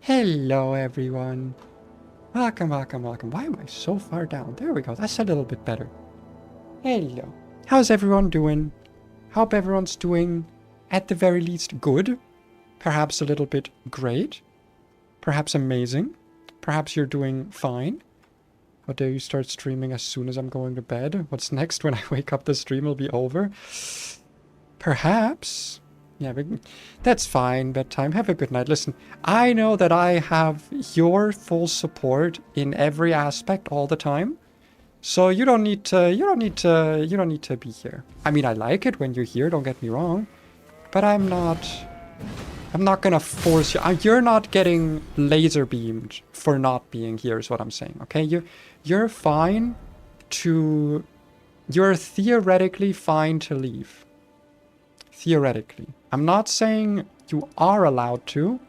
Hello, everyone. Welcome, welcome, welcome. Why am I so far down? There we go. That's a little bit better. Hello. How's everyone doing? Hope everyone's doing, at the very least, good. Perhaps a little bit great. Perhaps amazing. Perhaps you're doing fine. How dare you start streaming as soon as I'm going to bed? What's next? When I wake up, the stream will be over? Perhaps. Yeah, that's fine. Bedtime. Have a good night. Listen, I know that I have your full support in every aspect all the time. So you don't need to be here. I mean, I like it when you're here, don't get me wrong. But I'm not gonna force you. You're not getting laser beamed for not being here is what I'm saying, okay? You're fine to... You're theoretically fine to leave. Theoretically. I'm not saying you are allowed to,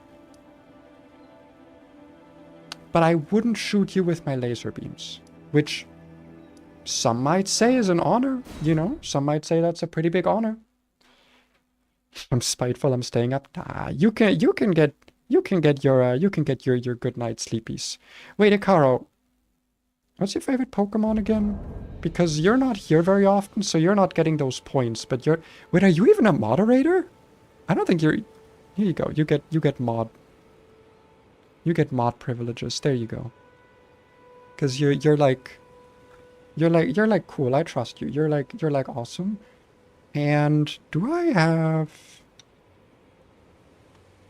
but I wouldn't shoot you with my laser beams, which some might say is an honor, you know? Some might say that's a pretty big honor. I'm spiteful, I'm staying up. Nah, you can get your good night sleepies. Wait, Ikaro, what's your favorite Pokemon again? Because you're not here very often, so you're not getting those points, but you're... Wait, are you even a moderator? I don't think you're... Here you go. You get mod privileges. There you go. Because you're like cool. I trust you. You're like awesome. And do I have...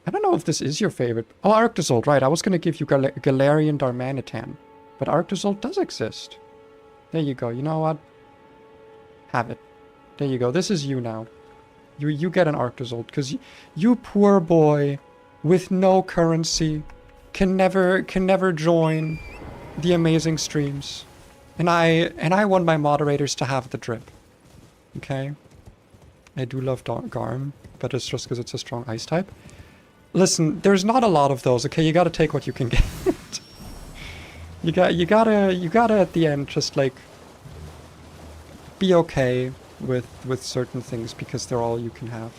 I don't know if this is your favorite. Oh, Arctozolt, right. I was going to give you Galarian Darmanitan. But Arctozolt does exist. There you go. You know what? Have it. There you go. This is you now. You get an Arctozolt. Because you poor boy with no currency can never join the amazing streams. And I want my moderators to have the drip. Okay? I do love Garm, but it's just because it's a strong ice type. Listen, there's not a lot of those, okay? You gotta take what you can get. You gotta at the end just like be okay with certain things because they're all you can have.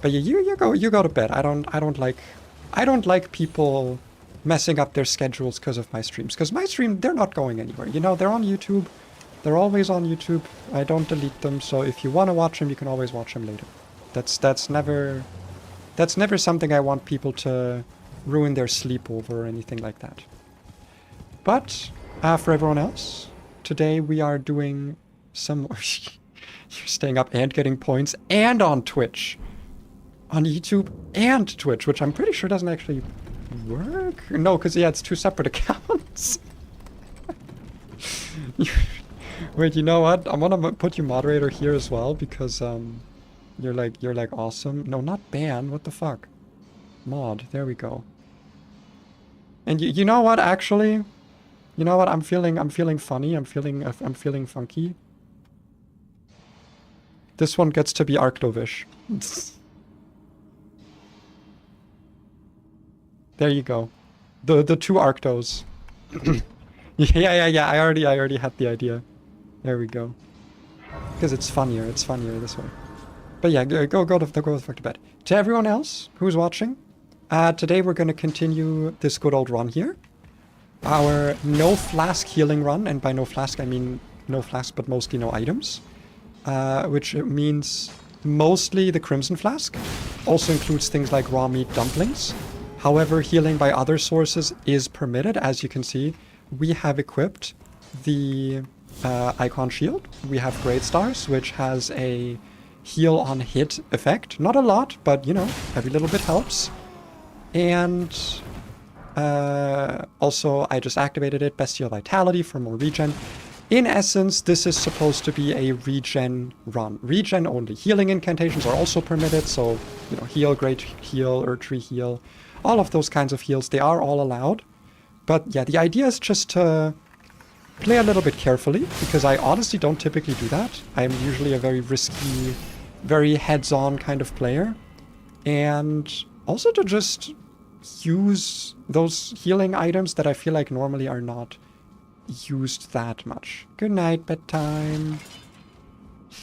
But yeah, you go to bed. I don't like people messing up their schedules because of my streams. Because my stream, they're not going anywhere. You know, they're on YouTube. They're always on YouTube. I don't delete them. So if you want to watch them, you can always watch them later. That's never something I want people to ruin their sleep over or anything like that. But for everyone else, today we are doing some... You're staying up and getting points and on Twitch. On YouTube and Twitch, which I'm pretty sure doesn't actually work. No, because yeah, it's two separate accounts. Wait, you know what? I'm gonna put you moderator here as well because you're like awesome. No, not ban. What the fuck? Mod. There we go. And you know what? Actually, you know what? I'm feeling funny. I'm feeling funky. This one gets to be Arctovish. There you go. The two Arctos. yeah. I already had the idea. There we go. Because it's funnier. It's funnier this way. But yeah, go the fuck to bed. To everyone else who's watching, today we're going to continue this good old run here. Our no flask healing run, and by no flask I mean no flask but mostly no items. Which means mostly the Crimson Flask. Also includes things like raw meat dumplings. However, healing by other sources is permitted. As you can see, we have equipped the Icon Shield. We have Great Stars, which has a heal on hit effect. Not a lot, but you know, every little bit helps. And also, I just activated it. Bestial Vitality for more regen. In essence, this is supposed to be a regen run. Regen only. Healing incantations are also permitted, so, you know, heal, great heal, Erdtree heal, all of those kinds of heals, they are all allowed. But yeah, the idea is just to play a little bit carefully, because I honestly don't typically do that. I'm usually a very risky, very heads-on kind of player. And also to just use those healing items that I feel like normally are not used that much. Good night, bedtime.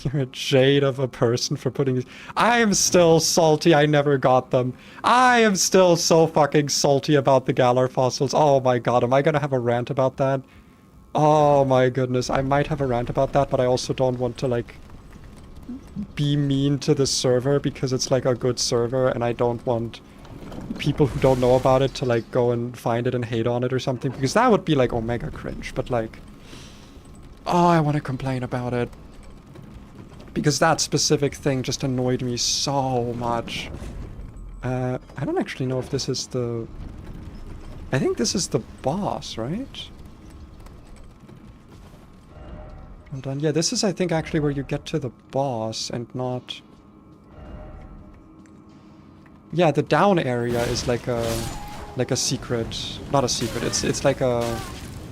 You're a jade of a person for putting these. I am still salty I never got them. I am still so fucking salty about the Galar fossils. Oh my god, am I gonna have a rant about that? Oh my goodness, I might have a rant about that, but I also don't want to, like, be mean to the server because it's, like, a good server, and I don't want people who don't know about it to, like, go and find it and hate on it or something, because that would be, like, omega cringe, but, like... Oh, I want to complain about it. Because that specific thing just annoyed me so much. I don't actually know if this is the... I think this is the boss, right? Hold on. Yeah, this is, I think, actually where you get to the boss and not... Yeah, the down area is like a secret... Not a secret, it's like a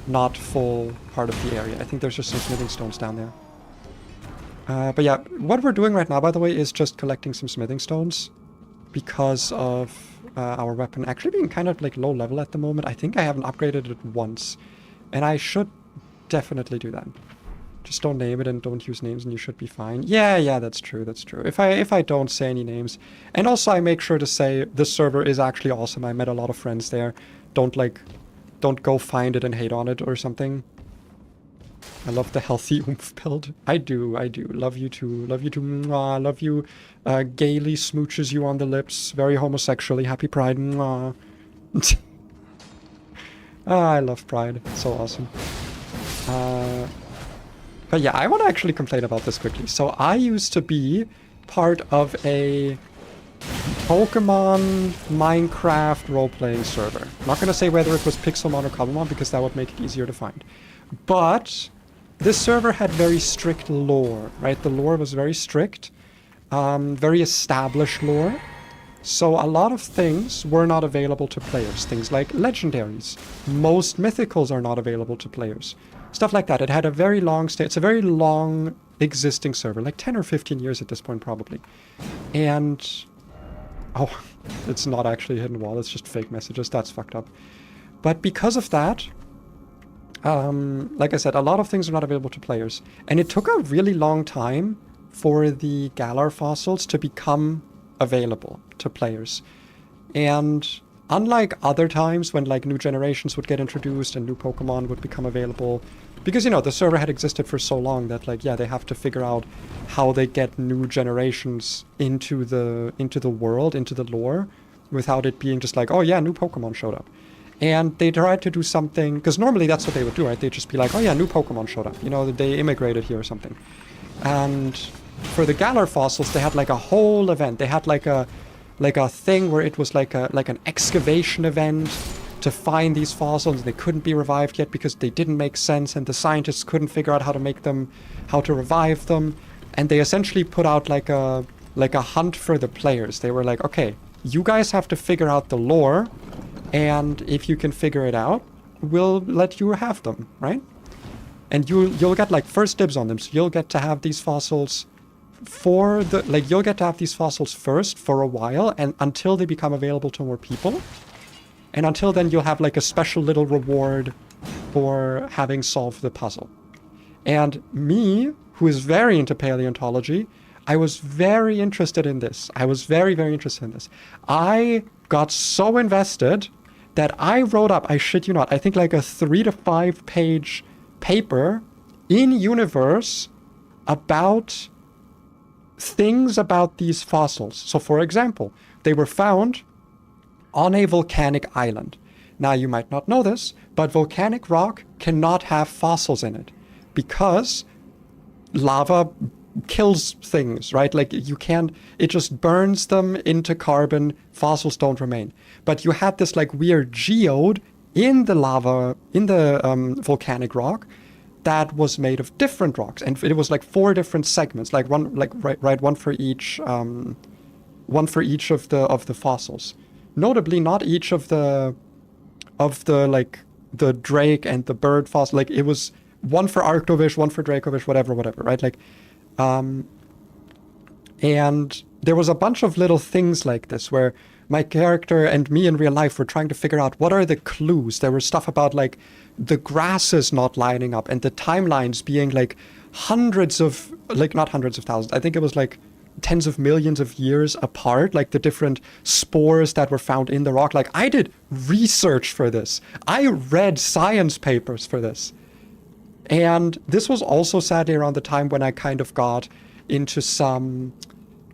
not full part of the area. I think there's just some smithing stones down there. But yeah, what we're doing right now, by the way, is just collecting some smithing stones. Because of our weapon actually being kind of like low level at the moment. I think I haven't upgraded it once. And I should definitely do that. Just don't name it and don't use names and you should be fine. Yeah, that's true, that's true. If I don't say any names. And also I make sure to say this server is actually awesome. I met a lot of friends there. Don't go find it and hate on it or something. I love the healthy oomph build. I do. Love you too. Love you too. Mwah. Love you. Gaily smooches you on the lips. Very homosexually. Happy Pride. Mwah. I love Pride. It's so awesome. But yeah, I want to actually complain about this quickly. So I used to be part of a Pokemon Minecraft role-playing server. I'm not going to say whether it was Pixelmon or Cobblemon because that would make it easier to find. But this server had very strict lore, right? The lore was very strict, very established lore. So a lot of things were not available to players. Things like legendaries. Most mythicals are not available to players. Stuff like that. It had a very long stay. It's a very long existing server, like 10 or 15 years at this point, probably. And... Oh, it's not actually a hidden wall. It's just fake messages. That's fucked up. But because of that, like I said, a lot of things are not available to players. And it took a really long time for the Galar fossils to become available to players. And unlike other times when like new generations would get introduced and new Pokemon would become available, because, you know, the server had existed for so long that, like, yeah, they have to figure out how they get new generations into the world, into the lore, without it being just like, oh yeah, new Pokemon showed up. And they tried to do something, because normally that's what they would do, right? They'd just be like, oh yeah, new Pokemon showed up. You know, they immigrated here or something. And for the Galar fossils, they had like a whole event. They had like a thing where it was like an excavation event to find these fossils, and they couldn't be revived yet because they didn't make sense, and the scientists couldn't figure out how to revive them. And they essentially put out like a hunt for the players. They were like, okay, you guys have to figure out the lore, and if you can figure it out, we'll let you have them, right? And you'll get like first dibs on them, so you'll get to have these fossils for the, like, you'll get to have these fossils first for a while, and until they become available to more people. And until then, you'll have like a special little reward for having solved the puzzle. And me, who is very into paleontology, I was very interested in this. I was very, very interested in this. I got so invested that I wrote up, I shit you not, I think like a 3 to 5 page paper in universe about things about these fossils. So for example, they were found on a volcanic island. Now you might not know this, but volcanic rock cannot have fossils in it because lava kills things, right? Like you can't, it just burns them into carbon, fossils don't remain. But you had this like weird geode in the lava, in the volcanic rock that was made of different rocks. And it was like 4 different segments, like one, like right, one for each of the fossils. Notably, not each of the like the drake and the bird fossil. Like it was one for Arctovish, one for Dracovish, whatever, right? Like, and there was a bunch of little things like this where my character and me in real life were trying to figure out what are the clues. There was stuff about like the grasses not lining up and the timelines being like hundreds of, like, not hundreds of thousands, I think it was like tens of millions of years apart, like the different spores that were found in the rock. Like, I did research for this. I read science papers for this. And this was also sadly around the time when I kind of got into some,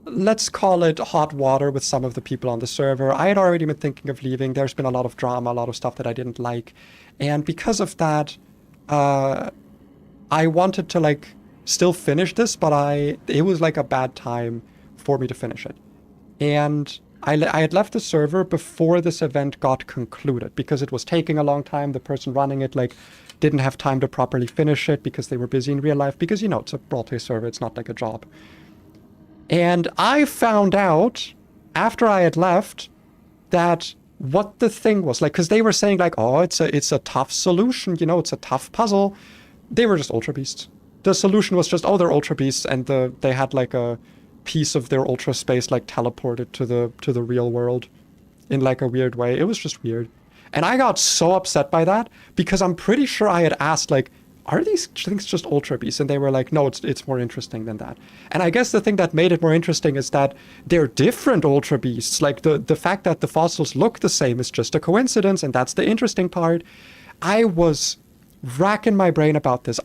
let's call it hot water with some of the people on the server. I had already been thinking of leaving. There's been a lot of drama, a lot of stuff that I didn't like. And because of that, I wanted to, like, still finish this, but it was like a bad time for me to finish it. And I had left the server before this event got concluded because it was taking a long time. The person running it, like, didn't have time to properly finish it because they were busy in real life, because, you know, it's a roleplay server, it's not like a job. And I found out after I had left that what the thing was, like, because they were saying, like, oh, it's a tough solution, you know, it's a tough puzzle. They were just Ultra Beasts. The solution was just, oh, they're Ultra Beasts, and they had, like, a piece of their Ultra space, like, teleported to the real world in, like, a weird way. It was just weird. And I got so upset by that because I'm pretty sure I had asked, like, are these things just Ultra Beasts? And they were like, no, it's more interesting than that. And I guess the thing that made it more interesting is that they're different Ultra Beasts. Like, the fact that the fossils look the same is just a coincidence, and that's the interesting part. I was racking my brain about this.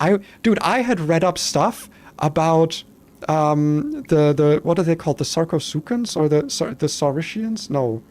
Dude, I had read up stuff about the what are they called? The Sarcosukans or the Sauricians? No.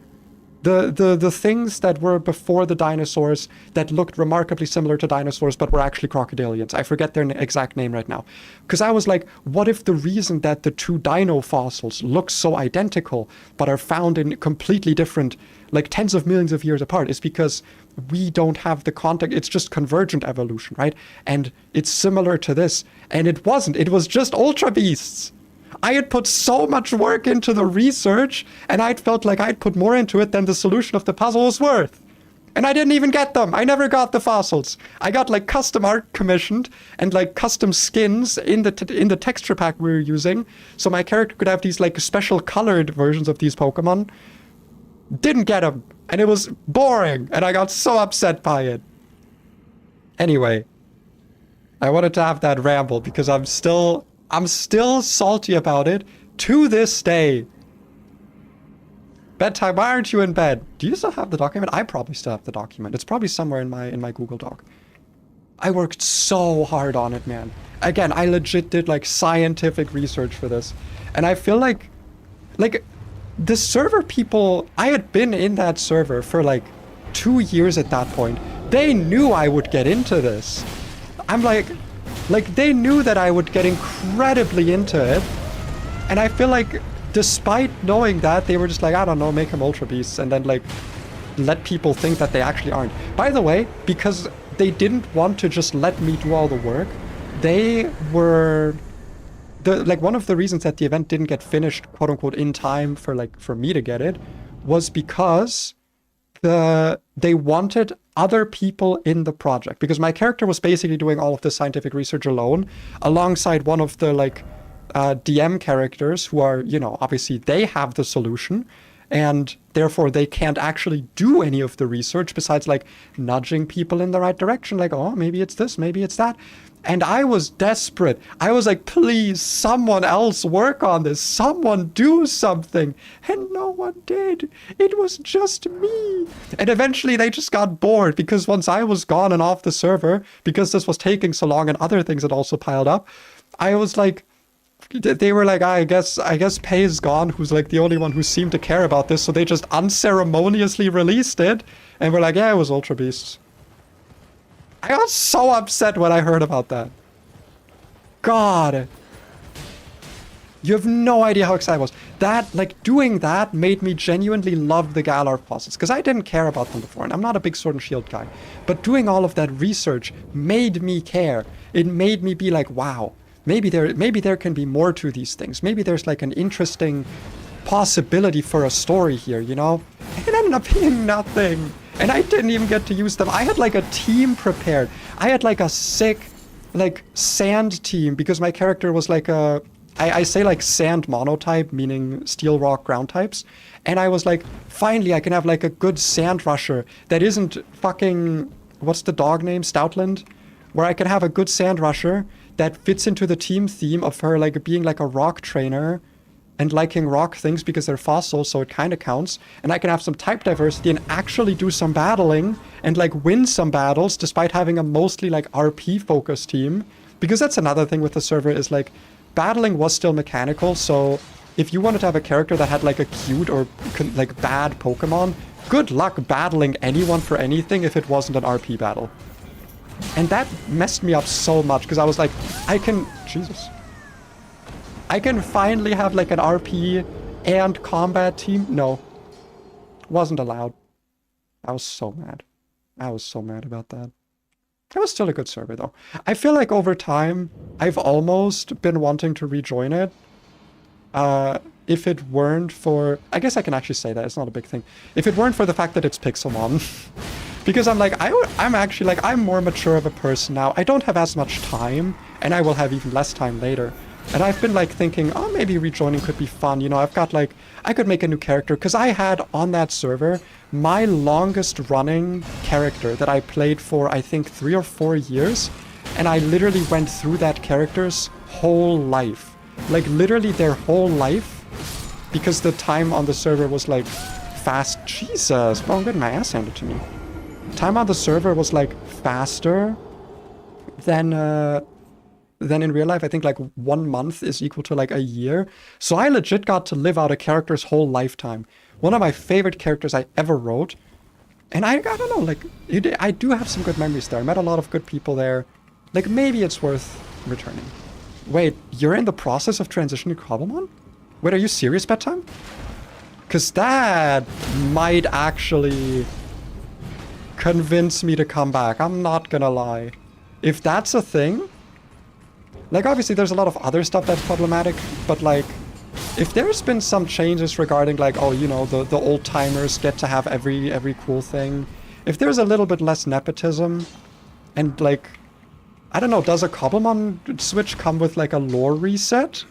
The things that were before the dinosaurs that looked remarkably similar to dinosaurs but were actually crocodilians. I forget their exact name right now. Because I was like, what if the reason that the two dino fossils look so identical but are found in completely different, like, tens of millions of years apart, is because we don't have the context. It's just convergent evolution, right? And it's similar to this. And it wasn't. It was just Ultra Beasts. I had put so much work into the research, and I'd felt like I'd put more into it than the solution of the puzzle was worth. And I didn't even get them. I never got the fossils. I got, like, custom art commissioned and, like, custom skins in the texture pack we were using, so my character could have these, like, special colored versions of these Pokemon. Didn't get them, and it was boring, and I got so upset by it. Anyway, I wanted to have that ramble because I'm still salty about it to this day. Bedtime, why aren't you in bed? Do you still have the document? I probably still have the document. It's probably somewhere in my Google Doc. I worked so hard on it, man. Again, I legit did, like, scientific research for this. And I feel like the server people, I had been in that server for, like, 2 years at that point. They knew I would get into this. I'm like, they knew that I would get incredibly into it. And I feel like, despite knowing that, they were just like, I don't know, make them Ultra Beasts, and then, like, let people think that they actually aren't. By the way, because they didn't want to just let me do all the work, they were... one of the reasons that the event didn't get finished, quote unquote, in time for me to get it, was because they wanted other people in the project, because my character was basically doing all of the scientific research alone, alongside one of the, like, DM characters who are, you know, obviously they have the solution, and therefore they can't actually do any of the research besides, like, nudging people in the right direction, like, oh, maybe it's this, maybe it's that. And I was desperate. I was like, please, someone else work on this. Someone do something. And no one did. It was just me. And eventually they just got bored, because once I was gone and off the server, because this was taking so long and other things had also piled up, I was like, they were like, I guess Pei is gone, who's, like, the only one who seemed to care about this. So they just unceremoniously released it. And we're like, yeah, it was Ultra Beasts. I got so upset when I heard about that. God. You have no idea how excited I was. That, like, doing that made me genuinely love the Galar fossils, because I didn't care about them before, and I'm not a big Sword and Shield guy. But doing all of that research made me care. It made me be like, wow, maybe there can be more to these things. Maybe there's, like, an interesting possibility for a story here, you know? And it ended up being nothing. And I didn't even get to use them. I had, like, a team prepared. I had, like, a sick, like, sand team, because my character was, like, I say, like, sand monotype, meaning steel, rock, ground types. And I was like, finally, I can have, like, a good sand rusher that isn't fucking, what's the dog name? Stoutland? Where I can have a good sand rusher that fits into the team theme of her like being like a rock trainer and liking rock things because they're fossil, so it kind of counts. And I can have some type diversity and actually do some battling and like win some battles despite having a mostly like RP focused team. Because that's another thing with the server is like battling was still mechanical. So if you wanted to have a character that had like a cute or like bad Pokemon, good luck battling anyone for anything if it wasn't an RP battle. And that messed me up so much because I was like, I can finally have like an RP and combat team. No, wasn't allowed. I was so mad. I was so mad about that. It was still a good server though. I feel like over time, I've almost been wanting to rejoin it. If it weren't for... I guess I can actually say that, it's not a big thing. If it weren't for the fact that it's Pixelmon. Because I'm like, I'm actually like, I'm more mature of a person now. I don't have as much time, and I will have even less time later. And I've been like thinking, oh, maybe rejoining could be fun. You know, I've got like, I could make a new character. Because I had on that server, my longest running character that I played for, I think 3 or 4 years. And I literally went through that character's whole life. Like literally their whole life. Because the time on the server was like fast. Jesus, bro, I'm getting my ass handed to me. Time on the server was like faster than in real life. I think like 1 month is equal to like a year. So I legit got to live out a character's whole lifetime. One of my favorite characters I ever wrote. And I don't know, like, I do have some good memories there. I met a lot of good people there. Like, maybe it's worth returning. Wait, you're in the process of transitioning to Cobblemon? Wait, are you serious, Bedtime? Because that might actually convince me to come back. I'm not gonna lie. If that's a thing... Like, obviously, there's a lot of other stuff that's problematic, but, like, if there's been some changes regarding, like, oh, you know, the old-timers get to have every cool thing, if there's a little bit less nepotism, and, like, I don't know, does a Cobblemon Switch come with, like, a lore reset?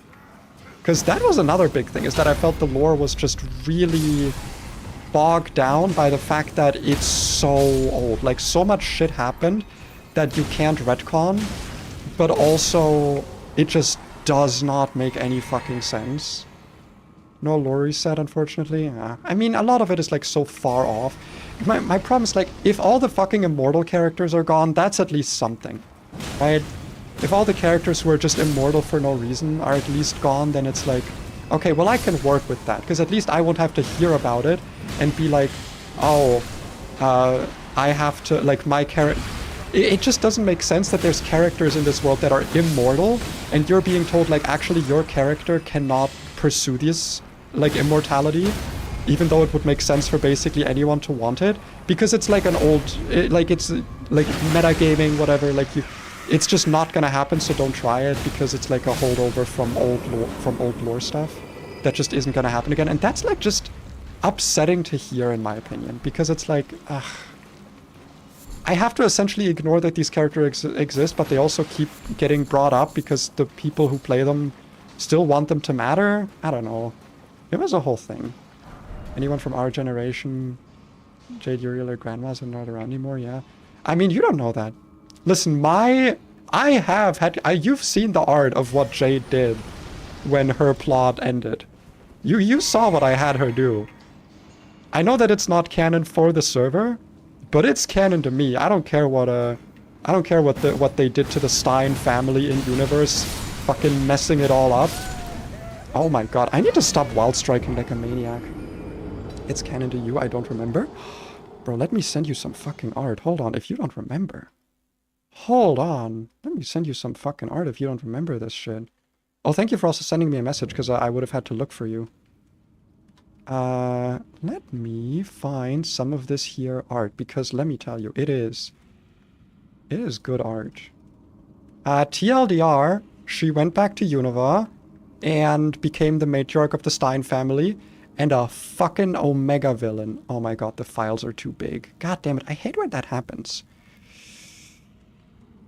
Because that was another big thing, is that I felt the lore was just really bogged down by the fact that it's so old. Like, so much shit happened that you can't retcon, but also it just does not make any fucking sense. No lore reset, unfortunately. Yeah. I mean, a lot of it is, like, so far off. My problem is, like, if all the fucking immortal characters are gone, that's at least something, right? If all the characters who are just immortal for no reason are at least gone, then it's like, okay, well, I can work with that. Because at least I won't have to hear about it and be like, oh, I have to, like, my character... It just doesn't make sense that there's characters in this world that are immortal, and you're being told, like, actually your character cannot pursue this, like, immortality, even though it would make sense for basically anyone to want it, because it's like an old... it's, like, metagaming, whatever, like, it's just not gonna happen, so don't try it, because it's like a holdover from old lore stuff that just isn't gonna happen again. And that's like just upsetting to hear, in my opinion, because it's like, I have to essentially ignore that these characters exist, but they also keep getting brought up because the people who play them still want them to matter. I don't know. It was a whole thing. Anyone from our generation, Jade, Uriel, or grandmas are not around anymore? Yeah. I mean, you don't know that. Listen, you've seen the art of what Jade did when her plot ended. You saw what I had her do. I know that it's not canon for the server, but it's canon to me. I don't care what what they did to the Stein family in universe, fucking messing it all up. Oh my god, I need to stop wild striking like a maniac. It's canon to you, I don't remember. Bro, let me send you some fucking art. Hold on, if you don't remember. Hold on. Let me send you some fucking art if you don't remember this shit. Oh, thank you for also sending me a message, because I would have had to look for you. Let me find some of this here art, because let me tell you, it is good art. TLDR, she went back to Unova and became the matriarch of the Stein family and a fucking Omega villain. Oh my god, the files are too big. God damn it, I hate when that happens.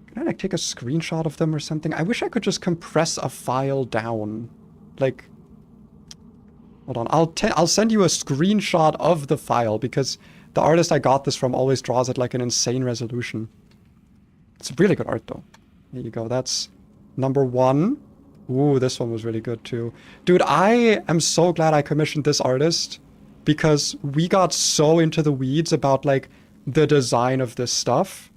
Can I, like, take a screenshot of them or something? I wish I could just compress a file down. Like... Hold on, I'll send you a screenshot of the file, because the artist I got this from always draws at, like, an insane resolution. It's really good art, though. There you go, that's Number 1. Ooh, this one was really good too. Dude, I am so glad I commissioned this artist because we got so into the weeds about like the design of this stuff.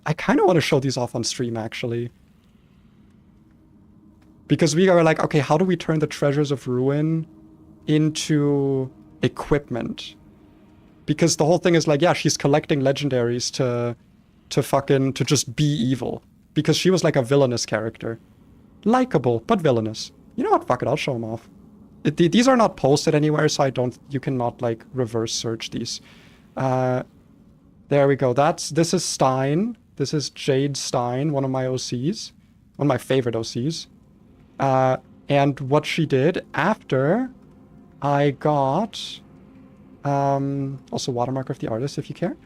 I kind of want to show these off on stream actually. Because we are like, okay, how do we turn the Treasures of Ruin into equipment? Because the whole thing is like, yeah, she's collecting legendaries to just be evil. Because she was like a villainous character. Likable, but villainous. You know what? Fuck it, I'll show them off. These are not posted anywhere, so you cannot like reverse search these. There we go. This is Stein. This is Jade Stein, one of my OCs. One of my favorite OCs. And what she did after I got, also watermark of the artist if you care.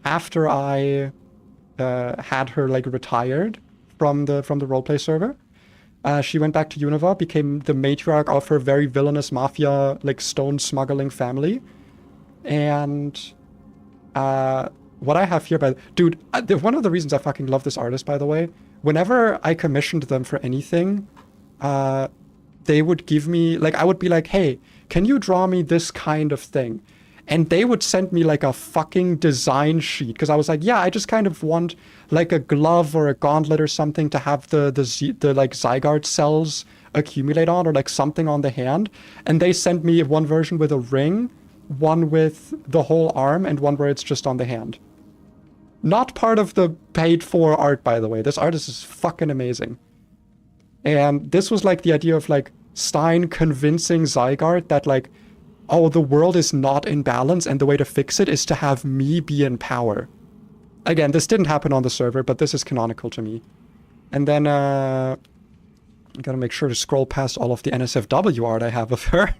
After I had her like retired from the roleplay server, she went back to Unova, became the matriarch of her very villainous mafia, like stone smuggling family. And what I have here, dude, one of the reasons I fucking love this artist, by the way, whenever I commissioned them for anything, they would give me, like, I would be like, hey, can you draw me this kind of thing? And they would send me like a fucking design sheet. Because I was like, yeah, I just kind of want like a glove or a gauntlet or something to have the like Zygarde cells accumulate on, or like something on the hand. And they sent me one version with a ring, one with the whole arm, and one where it's just on the hand. Not part of the paid for art, by the way. This artist is fucking amazing. And this was like the idea of like Stein convincing Zygarde that like, oh, the world is not in balance and the way to fix it is to have me be in power. Again, this didn't happen on the server, but this is canonical to me. And then, I gotta make sure to scroll past all of the NSFW art I have of her.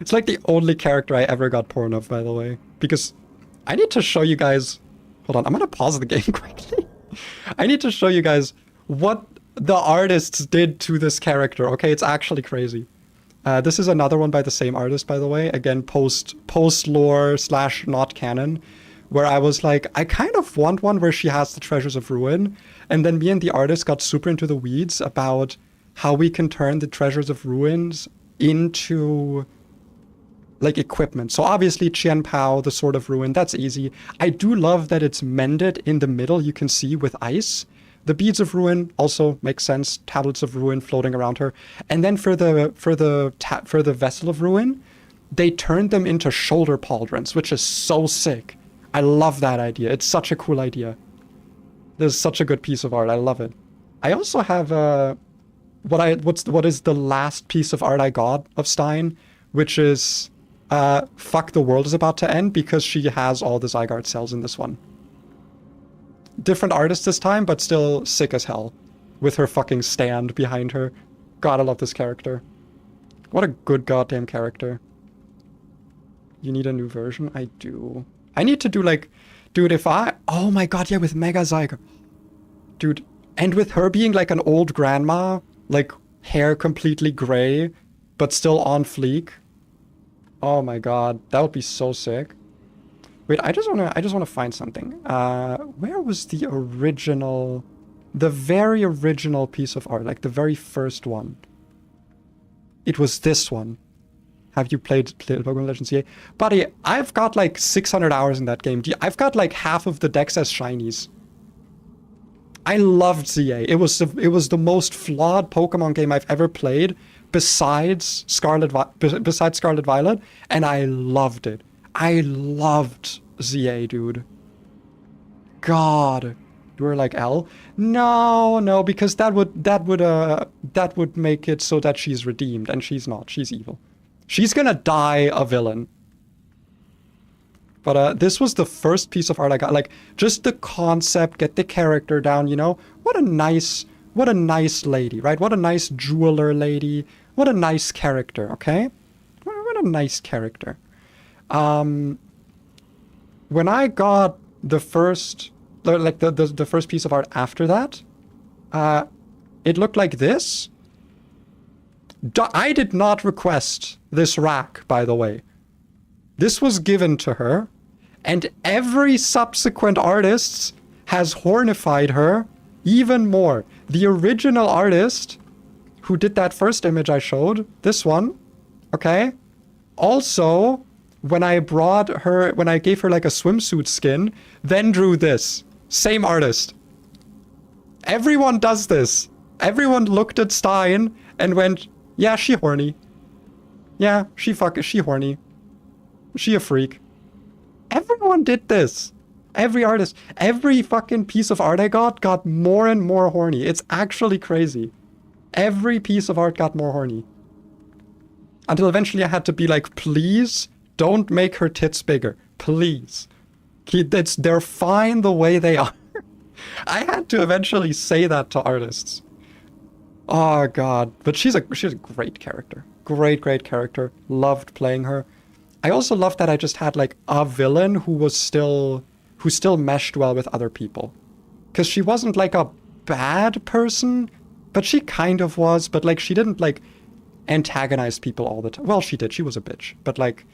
It's like the only character I ever got porn of, by the way. Because I need to show you guys... Hold on, I'm gonna pause the game quickly. I need to show you guys what the artists did to this character, okay? It's actually crazy. This is another one by the same artist, by the way. Again, post-lore / not canon. Where I was like, I kind of want one where she has the Treasures of Ruin. And then me and the artist got super into the weeds about how we can turn the Treasures of Ruins into like equipment. So obviously Qian Pao, the Sword of Ruin, that's easy. I do love that it's mended in the middle, you can see, with ice. The Beads of Ruin also makes sense. Tablets of Ruin floating around her. And then for the Vessel of Ruin, they turned them into shoulder pauldrons, which is so sick. I love that idea. It's such a cool idea. This is such a good piece of art. I love it. I also have what is the last piece of art I got of Stein, which is fuck, the world is about to end, because she has all the Zygarde cells in this one. Different artist this time, but still sick as hell. With her fucking stand behind her. God, I love this character. What a good goddamn character. You need a new version? I do. I need to do like... Dude, if I... Oh my god, yeah, with Mega Zygarde. Dude, and with her being like an old grandma, like hair completely gray, but still on fleek. Oh my god, that would be so sick. Wait, I just wanna find something. Where was the original, the very original piece of art, like the very first one? It was this one. Have you played Pokemon Legends ZA? Buddy, I've got like 600 hours in that game. I've got like half of the decks as shinies. I loved ZA. It was the most flawed Pokemon game I've ever played, besides Scarlet Violet, and I loved it. I loved ZA, dude. God, you were like L? No, because that would make it so that she's redeemed, and she's not. She's evil. She's gonna die a villain. But this was the first piece of art I got. Like, just the concept, get the character down, you know? What a nice lady, right? What a nice jeweler lady. What a nice character, okay? What a nice character. When I got the first, like the first piece of art after that, it looked like this. I did not request this rack, by the way. This was given to her, and every subsequent artist has hornified her even more. the original artist who did that first image I showed, this one, okay? Also, when I gave her like a swimsuit skin, then drew this. Same artist. Everyone does this. Everyone looked at Stein and went, yeah, she horny. Yeah, she horny. She a freak. Everyone did this. Every artist. Every fucking piece of art I got more and more horny. It's actually crazy. Every piece of art got more horny. Until eventually I had to be like, please don't make her tits bigger. Please. They're fine the way they are. I had to eventually say that to artists. Oh god. But she's a great character. Great character. Loved playing her. I also loved that I just had like a villain who still meshed well with other people. Because she wasn't like a bad person, but she kind of was, but like she didn't like antagonize people all the time. Well, she did. She was a bitch. But like,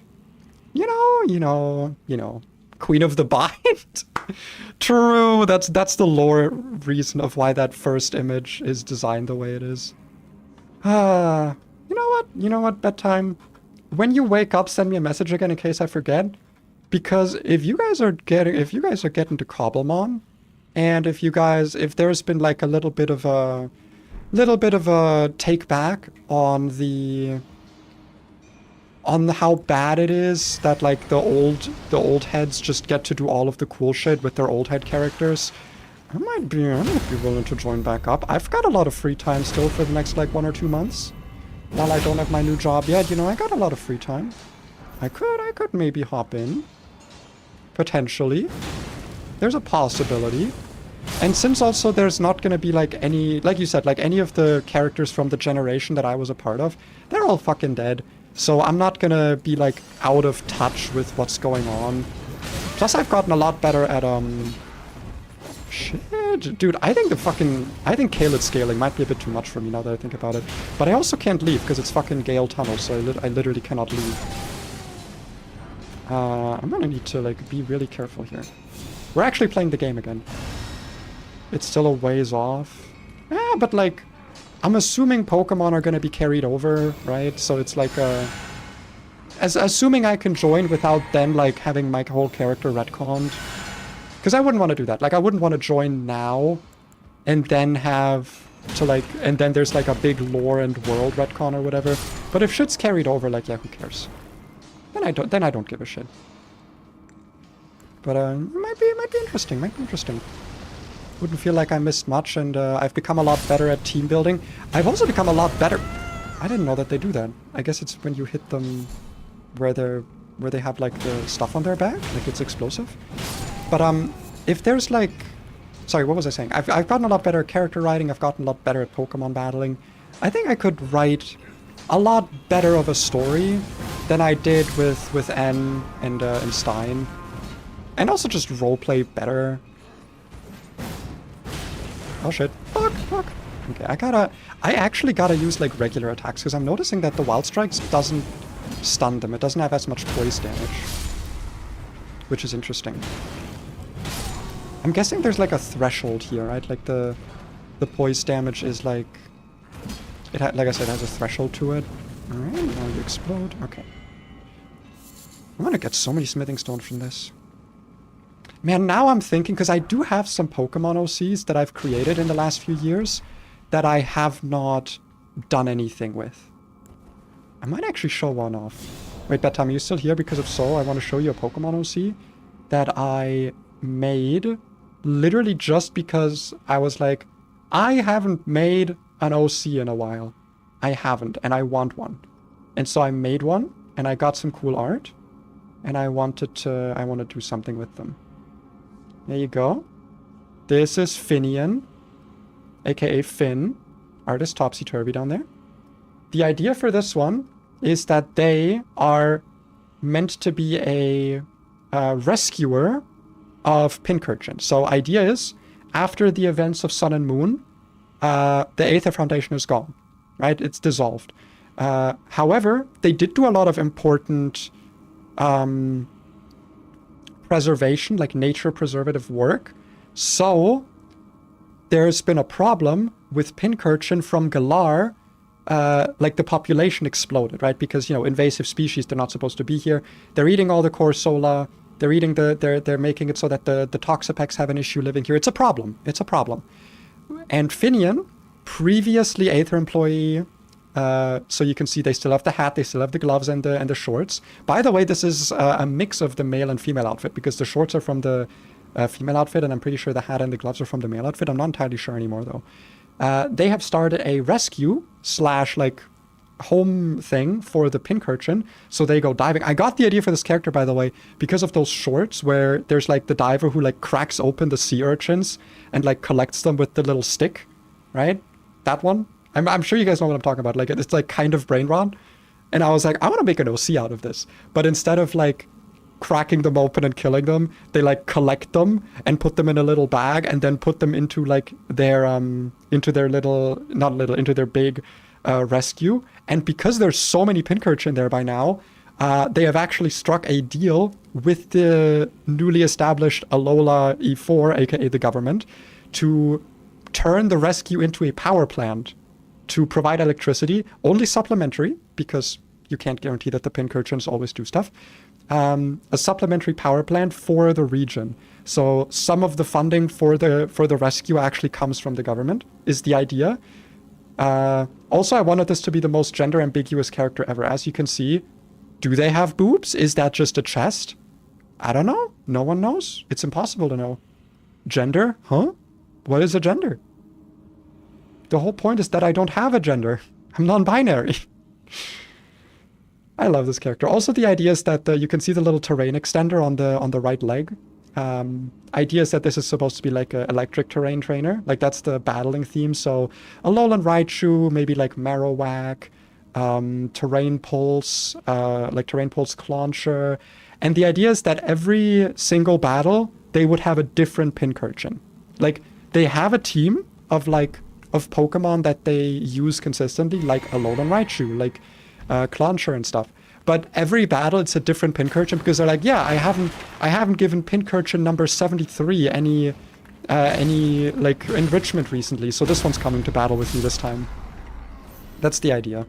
you know, Queen of the Bind. True. That's the lore reason of why that first image is designed the way it is. You know what, bedtime? When you wake up, send me a message again in case I forget. Because if you guys are getting to Cobblemon, and if there's been like a little bit of a take back on how bad it is that like the old heads just get to do all of the cool shit with their old head characters, I might be willing to join back up. I've got a lot of free time still for the next like 1 or 2 months. While I don't have my new job yet, I got a lot of free time. I could maybe hop in. Potentially. There's a possibility. And since also there's not gonna be like any, like you said, like any of the characters from the generation that I was a part of, they're all fucking dead. So I'm not gonna be like out of touch with what's going on. Plus I've gotten a lot better at, shit, dude, I think Caelid scaling might be a bit too much for me now that I think about it. But I also can't leave because it's fucking Gale Tunnel, so I literally cannot leave. I'm gonna need to like be really careful here. We're actually playing the game again. It's still a ways off. Yeah, but like, I'm assuming Pokemon are gonna be carried over, right? So it's like assuming I can join without then like having my whole character retconned. Because I wouldn't want to do that. Like, I wouldn't want to join now and then and then there's like a big lore and world retcon or whatever. But if shit's carried over, like, yeah, who cares? Then I don't give a shit. But it might be interesting. Wouldn't feel like I missed much, and I've become a lot better at team building. I've also become a lot better. I didn't know that they do that. I guess it's when you hit them where they have like the stuff on their back, like it's explosive. But if there's like, sorry, what was I saying? I've gotten a lot better at character writing. I've gotten a lot better at Pokemon battling. I think I could write a lot better of a story than I did with N and Stein, and also just roleplay better. Oh shit! Fuck! Okay, I actually gotta use like regular attacks because I'm noticing that the Wild Strikes doesn't stun them. It doesn't have as much poise damage, which is interesting. I'm guessing there's like a threshold here, right? Like the poise damage is like, like I said, has a threshold to it. All right, now you explode. Okay. I'm gonna get so many smithing stones from this. Man, now I'm thinking, because I do have some Pokemon OCs that I've created in the last few years that I have not done anything with. I might actually show one off. Wait, Bedtime, are you still here? Because if so, I want to show you a Pokemon OC that I made literally just because I was like, I haven't made an OC in a while. I haven't, and I want one. And so I made one, and I got some cool art, and I want to do something with them. There you go. This is Finian, aka Finn. Artist Topsy-Turvy down there. The idea for this one is that they are meant to be a rescuer of Pincurchin. So idea is, after the events of Sun and Moon, the Aether Foundation is gone, right? It's dissolved. However, they did do a lot of important preservation, like nature preservative work. So there's been a problem with Pincurchin from Galar, like the population exploded, right? Because, you know, invasive species, they're not supposed to be here. They're eating all the Corsola. They're eating they're making it so that the Toxapex have an issue living here. It's a problem. It's a problem. And Finian, previously Aether employee, so you can see they still have the hat, they still have the gloves and the shorts. By the way, this is a mix of the male and female outfit, because the shorts are from the female outfit, and I'm pretty sure the hat and the gloves are from the male outfit. I'm not entirely sure anymore, though. They have started a rescue / like home thing for the Pincurchin, so they go diving. I got the idea for this character, by the way, because of those shorts where there's like the diver who like cracks open the sea urchins and like collects them with the little stick, right? That one. I'm sure you guys know what I'm talking about. Like, it's like kind of brain rot. And I was like, I want to make an OC out of this. But instead of like cracking them open and killing them, they like collect them and put them in a little bag and then put them into like their into their big rescue. And because there's so many Pincurchin there by now, they have actually struck a deal with the newly established Alola E4, aka the government, to turn the rescue into a power plant to provide electricity, only supplementary, because you can't guarantee that the Pincurchins always do stuff. A supplementary power plant for the region. So some of the funding for the rescue actually comes from the government, is the idea. Also, I wanted this to be the most gender ambiguous character ever. As you can see, do they have boobs? Is that just a chest? I don't know. No one knows. It's impossible to know. Gender? Huh? What is a gender? The whole point is that I don't have a gender. I'm non-binary. I love this character. Also, the idea is that you can see the little terrain extender on the right leg. Idea is that this is supposed to be like an electric terrain trainer. Like, that's the battling theme. So, Alolan Raichu, maybe like Marowak, Terrain Pulse, like Terrain Pulse Clauncher. And the idea is that every single battle, they would have a different Pincurchin. Like, they have a team of Pokemon that they use consistently, like Alolan Raichu, like Clauncher and stuff. But every battle, it's a different Pincurchin, because they're like, yeah, I haven't given Pincurchin number 73 any like enrichment recently, so this one's coming to battle with me this time. That's the idea.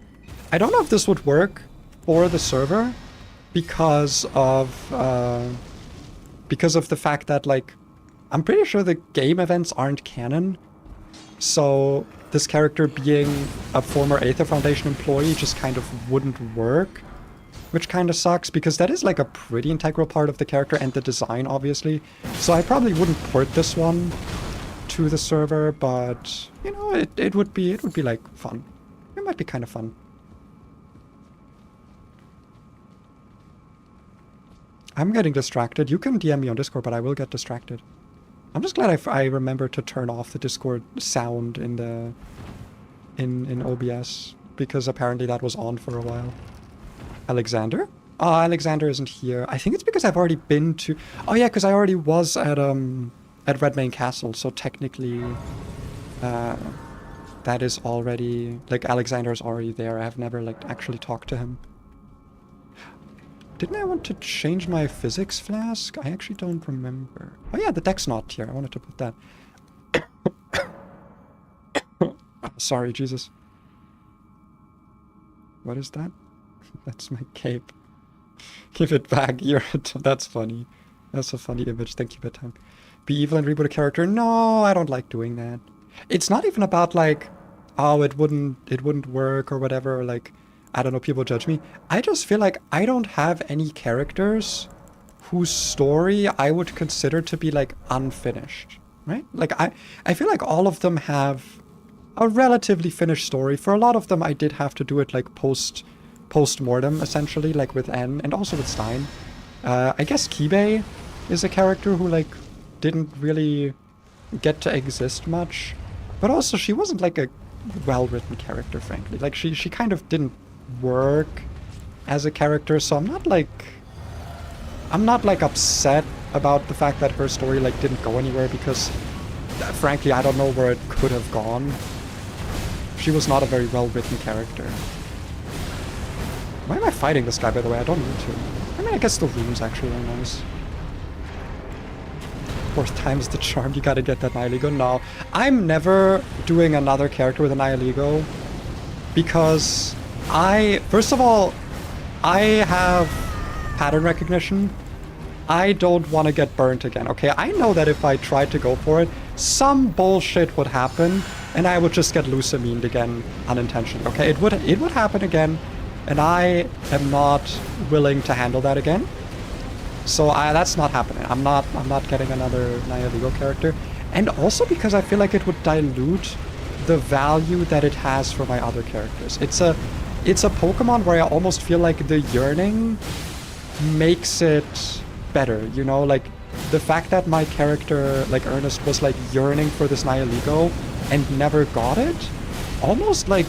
I don't know if this would work for the server because of the fact that, like, I'm pretty sure the game events aren't canon. So this character being a former Aether Foundation employee just kind of wouldn't work, which kind of sucks, because that is like a pretty integral part of the character and the design, obviously. So I probably wouldn't port this one to the server, but you know, it would be like fun. It might be kind of fun. I'm getting distracted. You can DM me on Discord, but I will get distracted. I'm just glad I remembered to turn off the Discord sound in OBS, because apparently that was on for a while. Alexander? Oh, Alexander isn't here. I think it's because I've already been to... Oh yeah, because I already was at Redmane Castle, so technically that is already... Like, Alexander is already there. I have never, like, actually talked to him. Didn't I want to change my physics flask? I actually don't remember. Oh yeah, the deck's not here. I wanted to put that. Sorry, Jesus. What is that? That's my cape. Give it back. That's funny. That's a funny image. Thank you, Bedtime. Be evil and reboot a character? No, I don't like doing that. It's not even about like, oh, it wouldn't work or whatever, or like, I don't know, people judge me. I just feel like I don't have any characters whose story I would consider to be like unfinished, right? Like I feel like all of them have a relatively finished story. For a lot of them, I did have to do it like post-mortem, essentially, like with N and also with Stein. I guess Kibe is a character who like didn't really get to exist much, but also she wasn't like a well-written character, frankly. Like she kind of didn't work as a character, so I'm not like upset about the fact that her story like didn't go anywhere, because frankly I don't know where it could have gone. She was not a very well-written character. Why am I fighting this guy, by the way? I don't need to. I mean, I guess the rooms actually are nice. Fourth time's the charm. You gotta get that Nihiligo. No, I'm never doing another character with a Nihiligo because first of all, I have pattern recognition. I don't want to get burnt again, okay? I know that if I tried to go for it, some bullshit would happen, and I would just get Lusamined again unintentionally, okay? It would happen again, and I am not willing to handle that again. So that's not happening. I'm not getting another Nihiligo character. And also because I feel like it would dilute the value that it has for my other characters. It's a Pokemon where I almost feel like the yearning makes it better, you know? Like, the fact that my character, like Ernest, was like yearning for this Nihiligo and never got it, almost like...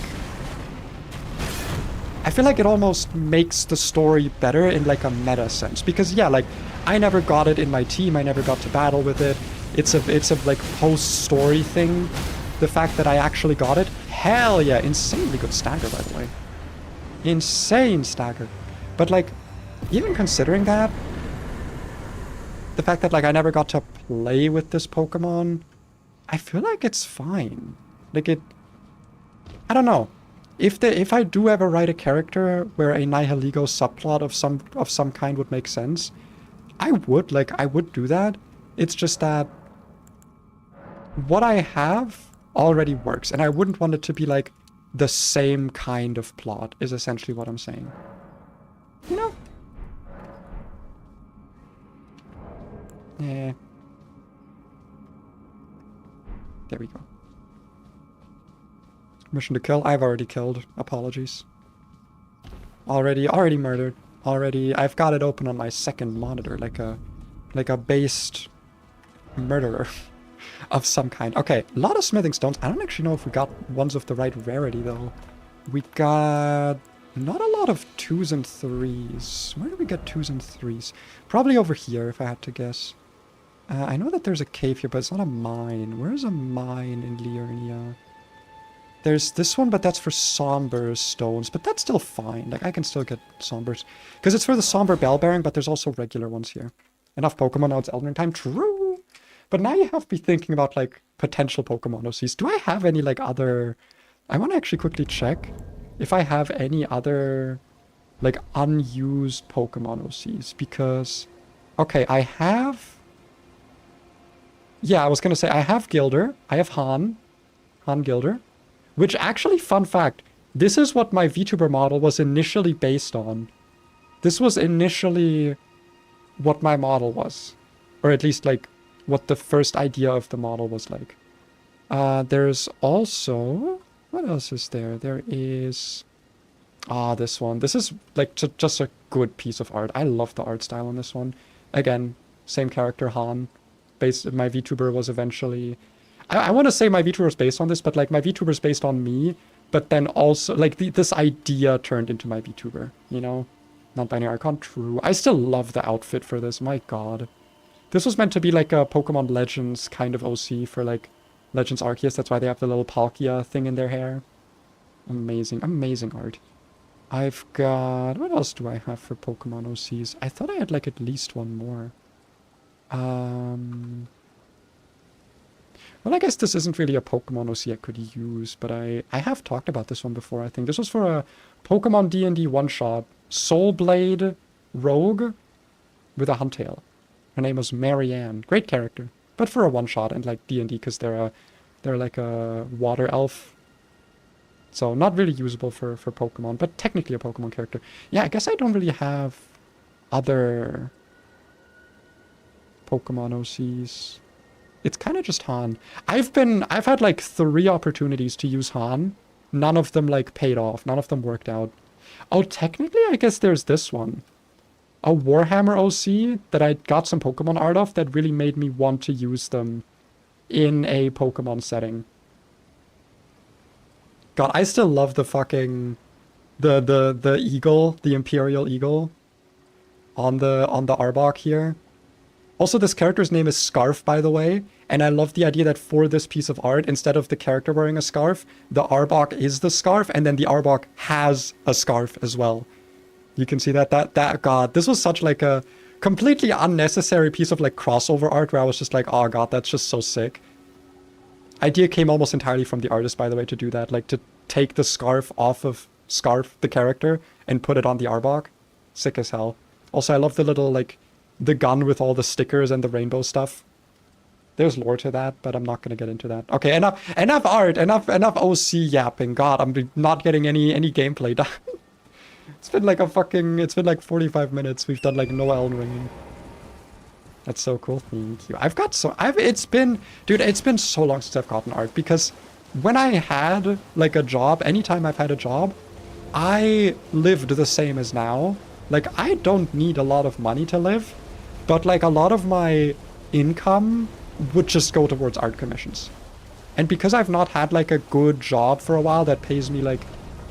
I feel like it almost makes the story better in like a meta sense. Because yeah, like, I never got it in my team, I never got to battle with it. It's a like post-story thing. The fact that I actually got it, hell yeah, insanely good stagger, by the way. Insane stagger. But like, even considering that, the fact that like I never got to play with this Pokemon, I feel like it's fine. Like I don't know. If I do ever write a character where a Nihiligo subplot of some kind would make sense, I would do that. It's just that what I have already works, and I wouldn't want it to be like the same kind of plot, is essentially what I'm saying. You know? Yeah. There we go. Mission to kill. I've already killed. Apologies. Already murdered. I've got it open on my second monitor, like a based murderer of some kind. Okay, a lot of smithing stones. I don't actually know if we got ones of the right rarity though. We got not a lot of 2s and 3s. Where do we get 2s and 3s? Probably over here, if I had to guess. I know that there's a cave here, but it's not a mine. Where's a mine in Liurnia? There's this one, but that's for somber stones. But that's still fine. Like, I can still get sombers. Because it's for the somber bell bearing, but there's also regular ones here. Enough Pokemon, now it's Elden Ring time. True! But now you have me thinking about, like, potential Pokemon OCs. Do I have any, like, other... I want to actually quickly check if I have any other, like, unused Pokemon OCs. Because... Okay, I have... Yeah, I was going to say, I have Gilder. I have Han Gilder. Which actually, fun fact, this is what my VTuber model was initially based on. This was initially what my model was. Or at least, like, what the first idea of the model was like. There's also... What else is there? There is... this one. This is, like, just a good piece of art. I love the art style on this one. Again, same character, Han. My VTuber was eventually... I want to say my VTuber was based on this, but, like, my VTuber is based on me. But then also, like, this idea turned into my VTuber, you know? Non-binary icon, true. I still love the outfit for this, my god. This was meant to be, like, a Pokemon Legends kind of OC for, like, Legends Arceus. That's why they have the little Palkia thing in their hair. Amazing, amazing art. I've got... What else do I have for Pokemon OCs? I thought I had, like, at least one more. Well, I guess this isn't really a Pokemon OC I could use, but I have talked about this one before, I think. This was for a Pokemon D&D one-shot. Soulblade Rogue with a Huntail. Her name was Marianne. Great character. But for a one-shot and, like, D&D, because they're like a water elf. So, not really usable for Pokemon, but technically a Pokemon character. Yeah, I guess I don't really have other Pokemon OCs. It's kind of just Han. I've had like 3 opportunities to use Han. None of them like paid off. None of them worked out. Oh, technically I guess there's this one. A Warhammer OC that I got some Pokemon art of that really made me want to use them in a Pokemon setting. God, I still love the fucking the eagle, the Imperial Eagle on the Arbok here. Also, this character's name is Scarf, by the way, and I love the idea that for this piece of art, instead of the character wearing a scarf, the Arbok is the scarf, and then the Arbok has a scarf as well. You can see that, God, this was such like a completely unnecessary piece of like crossover art where I was just like, oh god, that's just so sick. Idea came almost entirely from the artist, by the way, to do that, like to take the scarf off of Scarf, the character, and put it on the Arbok. Sick as hell. Also, I love the little, like, the gun with all the stickers and the rainbow stuff. There's lore to that, but I'm not gonna get into that. Okay, enough art, enough OC yapping. God, I'm not getting any gameplay done. It's been like 45 minutes. We've done like no Elden Ring. That's so cool. Thank you. It's been so long since I've gotten art, because when I had like a job, anytime I've had a job, I lived the same as now. Like, I don't need a lot of money to live, but like a lot of my income would just go towards art commissions. And because I've not had like a good job for a while that pays me like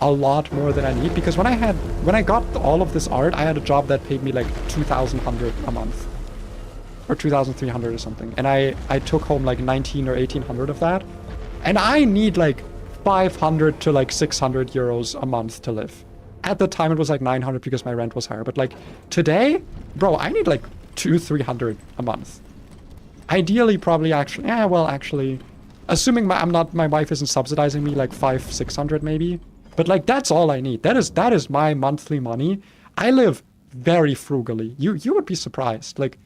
a lot more than I need, because when I got all of this art, I had a job that paid me like 2,100 a month. Or 2,300 or something. And I took home like 1,900 or 1,800 of that. And I need like 500 to like 600 euros a month to live. At the time it was like 900 because my rent was higher. But like today, bro, I need like 200-300 a month. Ideally, probably actually, actually, assuming my wife isn't subsidizing me, like 500-600 maybe. But like, that's all I need. That is my monthly money. I live very frugally. You would be surprised. Like,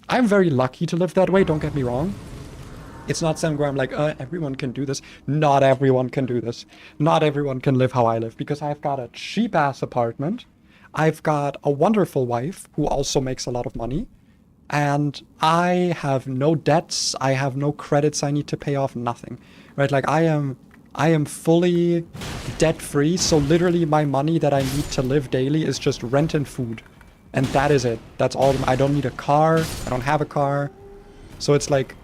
I'm very lucky to live that way, don't get me wrong. It's not something where I'm like, everyone can do this. Not everyone can do this. Not everyone can live how I live, because I've got a cheap-ass apartment. I've got a wonderful wife who also makes a lot of money. And I have no debts. I have no credits I need to pay off, nothing. Right? Like, I am fully debt-free, so literally my money that I need to live daily is just rent and food. And that is it. That's all. I don't need a car. I don't have a car. So it's like,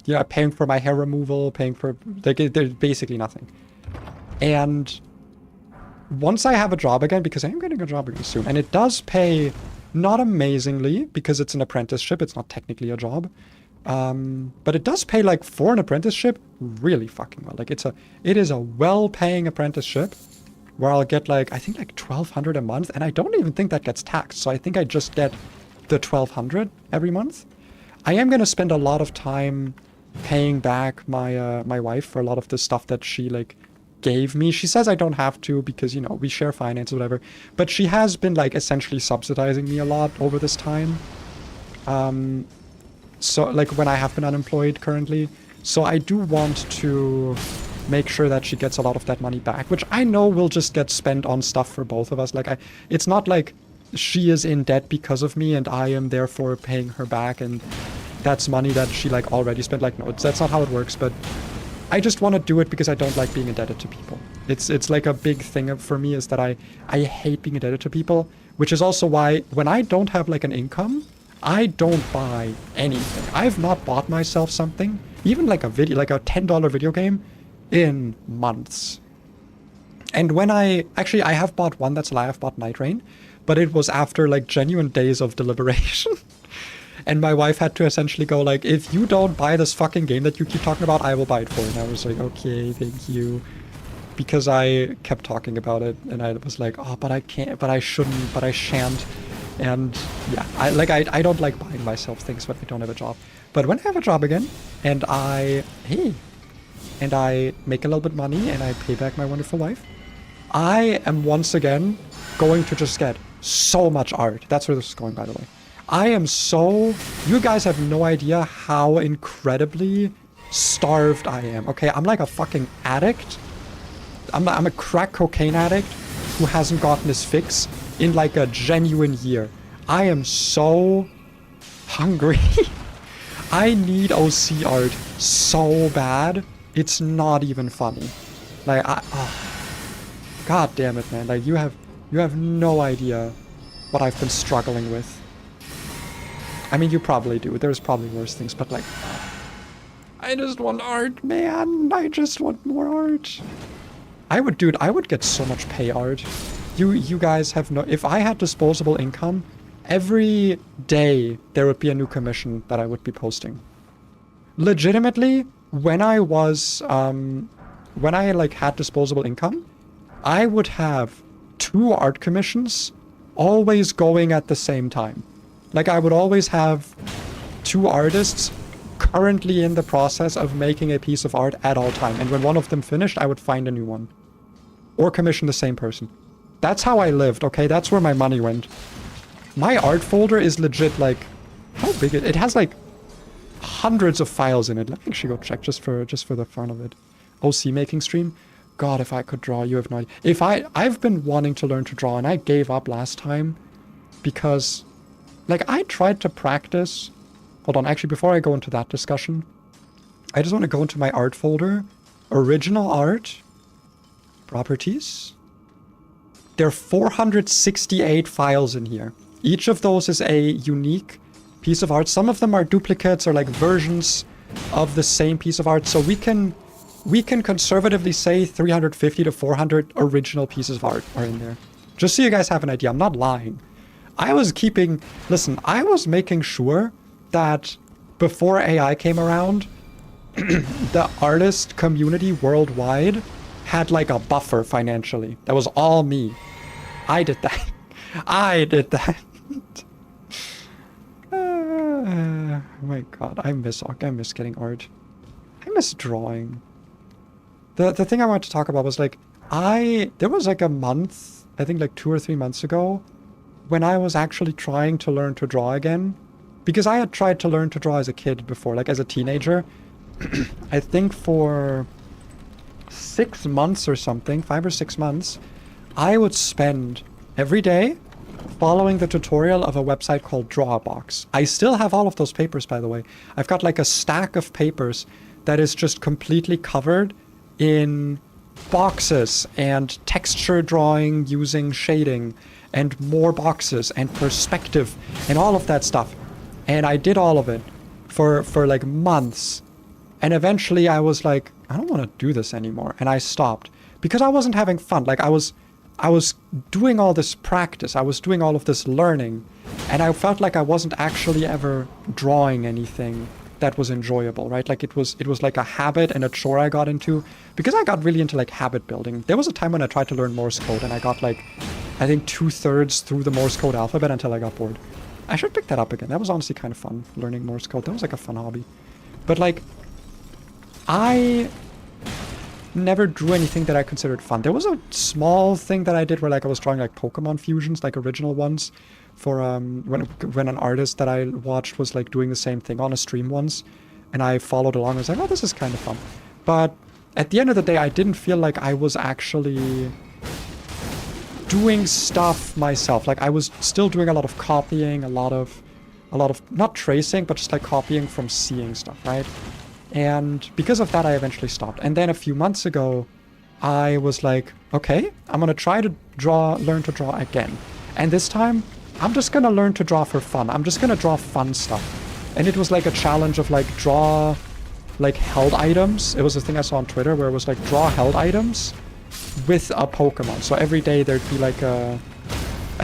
yeah, paying for my hair removal, paying for, like, there's basically nothing. And once I have a job again, because I am getting a job again soon, and it does pay not amazingly, because it's an apprenticeship, it's not technically a job. But it does pay, like, for an apprenticeship, really fucking well. Like, it is a well-paying apprenticeship, where I'll get, like, I think, like, 1,200 a month, and I don't even think that gets taxed, so I think I just get the 1,200 every month. I am gonna spend a lot of time paying back my my wife for a lot of the stuff that she, like, gave me. She says I don't have to because, you know, we share finance or whatever, but she has been, like, essentially subsidizing me a lot over this time. So, like, when I have been unemployed currently. So I do want to make sure that she gets a lot of that money back, which I know will just get spent on stuff for both of us. Like, it's not like she is in debt because of me and I am therefore paying her back and that's money that she, like, already spent. Like, no, that's not how it works, but I just want to do it because I don't like being indebted to people. It's like a big thing for me is that I hate being indebted to people, which is also why when I don't have, like, an income, I don't buy anything. I've not bought myself something, even like a video, like a $10 video game, in months. And when I have bought one that's a lie, I've bought Night Rain, but it was after, like, genuine days of deliberation. And my wife had to essentially go, like, if you don't buy this fucking game that you keep talking about, I will buy it for you. And I was like, okay, thank you. Because I kept talking about it, and I was like, oh, but I can't, but I shouldn't, but I shan't. And yeah, I don't like buying myself things when I don't have a job. But when I have a job again, and I make a little bit of money, and I pay back my wonderful wife, I am once again going to just get so much art. That's where this is going, by the way. You guys have no idea how incredibly starved I am. Okay, I'm like a fucking addict. I'm a crack cocaine addict who hasn't gotten his fix in like a genuine year. I am so hungry. I need OC art so bad. It's not even funny. Like, God damn it, man. Like, you have no idea what I've been struggling with. I mean, you probably do. There's probably worse things, but like, I just want art, man. I just want more art. I would get so much pay art. You guys have no, if I had disposable income, every day there would be a new commission that I would be posting. Legitimately, when I like had disposable income, I would have 2 art commissions always going at the same time. Like, I would always have 2 artists currently in the process of making a piece of art at all time. And when one of them finished, I would find a new one. Or commission the same person. That's how I lived, okay? That's where my money went. My art folder is legit, like... How big it has, like, hundreds of files in it. Let me actually go check just for the fun of it. OC making stream? God, if I could draw, you have no idea. I've been wanting to learn to draw, and I gave up last time. Because, like, I tried to practice... Hold on, actually, before I go into that discussion, I just want to go into my art folder. Original art. Properties. There are 468 files in here. Each of those is a unique piece of art. Some of them are duplicates or like versions of the same piece of art. So we can conservatively say 350 to 400 original pieces of art are in there. Just so you guys have an idea, I'm not lying. I was making sure that before AI came around, the artist community worldwide had like a buffer financially. That was all me. I did that. I did that. Oh my god, I miss getting art. I miss drawing. The thing I wanted to talk about was like, there was like a month, I think like 2 or 3 months ago, when I was actually trying to learn to draw again. Because I had tried to learn to draw as a kid before, like as a teenager. I think for 6 months or something, 5 or 6 months, I would spend every day following the tutorial of a website called Drawbox. I still have all of those papers, by the way. I've got like a stack of papers that is just completely covered in boxes and texture drawing using shading and more boxes and perspective and all of that stuff. And I did all of it for like months. And eventually I was like, I don't want to do this anymore. And I stopped because I wasn't having fun. Like I was doing all this practice. I was doing all of this learning. And I felt like I wasn't actually ever drawing anything that was enjoyable, right? Like it was like a habit and a chore I got into because I got really into like habit building. There was a time when I tried to learn Morse code and I got like, I think 2/3 through the Morse code alphabet until I got bored. I should pick that up again. That was honestly kind of fun, learning Morse code. That was like a fun hobby. But like, I never drew anything that I considered fun. There was a small thing that I did where like I was drawing like Pokemon fusions, like original ones, for when an artist that I watched was like doing the same thing on a stream once, and I followed along. I was like, oh, this is kind of fun. But at the end of the day, I didn't feel like I was actually doing stuff myself. Like I was still doing a lot of copying, a lot of not tracing, but just like copying from seeing stuff, right? And because of that, I eventually stopped. And then a few months ago, I was like, okay, I'm going to try to learn to draw again. And this time, I'm just going to learn to draw for fun. I'm just going to draw fun stuff. And it was like a challenge of like draw like held items. It was a thing I saw on Twitter where it was like draw held items with a Pokemon. So every day there'd be like I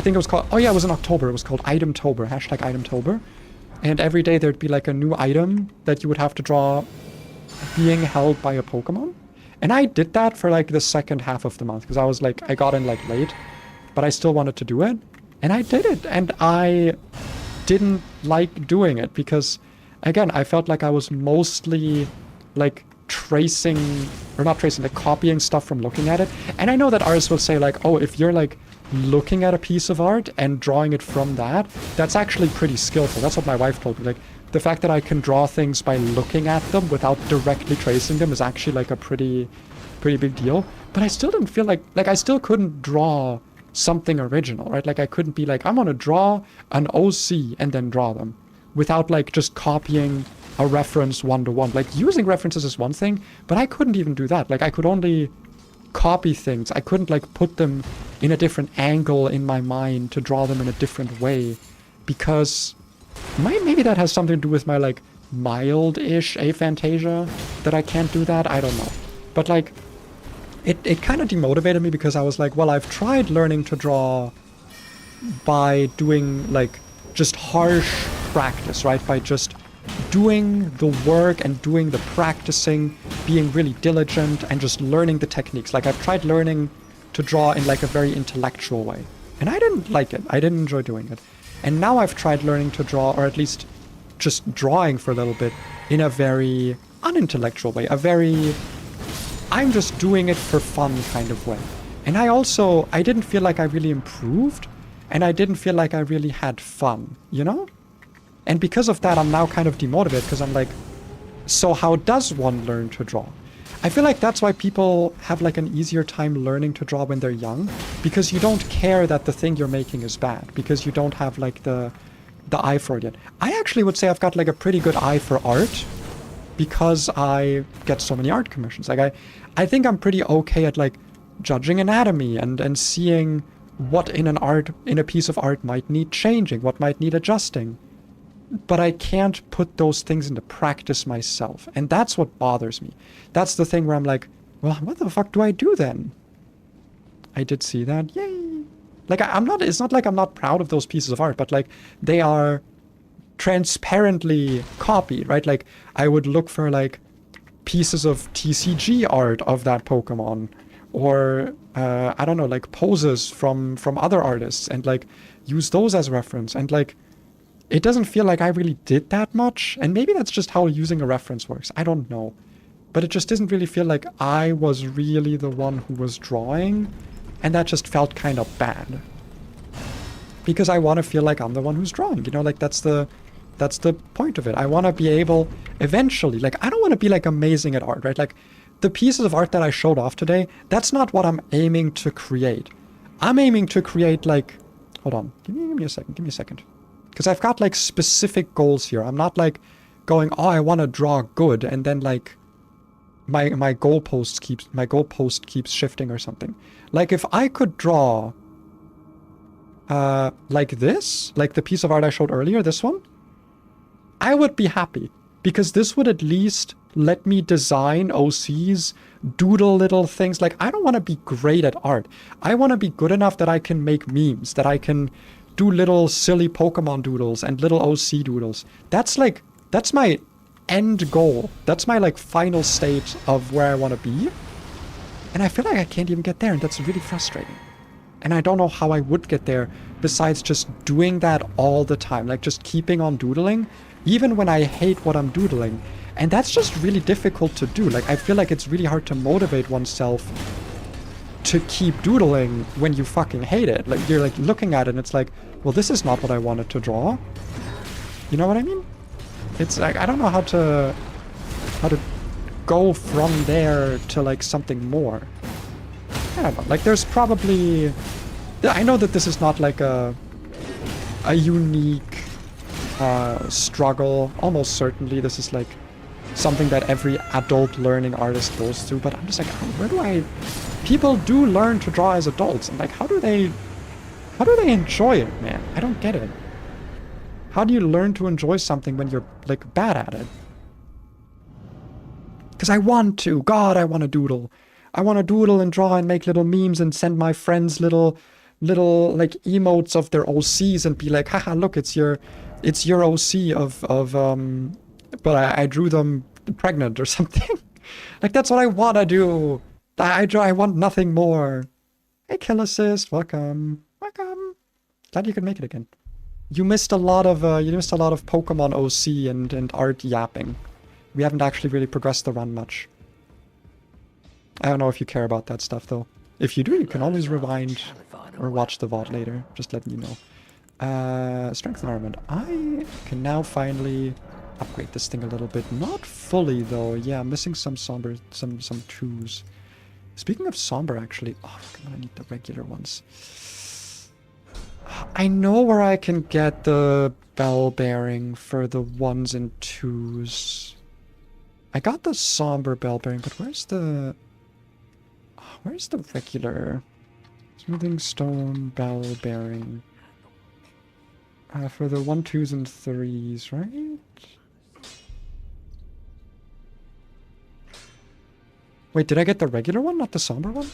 think it was called, oh yeah, it was in October. It was called Itemtober, #Itemtober. And every day there'd be like a new item that you would have to draw being held by a Pokemon. And I did that for like the second half of the month because I was like, I got in like late, but I still wanted to do it. And I did it. And I didn't like doing it because, again, I felt like I was mostly like like copying stuff from looking at it. And I know that artists will say like, oh, if you're like looking at a piece of art and drawing it from that, that's actually pretty skillful. That's what my wife told me. Like, the fact that I can draw things by looking at them without directly tracing them is actually like a pretty big deal. But I still didn't feel like I still couldn't draw something original, right? Like I couldn't be like, I'm gonna draw an OC and then draw them without like just copying a reference one-to-one. Like using references is one thing, but I couldn't even do that. Like I could only copy things. I couldn't like put them in a different angle in my mind to draw them in a different way because maybe that has something to do with my like mild-ish aphantasia that I can't do that. I don't know. But like it kind of demotivated me because I was like, well, I've tried learning to draw by doing like just harsh practice, right? By just doing the work and doing the practicing, being really diligent and just learning the techniques. Like I've tried learning to draw in like a very intellectual way. And I didn't like it. I didn't enjoy doing it. And now I've tried learning to draw, or at least just drawing for a little bit, in a very unintellectual way, a very I'm just doing it for fun kind of way. And I didn't feel like I really improved, and I didn't feel like I really had fun, you know? And because of that, I'm now kind of demotivated, because I'm like, so how does one learn to draw? I feel like that's why people have like an easier time learning to draw when they're young, because you don't care that the thing you're making is bad, because you don't have like the eye for it yet. I actually would say I've got like a pretty good eye for art, because I get so many art commissions. Like I think I'm pretty okay at like judging anatomy and seeing what in a piece of art might need changing, what might need adjusting. But I can't put those things into practice myself. And that's what bothers me. That's the thing where I'm like, well, what the fuck do I do then? I did see that. Yay. Like it's not like I'm not proud of those pieces of art, but like they are transparently copied, right? Like I would look for like pieces of TCG art of that Pokemon, or I don't know, like poses from other artists, and like use those as reference. And like it doesn't feel like I really did that much, and maybe that's just how using a reference works, I don't know, but it just doesn't really feel like I was really the one who was drawing, and that just felt kind of bad, because I want to feel like I'm the one who's drawing, you know? Like that's the point of it. I want to be able eventually, like I don't want to be like amazing at art, right? Like the pieces of art that I showed off today, that's not what I'm aiming to create. I'm aiming to create like, hold on, give me a second. Because I've got like specific goals here. I'm not like going, oh, I want to draw good, and then like my goalpost keeps shifting or something. Like if I could draw like this, like the piece of art I showed earlier, this one, I would be happy, because this would at least let me design OCs, doodle little things. Like I don't want to be great at art. I want to be good enough that I can make memes, that I can do little silly Pokemon doodles and little OC doodles. That's my end goal. That's my like final state of where I want to be. And I feel like I can't even get there, and that's really frustrating. And I don't know how I would get there besides just doing that all the time, like just keeping on doodling, even when I hate what I'm doodling. And that's just really difficult to do. Like I feel like it's really hard to motivate oneself to keep doodling when you fucking hate it. Like you're like looking at it and it's like, well, this is not what I wanted to draw. You know what I mean? It's like I don't know how to go from there to like something more. I don't know. Like there's probably, I know that this is not like a unique struggle. Almost certainly this is like something that every adult learning artist goes through, but I'm just like, people do learn to draw as adults, and like how do they enjoy it, man? I don't get it. How do you learn to enjoy something when you're like bad at it? Because I want to. God, I want to doodle. I want to doodle and draw and make little memes and send my friends little like emotes of their OCs and be like, haha, look, it's your OC of but I drew them pregnant or something. Like that's what I want to do. I want nothing more. Hey, Kill Assist, welcome. Glad you could make it again. You missed a lot of Pokemon OC and art yapping. We haven't actually really progressed the run much. I don't know if you care about that stuff though. If you do, you can always rewind or watch the VOD later. Just letting you know. Strength and armament. I can now finally upgrade this thing a little bit. Not fully though. Yeah, I'm missing some somber, some twos. Speaking of somber, actually, oh, I'm gonna need the regular ones. I know where I can get the bell bearing for the 1s and 2s. I got the somber bell bearing, but where's the regular smoothing stone bell bearing? For the 1, 2s, and 3s, right? Wait, did I get the regular one, not the somber one?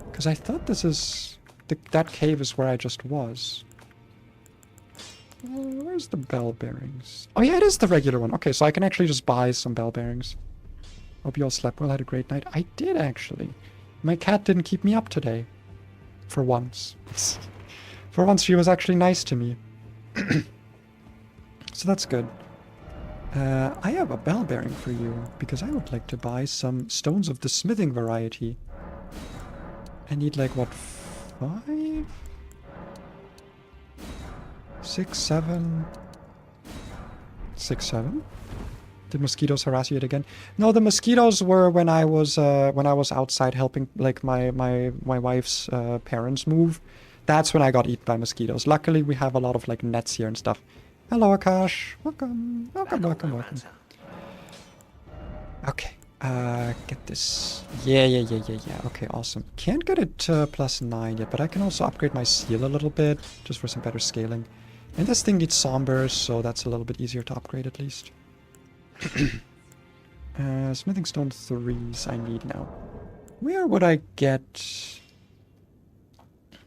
Because I thought this is... that cave is where I just was. Where's the bell bearings? Oh yeah, it is the regular one. Okay, so I can actually just buy some bell bearings. Hope you all slept well, had a great night. I did, actually. My cat didn't keep me up today. For once. For once, she was actually nice to me. So that's good. I have a bell bearing for you, because I would like to buy some stones of the smithing variety. I need like, what, 5? 6, 7? 6, 7? Did mosquitoes harass you yet again? No, the mosquitoes were when I was outside helping like my wife's parents move. That's when I got eaten by mosquitoes. Luckily, we have a lot of like nets here and stuff. Hello, Akash. Welcome, welcome, welcome, welcome. Okay, get this. Yeah. Okay, awesome. Can't get it to +9 yet, but I can also upgrade my seal a little bit just for some better scaling. And this thing needs sombers, so that's a little bit easier to upgrade at least. Smithing stone 3s I need now. Where would I get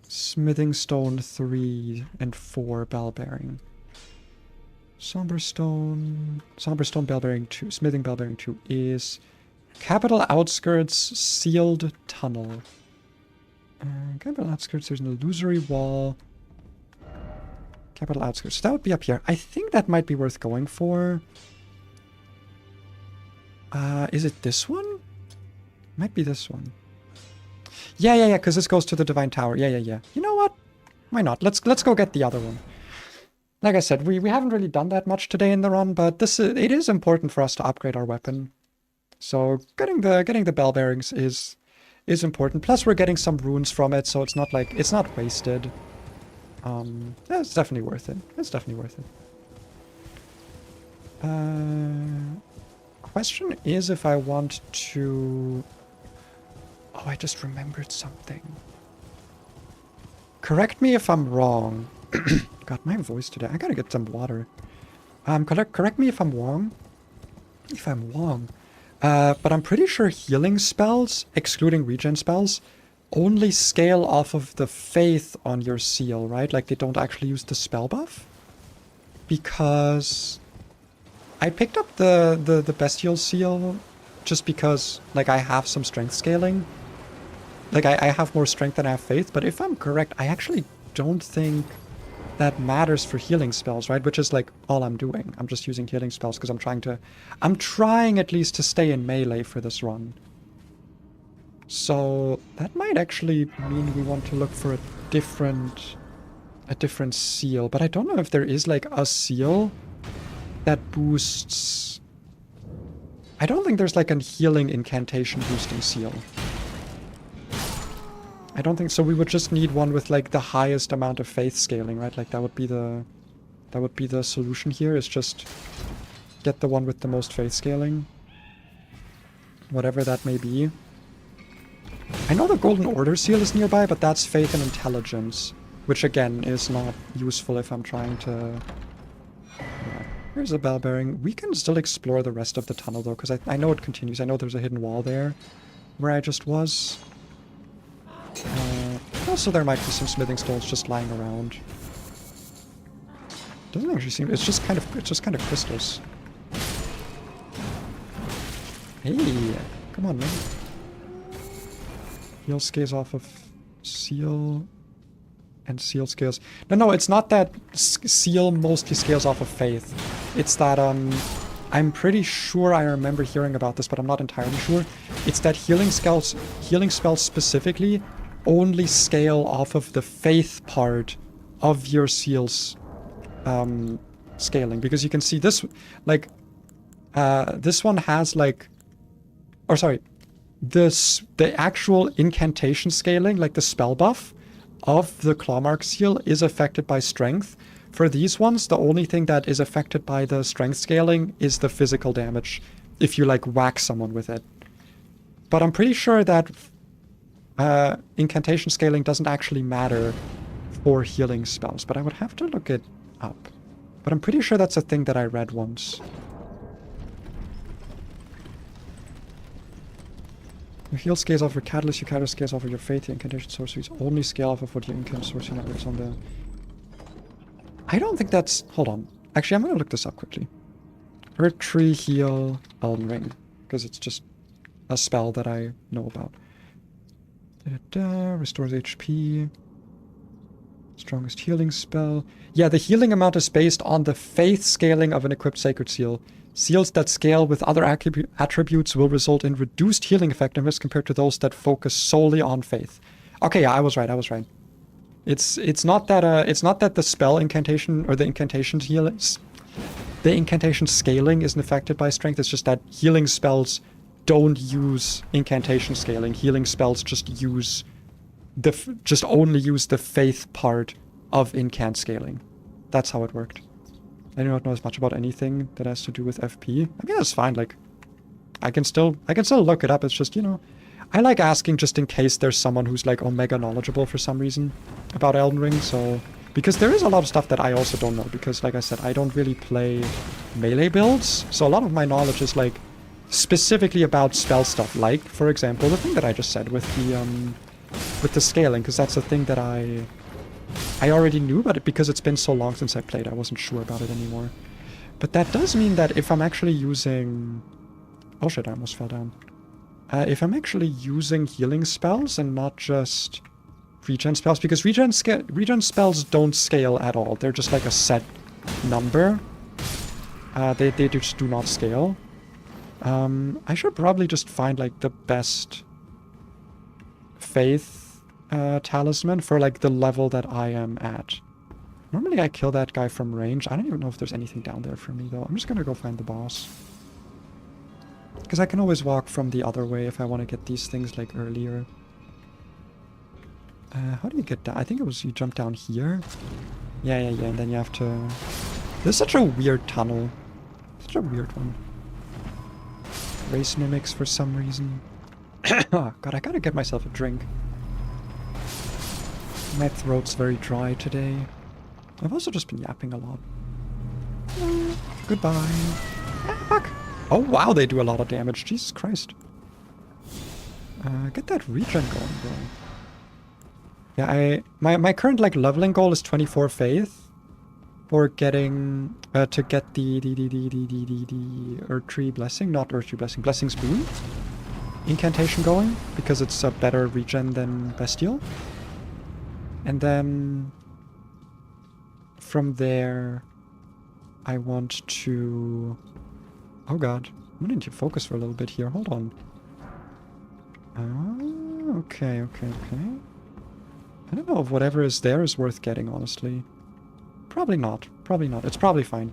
smithing stone 3 and 4 bell bearing? Somber stone bell bearing 2, smithing bell bearing 2 is capital outskirts sealed tunnel. Capital outskirts, there's an illusory wall. Capital outskirts, so that would be up here. I think that might be worth going for. Is it this one? Might be this one. Yeah, because this goes to the Divine Tower. Yeah. You know what? Why not? Let's go get the other one. Like I said, we haven't really done that much today in the run, but it is important for us to upgrade our weapon. So getting the bell bearings is important. Plus we're getting some runes from it, so it's not like it's not wasted. It's definitely worth it. It's definitely worth it. Question is if I want to... Oh, I just remembered something. Correct me if I'm wrong. God, my voice today. I gotta get some water. Correct me if I'm wrong. But I'm pretty sure healing spells, excluding regen spells, only scale off of the faith on your seal, right? Like they don't actually use the spell buff. Because I picked up the bestial seal just because like I have some strength scaling. Like I have more strength than I have faith, but if I'm correct, I actually don't think that matters for healing spells, right? Which is like all I'm doing. I'm just using healing spells because I'm trying at least to stay in melee for this run. So that might actually mean we want to look for a different seal, but I don't know if there is like a seal that boosts... I don't think there's like a healing incantation boosting seal. I don't think so. We would just need one with like the highest amount of faith scaling, right? Like that would be the solution here, is just get the one with the most faith scaling. Whatever that may be. I know the Golden Order seal is nearby, but that's faith and intelligence, which again is not useful if I'm trying to... Yeah. Here's a bell bearing. We can still explore the rest of the tunnel though, because I know it continues. I know there's a hidden wall there where I just was. Also, there might be some smithing stones just lying around. Doesn't actually seem... It's just kind of crystals. Hey, come on, man. Heal scales off of seal, and seal scales. No, it's not that seal mostly scales off of faith. It's that I'm pretty sure I remember hearing about this, but I'm not entirely sure. It's that healing spells specifically only scale off of the faith part of your seal's scaling, because you can see this, like, this one has like, or sorry, the actual incantation scaling, like the spell buff of the Clawmark seal, is affected by strength. For these ones, the only thing that is affected by the strength scaling is the physical damage, if you like whack someone with it. But I'm pretty sure that incantation scaling doesn't actually matter for healing spells, but I would have to look it up. But I'm pretty sure that's a thing that I read once. Your heal scales off your catalyst, your catalyst scales off of your faith, your incantation sorceries only scale off of what your incantation sorcery networks on the... I don't think that's... Hold on. Actually, I'm gonna look this up quickly. Earth Tree Heal Elden Ring, because it's just a spell that I know about. Restores HP. Strongest healing spell. Yeah, the healing amount is based on the faith scaling of an equipped sacred seal. Seals that scale with other attributes will result in reduced healing effectiveness compared to those that focus solely on faith. Okay, yeah, I was right. It's not that the spell incantation or the incantation scaling isn't affected by strength. It's just that healing spells don't use incantation scaling. Healing spells just only use the faith part of incant scaling. That's how it worked. I do not know as much about anything that has to do with FP. I mean, that's fine. Like, I can still look it up. It's just, you know, I like asking just in case there's someone who's like omega knowledgeable for some reason about Elden Ring. So, because there is a lot of stuff that I also don't know. Because, like I said, I don't really play melee builds. So a lot of my knowledge is like specifically about spell stuff. Like, for example, the thing that I just said with the scaling, because that's a thing that I already knew, but because it's been so long since I played, I wasn't sure about it anymore. But that does mean that if I'm actually using... Oh shit, I almost fell down. If I'm actually using healing spells and not just regen spells, because regen spells don't scale at all. They're just like a set number. They just do not scale. I should probably just find like the best faith talisman for like the level that I am at. Normally I kill that guy from range. I don't even know if there's anything down there for me though. I'm just gonna go find the boss. Because I can always walk from the other way if I want to get these things like earlier. How do you get down? I think it was you jump down here. Yeah, and then you have to... This is such a weird tunnel. Such a weird one. Race mimics for some reason. Oh god, I gotta get myself a drink. My throat's very dry today. I've also just been yapping a lot. Goodbye. Ah, fuck. Oh wow, they do a lot of damage. Jesus Christ. Get that regen going, bro. Yeah, my current like leveling goal is 24 faith for getting to get the Earth Tree Blessing, not Earth Tree Blessing, Blessing Spoon incantation going, because it's a better regen than Bestial. And then from there I want to... Oh god, I'm gonna need to focus for a little bit here. Hold on. Okay. I don't know if whatever is there is worth getting, honestly. Probably not. It's probably fine.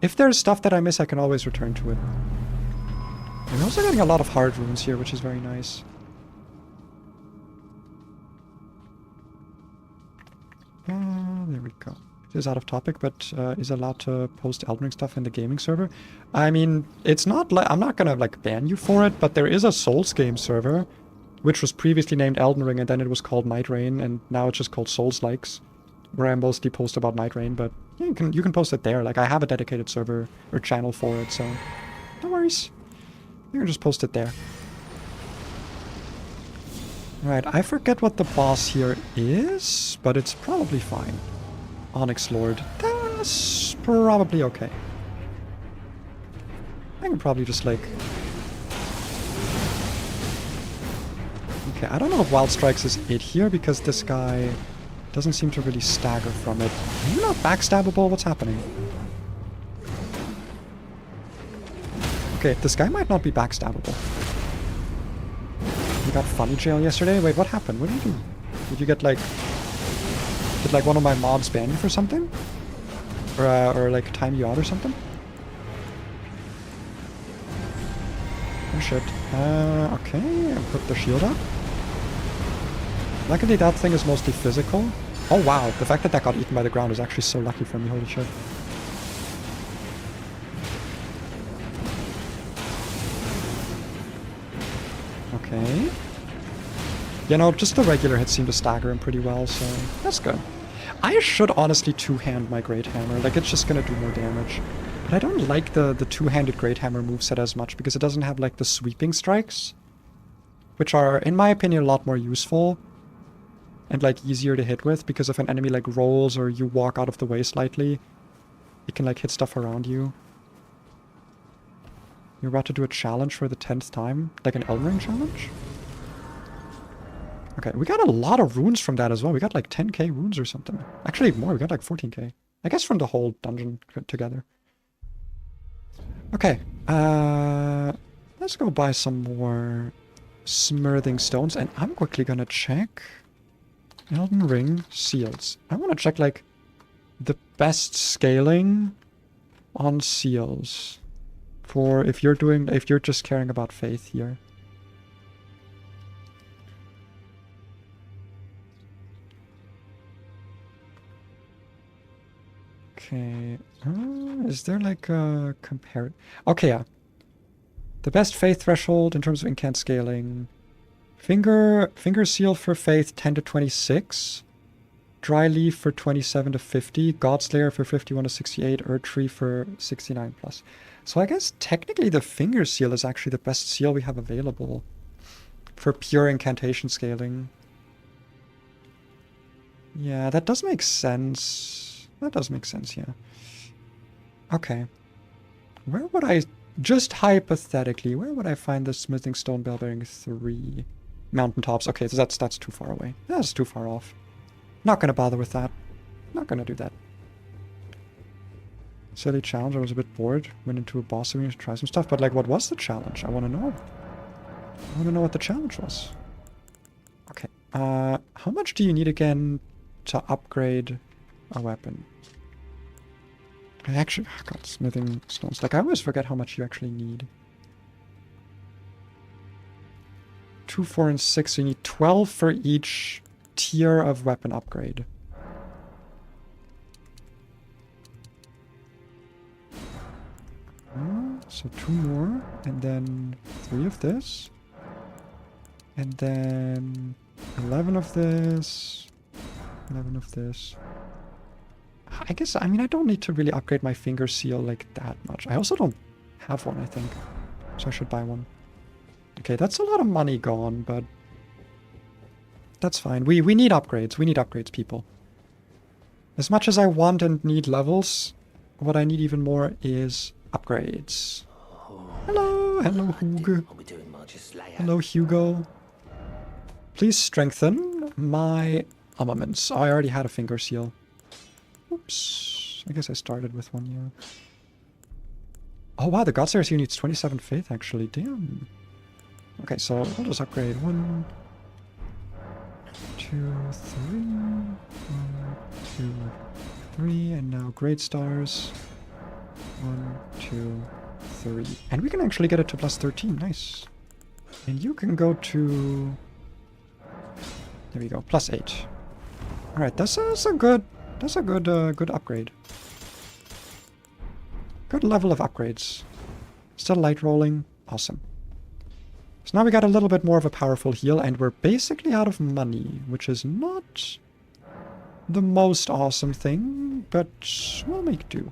If there's stuff that I miss, I can always return to it. I'm also getting a lot of hard runes here, which is very nice. There we go. It is out of topic, but is allowed to post Elden Ring stuff in the gaming server. I mean, it's not like... I'm not gonna, like, ban you for it, but there is a Soulsgame server, which was previously named Elden Ring, and then it was called Night Rain, and now it's just called Souls Likes, where I mostly post about Night Rain, but yeah, you can post it there. Like, I have a dedicated server or channel for it, so no worries. You can just post it there. Right, I forget what the boss here is, but it's probably fine. Onyx Lord. That's probably okay. I can probably just, like... Okay, I don't know if Wild Strikes is it here, because this guy doesn't seem to really stagger from it. Are you not backstabbable? What's happening? Okay, this guy might not be backstabbable. You got funny jail yesterday? Wait, what happened? What did you do? Did you get, like... Did, like, one of my mobs ban you for something? Or like, time you out or something? Oh, shit. Okay, I'll put the shield up. Luckily, that thing is mostly physical. Oh, wow. The fact that that got eaten by the ground is actually so lucky for me. Holy shit. Okay. You know, just the regular hits seem to stagger him pretty well, so that's good. I should honestly two-hand my Great Hammer. Like, it's just gonna do more damage. But I don't like the two-handed Great Hammer moveset as much, because it doesn't have, like, the sweeping strikes, which are, in my opinion, a lot more useful and, like, easier to hit with, because if an enemy, like, rolls or you walk out of the way slightly, it can, like, hit stuff around you. You're about to do a challenge for the 10th time? Like an Elden Ring challenge? Okay, we got a lot of runes from that as well. We got like 10k runes or something. Actually, more. We got like 14k. I guess from the whole dungeon together. Okay, let's go buy some more smithing stones, and I'm quickly gonna check Elden Ring seals. I want to check like the best scaling on seals for if you're just caring about faith here. Okay, is there like a compare? Okay, yeah. The best faith threshold in terms of incant scaling. Finger seal for faith 10 to 26. Dry leaf for 27 to 50. Godslayer for 51 to 68. Earth tree for 69 plus. So I guess technically the finger seal is actually the best seal we have available for pure incantation scaling. Yeah, that does make sense. That does make sense, yeah. Okay. Where would I, just hypothetically, where would I find the smithing stone bell bearing 3? Mountaintops. Okay, so that's too far away. That's too far off. Not gonna bother with that. Not gonna do that. Silly challenge. I was a bit bored. Went into a boss arena to try some stuff. But like, what was the challenge? I want to know. I want to know what the challenge was. Okay. How much do you need again to upgrade a weapon? I actually got smithing stones. Like, I always forget how much you actually need. 2, 4, and 6. So you need 12 for each tier of weapon upgrade. So 2 more, and then 3 of this. And then 11 of this. 11 of this. I guess, I mean, I don't need to really upgrade my finger seal like that much. I also don't have one, I think. So I should buy one. Okay, that's a lot of money gone, but that's fine. We need upgrades. We need upgrades, people. As much as I want and need levels, what I need even more is upgrades. Hello, hello, Hugo. Hello, Hugo. Please strengthen my armaments. Oh, I already had a finger seal. Oops. I guess I started with one, yeah. Oh wow, the Godslayer seal needs 27 faith, actually. Damn. Okay, so I'll just upgrade 1, 2, 3. 1, 2, 3. And now Great Stars. 1, 2, 3. And we can actually get it to plus 13. Nice. And you can go to... There we go. Plus 8. Alright, that's a good... That's a good upgrade. Good level of upgrades. Still light rolling. Awesome. So now we got a little bit more of a powerful heal, and we're basically out of money, which is not the most awesome thing, but we'll make do.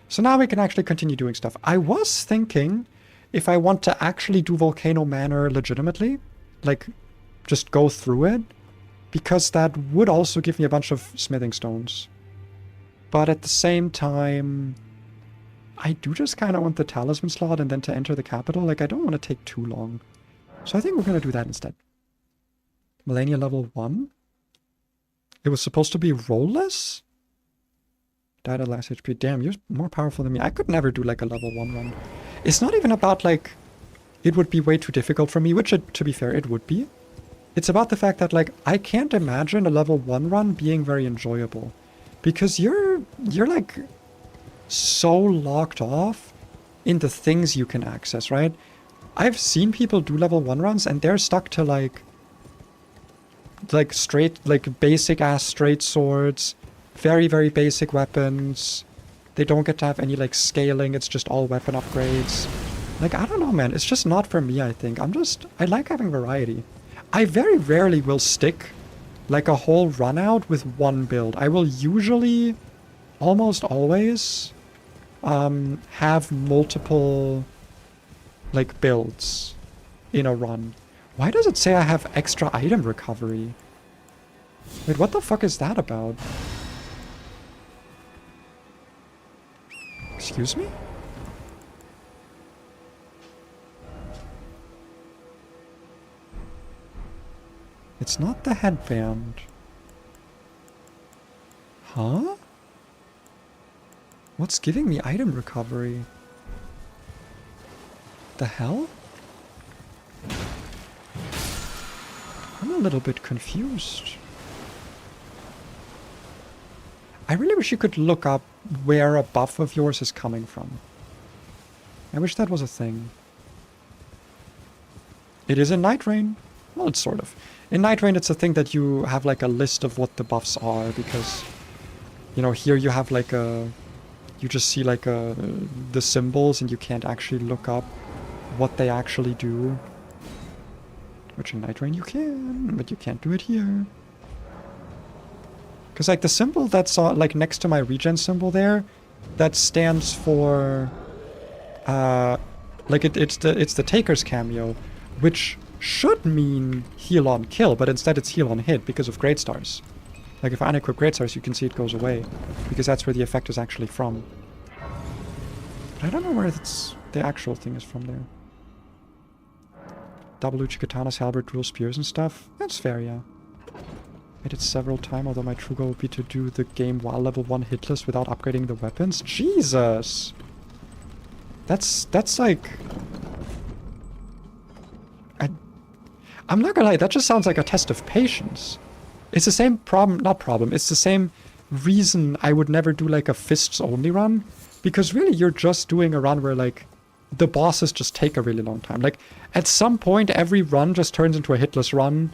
So now we can actually continue doing stuff. I was thinking if I want to actually do Volcano Manor legitimately, like just go through it, because that would also give me a bunch of smithing stones. But at the same time, I do just kind of want the talisman slot and then to enter the capital. Like, I don't want to take too long. So I think we're going to do that instead. Millennia level 1. It was supposed to be rollless? Died at last HP. Damn, you're more powerful than me. I could never do like a level 1 run. It's not even about like, it would be way too difficult for me, which to be fair, it would be. It's about the fact that, like, I can't imagine a level 1 run being very enjoyable. Because you're like, so locked off in the things you can access, right? I've seen people do level 1 runs, and they're stuck to, like straight, like, basic-ass straight swords, very, very basic weapons. They don't get to have any, like, scaling. It's just all weapon upgrades. Like, I don't know, man. It's just not for me, I think. I like having variety. I very rarely will stick like a whole run out with one build. I will usually, almost always, have multiple like builds in a run. Why does it say I have extra item recovery? Wait, what the fuck is that about? Excuse me? It's not the headband. Huh? What's giving me item recovery? The hell? I'm a little bit confused. I really wish you could look up where a buff of yours is coming from. I wish that was a thing. It is in Night Rain. Well, it's sort of. In Night Rain, it's a thing that you have like a list of what the buffs are, because, you know, here you have like a... You just see like the symbols and you can't actually look up what they actually do. Which in Night Rain you can, but you can't do it here. Because like the symbol that's like next to my regen symbol there, that stands for... like it's the Taker's cameo, which should mean heal on kill, but instead it's heal on hit because of Great Stars. Like if I unequip Great Stars, you can see it goes away, because that's where the effect is actually from. But I don't know where the actual thing is from there. Double Uchi Katanas, Halberd, Dual Spears and stuff. That's fair, yeah. I did several times, although my true goal would be to do the game while level 1 hitless without upgrading the weapons. Jesus! That's like... I'm not gonna lie, that just sounds like a test of patience. It's the same it's the same reason I would never do like a fists only run. Because really you're just doing a run where like the bosses just take a really long time. Like at some point every run just turns into a hitless run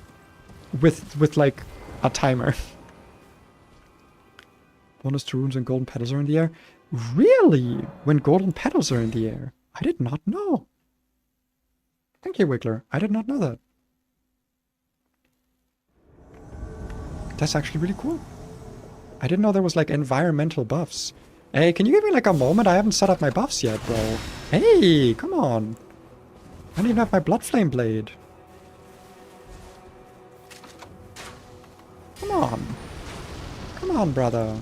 with like a timer. Bonus to runes and golden petals are in the air. Really? When golden petals are in the air? I did not know. Thank you, Wiggler. I did not know that. That's actually really cool. I didn't know there was like environmental buffs. Hey, can you give me like a moment? I haven't set up my buffs yet, bro. Hey, come on. I don't even have my blood flame blade. Come on. Come on, brother.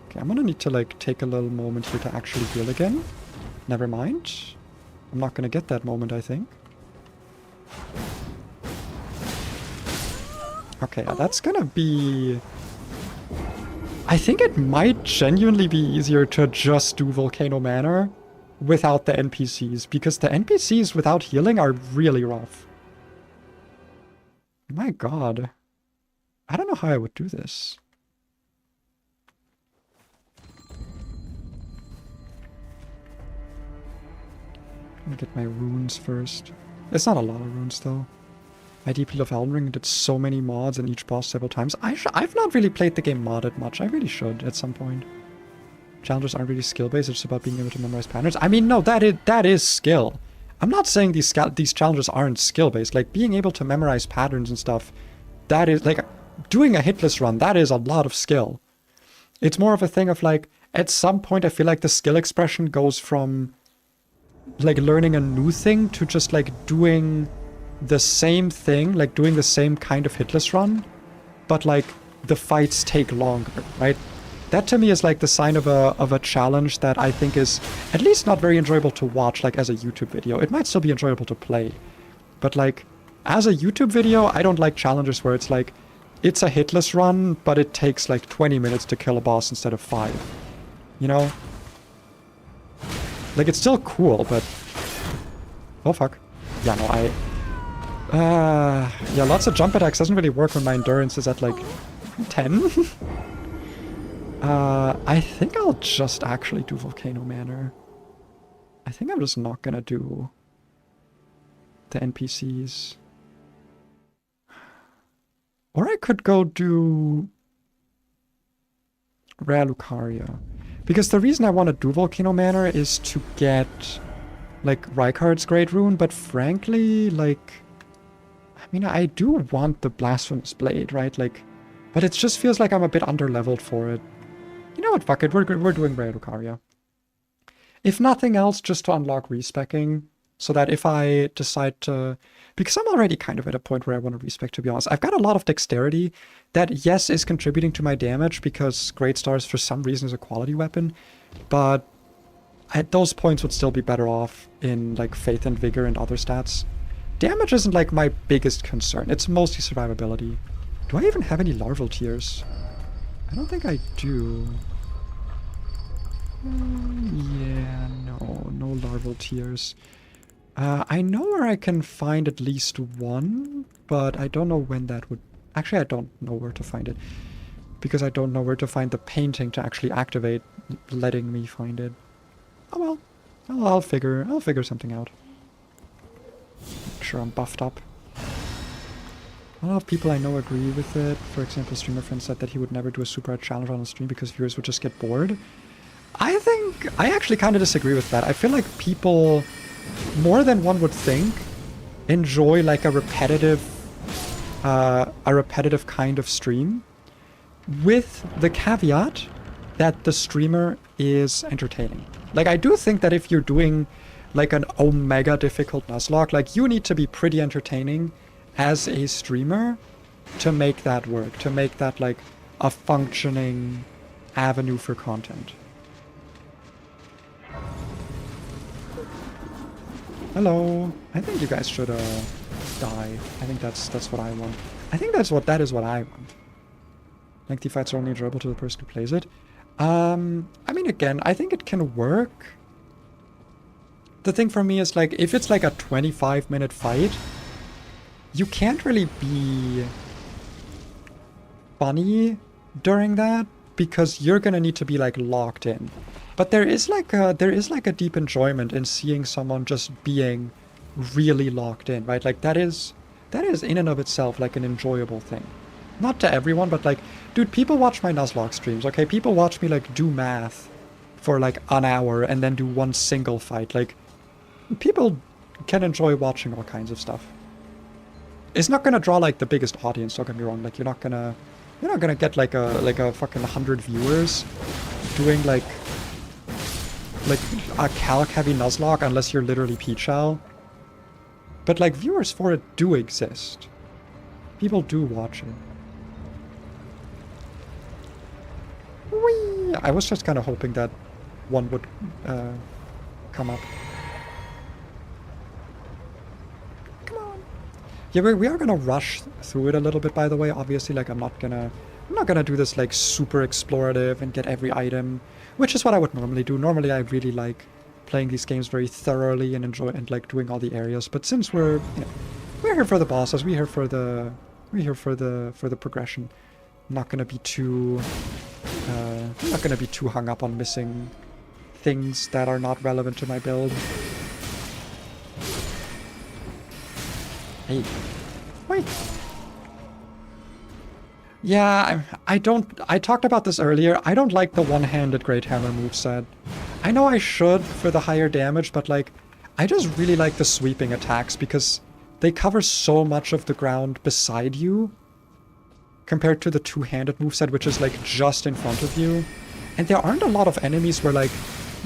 Okay, I'm gonna need to like take a little moment here to actually heal again. Never mind. I'm not gonna get that moment, I think. Okay, that's gonna be... I think it might genuinely be easier to just do Volcano Manor without the NPCs, because the NPCs without healing are really rough. My god. I don't know how I would do this. Let me get my runes first. It's not a lot of runes, though. I deeply love Elden Ring and did so many mods and each boss several times. I've not really played the game modded much. I really should at some point. Challenges aren't really skill-based. It's just about being able to memorize patterns. I mean, no, that is skill. I'm not saying these challenges aren't skill-based. Like, being able to memorize patterns and stuff, that is, like, doing a hitless run, that is a lot of skill. It's more of a thing of, like, at some point I feel like the skill expression goes from, like, learning a new thing to just, like, doing the same thing, like doing the same kind of hitless run, but like the fights take longer, right? That to me is like the sign of a challenge that I think is at least not very enjoyable to watch, like as a YouTube video. It might still be enjoyable to play, but like as a YouTube video, I don't like challenges where it's like, it's a hitless run, but it takes like 20 minutes to kill a boss instead of 5. You know? Like, it's still cool, but... Oh, fuck. Yeah, no, yeah, lots of jump attacks doesn't really work when my endurance is at, like, 10. I think I'll just actually do Volcano Manor. I think I'm just not gonna do the NPCs. Or I could go do Rare Lucaria. Because the reason I want to do Volcano Manor is to get, like, Rykard's Great Rune, but frankly, like... I mean, I do want the Blasphemous Blade, right? Like, but it just feels like I'm a bit underleveled for it. You know what, fuck it, we're doing Rare Lucaria. If nothing else, just to unlock respecking, so that if I decide to... Because I'm already kind of at a point where I want to respec, to be honest. I've got a lot of dexterity that, yes, is contributing to my damage, because Great Stars, for some reason, is a quality weapon, but at those points would still be better off in like Faith and Vigor and other stats. Damage isn't like my biggest concern. It's mostly survivability. Do I even have any larval tears? I don't think I do. Yeah, no larval tears. I know where I can find at least one, but I don't know when that would... Actually, I don't know where to find it. Because I don't know where to find the painting to actually activate letting me find it. Oh well. I'll figure something out. Make sure I'm buffed up. A lot of people I know agree with it. For example, streamer friend said that he would never do a super hard challenge on a stream because viewers would just get bored. I actually kind of disagree with that. I feel like people, more than one would think, enjoy like a repetitive kind of stream, with the caveat that the streamer is entertaining. Like, I do think that if you're doing like an omega difficult Nuzlocke, like you need to be pretty entertaining as a streamer to make that work, to make that like a functioning avenue for content. Hello. I think you guys should die. I think that's what I want. I think that is what I want. Lengthy fights are only enjoyable to the person who plays it. I mean, again, I think it can work. The thing for me is like, if it's like a 25-minute fight, you can't really be funny during that because you're gonna need to be like locked in. But there is like a deep enjoyment in seeing someone just being really locked in, right? Like that is in and of itself like an enjoyable thing. Not to everyone, but like, dude, people watch my Nuzlocke streams, okay? People watch me like do math for like an hour and then do one single fight. Like, people can enjoy watching all kinds of stuff. It's not gonna draw like the biggest audience, don't get me wrong. Like you're not gonna get like a fucking 100 viewers doing like a calc heavy Nuzlocke unless you're literally Peachal. But like viewers for it do exist. People do watch it. Whee! I was just kind of hoping that one would come up. Yeah, we are gonna rush through it a little bit, by the way. Obviously, like I'm not gonna do this like super explorative and get every item, which is what I would normally do. Normally, I really like playing these games very thoroughly and enjoy and like doing all the areas. But since we're here for the bosses, we're here for the progression. I'm not gonna be too hung up on missing things that are not relevant to my build. Hey. Wait. Yeah, I talked about this earlier. I don't like the one-handed Great Hammer moveset. I know I should for the higher damage, but like, I just really like the sweeping attacks because they cover so much of the ground beside you compared to the two-handed moveset, which is like just in front of you. And there aren't a lot of enemies where like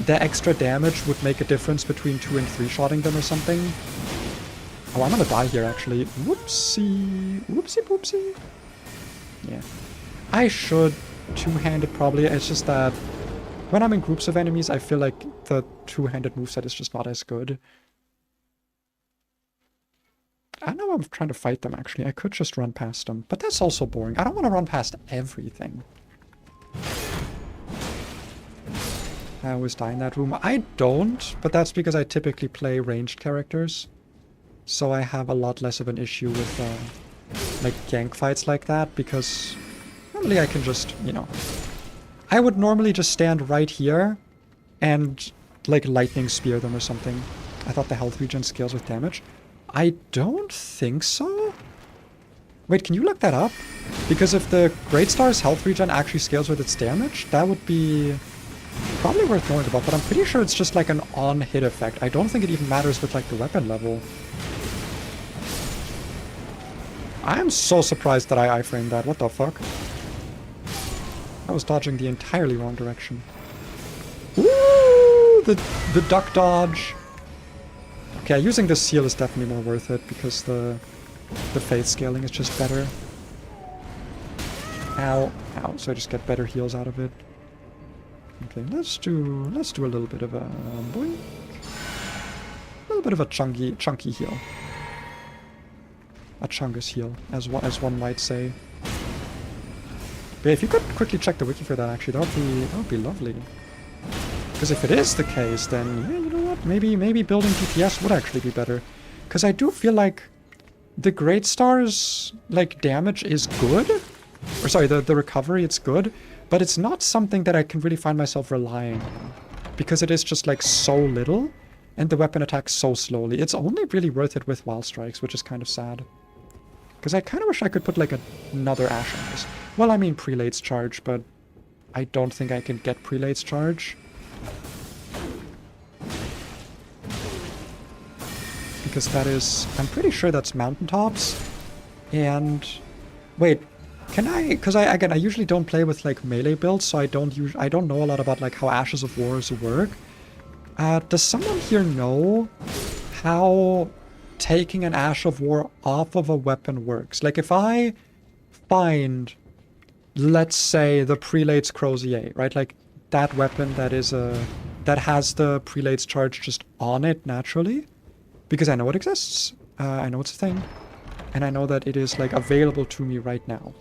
the extra damage would make a difference between 2- and 3-shotting them or something. Oh, I'm gonna die here, actually. Whoopsie. Whoopsie poopsie. Yeah. I should two-handed probably. It's just that when I'm in groups of enemies, I feel like the two-handed moveset is just not as good. I know I'm trying to fight them, actually. I could just run past them. But that's also boring. I don't want to run past everything. I always die in that room. I don't, but that's because I typically play ranged characters. So I have a lot less of an issue with, like, gank fights like that, because normally I can just, you know... I would normally just stand right here and, like, lightning spear them or something. I thought the health regen scales with damage. I don't think so. Wait, can you look that up? Because if the Great Star's health regen actually scales with its damage, that would be probably worth knowing about, but I'm pretty sure it's just like an on-hit effect. I don't think it even matters with, like, the weapon level. I am so surprised that I iframed that. What the fuck? I was dodging the entirely wrong direction. Ooh! The duck dodge. Okay, using the seal is definitely more worth it because the faith scaling is just better. Ow. Ow. So I just get better heals out of it. Okay, let's do a little bit of a boink. A little bit of a chunky heal. A chungus heal, as one might say. But if you could quickly check the wiki for that, actually, that would be lovely. Because if it is the case, then yeah, you know what? Maybe building DPS would actually be better. Because I do feel like the Great Star's like damage is good, or sorry, the recovery, it's good, but it's not something that I can really find myself relying on, because it is just like so little, and the weapon attacks so slowly. It's only really worth it with Wild Strikes, which is kind of sad. Because I kind of wish I could put like another Ash on this. Well, I mean Prelate's Charge, but I don't think I can get Prelate's Charge. Because that is, I'm pretty sure that's Mountaintops. And wait, can I, because I usually don't play with like melee builds, so I don't know a lot about like how Ashes of Wars work. Does someone here know how taking an Ash of War off of a weapon works? Like if I find, let's say, the Prelate's Crozier, right? Like that weapon that is that has the Prelate's Charge just on it naturally, because I know it exists, I know it's a thing, and I know that it is like available to me right now.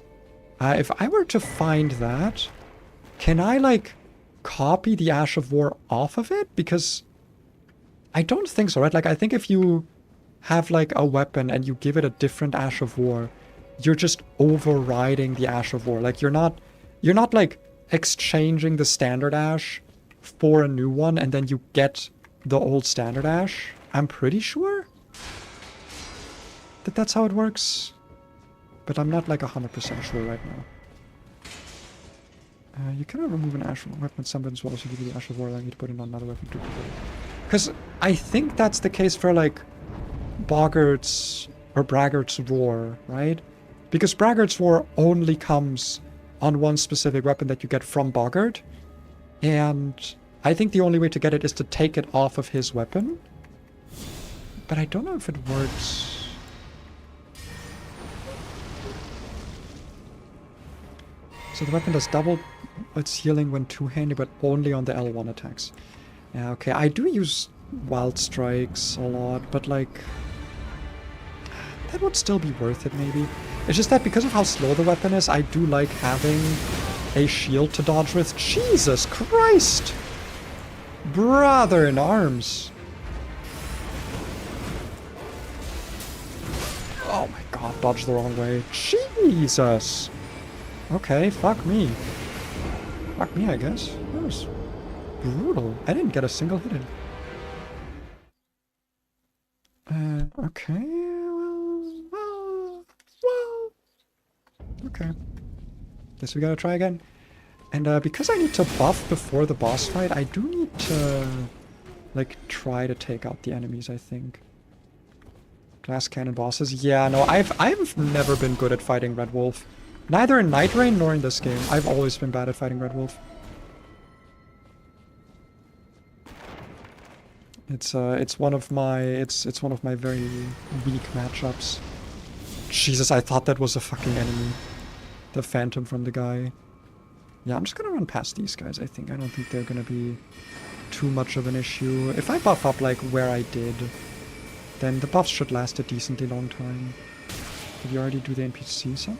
If I were to find that, can I like copy the Ash of War off of it? Because I don't think so, right? Like I think if you have like a weapon and you give it a different Ash of War, you're just overriding the Ash of War. Like you're not like exchanging the standard Ash for a new one and then you get the old standard Ash. I'm pretty sure that that's how it works, but I'm not like 100% sure right now. You cannot remove an Ash from a weapon. Some weapons will also give you the Ash of War, allowing you to put it on another weapon. Because I think that's the case for like Boggart's or Braggart's Roar, right? Because Braggart's Roar only comes on one specific weapon that you get from Boggart, and I think the only way to get it is to take it off of his weapon. But I don't know if it works. So the weapon does double its healing when two-handed, but only on the L1 attacks. Yeah, okay, I do use Wild Strikes a lot, but like that would still be worth it maybe. It's just that because of how slow the weapon is, I do like having a shield to dodge with. Jesus Christ! Brother in arms! Oh my god, dodge the wrong way. Jesus! Okay, fuck me. Fuck me, I guess. That was brutal. I didn't get a single hit in. Okay, well. Okay. Guess we gotta try again. And because I need to buff before the boss fight, I do need to, like, try to take out the enemies, I think. Glass cannon bosses? Yeah, no, I've never been good at fighting Red Wolf. Neither in Night Rain nor in this game. I've always been bad at fighting Red Wolf. It's one of my very weak matchups. Jesus, I thought that was a fucking enemy. The phantom from the guy. Yeah, I'm just gonna run past these guys, I think. I don't think they're gonna be too much of an issue. If I buff up like where I did, then the buffs should last a decently long time. Did you already do the NPC summon?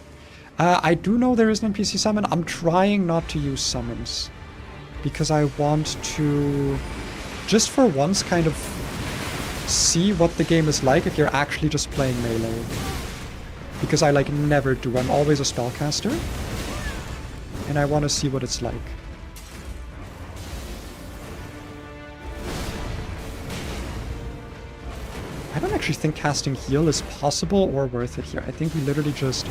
I do know there is an NPC summon. I'm trying not to use summons, because I want to, just for once, kind of see what the game is like if you're actually just playing melee. Because I like never do. I'm always a spellcaster, and I want to see what it's like. I don't actually think casting heal is possible or worth it here. I think we literally just...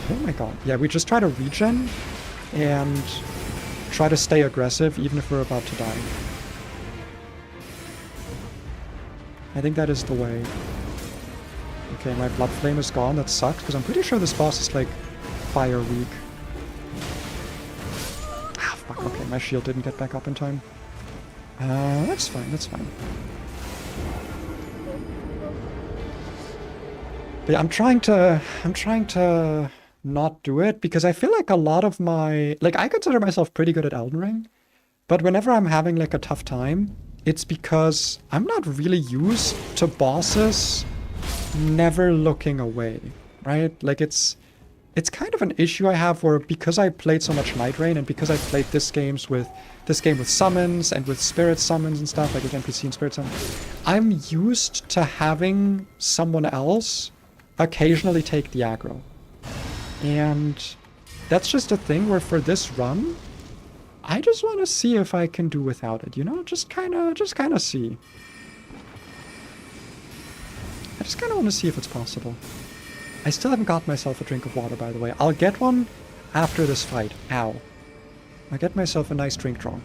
Oh my god. Yeah, we just try to regen and try to stay aggressive even if we're about to die. I think that is the way. Okay, my blood flame is gone. That sucks, because I'm pretty sure this boss is like fire weak. Ah, fuck. Okay, my shield didn't get back up in time. That's fine, that's fine. But yeah, I'm trying to not do it, because I feel like a lot of my... Like, I consider myself pretty good at Elden Ring, but whenever I'm having, like, a tough time, it's because I'm not really used to bosses never looking away, right? Like, it's kind of an issue I have where, because I played so much Night Rain, and because I played this game with summons and with spirit summons and stuff, like with NPC and spirit summons, I'm used to having someone else occasionally take the aggro. And that's just a thing where for this run, I just want to see if I can do without it, you know? Just kind of see. I just kind of want to see if it's possible. I still haven't got myself a drink of water, by the way. I'll get one after this fight. Ow. I'll get myself a nice drink drunk.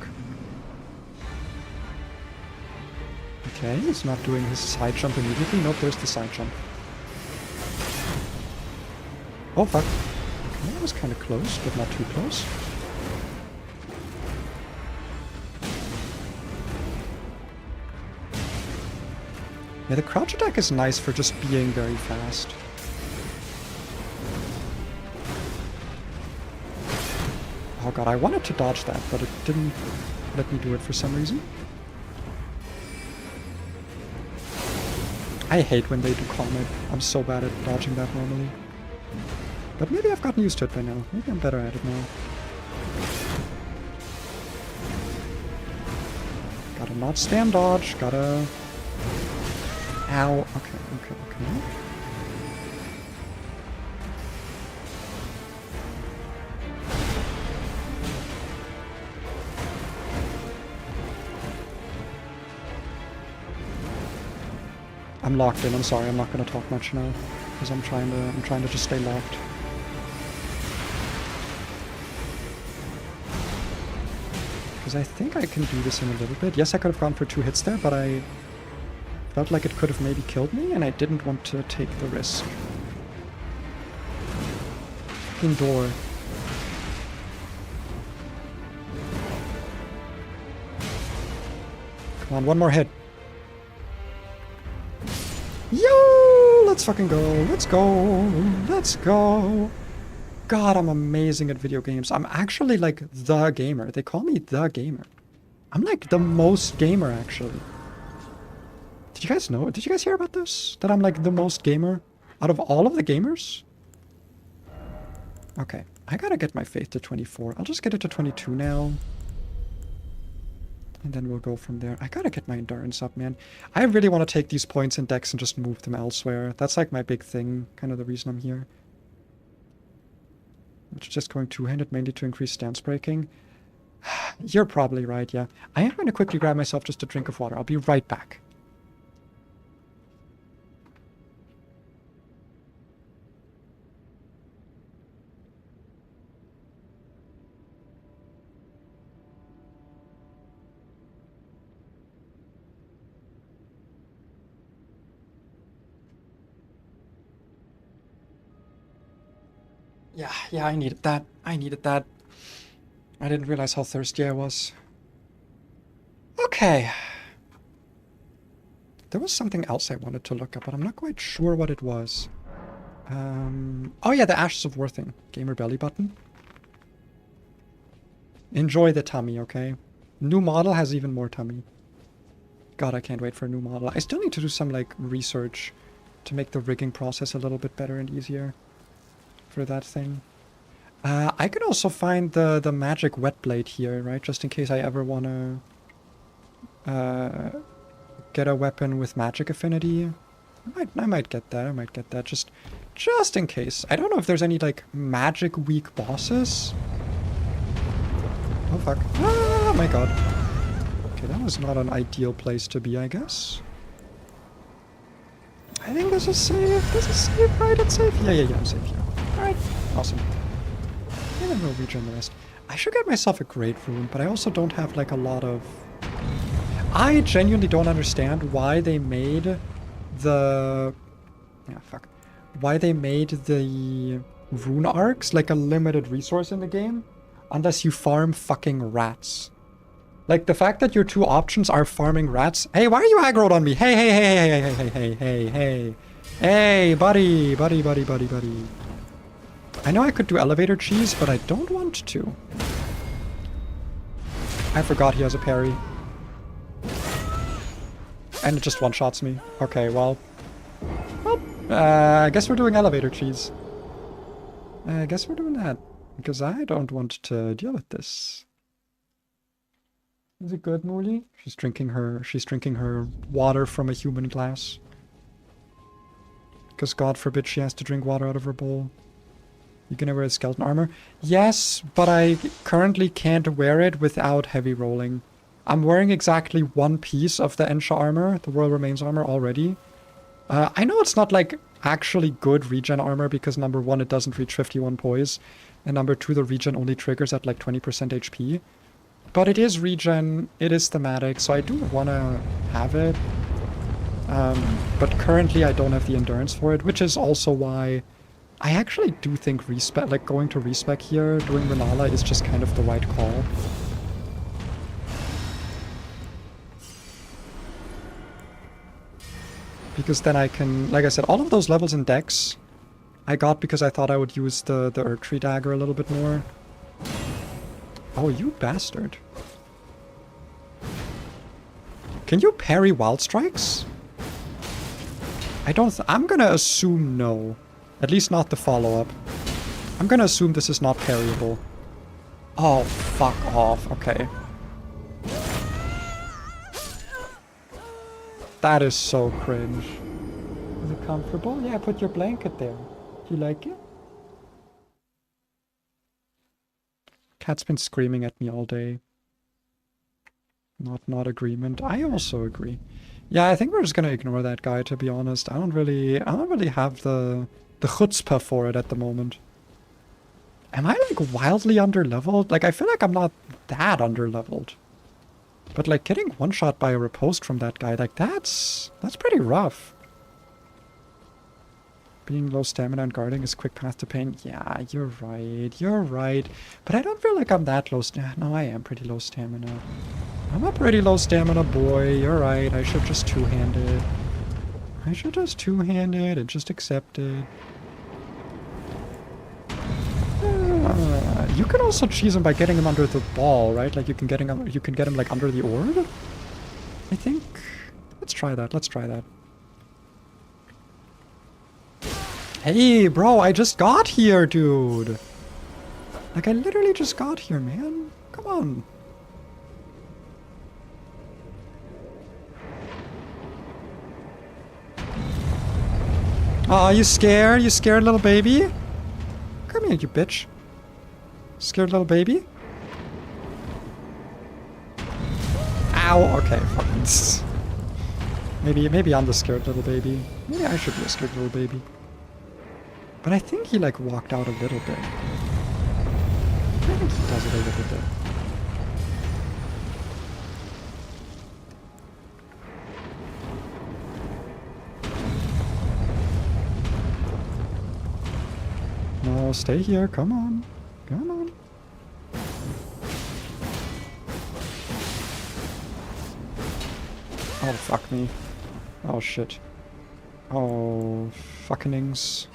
Okay, he's not doing his side jump immediately. Nope, there's the side jump. Oh, fuck. Okay, that was kind of close, but not too close. Yeah, the crouch attack is nice for just being very fast. Oh god, I wanted to dodge that, but it didn't let me do it for some reason. I hate when they do Comet. I'm so bad at dodging that normally. But maybe I've gotten used to it by now. Maybe I'm better at it now. Gotta not stand dodge, gotta... Ow. Okay. I'm locked in. I'm sorry. I'm not going to talk much now because I'm trying to just stay locked. Because I think I can do this in a little bit. Yes, I could have gone for 2 hits there, but I felt like it could have maybe killed me, and I didn't want to take the risk. Fucking door. Come on, one more hit. Yo! Let's fucking go. Let's go. Let's go. God, I'm amazing at video games. I'm actually like the gamer. They call me the gamer. I'm like the most gamer, actually. Did you guys know? Did you guys hear about this? That I'm like the most gamer out of all of the gamers? Okay, I gotta get my faith to 24. I'll just get it to 22 now. And then we'll go from there. I gotta get my endurance up, man. I really want to take these points in decks and just move them elsewhere. That's like my big thing, kind of the reason I'm here. Which is just going two-handed mainly to increase stance breaking. You're probably right, yeah. I am going to quickly grab myself just a drink of water. I'll be right back. Yeah, I needed that. I didn't realize how thirsty I was. Okay. There was something else I wanted to look up, but I'm not quite sure what it was. Oh yeah, the Ashes of Worthing. Gamer belly button. Enjoy the tummy, okay? New model has even more tummy. God, I can't wait for a new model. I still need to do some, like, research to make the rigging process a little bit better and easier for that thing. I could also find the magic wet blade here, right? Just in case I ever want to get a weapon with magic affinity. I might get that. Just in case. I don't know if there's any like magic weak bosses. Oh fuck. Oh my god. Okay, that was not an ideal place to be, I guess. I think this is safe. This is safe, right? It's safe. Yeah, I'm safe here. Alright, awesome. And then we'll regen the rest. I should get myself a great rune, but I also don't have like a lot of... I genuinely don't understand why they made the... Yeah, fuck. Why they made the rune arcs like a limited resource in the game, unless you farm fucking rats. Like, the fact that your two options are farming rats... Hey, why are you aggroed on me? Hey. Hey, buddy. I know I could do elevator cheese, but I don't want to. I forgot he has a parry. And it just one-shots me. Okay, well... Well, I guess we're doing elevator cheese. I guess we're doing that. Because I don't want to deal with this. Is it good, Mooley? She's drinking her water from a human glass. Because God forbid she has to drink water out of her bowl. You can wear skeleton armor? Yes, but I currently can't wear it without heavy rolling. I'm wearing exactly one piece of the Ensha armor, the World Remains armor already. I know it's not like actually good regen armor because number one, it doesn't reach 51 poise. And number two, the regen only triggers at like 20% HP. But it is regen, it is thematic, so I do want to have it. But currently I don't have the endurance for it, which is also why I actually do think respec, like going to respec here, doing Renala is just kind of the right call. Because then I can, like I said, all of those levels in Dex I got because I thought I would use the Erdtree dagger a little bit more. Oh, you bastard. Can you parry wild strikes? I don't I'm gonna assume no. At least not the follow-up. I'm gonna assume this is not parryable. Oh, fuck off. Okay. That is so cringe. Is it comfortable? Yeah, put your blanket there. Do you like it? Cat's been screaming at me all day. Not agreement. I also agree. Yeah, I think we're just gonna ignore that guy, to be honest. I don't really have the chutzpah for it at the moment. Am I like wildly underleveled? Like I feel like I'm not that underleveled. But like getting one shot by a riposte from that guy, like that's pretty rough. Being low stamina and guarding is quick path to pain. Yeah, you're right. But I don't feel like I'm that low stamina. No, I am pretty low stamina. I'm a pretty low stamina boy. You're right. I should just two-hand it. I should just two-hand it and just accept it. You can also cheese him by getting him under the ball, right? Like you can get him like under the orb. I think. Let's try that. Let's try that. Hey, bro, I just got here, dude. Like I literally just got here, man. Come on. Aw, you scared? You scared, little baby? Come here, you bitch. Scared little baby? Ow, okay, fucking. Maybe I'm the scared little baby. Maybe I should be a scared little baby. But I think he like walked out a little bit. I think he does it a little bit. No, stay here, come on. Come on. Oh, fuck me. Oh, shit. Oh, fuckingings.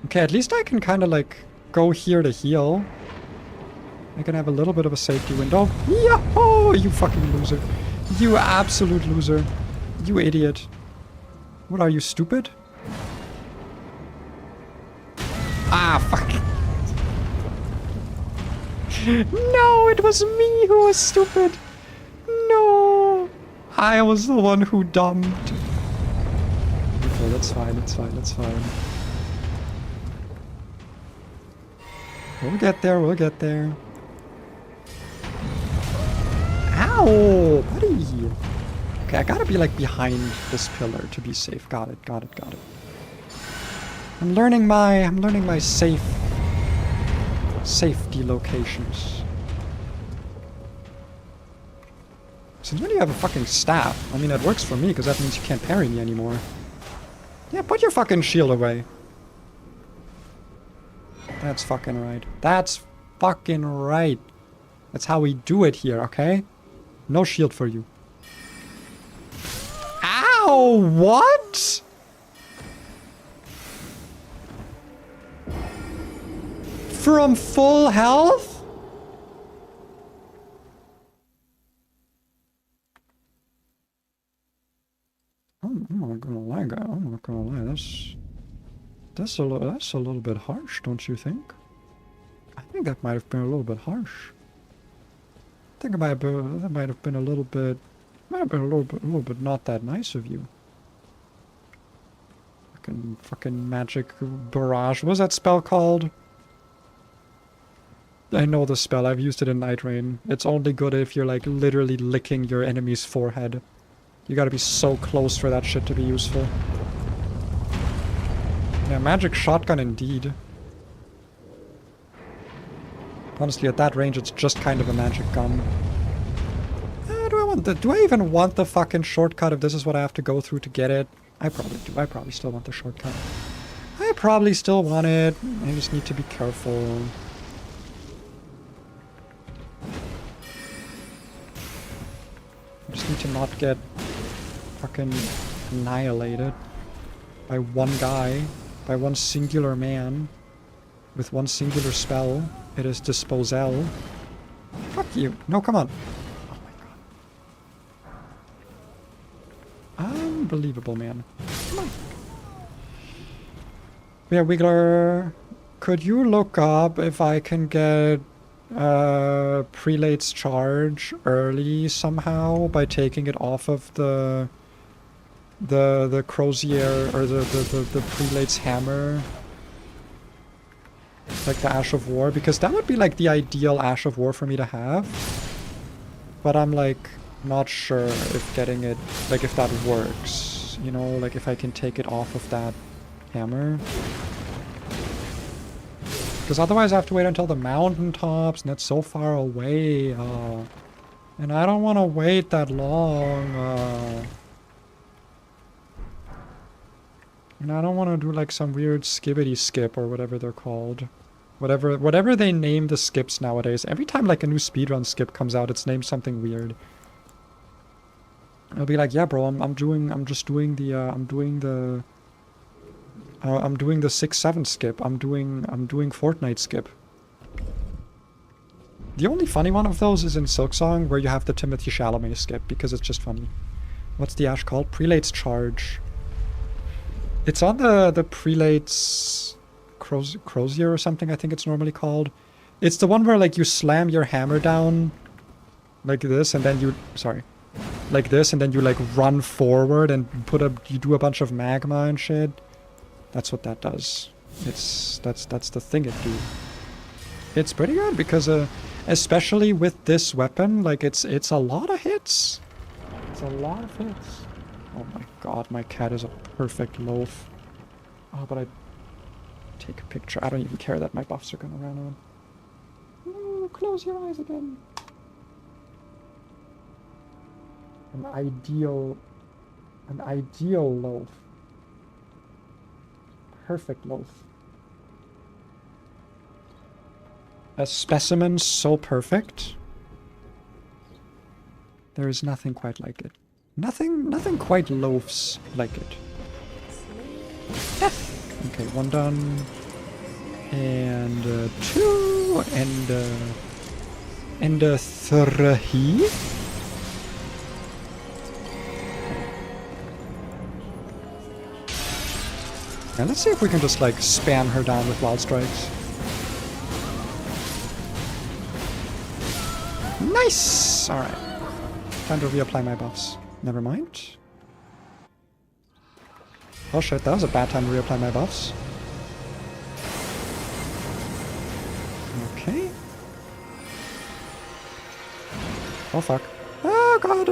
Okay, at least I can kind of like go here to heal. I can have a little bit of a safety window. Yahoo! You fucking loser. You absolute loser. You idiot. What are you, stupid? Ah, fuck. No, it was me who was stupid. No. I was the one who dumped. Okay, that's fine, that's fine, that's fine. We'll get there, we'll get there. Ow, buddy. Okay, I gotta be like behind this pillar to be safe. Got it, got it, got it. I'm learning my safety locations. Since when do you have a fucking staff? I mean, it works for me because that means you can't parry me anymore. Yeah, put your fucking shield away. That's fucking right. That's fucking right. That's how we do it here, okay? No shield for you. Ow! What? From full health? I'm not gonna lie, guy. I'm not gonna lie. That's a little bit harsh, don't you think? I think that might have been a little bit harsh. I think that might have been a little bit, not that nice of you. Fucking magic barrage. What was that spell called? I know the spell. I've used it in Night Rain. It's only good if you're like literally licking your enemy's forehead. You gotta be so close for that shit to be useful. Yeah, magic shotgun indeed. Honestly, at that range, it's just kind of a magic gun. Do I even want the fucking shortcut if this is what I have to go through to get it? I probably do. I probably still want the shortcut. I probably still want it. I just need to be careful. I just need to not get fucking annihilated by one guy, by one singular man, with one singular spell. It is Disposal. Fuck you. No, come on. Oh my god. Unbelievable, man. Come on. Yeah, Wiggler, could you look up if I can get Prelate's charge early somehow by taking it off of the Crozier or the Prelate's hammer? Like the Ash of War, because that would be like the ideal Ash of War for me to have. But I'm like not sure if getting it, like if that works, you know, like if I can take it off of that hammer. Because otherwise I have to wait until the mountaintops and that's so far away. And I don't want to wait that long. And I don't want to do like some weird skibbity skip or whatever they're called. Whatever they name the skips nowadays. Every time like a new speedrun skip comes out, it's named something weird. I'll be like, yeah, bro, I'm doing the 6-7 skip. I'm doing Fortnite skip. The only funny one of those is in Silksong, where you have the Timothée Chalamet skip because it's just funny. What's the Ash called? Prelate's Charge. It's on the Prelate's Crozier or something, I think it's normally called. It's the one where like you slam your hammer down like this and then you like this and then you like run forward and you do a bunch of magma and shit. That's what that does. That's the thing it do. It's pretty good because especially with this weapon, like it's a lot of hits. It's a lot of hits. Oh my god, my cat is a perfect loaf. Oh, but I take a picture. I don't even care that my buffs are gonna run on. Ooh, close your eyes again. An ideal loaf. Perfect loaf. A specimen so perfect. There is nothing quite like it. Nothing quite loafs like it. Okay, one done. And 2 and 3. Yeah, let's see if we can just like spam her down with wild strikes. Nice! Alright. Time to reapply my buffs. Never mind. Oh shit, that was a bad time to reapply my buffs. Okay. Oh fuck. Oh god,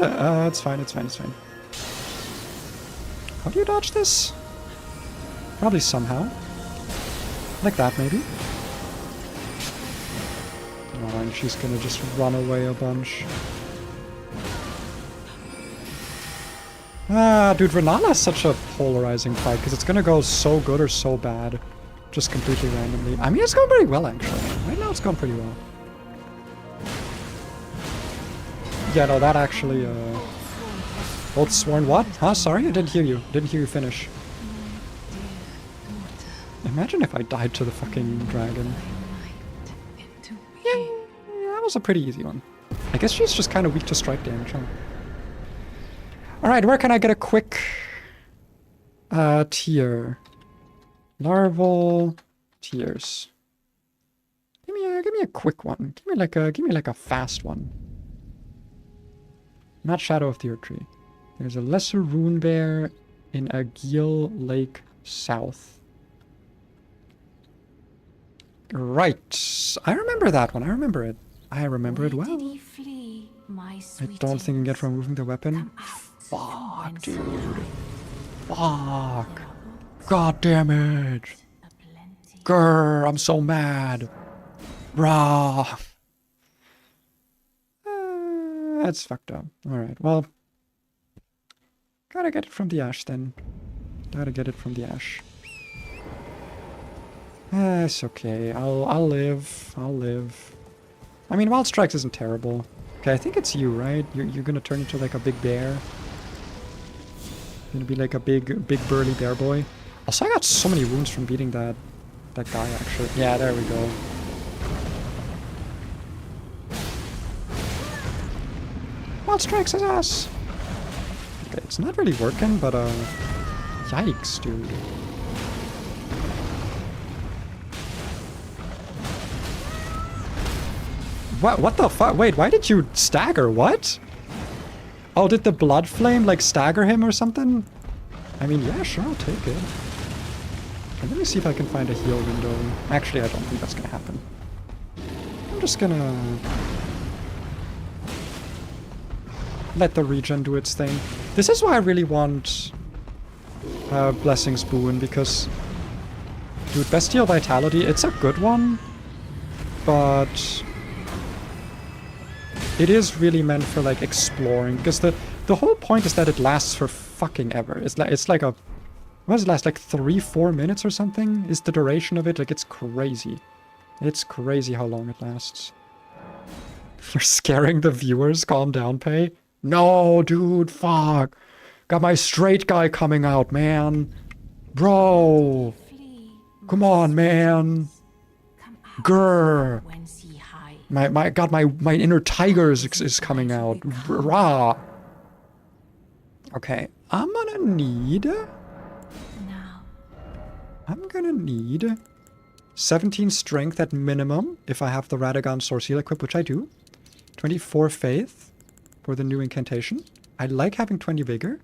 it's fine, it's fine, it's fine. How do you dodge this? Probably somehow. Like that, maybe. Oh, and she's gonna just run away a bunch. Ah, dude, Renala is such a polarizing fight, because it's gonna go so good or so bad. Just completely randomly. I mean, it's going pretty well, actually. Right now, it's going pretty well. Yeah, no, that actually, Oath Sworn what? Huh? Sorry? I didn't hear you. Didn't hear you finish. Imagine if I died to the fucking dragon. was a pretty easy one. I guess she's just kind of weak to strike damage, huh? Alright, where can I get a quick tier? Larval tiers. Give me a quick one. Give me like a fast one. Not Shadow of the Earth Tree. There's a lesser rune bear in Agil Lake South. Right. I remember that one. I remember it. I remember it well. I don't think you can get from removing the weapon. Fuck, dude. Fuck. God damn it. Grr, I'm so mad. Rah. That's fucked up. Alright, well. Gotta get it from the ash then. Gotta get it from the ash. It's okay. I'll live. I'll live. I mean, Wild Strikes isn't terrible. Okay, I think it's you, right? You're gonna turn into like a big bear. You're gonna be like a big burly bear boy. Also, I got so many wounds from beating that guy, actually. Yeah, there we go. Wild Strikes his ass! Okay, it's not really working, but yikes, dude. What the fuck? Wait, why did you stagger? What? Oh, did the blood flame, like, stagger him or something? I mean, yeah, sure, I'll take it. Okay, let me see if I can find a heal window. Actually, I don't think that's gonna happen. I'm just gonna let the regen do its thing. This is why I really want Blessing's Boon, because, dude, Bestial Vitality, it's a good one, but it is really meant for, like, exploring, because the whole point is that it lasts for fucking ever. It's like a... What does it last? Like 3-4 minutes or something? Is the duration of it? Like, it's crazy. It's crazy how long it lasts. You're scaring the viewers. Calm down, Pay. No, dude, fuck. Got my straight guy coming out, man. Bro. Come on, man. Grr. My inner tiger is coming out. Rah. Okay, I'm gonna need 17 strength at minimum if I have the Radagon Source Heal equipped, which I do. 24 faith for the new incantation. I like having 20 vigor.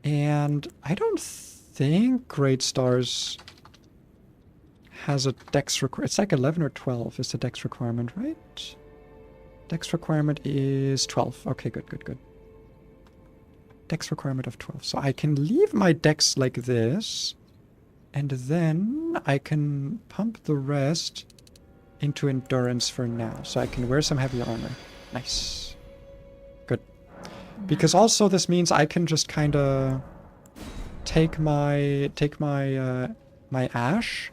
And I don't think Great Stars has a dex requirement. It's like 11 or 12 is the dex requirement, right? Dex requirement is 12. Okay, good. Dex requirement of 12. So I can leave my dex like this, and then I can pump the rest into endurance for now. So I can wear some heavy armor. Nice. Good. Because also this means I can just kind of take my ash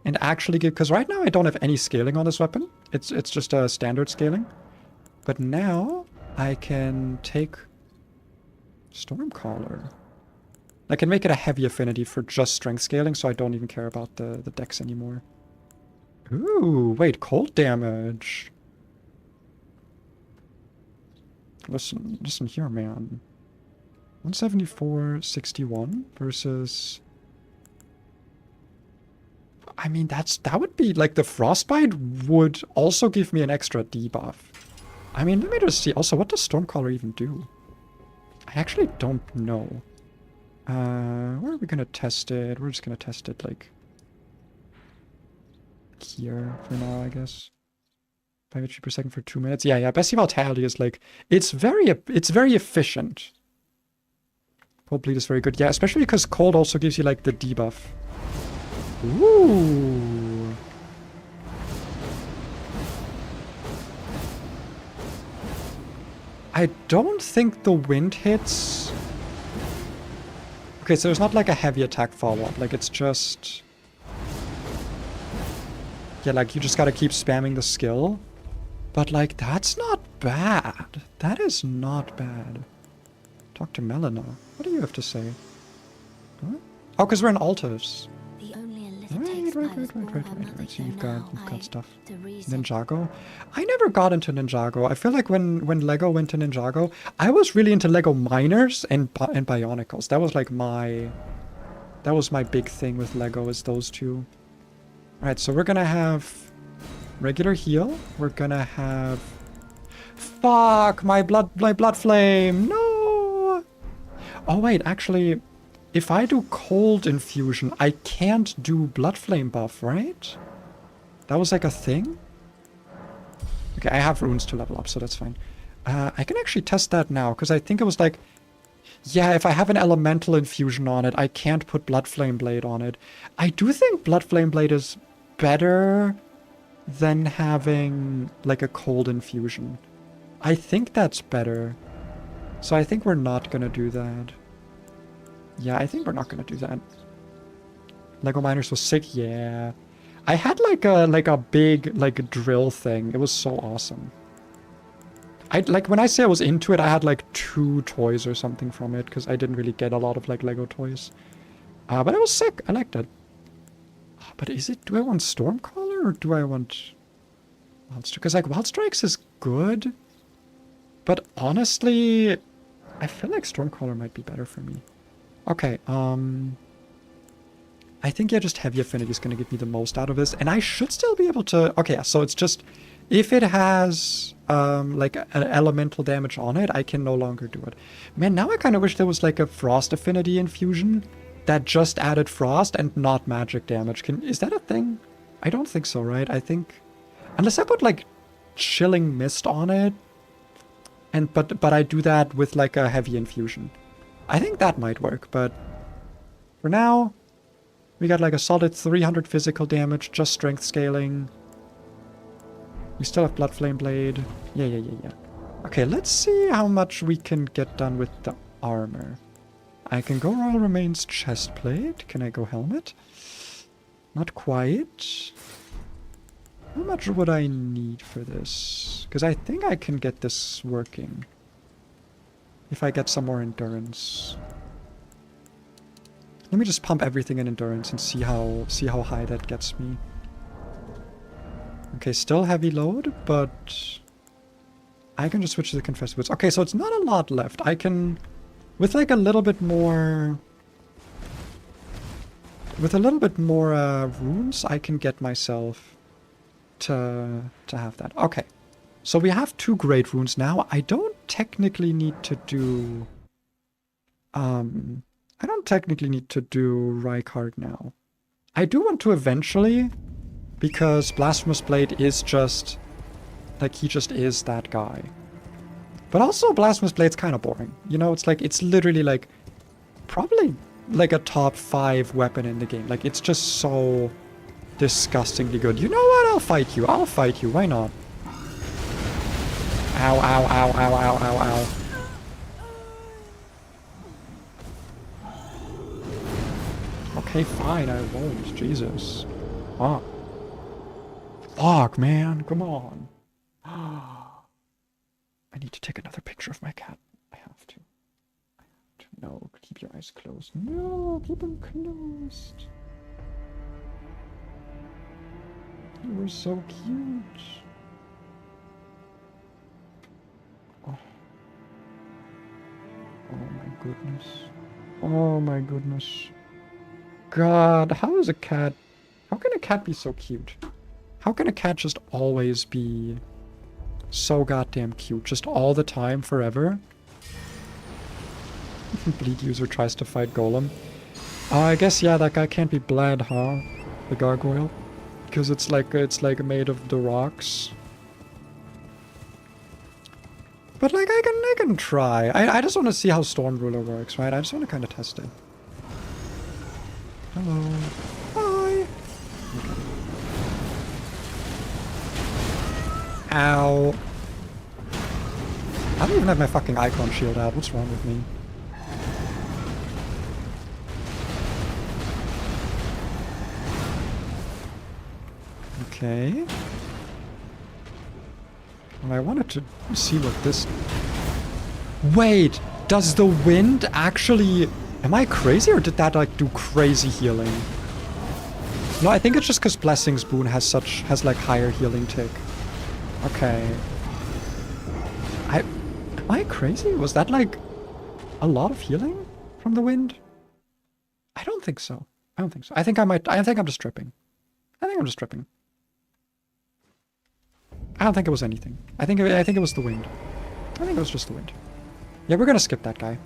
and actually give, because right now I don't have any scaling on this weapon. It's just a standard scaling. But now I can take Stormcaller. I can make it a heavy affinity for just strength scaling, so I don't even care about the dex anymore. Ooh, wait, cold damage. Listen here, man. 174.61 versus... I mean, that would be, like, the Frostbite would also give me an extra debuff. I mean, let me just see. Also, what does Stormcaller even do? I actually don't know. Where are we gonna test it? We're just gonna test it, like, here for now, I guess. 5 HP per second for 2 minutes. Yeah, Bestial Vitality is, like, it's very efficient. Cold Bleed is very good. Yeah, especially because Cold also gives you, like, the debuff. Ooh. I don't think the wind hits. Okay, so there's not like a heavy attack follow-up. Like, it's just... Yeah, like, you just gotta keep spamming the skill. But, like, that's not bad. That is not bad. Talk to Melina. What do you have to say? Huh? Oh, because we're in Altos. The only Alright, Right. So you've got stuff. Ninjago. I never got into Ninjago. I feel like when Lego went to Ninjago, I was really into Lego Miners and Bionicles. That was like my big thing with Lego, is those two. Alright, so we're gonna have regular heal. We're gonna have... Fuck! My blood flame! No! Oh wait, actually, if I do cold infusion, I can't do blood flame buff, right? That was like a thing? Okay, I have runes to level up, so that's fine. I can actually test that now, because I think it was like... Yeah, if I have an elemental infusion on it, I can't put Blood Flame Blade on it. I do think Blood Flame Blade is better than having like a cold infusion. I think that's better. So I think we're not gonna do that. Yeah, I think we're not gonna do that. Lego Miners was sick, yeah. I had like a big like drill thing. It was so awesome. When I say I was into it, I had like 2 toys or something from it, because I didn't really get a lot of like Lego toys. But it was sick. I liked it. But do I want Stormcaller or do I want Wild Strike? Because like Wild Strikes is good, but honestly, I feel like Stormcaller might be better for me. Okay, I think yeah, just Heavy Affinity is going to give me the most out of this, and I should still be able to... Okay, so it's just... If it has, like, an elemental damage on it, I can no longer do it. Man, now I kind of wish there was, like, a Frost Affinity infusion that just added Frost and not magic damage. Is that a thing? I don't think so, right? I think... Unless I put, like, Chilling Mist on it, but I do that with, like, a heavy infusion. I think that might work, but... For now, we got, like, a solid 300 physical damage, just strength scaling... We still have Blood Flame Blade. Yeah. Okay, let's see how much we can get done with the armor. I can go Royal Remains Chestplate. Can I go Helmet? Not quite. How much would I need for this? Because I think I can get this working. If I get some more Endurance. Let me just pump everything in Endurance and see how high that gets me. Okay, still heavy load, but I can just switch to the Confessed Woods. Okay, so it's not a lot left. I can, with like a little bit more runes, I can get myself to have that. Okay, so we have 2 great runes now. I don't technically need to do Rykard now. I do want to eventually, because Blasphemous Blade is just... Like, he just is that guy. But also, Blasphemous Blade's kind of boring. You know, it's literally, like, probably, like, a top 5 weapon in the game. Like, it's just so disgustingly good. You know what? I'll fight you. Why not? Ow. Okay, fine, I won't. Jesus. Ah. Fuck, man. Come on. I need to take another picture of my cat. I have to. No, keep your eyes closed. No, keep them closed. You were so cute. Oh. Oh my goodness. God, how is a cat... How can a cat be so cute? How can a cat just always be so goddamn cute? Just all the time, forever? Bleed user tries to fight Golem. I guess, yeah, that guy can't be bled, huh? The gargoyle? Because it's like made of the rocks. But like, I can try. I just want to see how Storm Ruler works, right? I just want to kind of test it. Hello. Hi. Okay. Ow. I don't even have my fucking icon shield out. What's wrong with me? Okay. Well, I wanted to see what this... Wait! Does the wind actually... Am I crazy or did that like do crazy healing? No, I think it's just because Blessing's Boon has like higher healing tick. Okay. Am I crazy? Was that like a lot of healing from the wind? I don't think so. I don't think so. I think I'm just tripping. I think I'm just tripping. I don't think it was anything. I think it was the wind. I think it was just the wind. Yeah, we're gonna skip that guy.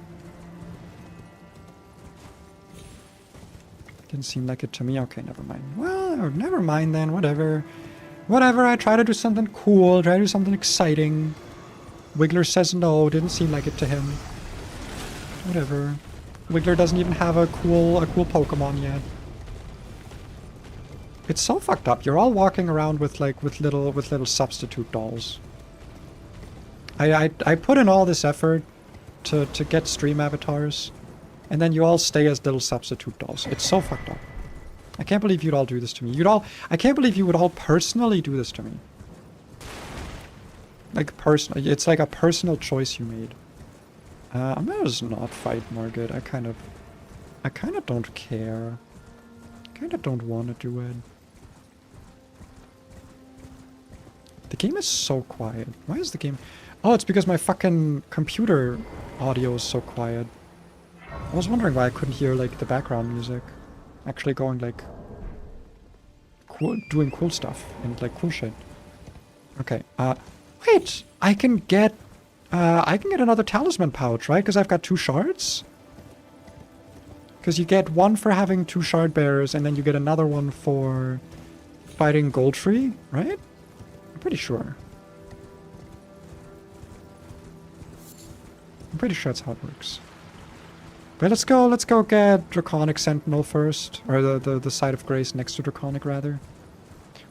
Didn't seem like it to me. Okay, never mind. Well, never mind then. Whatever. Whatever. I try to do something cool. Try to do something exciting. Wiggler says no. Didn't seem like it to him. Whatever. Wiggler doesn't even have a cool Pokemon yet. It's so fucked up. You're all walking around with little substitute dolls. I put in all this effort to get stream avatars, and then you all stay as little substitute dolls. It's so fucked up. I can't believe you'd all do this to me. I can't believe you would all personally do this to me. Like personally, it's like a personal choice you made. I'm gonna just not fight Margit. I kind of don't care. I kind of don't want to do it. The game is so quiet. Why is the game... Oh, it's because my fucking computer audio is so quiet. I was wondering why I couldn't hear, like, the background music. Actually going, like... cool, doing cool stuff. And, like, cool shit. Okay, wait! I can get another talisman pouch, right? Because I've got 2 shards? Because you get one for having 2 shard bearers, and then you get another one for fighting Goldtree, right? I'm pretty sure. I'm pretty sure that's how it works. But let's go get Draconic Sentinel first. Or the Site of Grace next to Draconic, rather.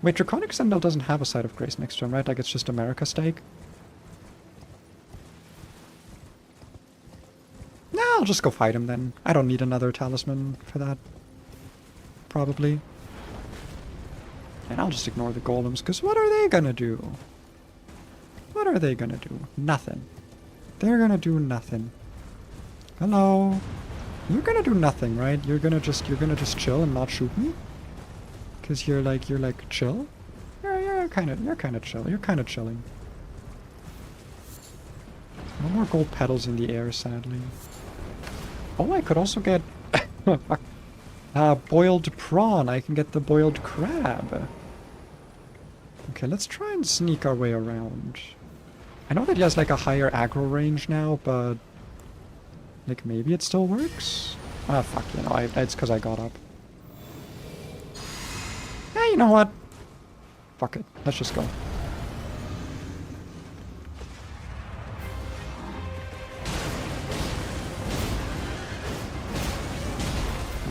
Wait, Draconic Sentinel doesn't have a Site of Grace next to him, right? Like, it's just America Stake? Nah, I'll just go fight him then. I don't need another talisman for that. Probably. And I'll just ignore the golems, because what are they gonna do? What are they gonna do? Nothing. They're gonna do nothing. Hello? You're gonna do nothing, right? You're gonna just chill and not shoot me? Because you're like chill? You're kinda chill. You're kinda chilling. No more gold petals in the air, sadly. Oh, I could also get boiled prawn. I can get the boiled crab. Okay, let's try and sneak our way around. I know that he has like a higher aggro range now, but like maybe it still works? Ah, fuck, you know, it's because I got up. Yeah, you know what? Fuck it. Let's just go.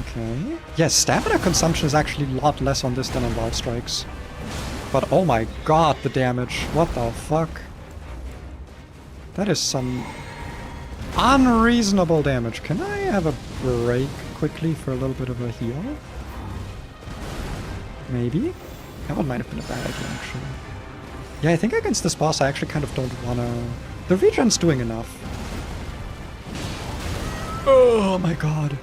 Okay. Yes, stamina consumption is actually a lot less on this than on Wild Strikes. But oh my god, the damage. What the fuck? That is some unreasonable damage. Can I have a break quickly for a little bit of a heal? Maybe? That one might have been a bad idea, actually. Yeah, I think against this boss I actually kind of don't wanna... The regen's doing enough. Oh my god.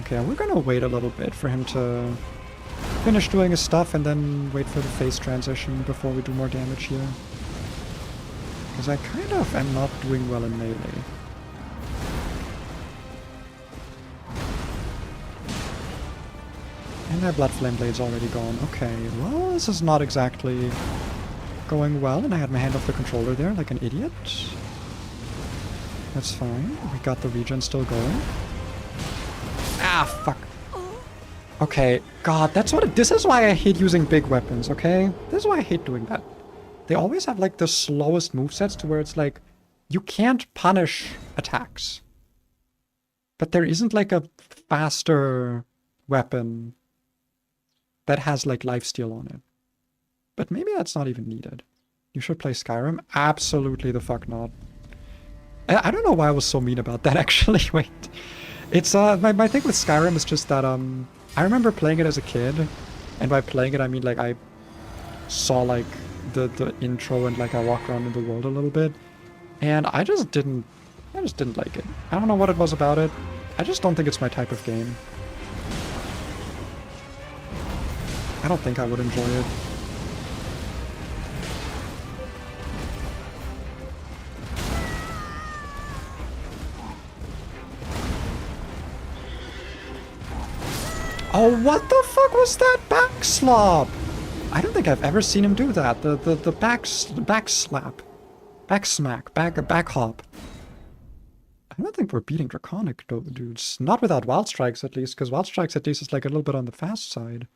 Okay, we're gonna wait a little bit for him to finish doing his stuff and then wait for the phase transition before we do more damage here. Because I kind of am not doing well in melee. And their Blood Flame Blade's already gone. Okay, well, this is not exactly going well, and I had my hand off the controller there like an idiot. That's fine. We got the regen still going. Ah, fuck. Okay, god, that's what this is why I hate using big weapons, okay? This is why I hate doing that. They always have like the slowest movesets to where it's like, you can't punish attacks. But there isn't like a faster weapon that has like lifesteal on it. But maybe that's not even needed. You should play Skyrim? Absolutely the fuck not. I don't know why I was so mean about that actually, wait. It's, my thing with Skyrim is just that, I remember playing it as a kid, and by playing it I mean like I saw like the intro and like I walked around in the world a little bit, and I just didn't like it. I don't know what it was about it. I just don't think it's my type of game. I don't think I would enjoy it. Oh, what the fuck was that back slop? I don't think I've ever seen him do that. The back slap. Back smack. Back hop. I don't think we're beating Draconic dudes. Not without Wild Strikes, at least, because Wild Strikes, at least, is like a little bit on the fast side.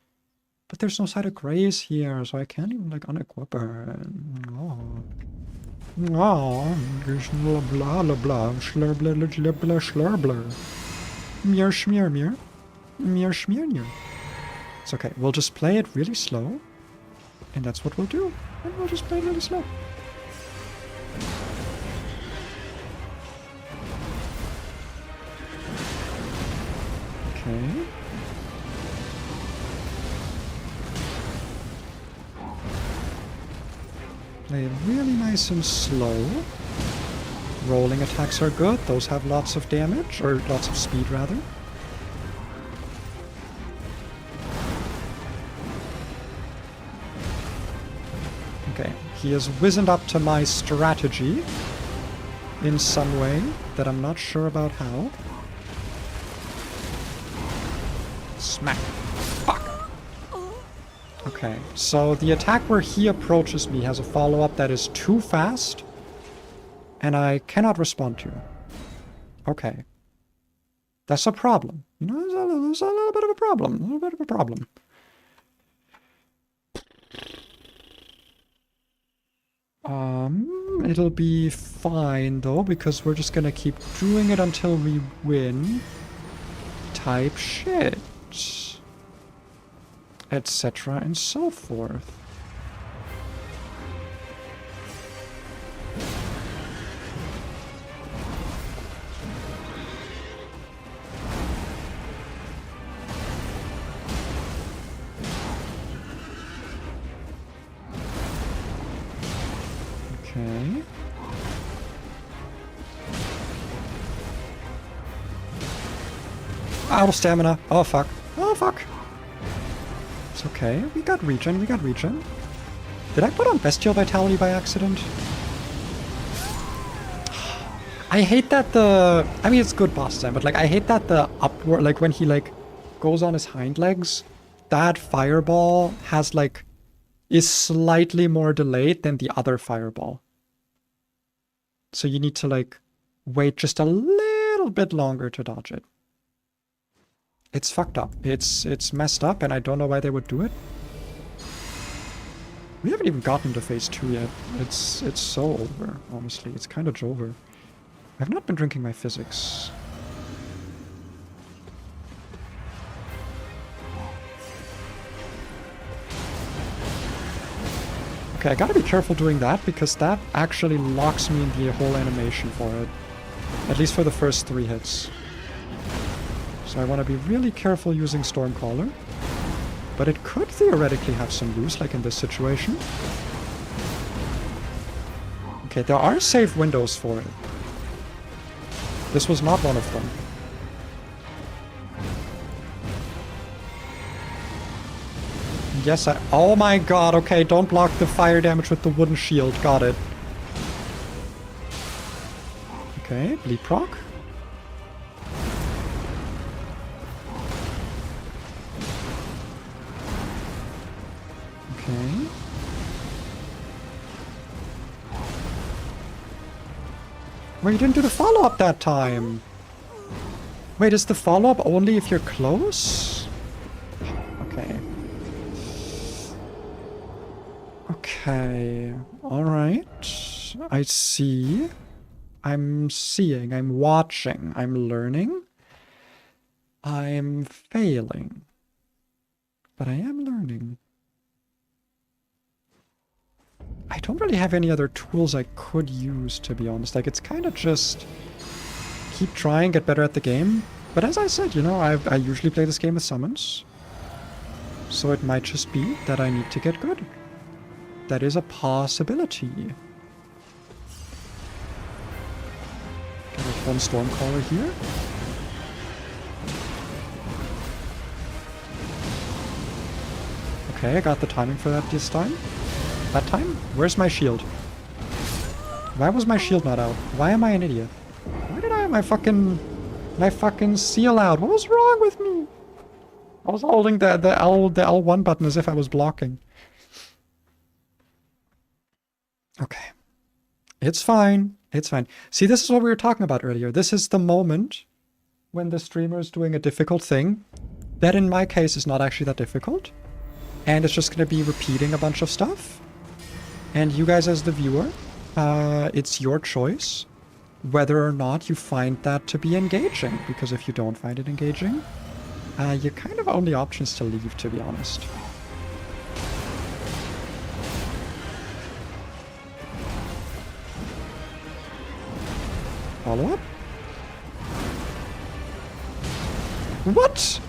But there's no side of grace here, so I can't even, like, unequip her. Oh. Oh, blah blah blah blah, slur blah blah blah blah, slur blah. Mir schmear mir. Mir schmear mir. It's okay, we'll just play it really slow. And that's what we'll do. And we'll just play it really slow. Okay. Play it really nice and slow. Rolling attacks are good. Those have lots of damage, or lots of speed, rather. Okay, he has wizened up to my strategy in some way that I'm not sure about how. Smack. Fuck. Okay, so the attack where he approaches me has a follow-up that is too fast, and I cannot respond to. Okay. That's a problem. You know, there's a little bit of a problem. A little bit of a problem. It'll be fine, though, because we're just gonna keep doing it until we win. Type shit. Etc. and so forth. Okay. Out of stamina. Oh, fuck. Oh, fuck. It's okay. We got regen. We got regen. Did I put on Bestial Vitality by accident? I hate that the... I mean, it's good boss time, but, like, I hate that the upward... Like, when he, like, goes on his hind legs, that fireball has, like... is slightly more delayed than the other fireball. So you need to, like, wait just a little bit longer to dodge it. It's fucked up. It's messed up, and I don't know why they would do it. We haven't even gotten to phase 2 yet. It's so over, honestly. It's kind of over. I've not been drinking my physics. Okay, I gotta be careful doing that, because that actually locks me in the whole animation for it. At least for the first 3 hits. So I want to be really careful using Stormcaller. But it could theoretically have some use, like in this situation. Okay, there are safe windows for it. This was not one of them. Yes, oh my god, okay, don't block the fire damage with the wooden shield. Got it. Okay, bleed proc. Okay. Well, you didn't do the follow-up that time. Wait, is the follow-up only if you're close? Okay. Okay. Alright. I see. I'm seeing. I'm watching. I'm learning. I'm failing. But I am learning. I don't really have any other tools I could use, to be honest. Like, it's kind of just keep trying, get better at the game. But as I said, you know, I usually play this game with summons. So it might just be that I need to get good. That is a possibility. Get one Stormcaller here. Okay, I got the timing for that this time. That time? Where's my shield? Why was my shield not out? Why am I an idiot? Why did I have my fucking seal out? What was wrong with me? I was holding the L1 button as if I was blocking. Okay. It's fine. It's fine. See, this is what we were talking about earlier. This is the moment when the streamer is doing a difficult thing that in my case is not actually that difficult. And it's just going to be repeating a bunch of stuff. And you guys as the viewer, it's your choice whether or not you find that to be engaging. Because if you don't find it engaging, your kind of only option is to leave, to be honest. Follow up? What?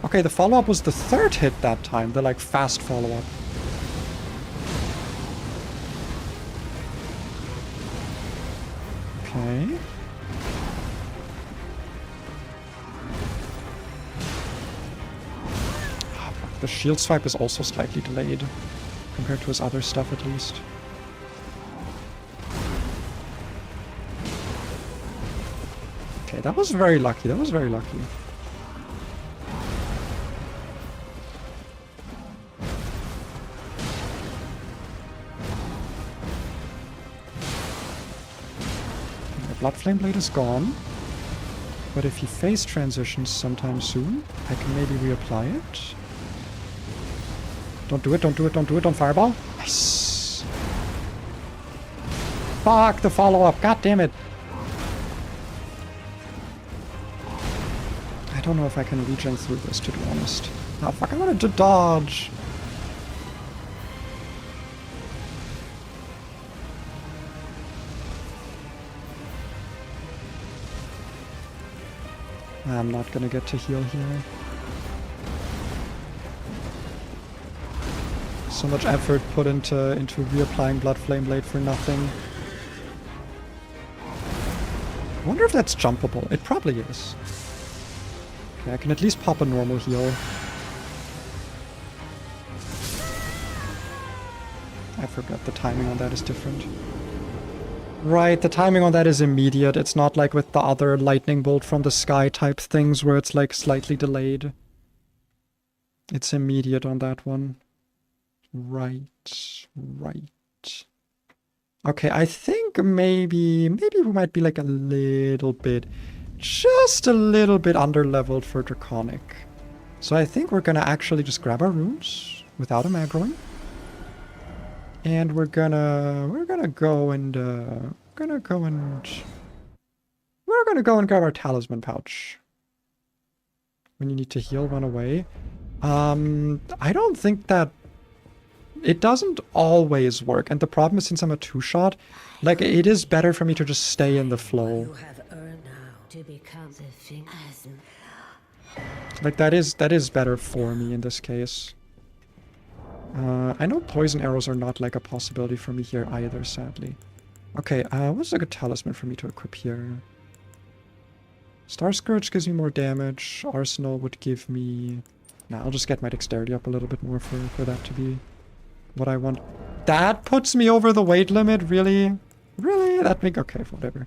Okay, the follow-up was the third hit that time, the like fast follow-up. Okay. The shield swipe is also slightly delayed, compared to his other stuff at least. Okay, that was very lucky, that was very lucky. The Blood Flame Blade is gone. But if he phase transitions sometime soon, I can maybe reapply it. Don't do it, don't do it, don't do it, don't fireball. Nice. Fuck the follow-up, god damn it. I don't know if I can regen through this, to be honest. Oh fuck, I wanted to dodge. I'm not gonna get to heal here. So much effort put into reapplying Blood Flame Blade for nothing. I wonder if that's jumpable. It probably is. Okay, I can at least pop a normal heal. I forgot the timing on that is different. Right, the timing on that is immediate. It's not like with the other lightning bolt from the sky type things where it's like slightly delayed. It's immediate on that one. Right, right. Okay, I think maybe we might be like a little bit, just a little bit under-leveled for Draconic. So I think we're gonna actually just grab our runes without him aggroing. And we're gonna go and grab our talisman pouch. When you need to heal, run away. I don't think that it doesn't always work, and the problem is since I'm a two-shot, like it is better for me to just stay in the flow. Like that is better for me in this case. I know poison arrows are not like a possibility for me here either, sadly. Okay, what's a good talisman for me to equip here? Star Scourge gives me more damage. Arsenal would give me... Nah, I'll just get my dexterity up a little bit more for that to be what I want. That puts me over the weight limit, really? Really? That make... Okay, whatever.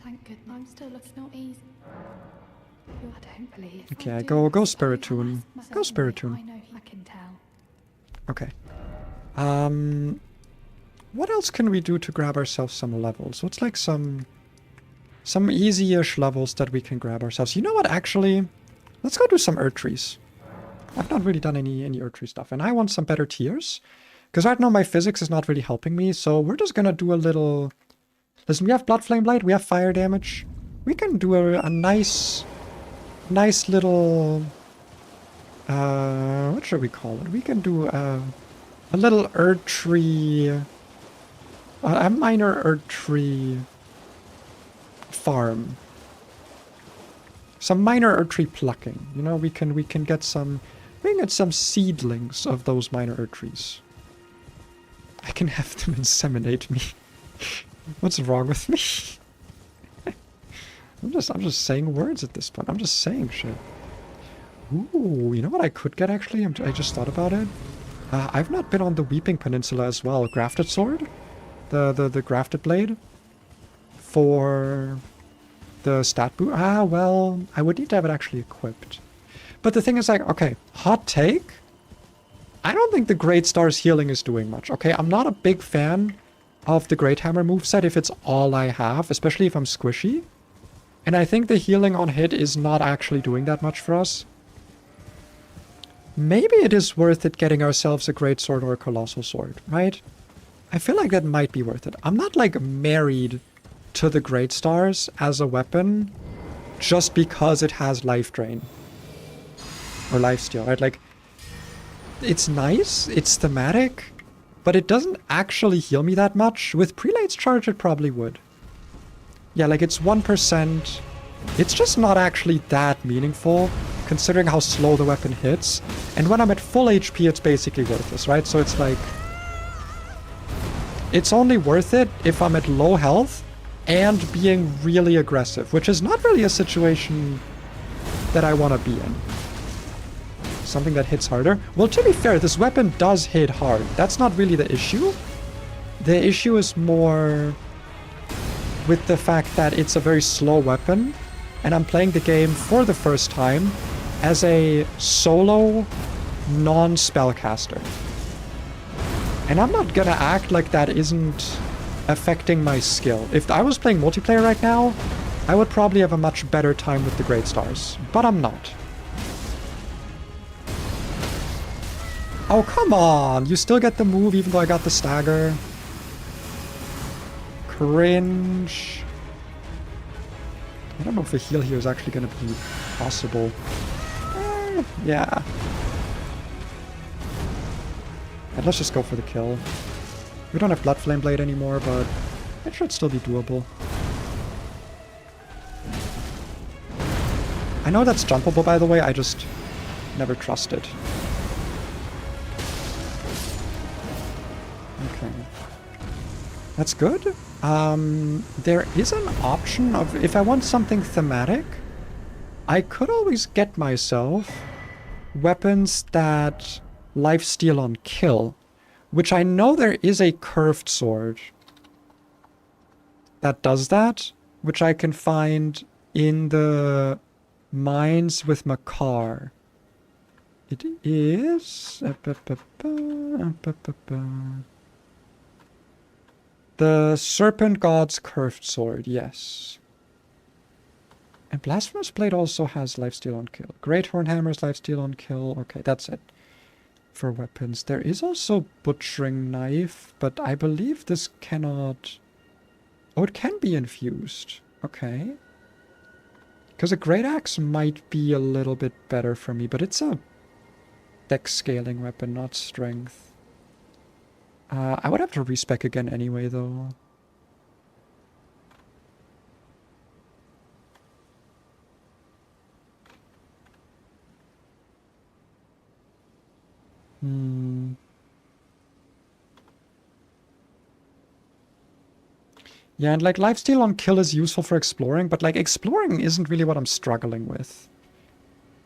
Thank goodness. I'm still looking not easy. I don't believe. Okay, go Spiritoon. Go Spiritoon. I know I can tell. Okay. What else can we do to grab ourselves some levels? What's like some easy-ish levels that we can grab ourselves? You know what, actually? Let's go do some Erdtrees. I've not really done any Erdtree stuff, and I want some better tiers. Because right now my physics is not really helping me, so we're just gonna do a little... Listen, we have Blood Flame Blade, we have fire damage. We can do a nice little... what should we call it? We can do a little Erdtree... a minor Erdtree farm. Some minor Erdtree plucking. You know, we can get some seedlings of those minor Erdtrees. I can have them inseminate me. What's wrong with me? I'm just saying words at this point. I'm just saying shit. Ooh, you know what I could get actually? I just thought about it. I've not been on the Weeping Peninsula as well. Grafted sword? The grafted blade? For the stat boot? Ah, well, I would need to have it actually equipped. But the thing is like, okay, hot take. I don't think the Great Star's healing is doing much, okay? I'm not a big fan of the Great Hammer moveset if it's all I have, especially if I'm squishy. And I think the healing on hit is not actually doing that much for us. Maybe it is worth it getting ourselves a Great Sword or a Colossal Sword, right? I feel like that might be worth it. I'm not like married to the Great Stars as a weapon just because it has life drain. Or lifesteal, right? Like, it's nice, it's thematic, but it doesn't actually heal me that much. With Prelate's Charge, it probably would. Yeah, like it's 1%. It's just not actually that meaningful, considering how slow the weapon hits. And when I'm at full HP, it's basically worthless, right? So it's like... It's only worth it if I'm at low health and being really aggressive, which is not really a situation that I want to be in. Something that hits harder. Well, to be fair, this weapon does hit hard. That's not really the issue. The issue is more with the fact that it's a very slow weapon, and I'm playing the game for the first time as a solo non-spellcaster. And I'm not gonna act like that isn't affecting my skill. If I was playing multiplayer right now, I would probably have a much better time with the Great Stars. But I'm not. Oh, come on! You still get the move even though I got the stagger. Cringe. I don't know if a heal here is actually going to be possible. Yeah. And let's just go for the kill. We don't have Blood Flame Blade anymore, but it should still be doable. I know that's jumpable, by the way, I just never trust it. Okay. That's good. There is an option of, if I want something thematic, I could always get myself weapons that lifesteal on kill, which I know there is a curved sword that does that, which I can find in the mines with Makar. It is... The Serpent God's Curved Sword, yes. And Blasphemous Blade also has lifesteal on kill. Great Horn Hammer's lifesteal on kill. Okay, that's it for weapons. There is also Butchering Knife, but I believe this cannot... Oh, it can be infused. Okay. Because a Great Axe might be a little bit better for me, but it's a dex scaling weapon, not strength. I would have to respec again anyway, though. Yeah, and like lifesteal on kill is useful for exploring, but like exploring isn't really what I'm struggling with.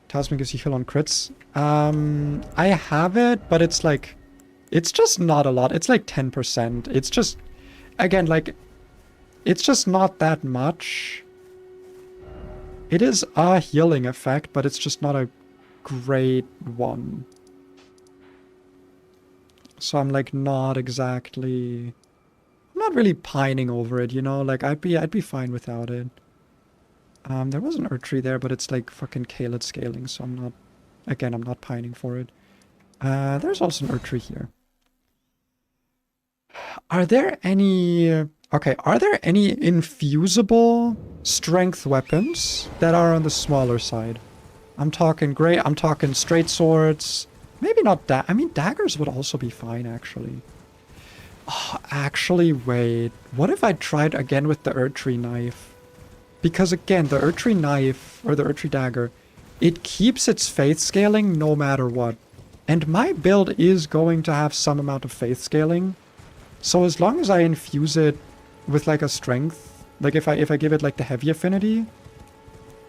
Talisman gives you heal on crits. I have it, but it's like... It's just not a lot. It's like 10%. It's just... Again, like... It's just not that much. It is a healing effect, but it's just not a great one. So I'm like not exactly... I'm not really pining over it, you know? Like I'd be fine without it. There was an Erdtree there, but it's like fucking Kaled scaling, so I'm not... Again, I'm not pining for it. There's also an Erdtree here. Are there any... Okay, are there any infusible strength weapons that are on the smaller side? I'm talking great, I'm talking straight swords. Maybe not I mean, daggers would also be fine, actually. Oh, actually, wait. What if I tried again with the Erdtree knife? Because again, the Erdtree knife, or the Erdtree dagger, it keeps its faith scaling no matter what. And my build is going to have some amount of faith scaling. So as long as I infuse it with like a strength, like if I give it like the heavy affinity,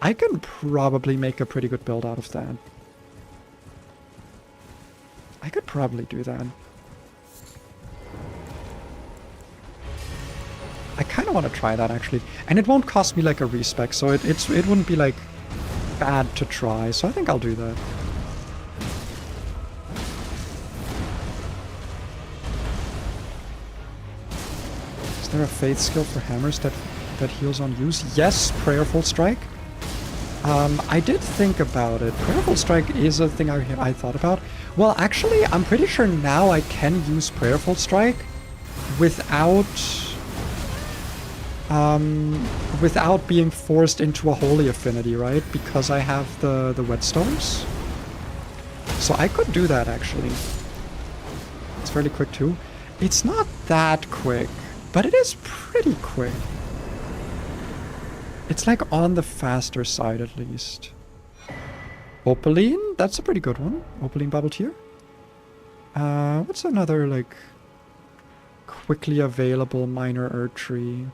I can probably make a pretty good build out of that. could probably do that. I kind of want to try that, actually. And it won't cost me, like, a respec, so it wouldn't be, like, bad to try. So I think I'll do that. Is there a faith skill for hammers that heals on use? Yes, Prayerful Strike. I did think about it. Prayerful Strike is a thing I thought about. Well, actually, I'm pretty sure now I can use Prayerful Strike without being forced into a holy affinity, right? Because I have the whetstones. So I could do that, actually. It's fairly quick, too. It's not that quick, but it is pretty quick. It's like on the faster side, at least. Opaline, that's a pretty good one. Opaline Bubble Tear. What's another, like, quickly available minor Erdtree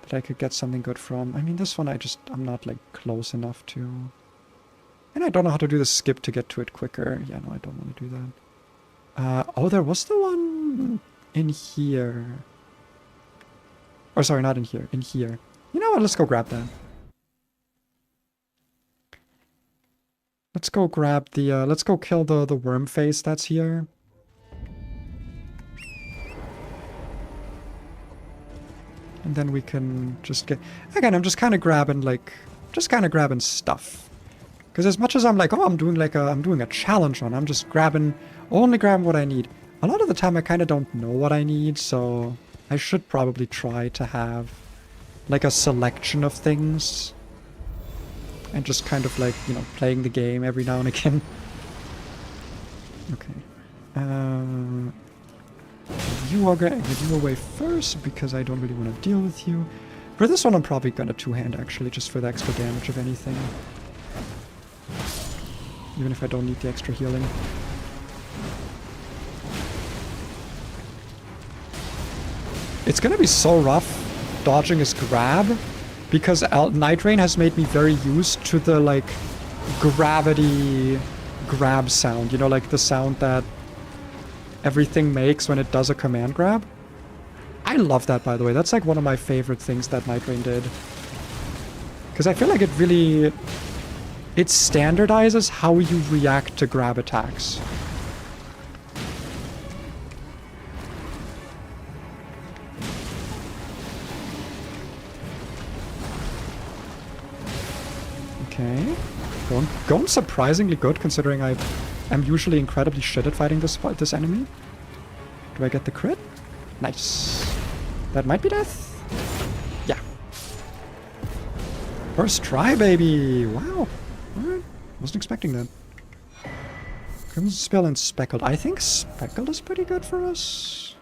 that I could get something good from? I mean, this one I'm not, like, close enough to. And I don't know how to do the skip to get to it quicker. Yeah, no, I don't want to do that. Oh, there was the one in here. Or sorry, not in here. In here. You know what? Let's go grab that. Let's go grab the, let's go kill the worm face that's here. And then we can just get... Again, I'm just kind of grabbing, like... Just kind of grabbing stuff. Because as much as I'm like, oh, I'm doing a challenge run, I'm just only grabbing what I need. A lot of the time I kind of don't know what I need, so... I should probably try to have, like, a selection of things. And just kind of, like, you know, playing the game every now and again. Okay. You are going to get you away first, because I don't really want to deal with you. For this one, I'm probably going to two-hand, actually, just for the extra damage, if anything. Even if I don't need the extra healing. It's gonna be so rough dodging his grab, because Night Rain has made me very used to the, like, gravity grab sound. You know, like the sound that everything makes when it does a command grab. I love that, by the way. That's, like, one of my favorite things that Night Rain did. Because I feel like it really... It standardizes how you react to grab attacks. Okay. Going surprisingly good, considering I'm usually incredibly shit at fighting this enemy. Do I get the crit? Nice. That might be death. Yeah. First try, baby. Wow. Alright. Wasn't expecting that. Crimson Spell and Speckled. I think Speckled is pretty good for us.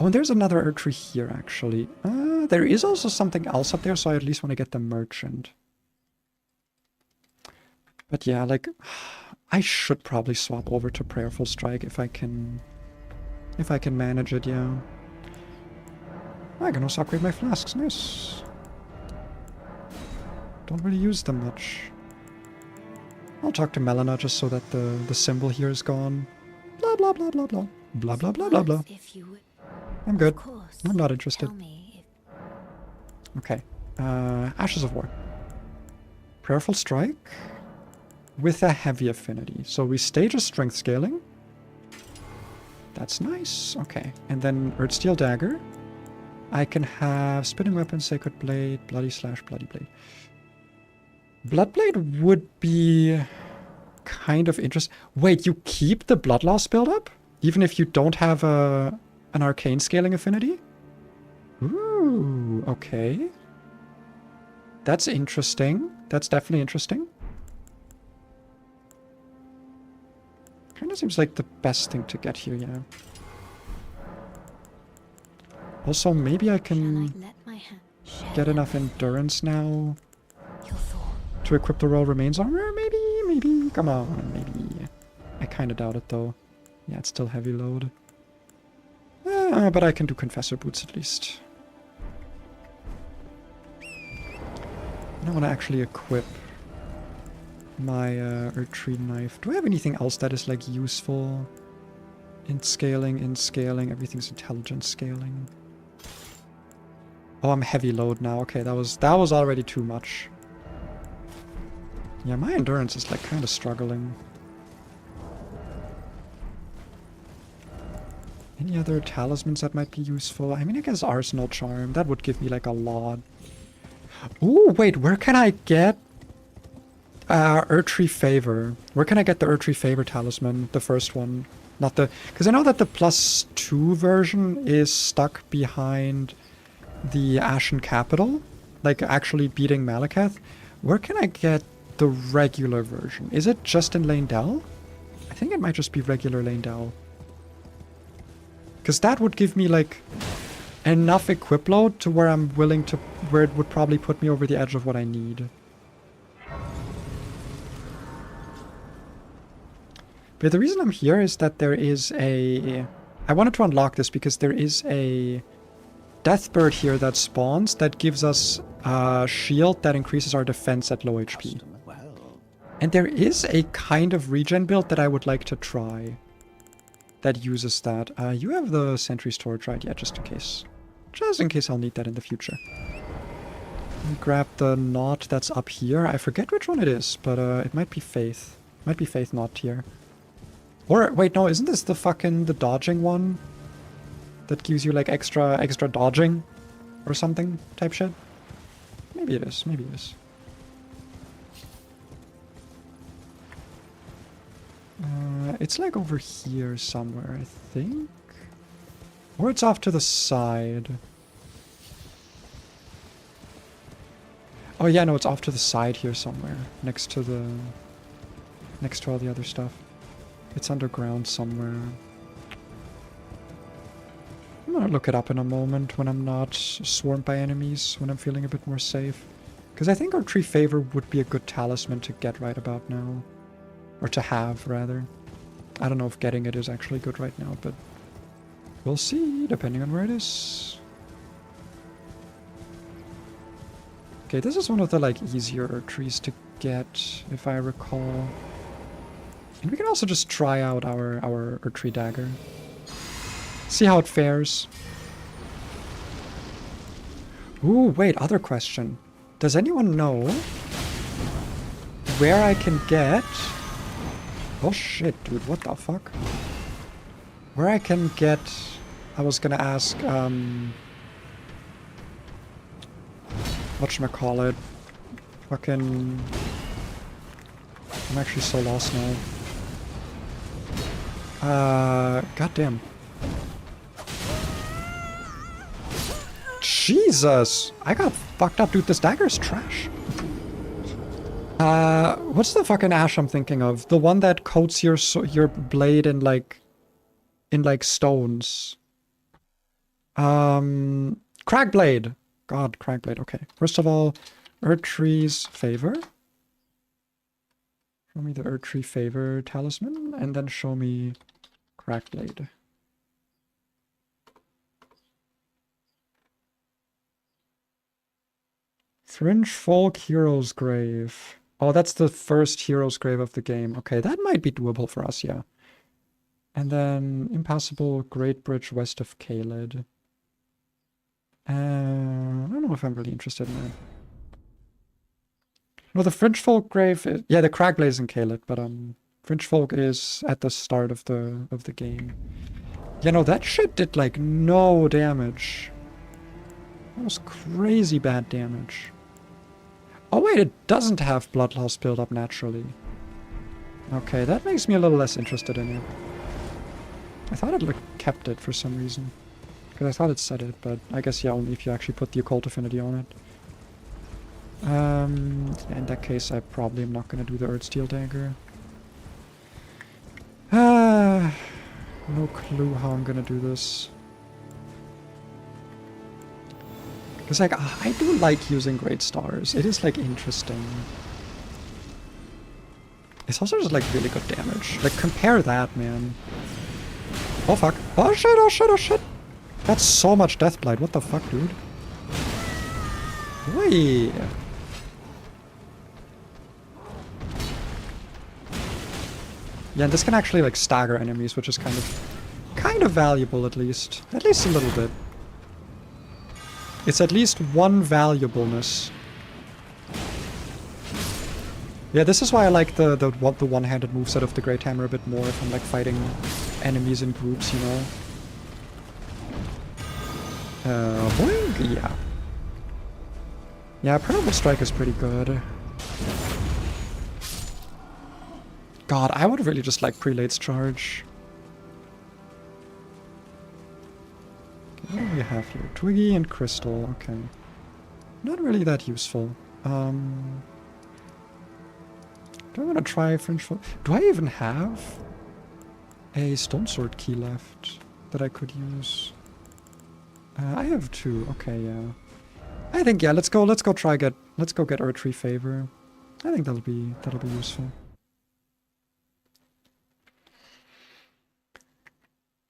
Oh, and there's another Erdtree here, actually. There is also something else up there, so I at least want to get the Merchant. But yeah, like, I should probably swap over to Prayerful Strike if I can manage it, yeah. I can also upgrade my flasks, nice. Don't really use them much. I'll talk to Melina just so that the symbol here is gone. Blah, blah, blah, blah, blah. Blah, blah, blah, blah, blah. I'm good. I'm not interested. Okay. Ashes of War. Prayerful Strike. With a heavy affinity. So we stay just strength scaling. That's nice. Okay. And then Earthsteel Dagger. I can have Spitting Weapon, Sacred Blade, Bloody Slash, Bloody Blade. Bloodblade would be kind of interesting. Wait, you keep the Blood Loss build-up? Even if you don't have an Arcane Scaling affinity? Ooh, okay. That's interesting. That's definitely interesting. Kind of seems like the best thing to get here, yeah. Also, maybe I can get enough endurance now to equip the Royal Remains armor? Maybe. Come on, maybe. I kind of doubt it, though. Yeah, it's still heavy load. But I can do Confessor Boots at least. I don't want to actually equip my Erdtree knife. Do I have anything else that is like useful? In scaling, everything's intelligent scaling. Oh, I'm heavy load now. Okay, that was already too much. Yeah, my endurance is like kind of struggling. Any other talismans that might be useful? I mean, I guess Arsenal Charm. That would give me like a lot. Ooh, wait, where can I get Erdtree Favor? Where can I get the Erdtree Favor talisman? The first one. Not the... Because I know that the +2 version is stuck behind the Ashen Capital. Like, actually beating Malekith. Where can I get the regular version? Is it just in Leyndell? I think it might just be regular Leyndell. Because that would give me, like, enough equip load to where I'm willing to... Where it would probably put me over the edge of what I need. But the reason I'm here is that there is a... I wanted to unlock this because there is a Deathbird here that spawns that gives us a shield that increases our defense at low HP. And there is a kind of regen build that I would like to try that uses that. You have the sentry storage, right? Yeah, just in case. Just in case I'll need that in the future. Grab the knot that's up here. I forget which one it is, but it might be Faith. Might be Faith knot here. Or, wait, no, isn't this the fucking, the dodging one? That gives you, like, extra dodging? Or something type shit? Maybe it is, maybe it is. It's, like, over here somewhere, I think? Or it's off to the side. Oh, yeah, no, it's off to the side here somewhere. Next to all the other stuff. It's underground somewhere. I'm gonna look it up in a moment when I'm not swarmed by enemies, when I'm feeling a bit more safe. Because I think Erdtree Favor would be a good talisman to get right about now. Or to have, rather. I don't know if getting it is actually good right now, but we'll see, depending on where it is. Okay, this is one of the, like, easier Erdtrees to get, if I recall. And we can also just try out our Erdtree dagger. See how it fares. Ooh, wait, other question. Does anyone know where I can get... Oh shit, dude, what the fuck? Where I can get... I was gonna ask, whatchamacallit? Fucking... I'm actually so lost now. Goddamn. Jesus! I got fucked up, dude. This dagger is trash. What's the fucking ash I'm thinking of? The one that coats your blade in like stones. Cragblade. God, Cragblade. Okay. First of all, Erdtree's Favor. Show me the Erdtree Favor talisman, and then show me Crackblade. Fringe Folk Hero's Grave. Oh, that's the first Hero's Grave of the game. Okay, that might be doable for us, yeah. And then Impassable Great Bridge west of Caelid. I don't know if I'm really interested in that. No, the Fringe Folk Grave is, yeah, the Cragblaze is in Caelid, but Fringe Folk is at the start of the game. Yeah, no, that shit did like no damage. That was crazy bad damage. Oh wait, it doesn't have blood loss build up naturally. Okay, that makes me a little less interested in it. I thought it kept it for some reason. Because I thought it said it, but I guess yeah, only if you actually put the occult affinity on it. In that case, I probably am not going to do the Earthsteel Dagger. No clue how I'm going to do this. Because, like, I do like using Great Stars. It is, like, interesting. It's also just, like, really good damage. Like, compare that, man. Oh, fuck. Oh, shit, oh, shit, oh, shit. That's so much Deathblight. What the fuck, dude? Wait. Yeah, and this can actually like stagger enemies, which is kind of valuable at least. At least a little bit. It's at least one valuableness. Yeah, this is why I like the one-handed moveset of the Great Hammer a bit more if I'm like fighting enemies in groups, you know. Boing! Yeah. Yeah, Purple Strike is pretty good. God, I would really just like Prelate's Charge. Okay, what do we have here? Twiggy and Crystal, okay. Not really that useful. Do I want to try Fringe Foot? Do I even have a Stone Sword key left that I could use? I have 2. Okay, yeah. I think yeah. Let's go get Earthtree Favor. I think that'll be useful.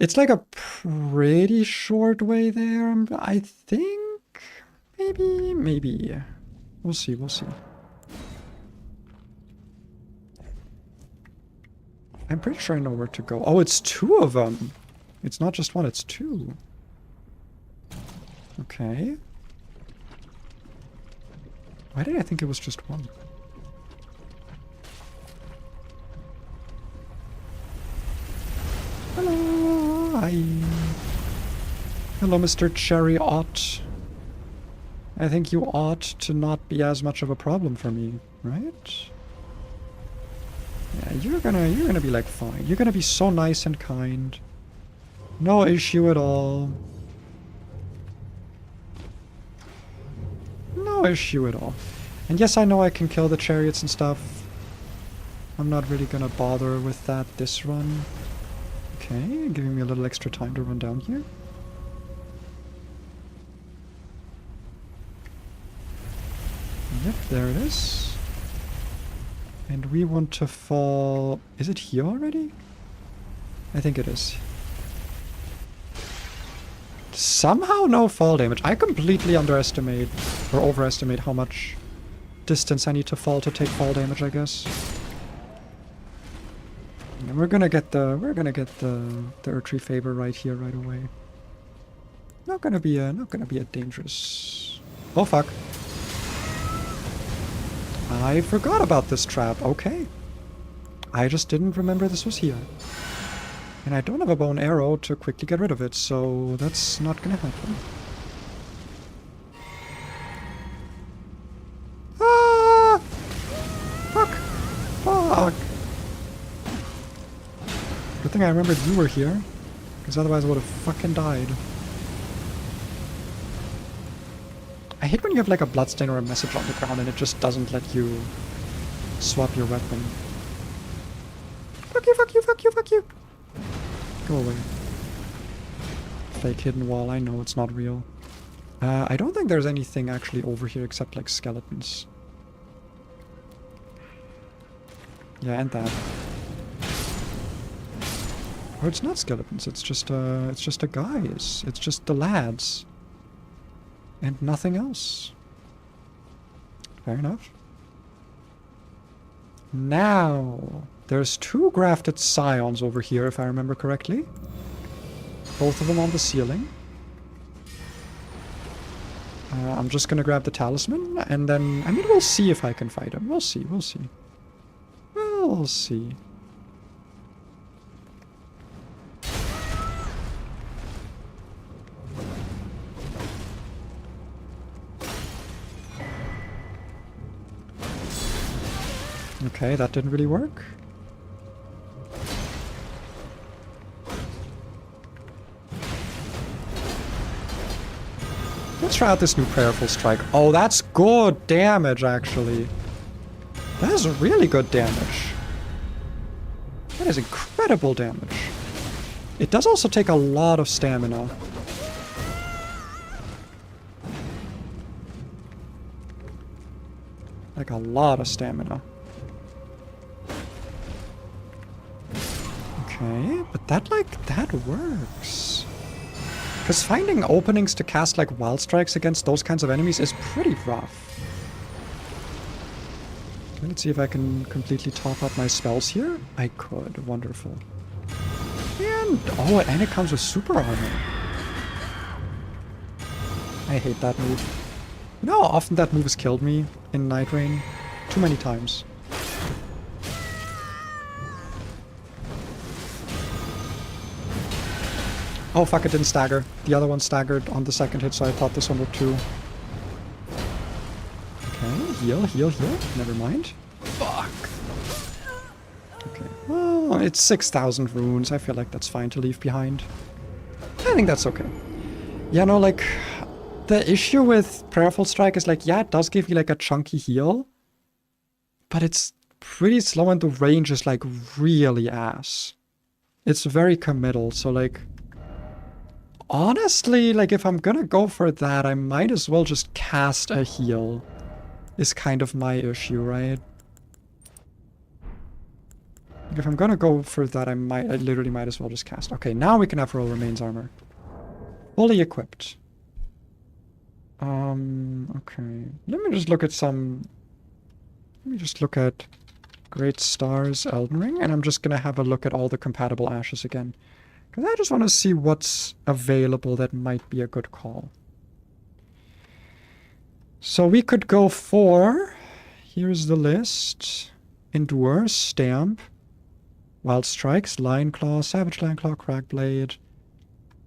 It's like a pretty short way there. I think maybe. We'll see. I'm pretty sure I know where to go. Oh, it's 2 of them. It's not just 1, it's 2. Okay. Why did I think it was just 1? Hello. Hi. Hello, Mr. Cherry Ought. I think you ought to not be as much of a problem for me, right? Yeah, you're gonna be like fine. You're gonna be so nice and kind. No issue at all. No issue at all. And yes, I know I can kill the chariots and stuff. I'm not really gonna bother with that this run. Okay, giving me a little extra time to run down here. Yep, there it is. And we want to fall... Is it here already? I think it is. Somehow no fall damage. I completely underestimate or overestimate how much distance I need to fall to take fall damage, I guess. And we're gonna get the Earthtree Favor right here, right away. Not gonna be a dangerous... Oh fuck. I forgot about this trap. Okay. I just didn't remember this was here. And I don't have a bow and arrow to quickly get rid of it, so that's not gonna happen. Ah! Fuck! Fuck! Good thing I remembered you were here, because otherwise I would have fucking died. I hate when you have like a bloodstain or a message on the ground and it just doesn't let you swap your weapon. Fuck you, fuck you, fuck you, fuck you! Go away. Fake hidden wall, I know it's not real. I don't think there's anything actually over here except like skeletons. Yeah, and that. Or it's not skeletons, it's just the guys. It's just the lads. And nothing else. Fair enough. Now, there's 2 grafted scions over here, if I remember correctly. Both of them on the ceiling. I'm just gonna grab the talisman, and then... I mean, we'll see if I can fight him. We'll see, we'll see. We'll see. Okay, that didn't really work. Let's try out this new Prayerful Strike. Oh, that's good damage, actually. That is really good damage. That is incredible damage. It does also take a lot of stamina. Like a lot of stamina. Okay, but that works. Because finding openings to cast like Wild Strikes against those kinds of enemies is pretty rough. Let's see if I can completely top up my spells here. I could. Wonderful. And, oh, and it comes with super armor. I hate that move. You know how often that move has killed me in Night Rain? Too many times. Oh fuck, it didn't stagger. The other one staggered on the second hit, so I thought this one would too. Okay, heal, heal, heal. Never mind. Fuck. Okay, well, it's 6,000 runes. I feel like that's fine to leave behind. I think that's okay. Yeah, no, like, the issue with Prayerful Strike is like, yeah, it does give you like a chunky heal, but it's pretty slow and the range is like really ass. It's very committal, so like, honestly, like if I'm gonna go for that, I might as well just cast a heal. Is kind of my issue, right? If I'm gonna go for that, I literally might as well just cast. Okay, now we can have Roll Remains armor. Fully equipped. Okay. Let me just look at Great Stars Elden Ring, and I'm just gonna have a look at all the compatible ashes again. Because I just want to see what's available that might be a good call. So we could go for... Here's the list. Endure, Stamp, Wild Strikes, Lion Claw, Savage Lion Claw, Crackblade,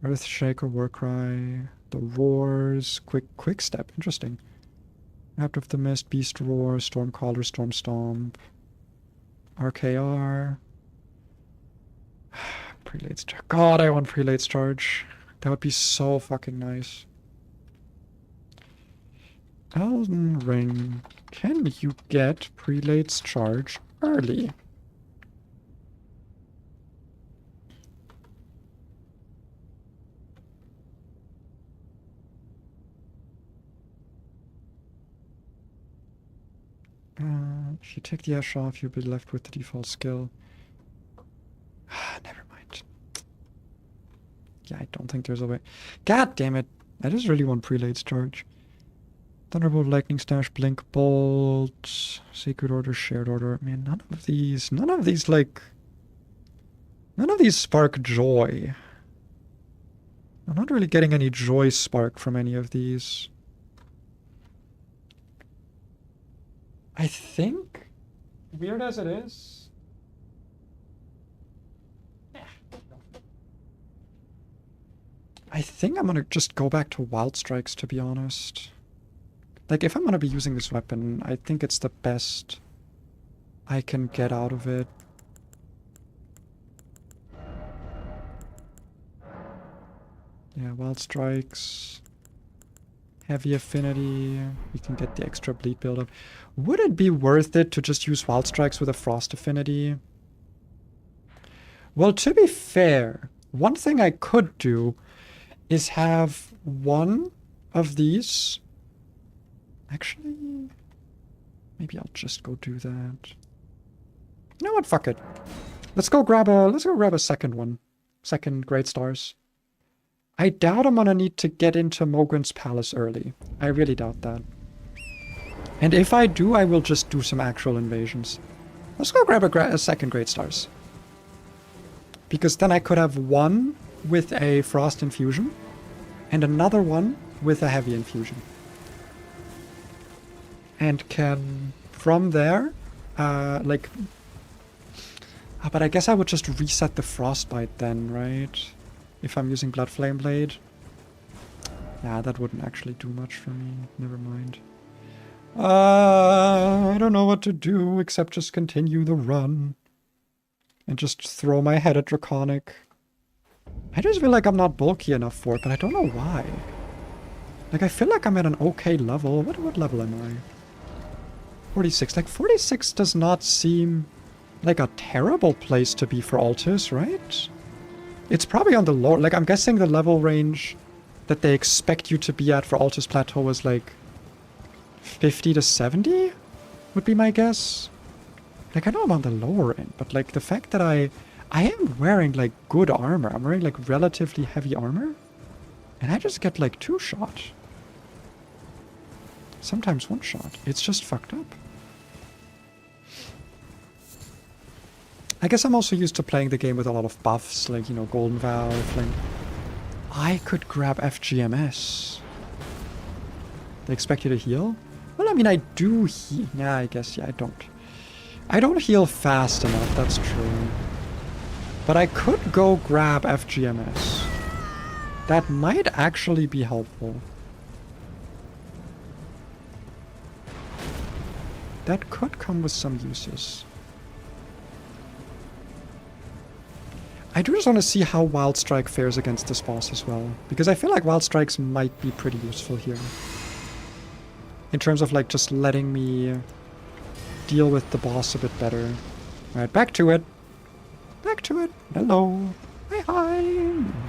Earthshaker, Warcry, the Roars, Quick Step, interesting. Rapt of the Mist, Beast Roar, Stormcaller, Storm Stomp, RKR. Prelate's Charge. God, I want Prelate's Charge. That would be so fucking nice. Elden Ring. Can you get Prelate's Charge early? If you take the Ash off, you'll be left with the default skill. Never mind. Yeah, I don't think there's a way. God damn it. I just really want Prelate's Charge. Thunderbolt, Lightning Stash, Blink Bolt, Sacred Order, Shared Order. Man, none of these spark joy. I'm not really getting any joy spark from any of these. I think, weird as it is, I think I'm gonna just go back to Wild Strikes, to be honest. Like, if I'm gonna be using this weapon, I think it's the best I can get out of it. Yeah, Wild Strikes. Heavy Affinity. We can get the extra bleed buildup. Would it be worth it to just use Wild Strikes with a Frost Affinity? Well, to be fair, one thing I could do is have one of these. Actually, maybe I'll just go do that. You know what? Fuck it. Let's go grab a second one. Second Great Stars. I doubt I'm gonna need to get into Mogren's Palace early. I really doubt that. And if I do, I will just do some actual invasions. Let's go grab a second Great Stars. Because then I could have one with a Frost Infusion and another one with a Heavy Infusion. And can, from there, but I guess I would just reset the Frostbite then, right? If I'm using Blood Flame Blade. Yeah, that wouldn't actually do much for me. Never mind. I don't know what to do except just continue the run. And just throw my head at Draconic. I just feel like I'm not bulky enough for it, but I don't know why. Like, I feel like I'm at an okay level. What level am I? 46. Like, 46 does not seem like a terrible place to be for Altus, right? It's probably on the lower... Like, I'm guessing the level range that they expect you to be at for Altus Plateau is, like, 50 to 70? Would be my guess. Like, I know I'm on the lower end, but, like, the fact that I am wearing, like, good armor. I'm wearing, like, relatively heavy armor. And I just get, like, 2-shot. Sometimes 1-shot. It's just fucked up. I guess I'm also used to playing the game with a lot of buffs, like, you know, Golden Vow, Flame. I could grab FGMS. They expect you to heal? Well, I mean, I do heal. Yeah, I guess, yeah, I don't. I don't heal fast enough, that's true. But I could go grab FGMS. That might actually be helpful. That could come with some uses. I do just want to see how Wild Strike fares against this boss as well. Because I feel like Wild Strikes might be pretty useful here. In terms of like just letting me deal with the boss a bit better. Alright, back to it. Back to it. Hello. Hi, hi.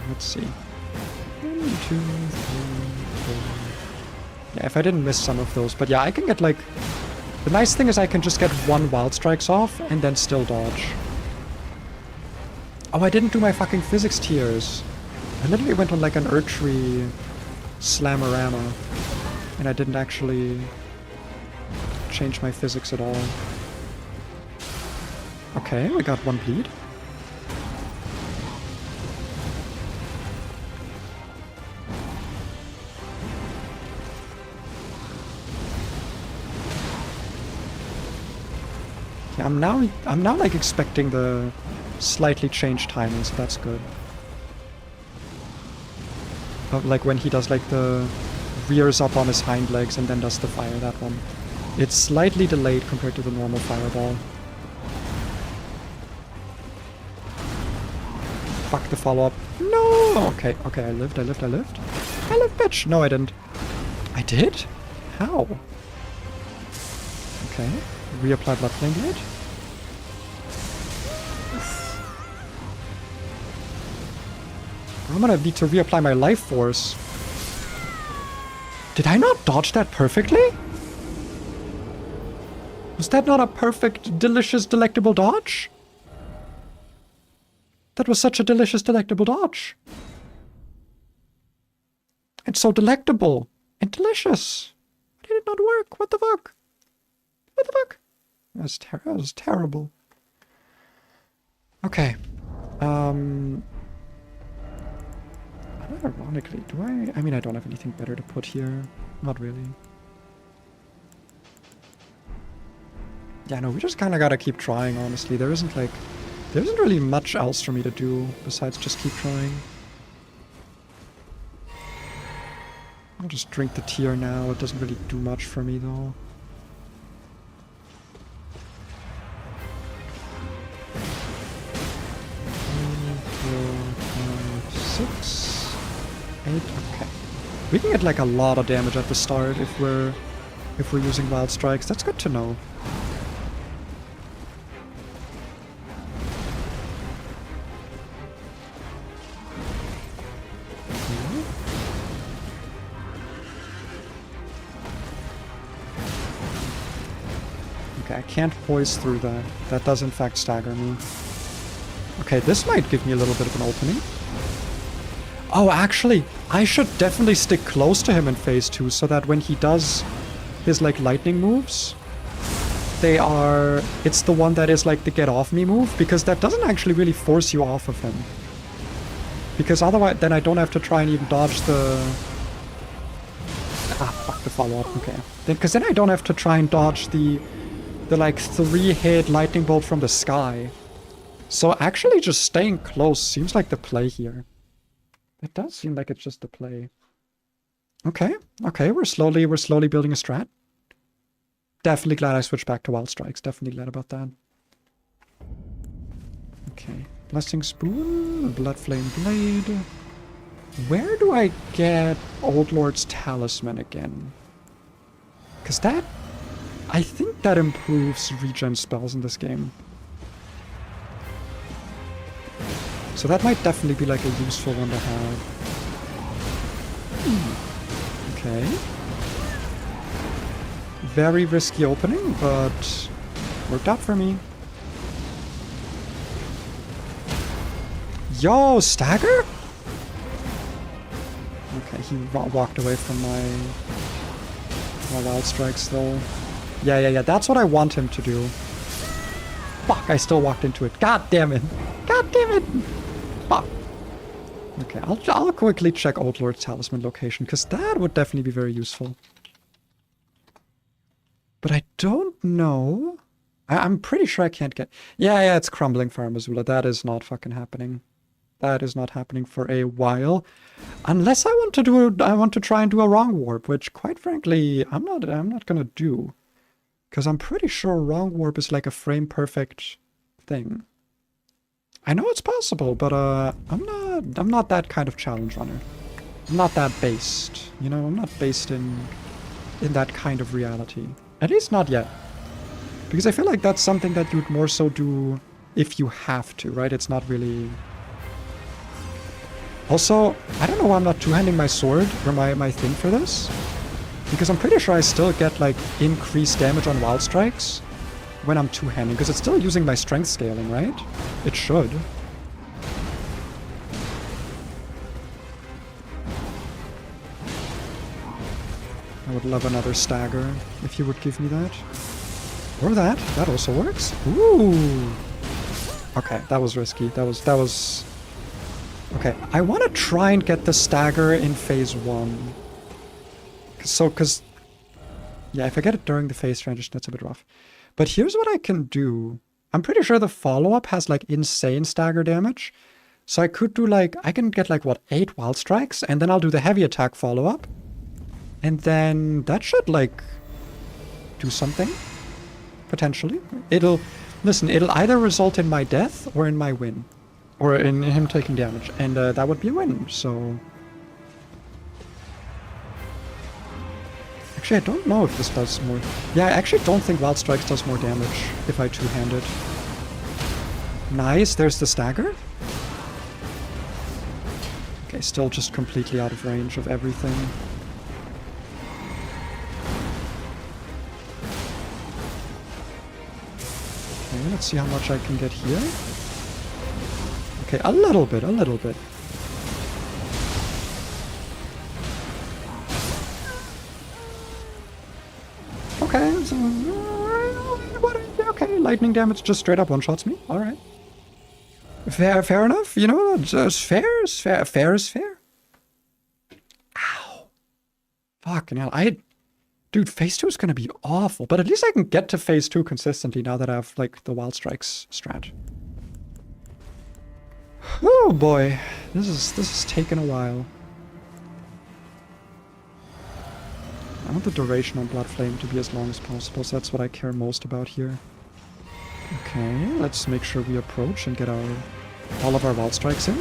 Let's see. 1, 2, 3, 4. Yeah, if I didn't miss some of those. But yeah, I can get like... The nice thing is I can just get 1 Wild Strikes off and then still dodge. Oh, I didn't do my fucking physics tiers. I literally went on like an Erdtree slamorama. And I didn't actually change my physics at all. Okay, we got 1 bleed. Yeah, I'm now like expecting the slightly changed timing, so that's good. But like when he does like the rears up on his hind legs and then does the fire, that one. It's slightly delayed compared to the normal fireball. Fuck the follow-up. No! Okay, okay, I lived. I lived, bitch! No, I didn't. I did? How? Okay. Reapply Bloodflame Blade. I'm gonna need to reapply my Life Force. Did I not dodge that perfectly? Was that not a perfect, delicious, delectable dodge? That was such a delicious, delectable dodge. It's so delectable and delicious. Why did it not work? What the fuck? What the fuck? That was terrible. Okay. Ironically, do I mean, I don't have anything better to put here. Not really. Yeah, no, we just kind of gotta keep trying, honestly. There isn't really much else for me to do besides just keep trying. I'll just drink the tier now. It doesn't really do much for me, though. Six, 8, okay. We can get like a lot of damage at the start if we're using Wild Strikes. That's good to know. Okay, I can't poise through that. That does in fact stagger me. Okay, this might give me a little bit of an opening. Oh, actually, I should definitely stick close to him in phase 2 so that when he does his, like, lightning moves, it's the one that is, like, the get off me move, because that doesn't actually really force you off of him. Because otherwise, then I don't have to try and even dodge the... Ah, fuck the follow-up, okay. Because then I don't have to try and dodge the like, 3-hit lightning bolt from the sky. So actually just staying close seems like the play here. It does seem like it's just the play. Okay, okay, we're slowly building a strat. Definitely glad I switched back to Wild Strikes. Definitely glad about that. Okay, Blessing Spoon, Blood Flame Blade. Where do I get Old Lord's Talisman again? Because that... I think that improves regen spells in this game. So that might definitely be like a useful one to have. Okay. Very risky opening, but worked out for me. Yo, stagger? Okay, he walked away from my Wild Strikes though. Yeah, that's what I want him to do. Fuck, I still walked into it. God damn it. God damn it. Fuck. Okay, I'll quickly check Old Lord's Talisman location, because that would definitely be very useful. But I don't know. I'm pretty sure I can't get... Yeah, it's crumbling Farmazula. That is not fucking happening. That is not happening for a while. Unless I want to try and do a wrong warp, which quite frankly, I'm not gonna do. Because I'm pretty sure wrong warp is like a frame perfect thing. I know it's possible, but I'm not that kind of challenge runner. I'm not that based. You know, I'm not based in that kind of reality. At least not yet. Because I feel like that's something that you'd more so do if you have to, right? It's not really... Also, I don't know why I'm not two-handing my sword or my thing for this. Because I'm pretty sure I still get, like, increased damage on wild strikes when I'm two-handing. Because it's still using my strength scaling, right? It should. I would love another stagger if you would give me that. Or that. That also works. Ooh. Okay, that was risky. That was... Okay, I want to try and get the stagger in phase 1. Because... Yeah, if I get it during the phase transition, that's a bit rough. But here's what I can do. I'm pretty sure the follow-up has, like, insane stagger damage. So I could do, like... I can get, like, what, 8 wild strikes? And then I'll do the heavy attack follow-up. And then that should, like, do something. Potentially. It'll either result in my death or in my win. Or in him taking damage. And that would be a win, so... Actually, I don't know if this does more... Yeah, I actually don't think Wild Strikes does more damage if I two-hand it. Nice, there's the stagger. Okay, still just completely out of range of everything. Okay, let's see how much I can get here. Okay, a little bit, a little bit. Okay, so... Okay, lightning damage just straight up one-shots me. Alright. Fair enough. You know, just fair is fair. Fair is fair. Ow. Fucking hell. Dude, phase 2 is gonna be awful. But at least I can get to phase 2 consistently now that I have, like, the Wild Strikes strat. Oh boy. This is taking a while. I want the duration on Blood Flame to be as long as possible, so that's what I care most about here. Okay, let's make sure we approach and get all of our Wild Strikes in.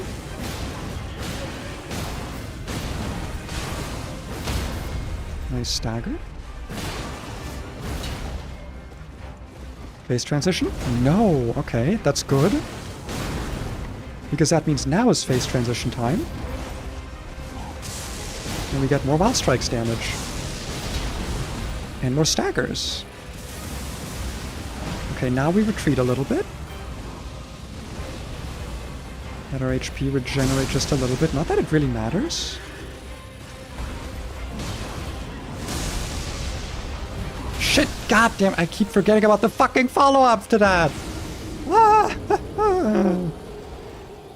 Nice stagger. Phase transition? No, okay, that's good. Because that means now is phase transition time. And we get more Wild Strikes damage. And more staggers. Okay, now we retreat a little bit. Let our HP regenerate just a little bit. Not that it really matters. Shit, goddamn, I keep forgetting about the fucking follow-up to that. Ah,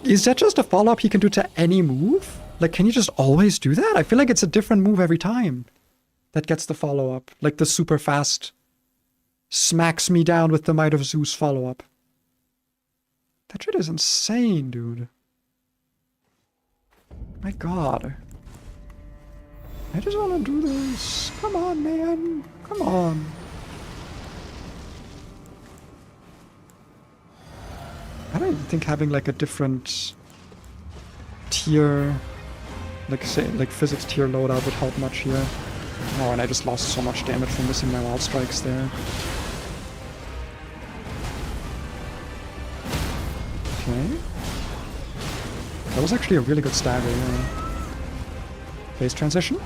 is that just a follow-up he can do to any move? Like, can you just always do that? I feel like it's a different move every time that gets the follow-up. Like the super fast smacks me down with the Might of Zeus follow-up. That shit is insane, dude. My god. I just want to do this. Come on, man. Come on. I don't even think having like a different tier, like say, like physics tier loadout would help much here. Oh, and I just lost so much damage from missing my Wild Strikes there. Okay. That was actually a really good stagger, yeah. Phase transition?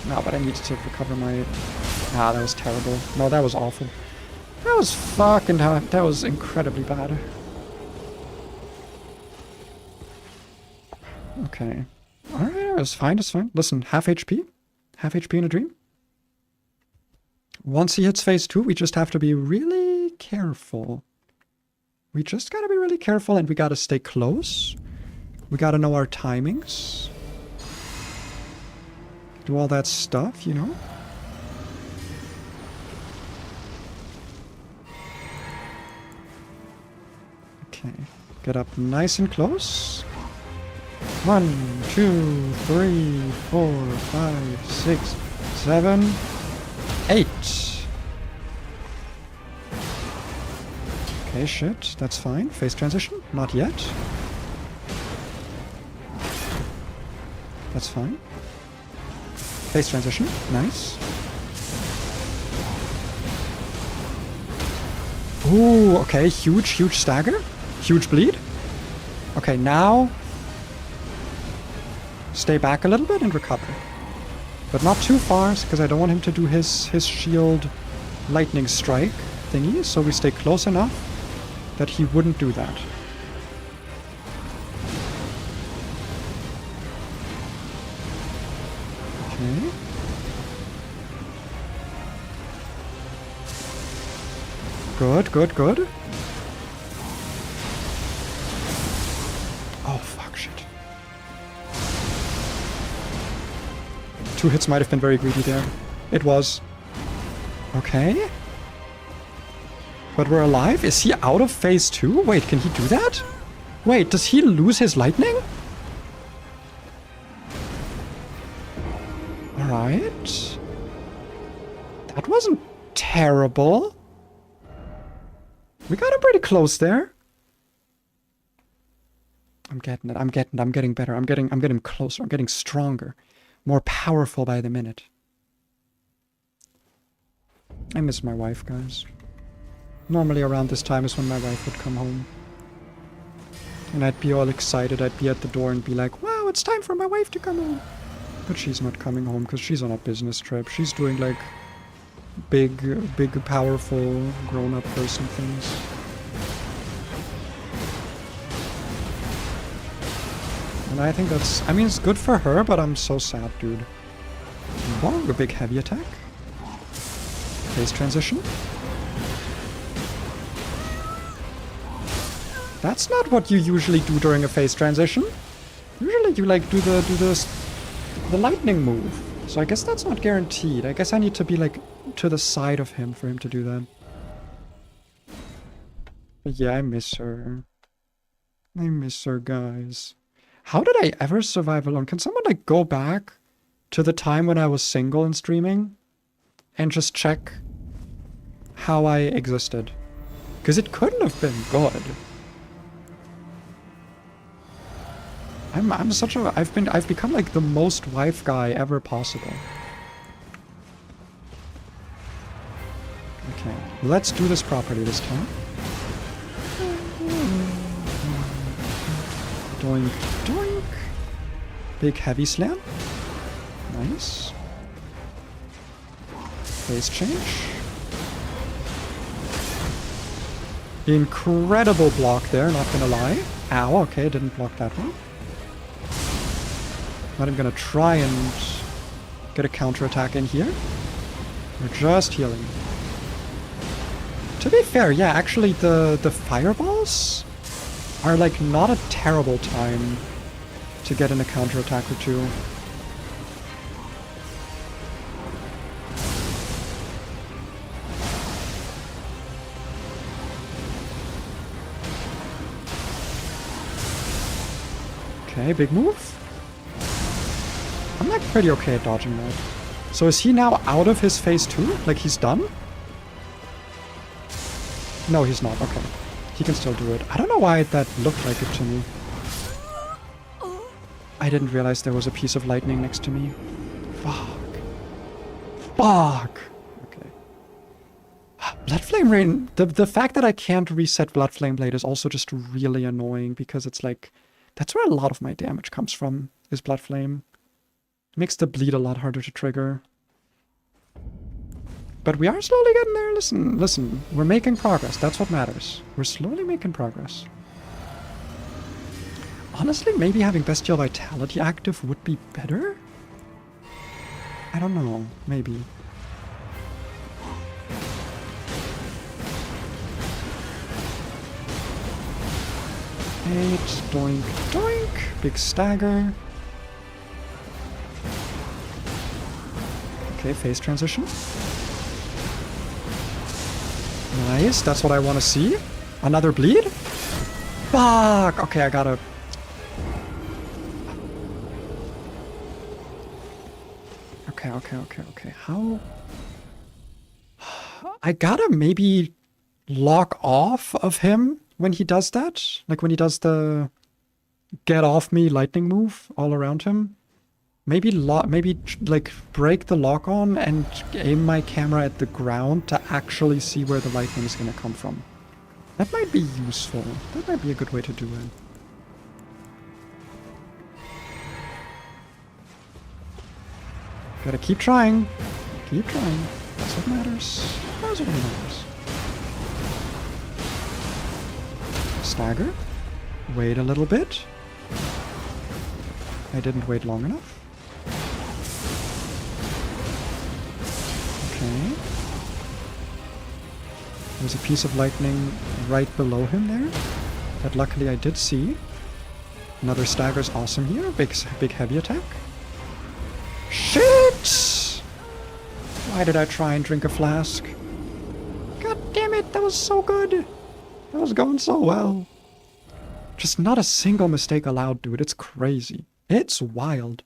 No, but I needed to recover my... Ah, that was terrible. No, that was awful. That was fucking... That was incredibly bad. Okay. Alright, it's fine, it's fine. Listen, half HP? Half HP in a dream? Once he hits phase 2, we just have to be really careful. We just gotta be really careful and we gotta stay close. We gotta know our timings. Do all that stuff, you know? Okay. Get up nice and close. 1, 2, 3, 4, 5, 6, 7, 8. Okay, shit. That's fine. Phase transition? Not yet. That's fine. Phase transition. Nice. Ooh, okay. Huge, huge stagger. Huge bleed. Okay, now stay back a little bit and recover. But not too far, because I don't want him to do his shield lightning strike thingy, so we stay close enough that he wouldn't do that. Okay. Good, good, good. Oh, fuck, shit. 2 hits might have been very greedy there. It was. Okay. But we're alive? Is he out of phase 2? Wait, can he do that? Wait, does he lose his lightning? Alright. That wasn't terrible. We got him pretty close there. I'm getting it. I'm getting better. I'm getting closer. I'm getting stronger. More powerful by the minute. I miss my wife, guys. Normally around this time is when my wife would come home. And I'd be all excited. I'd be at the door and be like, wow, it's time for my wife to come home. But she's not coming home because she's on a business trip. She's doing like big, powerful, grown-up person things. And I think that's... I mean, it's good for her, but I'm so sad, dude. Whoa, a big heavy attack. Phase transition. That's not what you usually do during a phase transition. Usually you like do the lightning move. So I guess that's not guaranteed. I guess I need to be like to the side of him for him to do that. But yeah, I miss her. I miss her, guys. How did I ever survive alone? Can someone like go back to the time when I was single and streaming and just check how I existed? Because it couldn't have been good. I'm such a... I've become like the most wife guy ever possible. Okay, let's do this properly this time. Doink, doink. Big heavy slam. Nice. Phase change. Incredible block there, not gonna lie. Ow, okay, didn't block that one. Not even gonna try and get a counterattack in here. We're just healing. To be fair, yeah, actually the fireballs are like not a terrible time to get in a counterattack or two. Okay, big move. I'm like pretty okay at dodging that. So is he now out of his phase 2? Like he's done? No, he's not. Okay. He can still do it. I don't know why that looked like it to me. I didn't realize there was a piece of lightning next to me. Fuck. Fuck! Okay. Blood Flame Rain... The fact that I can't reset Blood Flame Blade is also just really annoying because it's like... That's where a lot of my damage comes from, is Blood Flame. It makes the bleed a lot harder to trigger. But we are slowly getting there. Listen. We're making progress. That's what matters. We're slowly making progress. Honestly, maybe having Bestial Vitality active would be better? I don't know. Maybe. 8, doink, doink. Big stagger. Okay, phase transition. Nice, that's what I want to see. Another bleed? Fuck! Okay, I gotta... Okay. How... I gotta maybe lock off of him when he does that. Like when he does the get off me lightning move all around him. Maybe like break the lock on and aim my camera at the ground to actually see where the lightning is gonna come from. That might be useful. That might be a good way to do it. Gotta keep trying. Keep trying. That's what matters. That's what matters. Stagger. Wait a little bit. I didn't wait long enough. Okay. There's a piece of lightning right below him there that luckily I did see. Another stagger's awesome here. Big heavy attack. Shit! Why did I try and drink a flask? God damn it, that was so good. That was going so well. Just not a single mistake allowed, dude. It's crazy. It's wild.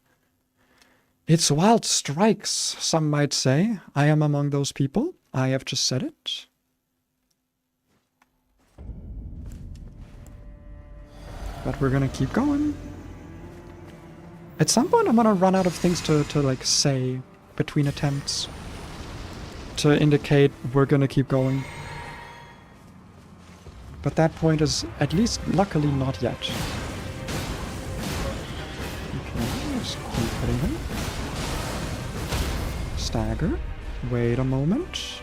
It's wild strikes, some might say. I am among those people. I have just said it. But we're gonna keep going. At some point I'm gonna run out of things to like say between attempts to indicate we're gonna keep going. But that point is at least luckily not yet. Okay, just keep hitting him. Stagger. Wait a moment.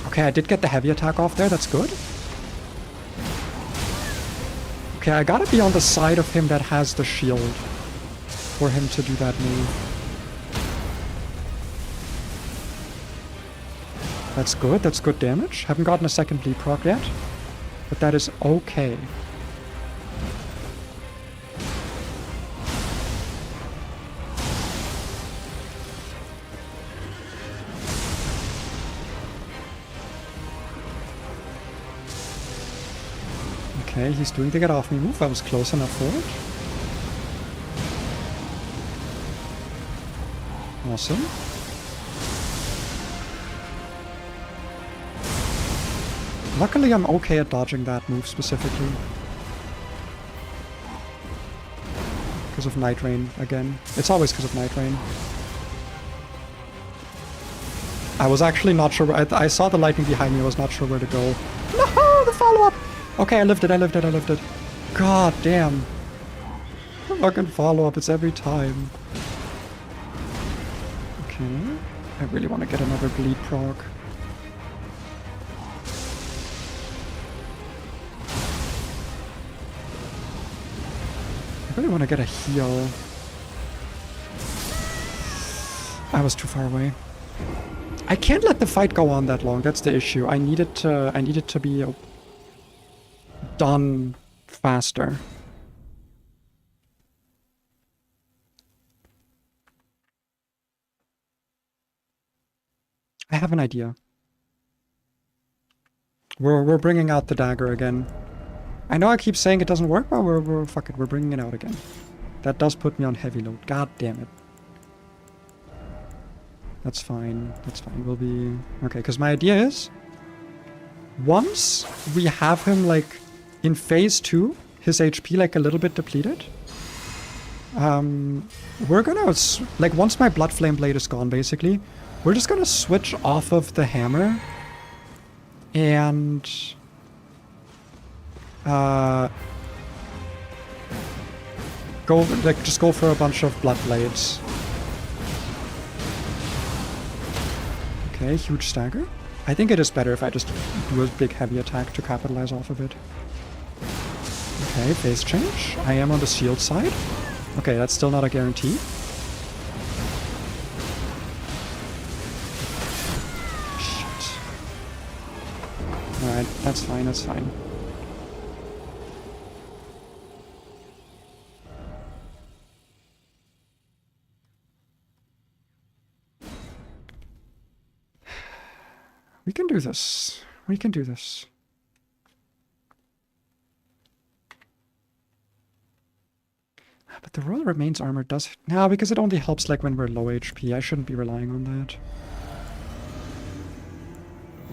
Okay, I did get the heavy attack off there, that's good. Okay, I gotta be on the side of him that has the shield for him to do that move. That's good damage. Haven't gotten a second bleed proc yet, but that is okay. Okay, he's doing the get off me move. I was close enough for it. Awesome. Luckily I'm okay at dodging that move specifically. Because of Night Rain again. It's always because of Night Rain. I was actually not sure. I saw the lightning behind me. I was not sure where to go. No, the follow-up! Okay, I lived it. God damn. The fucking follow-up, it's every time. Okay. I really want to get another bleed proc. I really want to get a heal. I was too far away. I can't let the fight go on that long. That's the issue. I need it to be done faster. I have an idea. We're bringing out the dagger again. I know I keep saying it doesn't work, but fuck it, we're bringing it out again. That does put me on heavy load. God damn it. That's fine. That's fine. We'll be... Okay, because my idea is... Once we have him, like, in phase 2, his HP, like, a little bit depleted, we're gonna... Like, once my Blood Flame Blade is gone, basically, we're just gonna switch off of the hammer and... just go for a bunch of Blood Blades. Okay, huge stagger. I think it is better if I just do a big heavy attack to capitalize off of it. Okay, phase change. I am on the shield side. Okay, that's still not a guarantee. Shit. Alright, that's fine, that's fine. We can do this. We can do this. But the Royal Remains armor does... No, because it only helps like when we're low HP. I shouldn't be relying on that.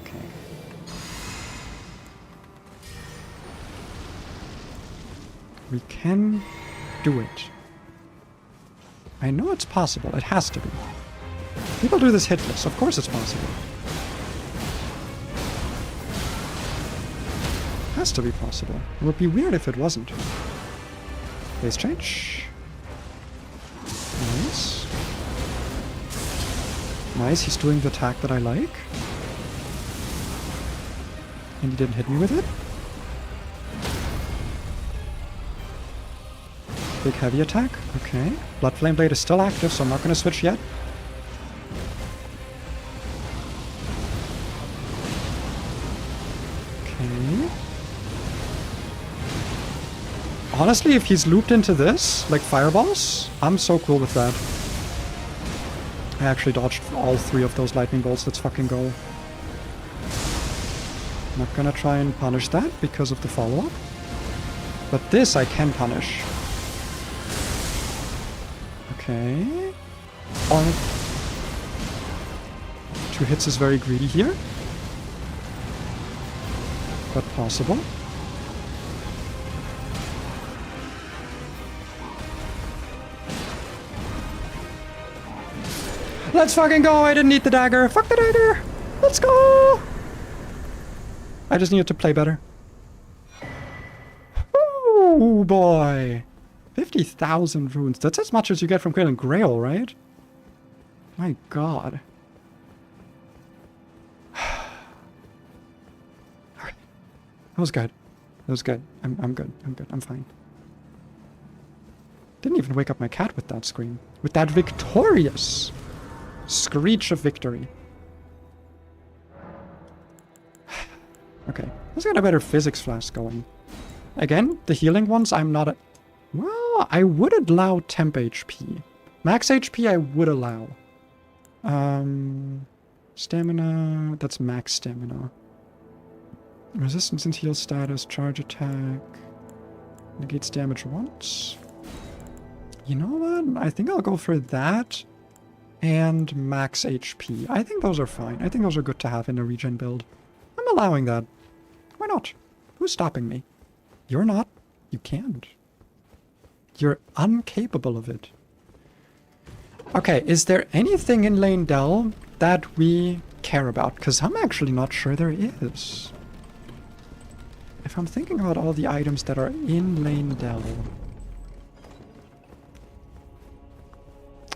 Okay. We can do it. I know it's possible. It has to be. People do this hitless. Of course it's possible. Has to be possible. It would be weird if it wasn't. Base change. Nice. Nice, he's doing the attack that I like. And he didn't hit me with it. Big heavy attack. Okay. Blood Flame Blade is still active, so I'm not going to switch yet. Okay. Honestly, if he's looped into this, like fireballs, I'm so cool with that. I actually dodged all 3 of those lightning bolts. Let's fucking go. Not gonna try and punish that because of the follow-up. But this I can punish. Okay. Oh. 2 hits is very greedy here. But possible. Let's fucking go! I didn't need the dagger! Fuck the dagger! Let's go! I just needed to play better. Oh boy! 50,000 runes. That's as much as you get from killing Grail, right? My god. Alright. That was good. That was good. I'm good. I'm good. I'm fine. Didn't even wake up my cat with that scream. With that victorious screech of victory. Okay. Let's get a better physics flask going. Again, the healing ones I'm not a... Well, I would allow temp HP. Max HP I would allow. Stamina... That's max stamina. Resistance and heal status, charge attack. Negates damage once. You know what? I think I'll go for that. And max HP. I think those are fine. I think those are good to have in a regen build. I'm allowing that. Why not? Who's stopping me? You're not. You can't. You're incapable of it. Okay, is there anything in Lane Dell that we care about? Because I'm actually not sure there is. If I'm thinking about all the items that are in Lane Dell...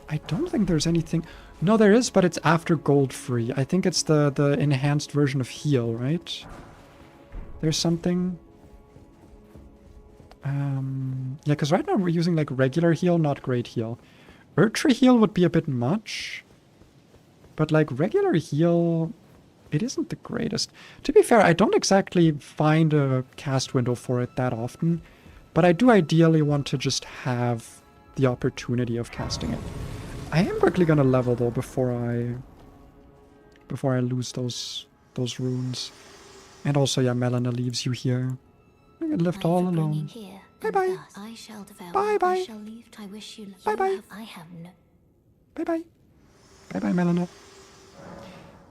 I don't think there's anything... No, there is, but it's after gold free. I think it's the enhanced version of heal, right? There's something... yeah, because right now we're using like regular heal, not great heal. Erdtree heal would be a bit much. But like regular heal, it isn't the greatest. To be fair, I don't exactly find a cast window for it that often. But I do ideally want to just have the opportunity of casting it. I am quickly gonna level though before I lose those runes. And also, yeah, Melina leaves you here. I get left all alone. Bye bye. Bye bye. Bye bye. Bye bye. Bye bye, Melina.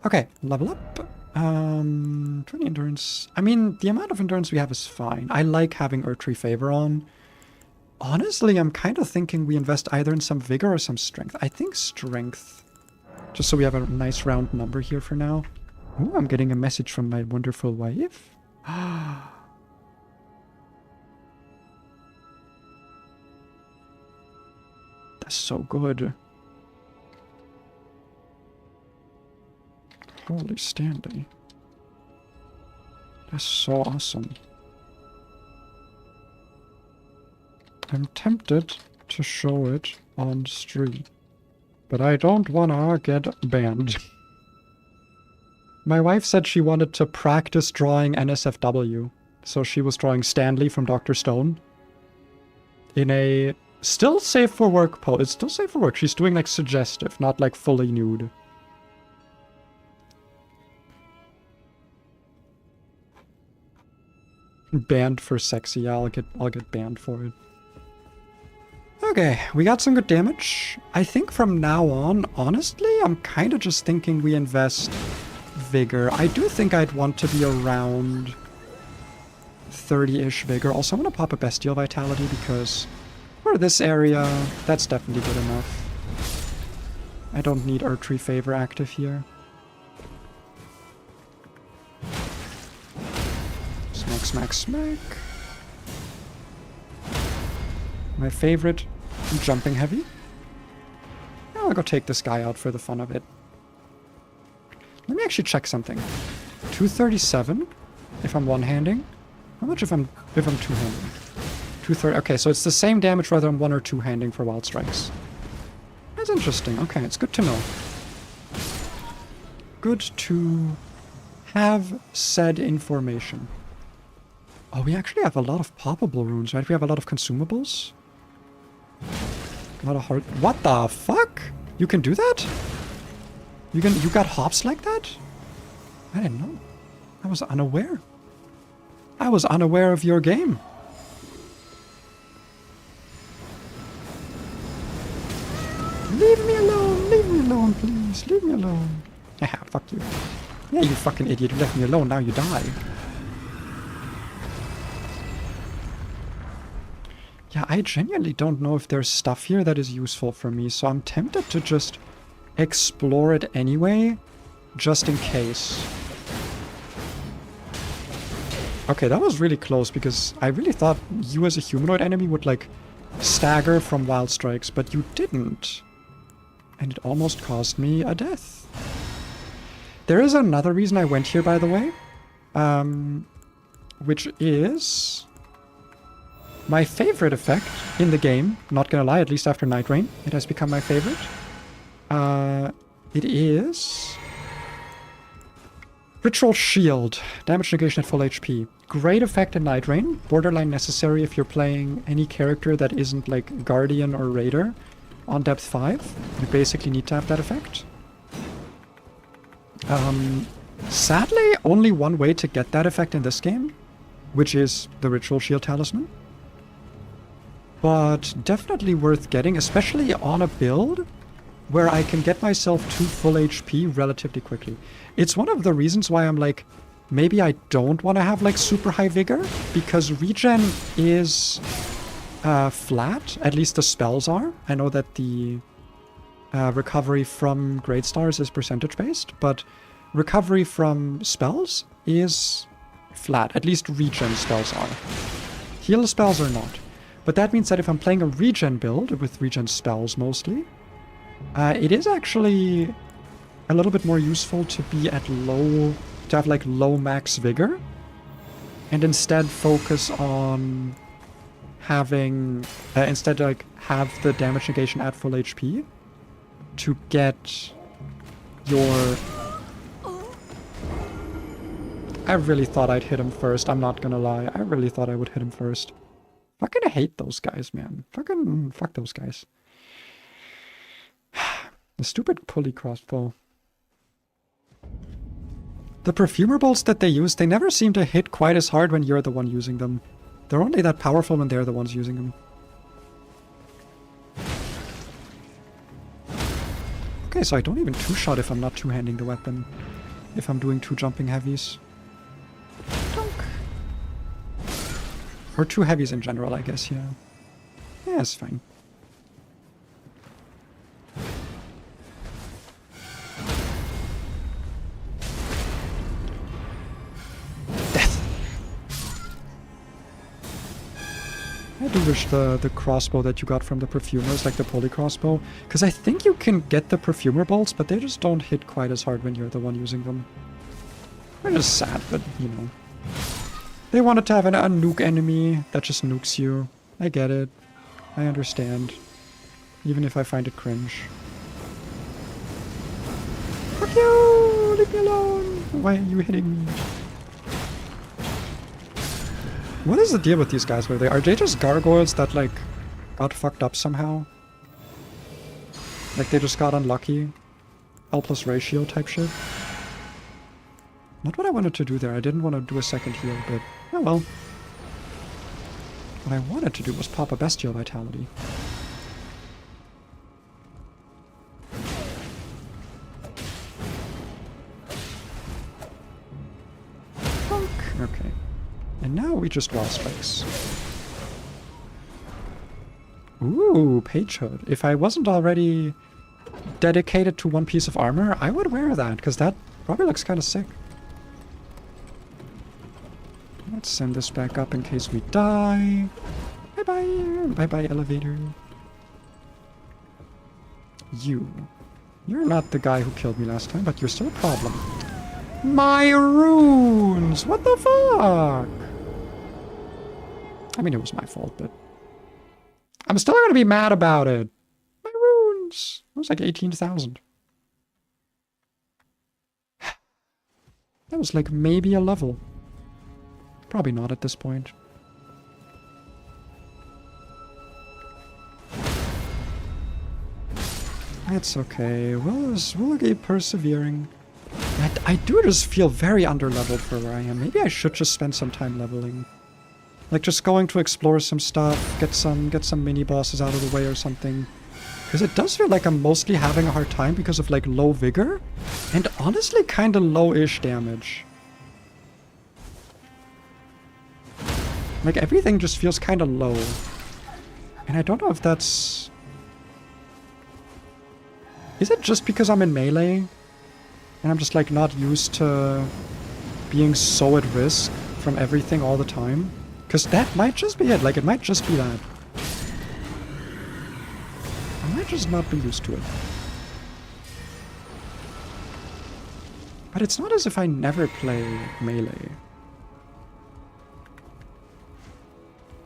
Okay, level up. 20 endurance. I mean, the amount of endurance we have is fine. I like having Erdtree Favor on. Honestly, I'm kind of thinking we invest either in some vigor or some strength. I think strength. Just so we have a nice round number here for now. Ooh, I'm getting a message from my wonderful wife. That's so good. Holy standing. That's so awesome. I'm tempted to show it on stream, but I don't wanna get banned. My wife said she wanted to practice drawing NSFW, so she was drawing Stanley from Dr. Stone in a still safe for work pose. It's still safe for work. She's doing like suggestive, not like fully nude. Banned for sexy. Yeah, I'll get banned for it. Okay, we got some good damage. I think from now on, honestly, I'm kind of just thinking we invest vigor. I do think I'd want to be around 30-ish vigor. Also, I'm going to pop a bestial vitality because for this area, that's definitely good enough. I don't need Erdtree Favor active here. Smack, smack, smack. My favorite, jumping heavy. Now I'll go take this guy out for the fun of it. Let me actually check something. 237 if I'm one-handing. How much if I'm two-handing? 230. Okay, so it's the same damage whether I'm one or two-handing for wild strikes. That's interesting. Okay, it's good to know. Good to have said information. Oh, we actually have a lot of poppable runes, right? We have a lot of consumables. A lot of heart. What the fuck? You can do that? You got hops like that? I didn't know. I was unaware. I was unaware of your game. Leave me alone, please. Leave me alone. Yeah, fuck you. Yeah, you fucking idiot. You left me alone, now you die. Yeah, I genuinely don't know if there's stuff here that is useful for me, so I'm tempted to just explore it anyway, just in case. Okay, that was really close because I really thought you as a humanoid enemy would, like, stagger from wild strikes, but you didn't. And it almost caused me a death. There is another reason I went here, by the way, which is my favorite effect in the game. Not gonna lie, at least after Night Rain, it has become my favorite. It is Ritual Shield. Damage negation at full HP. Great effect in Night Rain. Borderline necessary if you're playing any character that isn't like Guardian or Raider on depth 5. You basically need to have that effect. Sadly, only one way to get that effect in this game, which is the Ritual Shield Talisman. But definitely worth getting, especially on a build where I can get myself to full HP relatively quickly. It's one of the reasons why I'm like, maybe I don't want to have like super high vigor, because regen is flat, at least the spells are. I know that the recovery from Great Stars is percentage based, but recovery from spells is flat, at least regen spells are. Heal spells are not. But that means that if I'm playing a regen build, with regen spells mostly, it is actually a little bit more useful to be at low, to have like low max vigor, and instead focus on having, instead like have the damage negation at full HP to get your... I really thought I'd hit him first, I'm not gonna lie. I really thought I would hit him first. Fucking hate those guys, man. Fuck those guys. The stupid pulley crossbow. The perfumer bolts that they use, they never seem to hit quite as hard when you're the one using them. They're only that powerful when they're the ones using them. Okay, so I don't even two-shot if I'm not two-handing the weapon. If I'm doing two jumping heavies. Dunk. Or two heavies in general, I guess, yeah. Yeah, it's fine. I do wish the crossbow that you got from the perfumers, like the poly crossbow, because I think you can get the perfumer bolts, but they just don't hit quite as hard when you're the one using them. They're just sad, but you know. They wanted to have a nuke enemy that just nukes you. I get it. I understand. Even if I find it cringe. Fuck you! Leave me alone! Why are you hitting me? What is the deal with these guys? Are they just gargoyles that, like, got fucked up somehow? Like, they just got unlucky? L plus ratio type shit? Not what I wanted to do there. I didn't want to do a second heal, but... oh well. What I wanted to do was pop a Bestial Vitality. Okay. And now we just Raw Strikes. Ooh, Page Hood. If I wasn't already dedicated to one piece of armor, I would wear that, because that probably looks kind of sick. Let's send this back up in case we die. Bye-bye. Bye-bye, elevator. You're not the guy who killed me last time, but you're still a problem. My runes! What the fuck? I mean, it was my fault, but... I'm still gonna be mad about it. My runes! It was like 18,000. That was like maybe a level. Probably not at this point. It's okay. We'll keep persevering. I do just feel very underleveled for where I am. Maybe I should just spend some time leveling. Like just going to explore some stuff, get some mini bosses out of the way or something. Because it does feel like I'm mostly having a hard time because of like low vigor and honestly kind of low-ish damage. Like everything just feels kind of low. And I don't know if that's... Is it just because I'm in melee? And I'm just like not used to being so at risk from everything all the time? Because that might just be it. Like it might just be that. I might just not be used to it. But it's not as if I never play melee.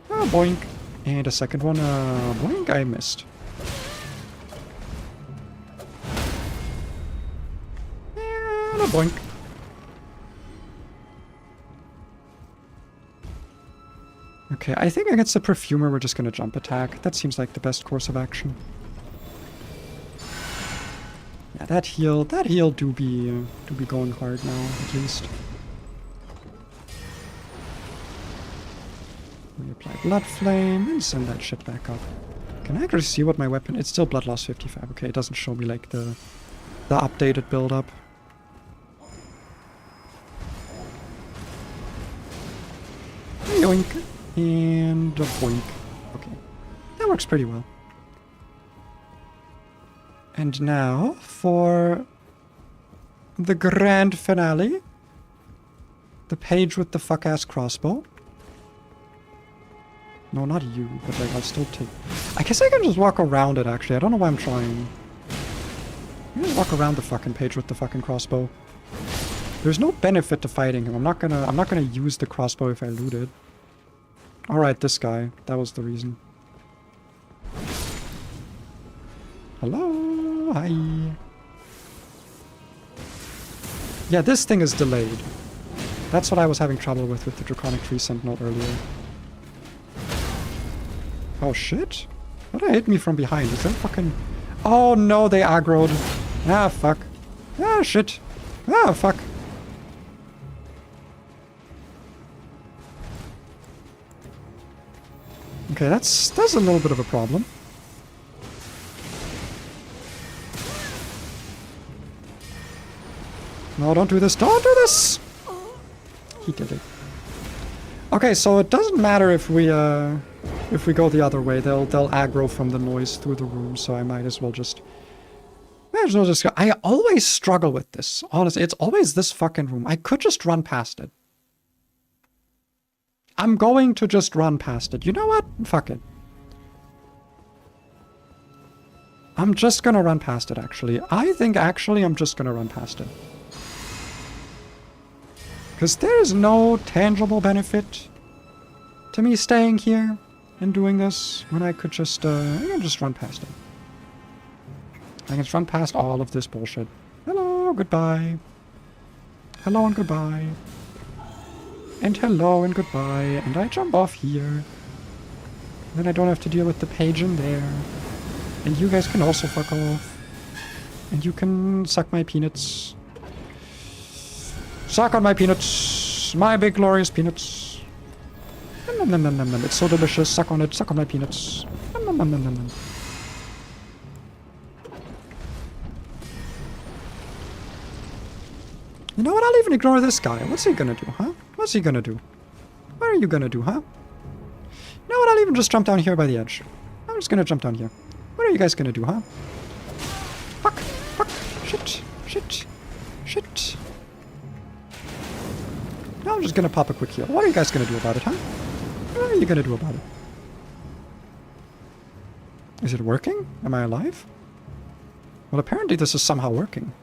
Oh, boink. And a second one, boink, I missed. And a boink. Okay, I think against the Perfumer we're just gonna jump attack. That seems like the best course of action. Yeah, that heal do be going hard now, at least. Reapply Blood Flame and send that shit back up. Can I actually see what my weapon... It's still Blood Loss 55. Okay, it doesn't show me like the updated build-up. Yoink. And a boink. Okay. That works pretty well. And now for the grand finale. The page with the fuck-ass crossbow. No, not you, but like I'll still take... I guess I can just walk around it actually. I don't know why I'm trying. I'm gonna walk around the fucking page with the fucking crossbow. There's no benefit to fighting him. I'm not gonna use the crossbow if I loot it. Alright, this guy. That was the reason. Hello? Hi. Yeah, this thing is delayed. That's what I was having trouble with the Draconic Tree Sentinel earlier. Oh shit? How did it hit me from behind? Is that fucking... Oh no, they aggroed. Ah, fuck. Ah, shit. Ah, fuck. Okay, that's a little bit of a problem. No, don't do this. Don't do this! He did it. Okay, so it doesn't matter if we go the other way. They'll aggro from the noise through the room, so I might as well just... I always struggle with this. Honestly, it's always this fucking room. I could just run past it. I'm going to just run past it. You know what? Fuck it. I'm just gonna run past it, actually. I think, actually, I'm just gonna run past it. Because there's no tangible benefit to me staying here and doing this when I could just, I can just run past it. I can just run past all of this bullshit. Hello, goodbye. Hello and goodbye. And hello and goodbye. And I jump off here. Then I don't have to deal with the page in there. And you guys can also fuck off. And you can suck my peanuts. Suck on my peanuts. My big glorious peanuts. And Nom, nom, nom, nom, nom. It's so delicious. Suck on it. Suck on my peanuts. Nom, nom, nom, nom, nom, nom. You know what? I'll even ignore this guy. What's he gonna do, huh? What's he gonna do? What are you gonna do, huh? You know what? I'll even just jump down here by the edge. I'm just gonna jump down here. What are you guys gonna do, huh? Fuck. Fuck. Shit. Shit. Shit. Now I'm just gonna pop a quick heal. What are you guys gonna do about it, huh? What are you gonna do about it? Is it working? Am I alive? Well, apparently this is somehow working.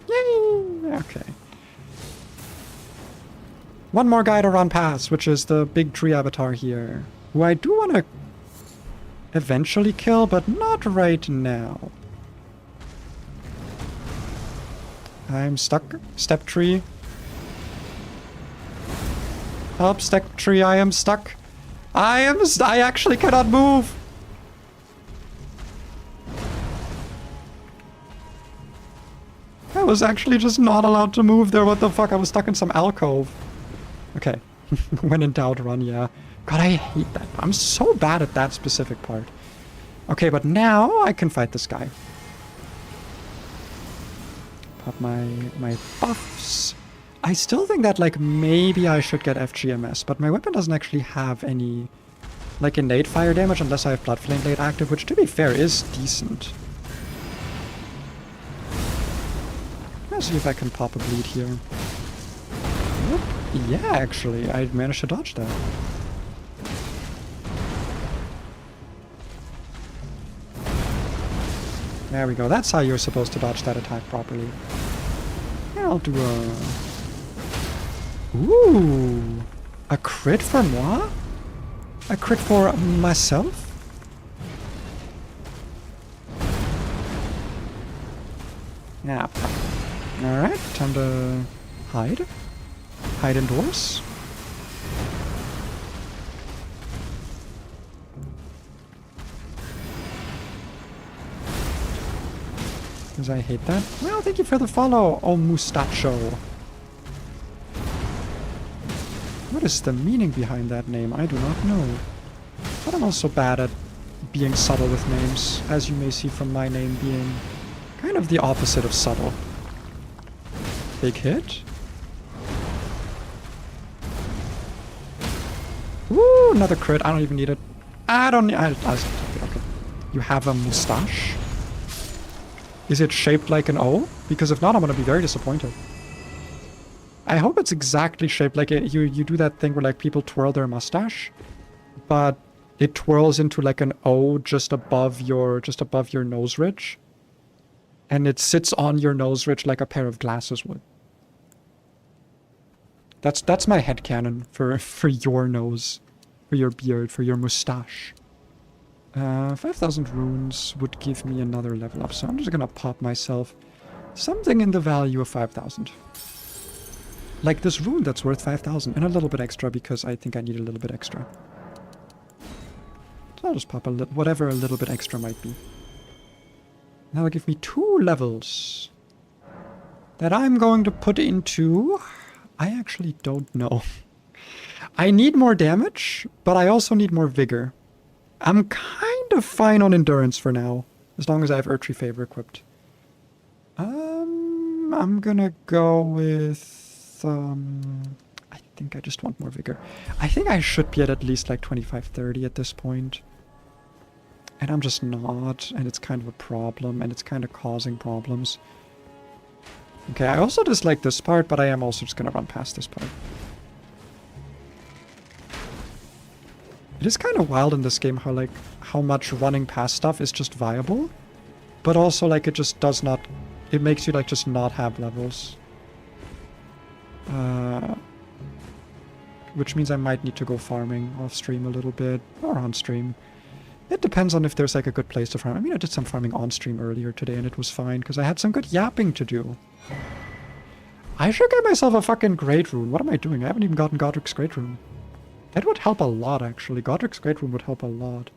Yay! Okay. One more guy to run past, which is the big tree avatar here. Who I do want to eventually kill, but not right now. I'm stuck. Step tree. Help, step tree, I am stuck. I actually cannot move. I was actually just not allowed to move there. What the fuck? I was stuck in some alcove. Okay. When in doubt, run, yeah. God, I hate that. I'm so bad at that specific part. Okay, but now I can fight this guy. Pop my buffs. I still think that, like, maybe I should get FGMS, but my weapon doesn't actually have any, like, innate fire damage unless I have Blood Flame Blade active, which, to be fair, is decent. Let's see if I can pop a bleed here. Nope. Yeah, actually, I managed to dodge that. There we go. That's how you're supposed to dodge that attack properly. Yeah, I'll do a... Ooh! A crit for moi? A crit for myself? Yeah. Alright, time to hide. Hide indoors. Because I hate that. Well, thank you for the follow, oh mustacho. What is the meaning behind that name? I do not know. But I'm also bad at being subtle with names, as you may see from my name being kind of the opposite of subtle. Big hit. Woo, another crit. I don't even need it. I don't need... I'll take it, okay. You have a mustache? Is it shaped like an O? Because if not, I'm going to be very disappointed. I hope it's exactly shaped like it. You do that thing where, like, people twirl their mustache, but it twirls into like an O just above your nose ridge. And it sits on your nose ridge like a pair of glasses would. That's my headcanon for your nose, for your beard, for your mustache. 5,000 runes would give me another level up, so I'm just gonna pop myself something in the value of 5,000. Like this rune that's worth 5,000, and a little bit extra because I think I need a little bit extra. So I'll just pop whatever a little bit extra might be. That'll give me 2 levels that I'm going to put into... I actually don't know. I need more damage, but I also need more vigor. I'm kind of fine on endurance for now, as long as I have Earthly Favor equipped. I'm gonna go with... I think I just want more vigor. I think I should be at least like 25-30 at this point. And I'm just not, and it's kind of a problem, and it's kind of causing problems. Okay, I also dislike this part, but I am also just gonna run past this part. It is kind of wild in this game how much running past stuff is just viable, but also like it just does not, it makes you like just not have levels. Which means I might need to go farming off stream a little bit, or on stream. It depends on if there's like a good place to farm. I mean, I did some farming on stream earlier today and it was fine because I had some good yapping to do. I should get myself a fucking Great Rune. What am I doing? I haven't even gotten Godric's Great Rune. That would help a lot, actually. Godric's Great Rune would help a lot.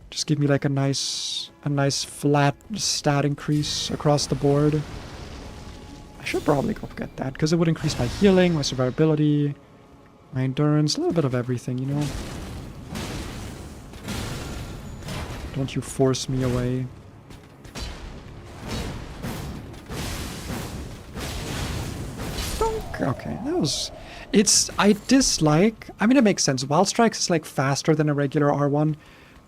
Just give me like a nice flat stat increase across the board. I should probably go get that because it would increase my healing, my survivability. my endurance, a little bit of everything, you know? Don't you force me away. Okay, that was... I dislike... I mean, it makes sense. Wild Strikes is, like, faster than a regular R1.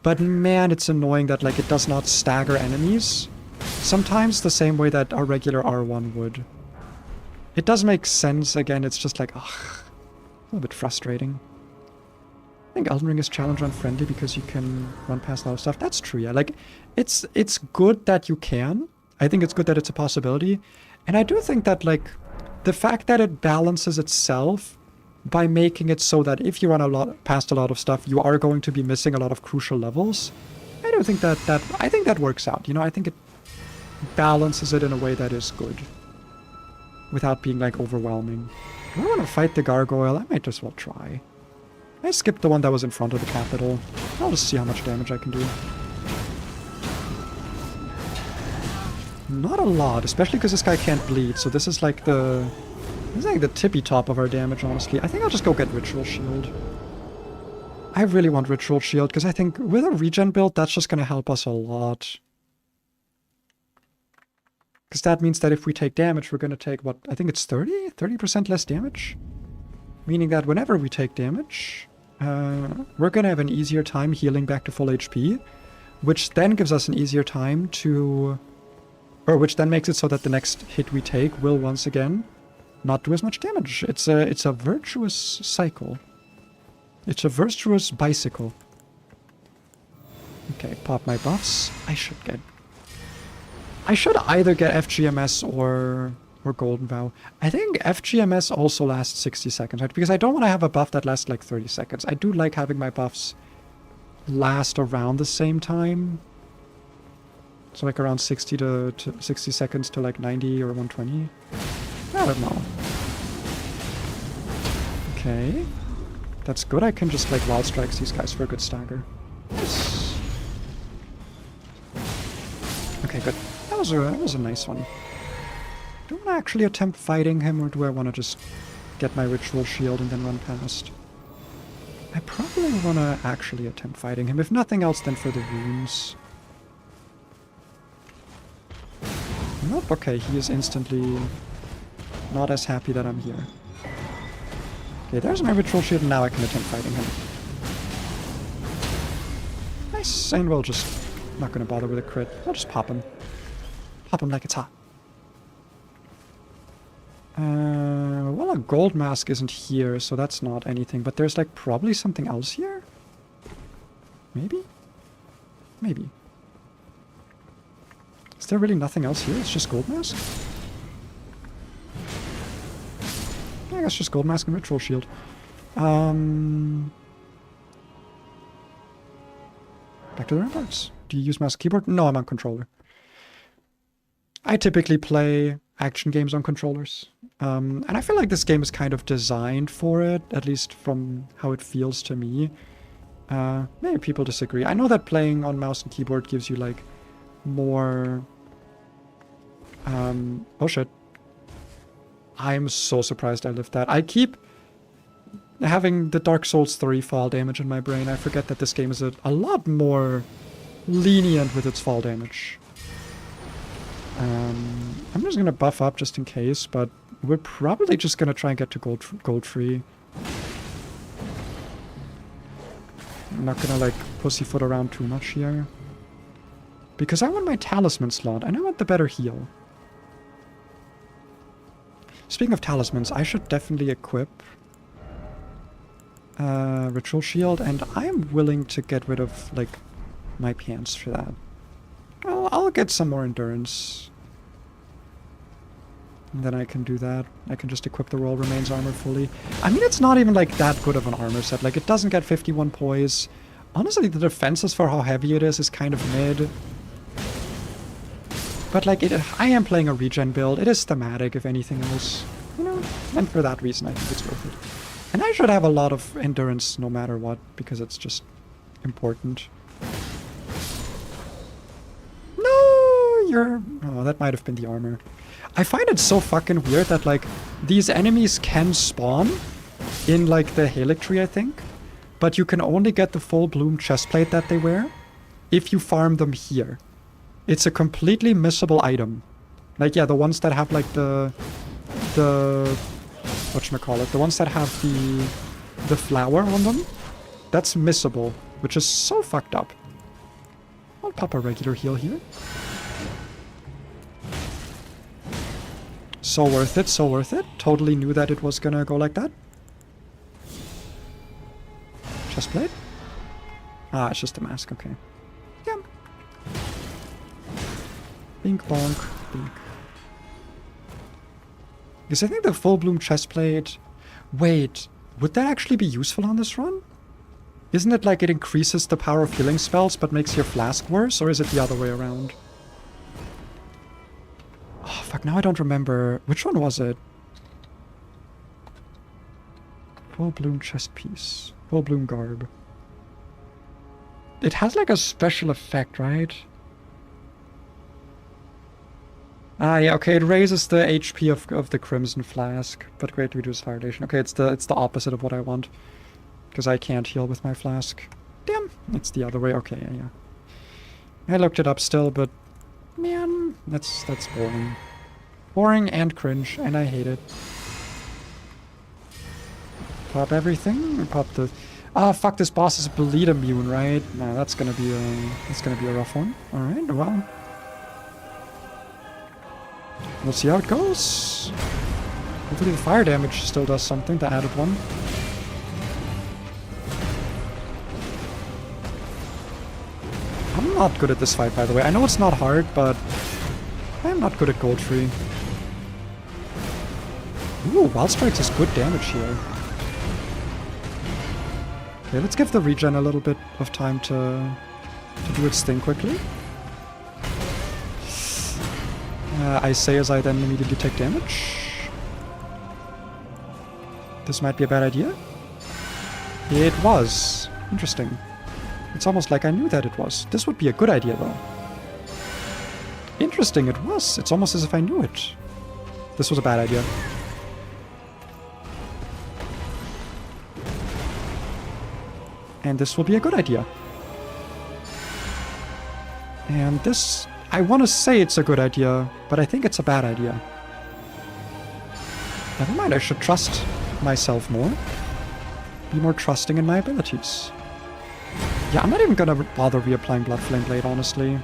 But, man, it's annoying that, like, it does not stagger enemies. Sometimes the same way that a regular R1 would. It does make sense. Again, it's just like, ugh. A little bit frustrating. I think Elden Ring is challenge run friendly because you can run past a lot of stuff. That's true, yeah. Like, it's good that you can. I think it's good that it's a possibility. And I do think that, like... The fact that it balances itself by making it so that if you run past a lot of stuff, you are going to be missing a lot of crucial levels. I don't think I think that works out. You know, I think it balances it in a way that is good. Without being, like, overwhelming. Do I want to fight the gargoyle? I might as well try. I skipped the one that was in front of the capital. I'll just see how much damage I can do. Not a lot, especially because this guy can't bleed, so this is like the... This is like the tippy top of our damage, honestly. I think I'll just go get Ritual Shield. I really want Ritual Shield, because I think with a regen build, that's just going to help us a lot. Because that means that if we take damage, we're going to take, what, I think it's 30? 30% less damage? Meaning that whenever we take damage, we're going to have an easier time healing back to full HP, which then gives us an easier time to... Or which then makes it so that the next hit we take will once again not do as much damage. It's a virtuous cycle. It's a virtuous bicycle. Okay, pop my buffs. I should either get FGMS or Golden Vow. I think FGMS also lasts 60 seconds, right? Because I don't want to have a buff that lasts like 30 seconds. I do like having my buffs last around the same time. So like around 60 to 60 seconds to like 90 or 120. I don't know. Okay. That's good. I can just like Wild Strikes these guys for a good stagger. Yes. Okay, good. That was a nice one. Do I want to actually attempt fighting him, or do I want to just get my Ritual Shield and then run past? I probably want to actually attempt fighting him. If nothing else, then for the runes. Nope, okay, he is instantly not as happy that I'm here. Okay, there's my Ritual Shield, and now I can attempt fighting him. Nice, and we'll just... not gonna bother with a crit. I'll just pop him. Pop him like it's hot. Well, a gold mask isn't here, so that's not anything, but there's like probably something else here? Maybe? Maybe. Is there really nothing else here? It's just Gold Mask? I guess just Gold Mask and Ritual Shield. Back to the ramparts. Do you use mouse and keyboard? No, I'm on controller. I typically play action games on controllers. And I feel like this game is kind of designed for it, at least from how it feels to me. Maybe people disagree. I know that playing on mouse and keyboard gives you like more... oh shit. I'm so surprised I lived that. I keep having the Dark Souls 3 fall damage in my brain. I forget that this game is a lot more lenient with its fall damage. I'm just gonna buff up just in case, but we're probably just gonna try and get to gold free. I'm not gonna like pussyfoot around too much here. Because I want my talisman slot, and I want the better heal. Speaking of talismans, I should definitely equip Ritual Shield, and I am willing to get rid of, like, my pants for that. I'll get some more endurance. And then I can do that. I can just equip the Royal Remains armor fully. I mean, it's not even, like, that good of an armor set. Like, it doesn't get 51 poise. Honestly, the defenses for how heavy it is kind of mid. But, like, I am playing a regen build. It is thematic, if anything else. You know? And for that reason, I think it's worth it. And I should have a lot of endurance no matter what, because it's just important. No! You're... Oh, that might have been the armor. I find it so fucking weird that, like, these enemies can spawn in like the Helix tree, I think. But you can only get the full bloom chestplate that they wear if you farm them here. It's a completely missable item. Like, yeah, the ones that have like the whatchamacallit, the ones that have the flower on them, that's missable, which is so fucked up. I'll pop a regular heal here. So worth it, so worth it. Totally knew that it was gonna go like that. Chestplate? Ah, it's just a mask, okay. Yeah. Bink bonk, bink. Because I think the full bloom chestplate... Wait, would that actually be useful on this run? Isn't it like it increases the power of healing spells but makes your flask worse? Or is it the other way around? Oh, fuck, now I don't remember. Which one was it? Full bloom chest piece. Full bloom garb. It has like a special effect, right? Ah, yeah, okay, it raises the HP of the Crimson Flask, but greatly reduces violation. Okay, it's the opposite of what I want. Because I can't heal with my flask. Damn, it's the other way. Okay, yeah. I looked it up still, but man, that's boring. Boring and cringe, and I hate it. Pop everything, pop the... Ah, fuck, this boss is bleed immune, right? Nah, that's gonna be a rough one. Alright, well. We'll see how it goes. Hopefully the fire damage still does something, the added one. I'm not good at this fight, by the way. I know it's not hard, but I'm not good at Goldtree. Ooh, Wild Strikes is good damage here. Okay, let's give the regen a little bit of time to do its thing quickly. I say as I then immediately take damage. This might be a bad idea. It was. Interesting. It's almost like I knew that it was. This would be a good idea, though. Interesting, it was. It's almost as if I knew it. This was a bad idea. And this will be a good idea. And this... I want to say it's a good idea, but I think it's a bad idea. Never mind, I should trust myself more. Be more trusting in my abilities. Yeah, I'm not even gonna bother reapplying Blood Flame Blade, honestly.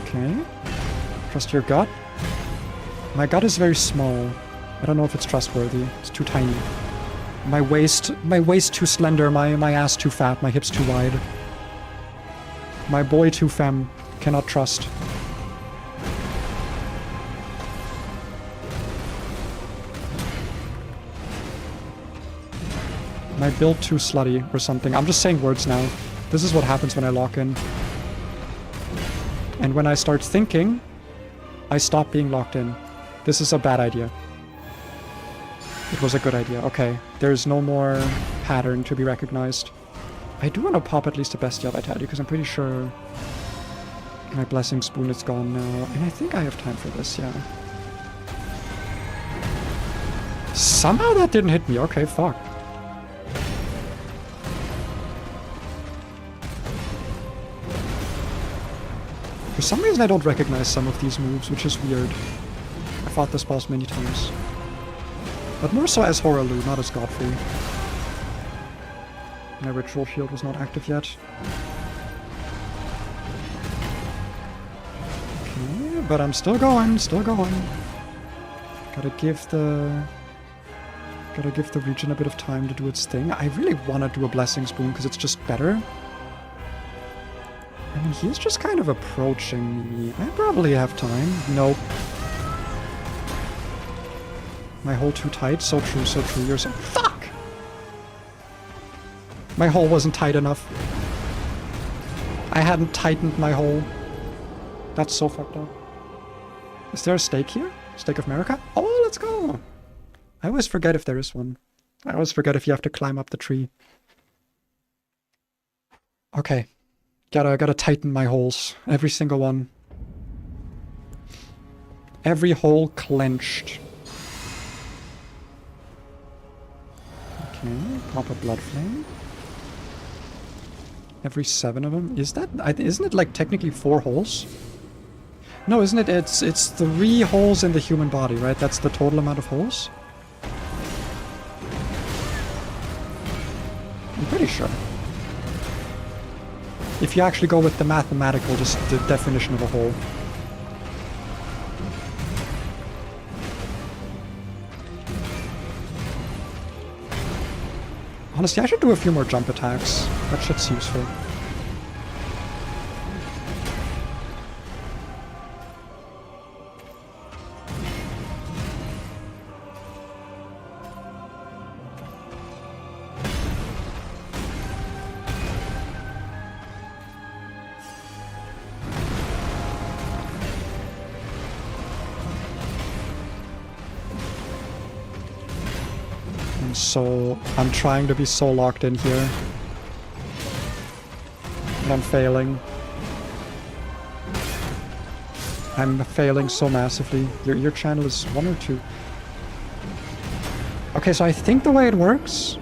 Okay. Trust your gut. My gut is very small. I don't know if it's trustworthy. It's too tiny. My waist too slender, my ass too fat, my hips too wide. My boy too femme. Cannot trust. My build too slutty or something. I'm just saying words now. This is what happens when I lock in. And when I start thinking, I stop being locked in. This is a bad idea. It was a good idea. Okay. There's no more pattern to be recognized. I do want to pop at least a Bestia Vitality because I'm pretty sure my Blessing Spoon is gone now. And I think I have time for this, yeah. Somehow that didn't hit me. Okay, fuck. For some reason I don't recognize some of these moves, which is weird. I fought this boss many times. But more so as Horalu, not as Godfrey. My Ritual Shield was not active yet. Okay, but I'm still going, still going. Gotta give the region a bit of time to do its thing. I really want to do a Blessing Spoon because it's just better. I mean, he's just kind of approaching me. I probably have time. Nope. My hole too tight. So true, so true. You're so... Fuck! My hole wasn't tight enough. I hadn't tightened my hole. That's so fucked up. Is there a stake here? Stake of America? Oh, let's go! I always forget if there is one. I always forget if you have to climb up the tree. Okay. Gotta tighten my holes. Every single one. every hole clenched. Okay, pop a blood flame. Every 7 of them. Isn't it like technically 4 holes? No, isn't it? It's 3 holes in the human body, right? That's the total amount of holes? I'm pretty sure. If you actually go with the mathematical, just the definition of a hole. Honestly, I should do a few more jump attacks. That shit's useful. So I'm trying to be so locked in here. And I'm failing. I'm failing so massively. Your channel is 1 or 2. Okay, so I think the way it works,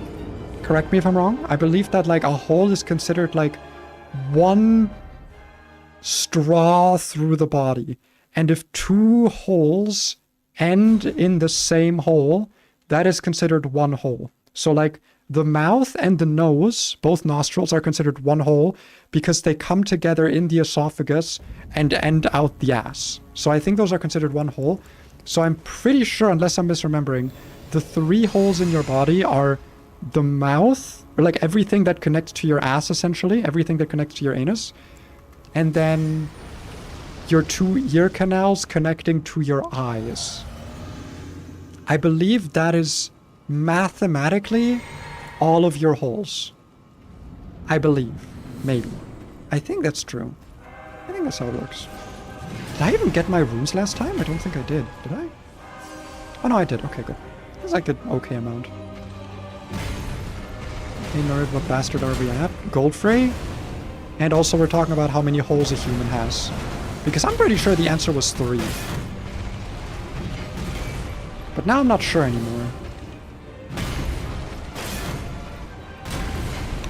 correct me if I'm wrong, I believe that like a hole is considered like 1 straw through the body. And if 2 holes end in the same hole, that is considered 1 hole. So like the mouth and the nose, both nostrils, are considered 1 hole because they come together in the esophagus and end out the ass. So I think those are considered 1 hole. So I'm pretty sure, unless I'm misremembering, the 3 holes in your body are the mouth, or like everything that connects to your ass, essentially, everything that connects to your anus, and then your 2 ear canals connecting to your eyes. I believe that is mathematically all of your holes. I believe. Maybe. I think that's true. I think that's how it works. Did I even get my runes last time? I don't think I did. Did I? Oh no, I did. Okay, good. That's like an okay amount. Hey nerd, what bastard are we at? Goldfrey? And also we're talking about how many holes a human has. Because I'm pretty sure the answer was 3. But now I'm not sure anymore.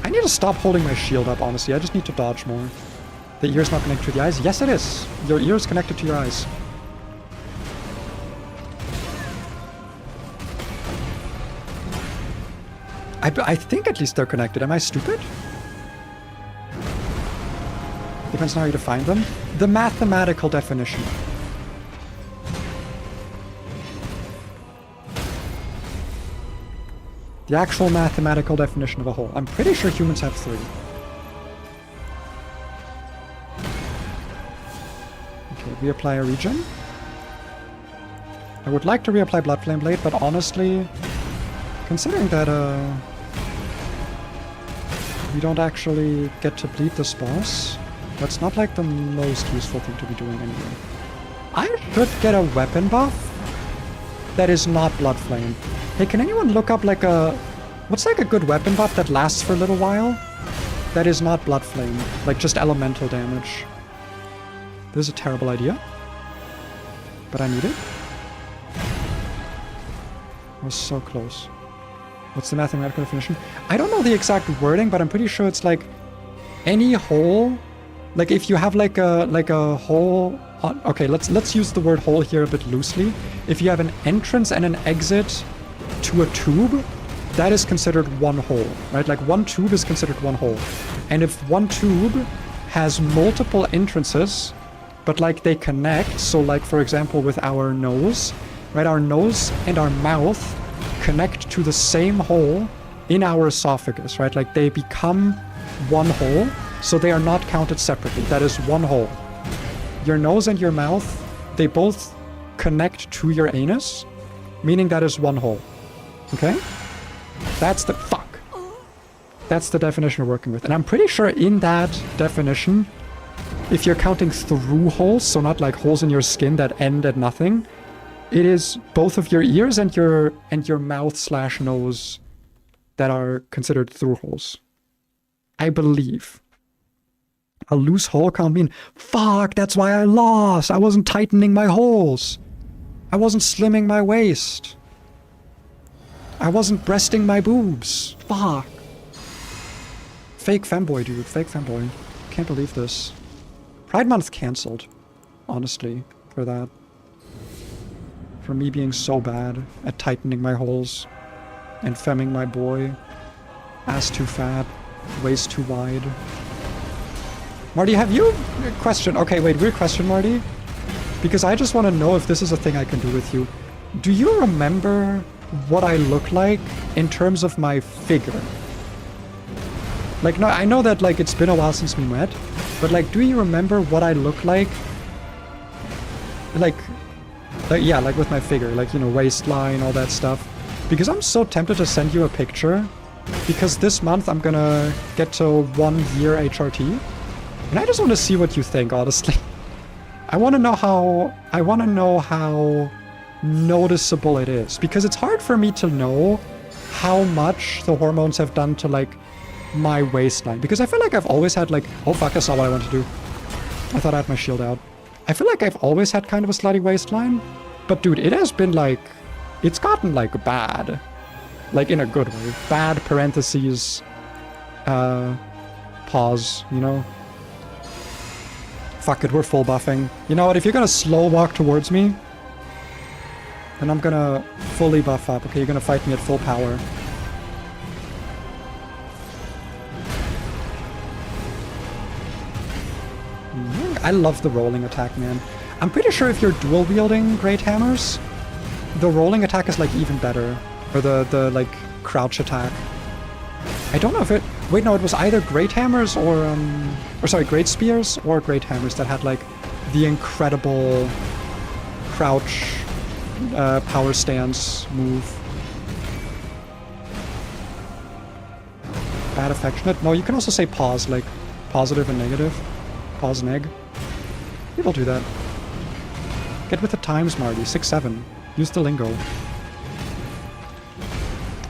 I need to stop holding my shield up, honestly. I just need to dodge more. The ear's not connected to the eyes? Yes, it is. Your ear is connected to your eyes. I think at least they're connected. Am I stupid? Depends on how you define them. The mathematical definition. The actual mathematical definition of a hole. I'm pretty sure humans have 3. Okay, reapply a regen. I would like to reapply Blood Flame Blade, but honestly, considering that we don't actually get to bleed this boss, that's not like the most useful thing to be doing anyway. I should get a weapon buff that is not Blood Flame. Hey, can anyone look up like a... What's like a good weapon buff that lasts for a little while? That is not Blood Flame. Like just elemental damage. This is a terrible idea. But I need it. I was so close. What's the mathematical definition? I don't know the exact wording, but I'm pretty sure it's like any hole. Like if you have like a hole... Okay, let's use the word hole here a bit loosely. If you have an entrance and an exit to a tube, that is considered 1 hole, right? Like 1 tube is considered 1 hole. And if 1 tube has multiple entrances, but like they connect, so like for example with our nose, right? Our nose and our mouth connect to the same hole in our esophagus, right? Like they become 1 hole, so they are not counted separately. That is 1 hole. Your nose and your mouth, they both connect to your anus, meaning that is 1 hole. Okay? That's the... Fuck! That's the definition we're working with. And I'm pretty sure in that definition, if you're counting through holes, so not like holes in your skin that end at nothing, it is both of your ears and your mouth/nose that are considered through holes. I believe. A loose hole can't mean, fuck, that's why I lost. I wasn't tightening my holes. I wasn't slimming my waist. I wasn't breasting my boobs. Fuck. Fake femboy, dude. Fake femboy. Can't believe this. Pride Month cancelled. Honestly, for that. For me being so bad at tightening my holes. And femming my boy. Ass too fat. Waist too wide. Marty, have you... Question. Okay, wait. Weird question, Marty. Because I just want to know if this is a thing I can do with you. Do you remember what I look like in terms of my figure? Like, no, I know that, like, it's been a while since we met. But, like, do you remember what I look like? Like, yeah, like with my figure. Like, you know, waistline, all that stuff. Because I'm so tempted to send you a picture. Because this month I'm gonna get to 1 year HRT. And I just want to see what you think, honestly. I want to know how noticeable it is. Because it's hard for me to know how much the hormones have done to, like, my waistline. Because I feel like I've always had, like... Oh, fuck, that's not what I want to do. I thought I had my shield out. I feel like I've always had kind of a slutty waistline. But, dude, it has been, like... It's gotten, like, bad. Like, in a good way. Bad, parentheses... pause, you know? Fuck it, we're full buffing. You know what, if you're gonna slow walk towards me, then I'm gonna fully buff up. Okay, you're gonna fight me at full power. I love the rolling attack, man. I'm pretty sure if you're dual wielding great hammers, the rolling attack is like even better. Or the like crouch attack. I don't know if it... Wait, no, it was either great hammers or sorry, great spears or great hammers that had like the incredible crouch power stance move. Bad affectionate? No, you can also say pause, like positive and negative. Pause and egg. People do that. Get with the times, Marty. 6-7. Use the lingo.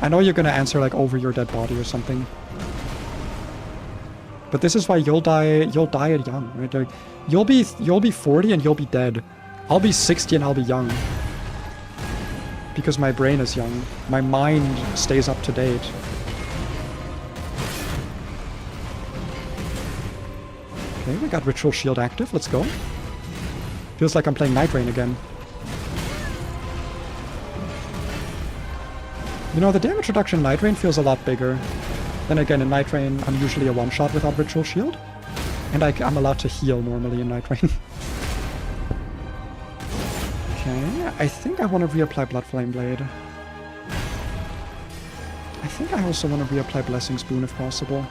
I know you're gonna answer like over your dead body or something. But this is why you'll die at young, right? Like, you'll be 40 and you'll be dead. I'll be 60 and I'll be young. Because my brain is young. My mind stays up to date. Okay, we got Ritual Shield active. Let's go. Feels like I'm playing Night Rain again. You know, the damage reduction in Night Rain feels a lot bigger. Then again, in Night Rain, I'm usually a one-shot without Ritual Shield. And I'm allowed to heal normally in Night Rain. Okay, I think I want to reapply Blood Flame Blade. I think I also want to reapply Blessing Spoon if possible.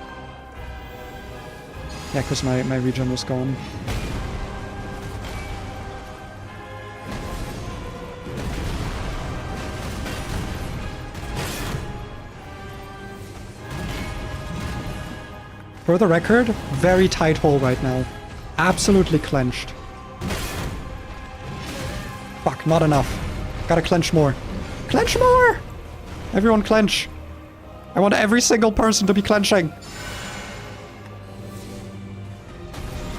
Yeah, because my regen was gone. For the record, very tight hole right now. Absolutely clenched. Fuck, not enough. Gotta clench more. Clench more! Everyone clench. I want every single person to be clenching.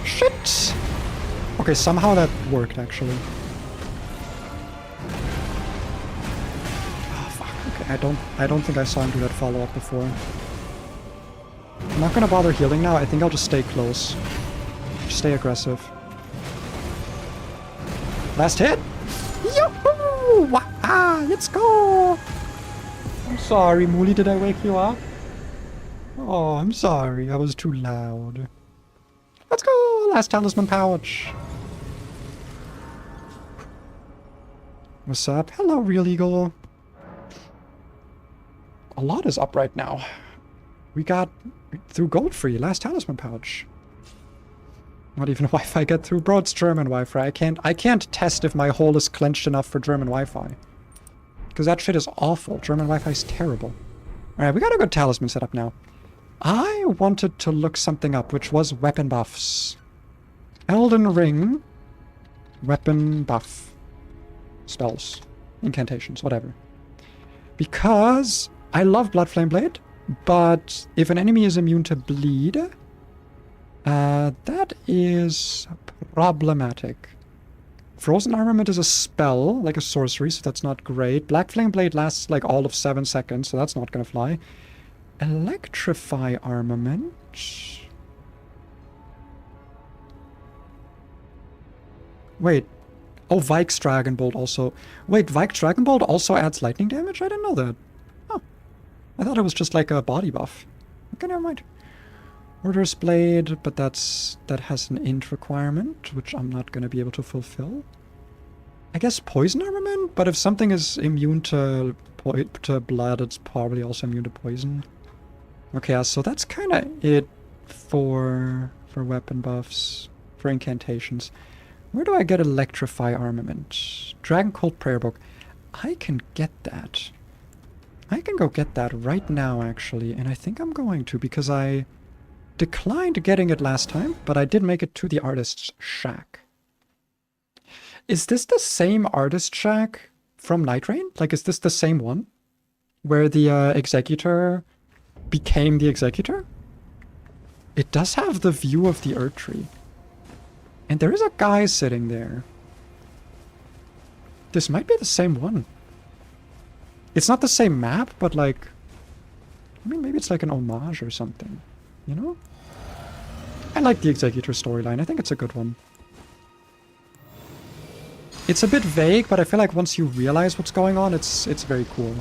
Shit! Okay, somehow that worked, actually. Oh, fuck. Okay, I don't think I saw him do that follow-up before. I'm not gonna bother healing now. I think I'll just stay close. Just stay aggressive. Last hit! Yoo-hoo! Wah-ah! Let's go! I'm sorry, Mooley. Did I wake you up? Oh, I'm sorry. I was too loud. Let's go! Last talisman pouch. What's up? Hello, Real Eagle. A lot is up right now. We got through gold free, last talisman pouch. Not even Wi-Fi get through, bro. It's German Wi-Fi. I can't test if my hole is clenched enough for German Wi-Fi. Because that shit is awful. German Wi-Fi is terrible. Alright, we got a good talisman set up now. I wanted to look something up, which was weapon buffs. Elden Ring. Weapon buff. Spells. Incantations, whatever. Because I love Blood Flame Blade. But if an enemy is immune to bleed, that is problematic. Frozen Armament is a spell, like a sorcery, so that's not great. Black Flame Blade lasts like all of 7 seconds, so that's not gonna fly. Electrify Armament... Wait. Oh, Vike's Dragon Bolt also... Wait, Vike's Dragon Bolt also adds lightning damage? I didn't know that. Oh. I thought it was just like a body buff. Okay, never mind. Order's Blade, but that has an int requirement, which I'm not going to be able to fulfill. I guess Poison Armament? But if something is immune to blood, it's probably also immune to poison. Okay, so that's kind of it for weapon buffs, for incantations. Where do I get Electrify Armament? Dragon Cult Prayer Book. I can get that. I can go get that right now, actually, and I think I'm going to, because I declined getting it last time, but I did make it to the Artist's Shack. Is this the same Artist Shack from Night Rain? Like, is this the same one? Where the Executor became the Executor? It does have the view of the Earth Tree. And there is a guy sitting there. This might be the same one. It's not the same map, but like... I mean, maybe it's like an homage or something. You know? I like the Executor storyline. I think it's a good one. It's a bit vague, but I feel like once you realize what's going on, it's very cool.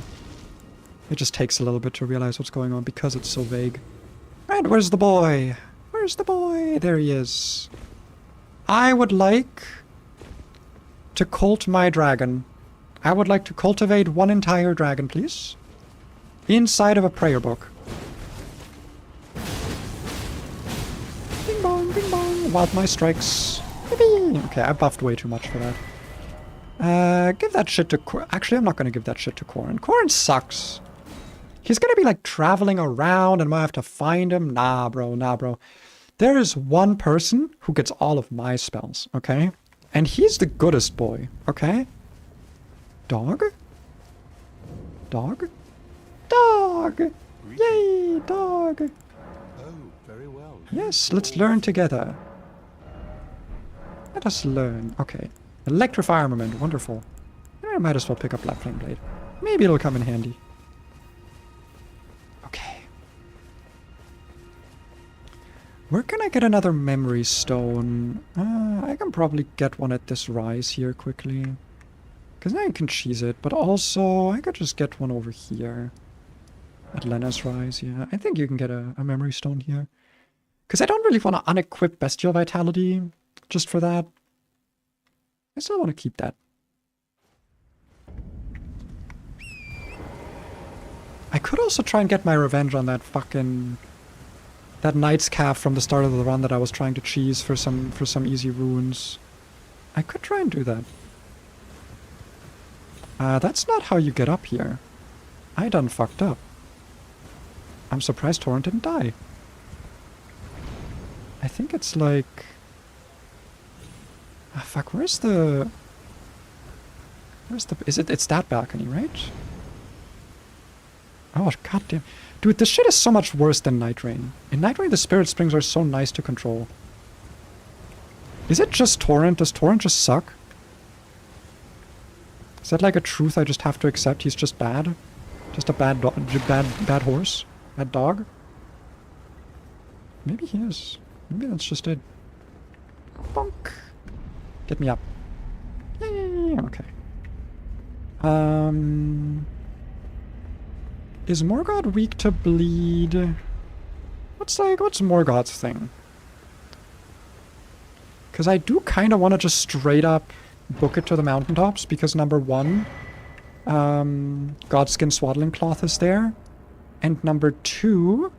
It just takes a little bit to realize what's going on because it's so vague. Right, where's the boy? Where's the boy? There he is. I would like to cult my dragon. I would like to cultivate one entire dragon, please. Inside of a prayer book. Bing bong, bing bong. Wild my strikes. Yippee. Okay, I buffed way too much for that. Give that shit to actually, I'm not going to give that shit to Corin. Corin sucks. He's going to be like traveling around and I might have to find him. Nah, bro. Nah, bro. There is one person who gets all of my spells, okay? And he's the goodest boy, okay? Dog? Dog? Dog! Yay, dog! Oh, very well. Yes, let's learn together. Let us learn. Okay. Electrify Armament, wonderful. I might as well pick up Black Flame Blade. Maybe it'll come in handy. Okay. Where can I get another memory stone? I can probably get one at this rise here quickly. Because now I can cheese it, but also I could just get one over here. At Lena's rise, yeah. I think you can get a memory stone here. Because I don't really want to unequip Bestial Vitality just for that. I still want to keep that. I could also try and get my revenge on that fucking... that Knight's Calf from the start of the run that I was trying to cheese for some easy runes. I could try and do that. That's not how you get up here. I done fucked up. I'm surprised Torrent didn't die. I think it's like... Ah, fuck, where's the... It's that balcony, right? Oh, goddamn. Dude, this shit is so much worse than Night Rain. In Night Rain, the Spirit Springs are so nice to control. Is it just Torrent? Does Torrent just suck? Is that like a truth I just have to accept? He's just bad? Just a bad horse? Bad dog? Maybe he is. Maybe that's just it. Bonk. Get me up. Yay, okay. Is Morgoth weak to bleed? What's Morgoth's thing? Because I do kind of want to just straight up book it to the mountaintops, because number one, Godskin Swaddling Cloth is there, and number two,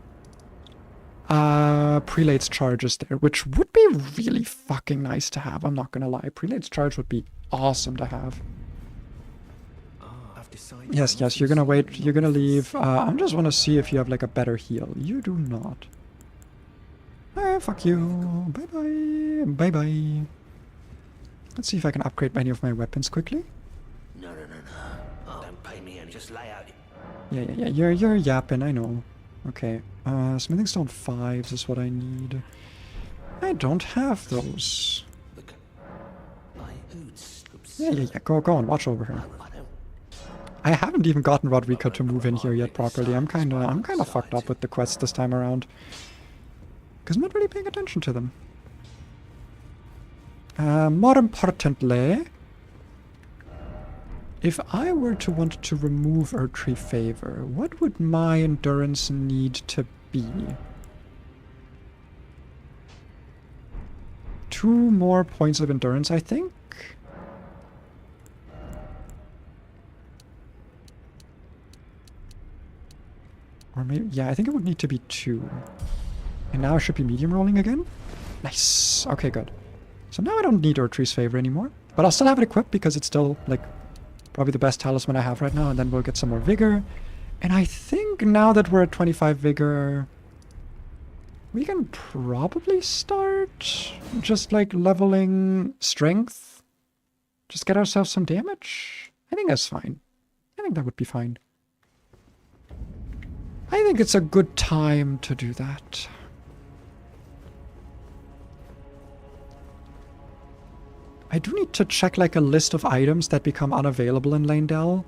Prelate's Charge is there, which would be really fucking nice to have, I'm not gonna lie. Prelate's Charge would be awesome to have. Yes, you're gonna wait, you're gonna leave. I just wanna see if you have like a better heal. You do not. Fuck you. Bye-bye. Bye-bye. Let's see if I can upgrade any of my weapons quickly. No. Oh, don't pay me and just lay out. Yeah. You're yapping, I know. Okay. Smithing Stone 5s is what I need. I don't have those. Look, my boots Yeah. Go on. Watch over her. I haven't even gotten Rodrigo to move in here yet properly. I'm kind of fucked up with the quests this time around. Because I'm not really paying attention to them. More importantly, if I were to want to remove Erdtree Favor, what would my endurance need to be? 2 more points of endurance, I think? Or maybe, yeah, I think it would need to be 2. And now I should be medium rolling again? Nice. Okay, good. So now I don't need Erdtree's Favor anymore. But I'll still have it equipped because it's still, like, probably the best talisman I have right now. And then we'll get some more Vigor. And I think now that we're at 25 Vigor, we can probably start just, like, leveling Strength. Just get ourselves some damage. I think that's fine. I think that would be fine. I think it's a good time to do that. I do need to check like a list of items that become unavailable in Lanedell.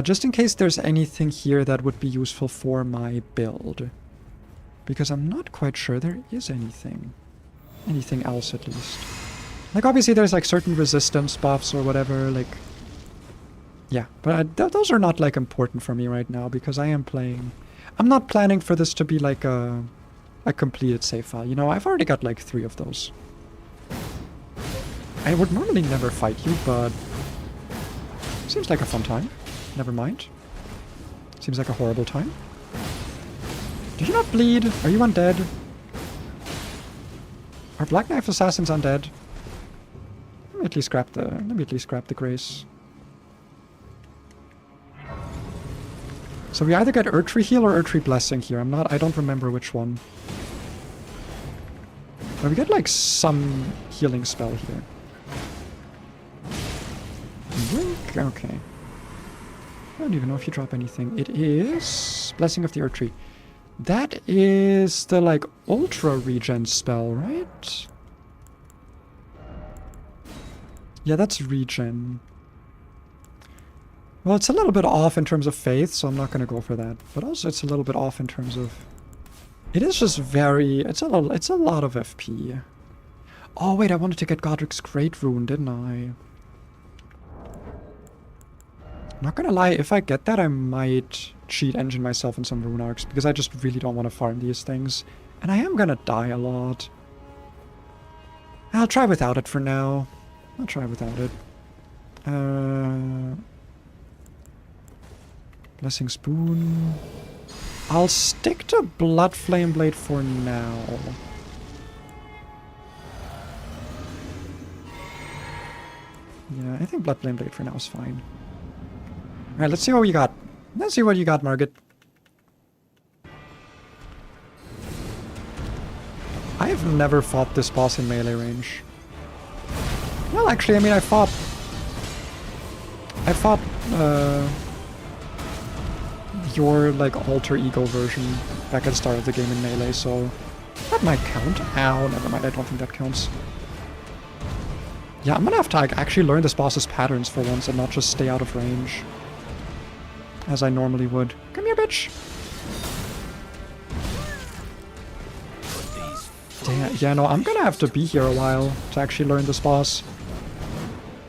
Just in case there's anything here that would be useful for my build. Because I'm not quite sure there is anything. Anything else at least. Like obviously there's like certain resistance buffs or whatever, like... Yeah, but those are not like important for me right now because I am playing... I'm not planning for this to be like a completed save file. You know, I've already got like 3 of those. I would normally never fight you, but... Seems like a fun time. Never mind. Seems like a horrible time. Did you not bleed? Are you undead? Are Black Knife Assassins undead? Let me at least grab the grace. So we either get Erdtree Heal or Erdtree Blessing here. I don't remember which one. But we get like some healing spell here. Blink? Okay. I don't even know if you drop anything. It is Blessing of the Erdtree. That is the like ultra regen spell, right? Yeah, that's regen. Well, it's a little bit off in terms of faith, so I'm not going to go for that. But also it's a little bit off in terms of... It is just very... It's a lot of FP. Oh, wait, I wanted to get Godric's Great Rune, didn't I? Not gonna lie, if I get that, I might cheat engine myself in some rune arcs, because I just really don't want to farm these things. And I am gonna die a lot. I'll try without it for now. I'll try without it. Blessing Spoon. I'll stick to Blood Flame Blade for now. Yeah, I think Blood Flame Blade for now is fine. Alright, let's see what you got. Let's see what you got, Margit. I have never fought this boss in melee range. Well, actually, I mean, I fought, your, like, alter ego version back at the start of the game in melee, so that might count. Ow, never mind, I don't think that counts. Yeah, I'm gonna have to actually learn this boss's patterns for once and not just stay out of range. As I normally would. Come here, bitch! Damn, yeah, no, I'm gonna have to be here a while to actually learn this boss.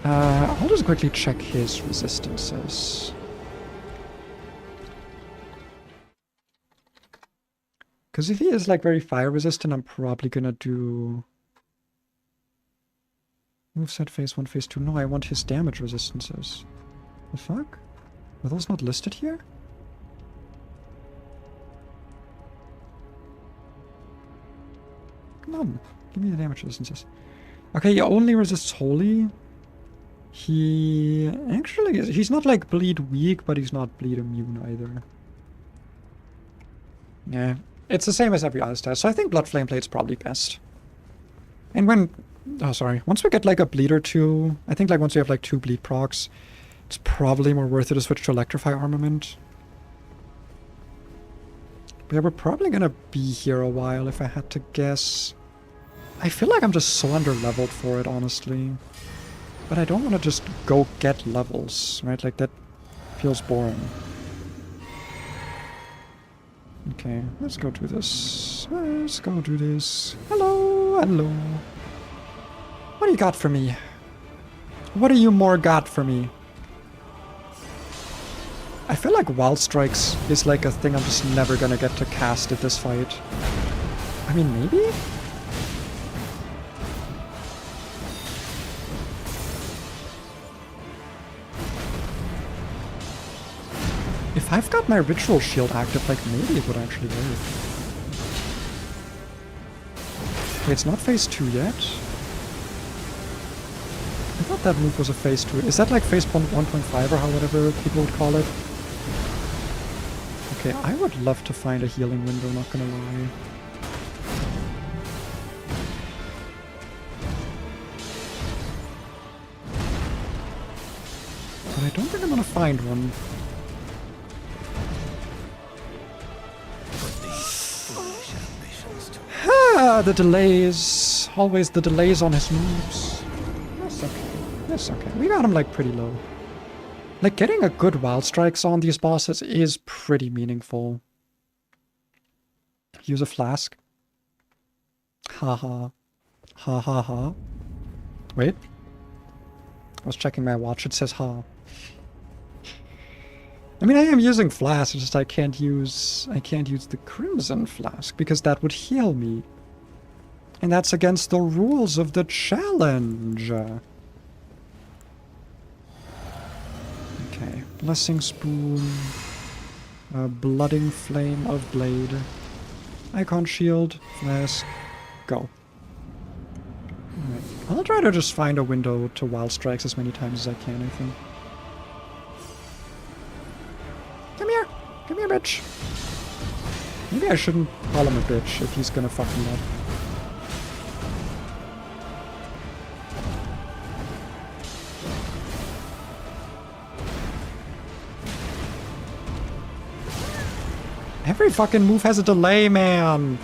I'll just quickly check his resistances. Because if he is, like, very fire resistant, I'm probably gonna do... Moveset phase 1, phase 2. No, I want his damage resistances. The fuck? Are those not listed here? Come on, give me the damage resistances. Okay, he only resists holy. He actually is, he's not like bleed weak, but he's not bleed immune either. Yeah, it's the same as every other stat, so I think Blood Flame Blade's probably best. And when, oh sorry, once we get like a bleed or two, I think like once we have like 2 bleed procs, it's probably more worth it to switch to Electrify Armament. But yeah, we're probably gonna be here a while if I had to guess. I feel like I'm just so under-leveled for it, honestly. But I don't want to just go get levels, right? Like, that feels boring. Okay, let's go do this. Let's go do this. Hello, hello. What do you got for me? What do you more got for me? I feel like Wild Strikes is like a thing I'm just never gonna get to cast at this fight. I mean, maybe? If I've got my Ritual Shield active, like, maybe it would actually work. Wait, it's not phase 2 yet? I thought that move was a phase 2. Is that like phase 1.5 or whatever people would call it? Okay, I would love to find a healing window, not gonna lie. But I don't think I'm gonna find one. Ah, the delays. Always the delays on his moves. That's okay. That's okay. We got him like pretty low. Like getting a good Wild Strikes on these bosses is pretty meaningful. Use a flask. Haha. Ha ha ha. Wait. I was checking my watch. It says ha. I mean, I am using flask. It's just I can't use the Crimson Flask because that would heal me. And that's against the rules of the challenge. Okay. Blessing Spoon. Blooding Flame of Blade. Icon Shield. Flask. Go. Alright. I'll try to just find a window to Wild Strikes as many times as I can, I think. Come here! Come here, bitch! Maybe I shouldn't call him a bitch if he's gonna fuck me up. Every fucking move has a delay, man!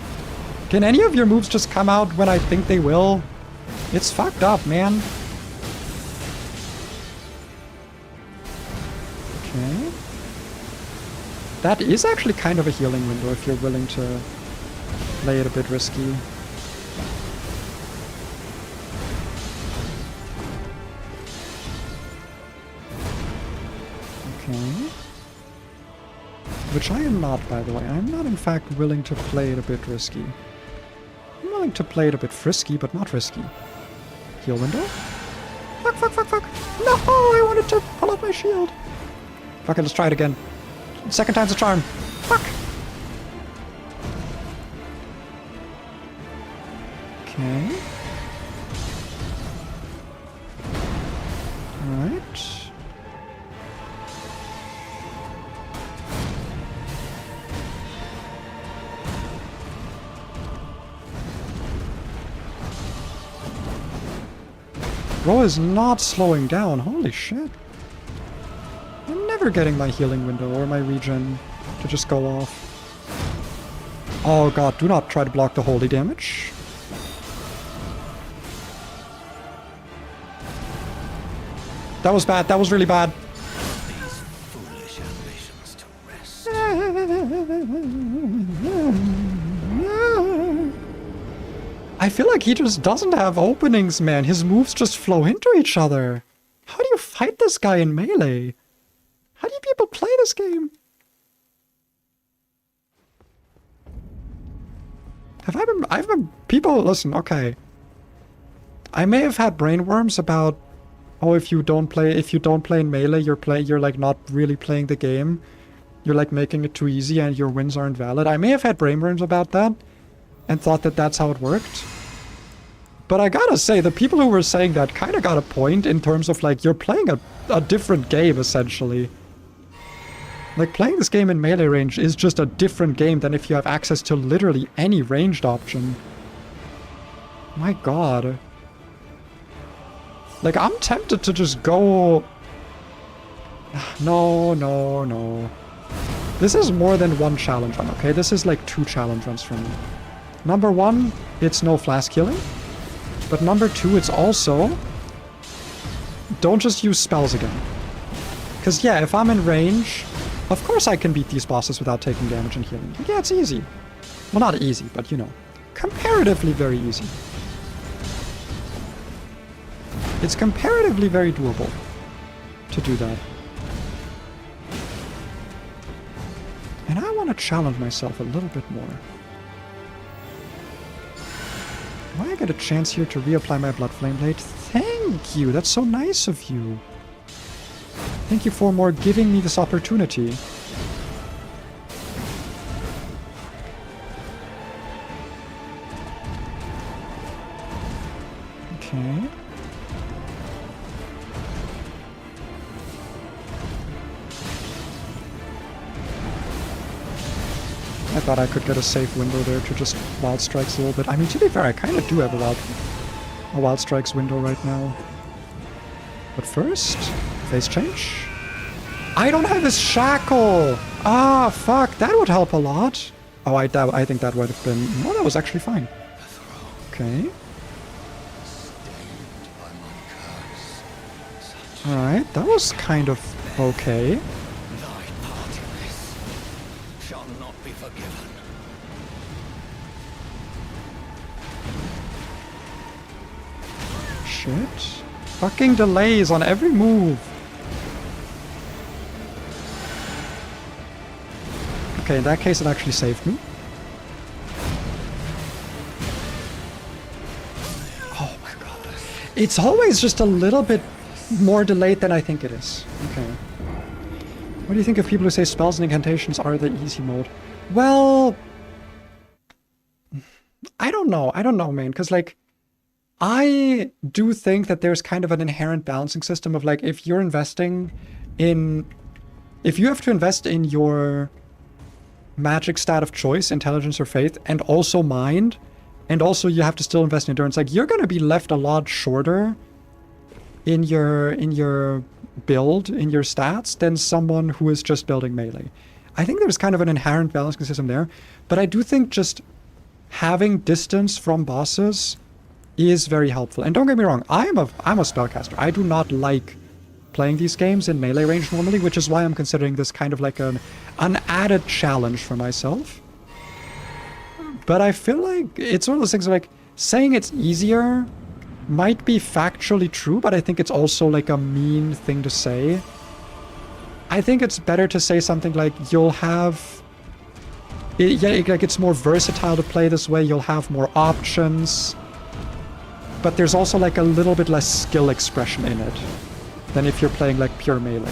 Can any of your moves just come out when I think they will? It's fucked up, man. Okay. That is actually kind of a healing window if you're willing to play it a bit risky. Okay. Which I am not, by the way. I'm not, in fact, willing to play it a bit risky. I'm willing to play it a bit frisky, but not risky. Heal window? Fuck, fuck, fuck, fuck! No! I wanted to pull out my shield! Fuck it, let's try it again. Second time's a charm. Fuck! Okay. Alright. Bro is not slowing down. Holy shit. I'm never getting my healing window or my regen to just go off. Oh god, do not try to block the holy damage. That was bad. That was really bad. These foolish ambitions to rest. I feel like he just doesn't have openings, man. His moves just flow into each other. How do you fight this guy in melee? How do people play this game? I've been, people, listen, okay. I may have had brainworms about, oh, if you don't play in melee, you're like not really playing the game. You're like making it too easy and your wins aren't valid. I may have had brainworms about that and thought that that's how it worked. But I gotta say, the people who were saying that kind of got a point in terms of like, you're playing a different game, essentially. Like, playing this game in melee range is just a different game than if you have access to literally any ranged option. My god. Like, I'm tempted to just go... No, no, no. This is more than one challenge run, okay? This is like 2 challenge runs for me. Number 1, it's no flask healing. But number 2, it's also don't just use spells again. Because yeah, if I'm in range, of course I can beat these bosses without taking damage and healing. Yeah, it's easy. Well, not easy, but you know, comparatively very easy. It's comparatively very doable to do that. And I want to challenge myself a little bit more. Do I get a chance here to reapply my Blood Flame Blade? Thank you, that's so nice of you. Thank you for giving me this opportunity. Okay. I thought I could get a safe window there to just Wild Strikes a little bit. I mean, to be fair, I kind of do have a Wild Strikes window right now. But first, phase change. I don't have this shackle! Ah, fuck, that would help a lot. Oh, I think that would have been... No, that was actually fine. Okay. Alright, that was kind of okay. Shit. Fucking delays on every move. Okay, in that case it actually saved me. Oh my god. It's always just a little bit more delayed than I think it is. Okay. What do you think of people who say spells and incantations are the easy mode? Well... I don't know, man, because like... I do think that there's kind of an inherent balancing system of like, if you're investing in... If you have to invest in your magic stat of choice, intelligence or faith, and also mind, and also you have to still invest in endurance, like you're going to be left a lot shorter in your build, in your stats, than someone who is just building melee. I think there's kind of an inherent balancing system there, but I do think just having distance from bosses is very helpful. And don't get me wrong, I'm a spellcaster. I do not like playing these games in melee range normally, which is why I'm considering this kind of like an added challenge for myself. But I feel like it's one of those things like saying it's easier might be factually true, but I think it's also like a mean thing to say. I think it's better to say something like you'll have... like it's more versatile to play this way, you'll have more options. But there's also like a little bit less skill expression in it than if you're playing like pure melee.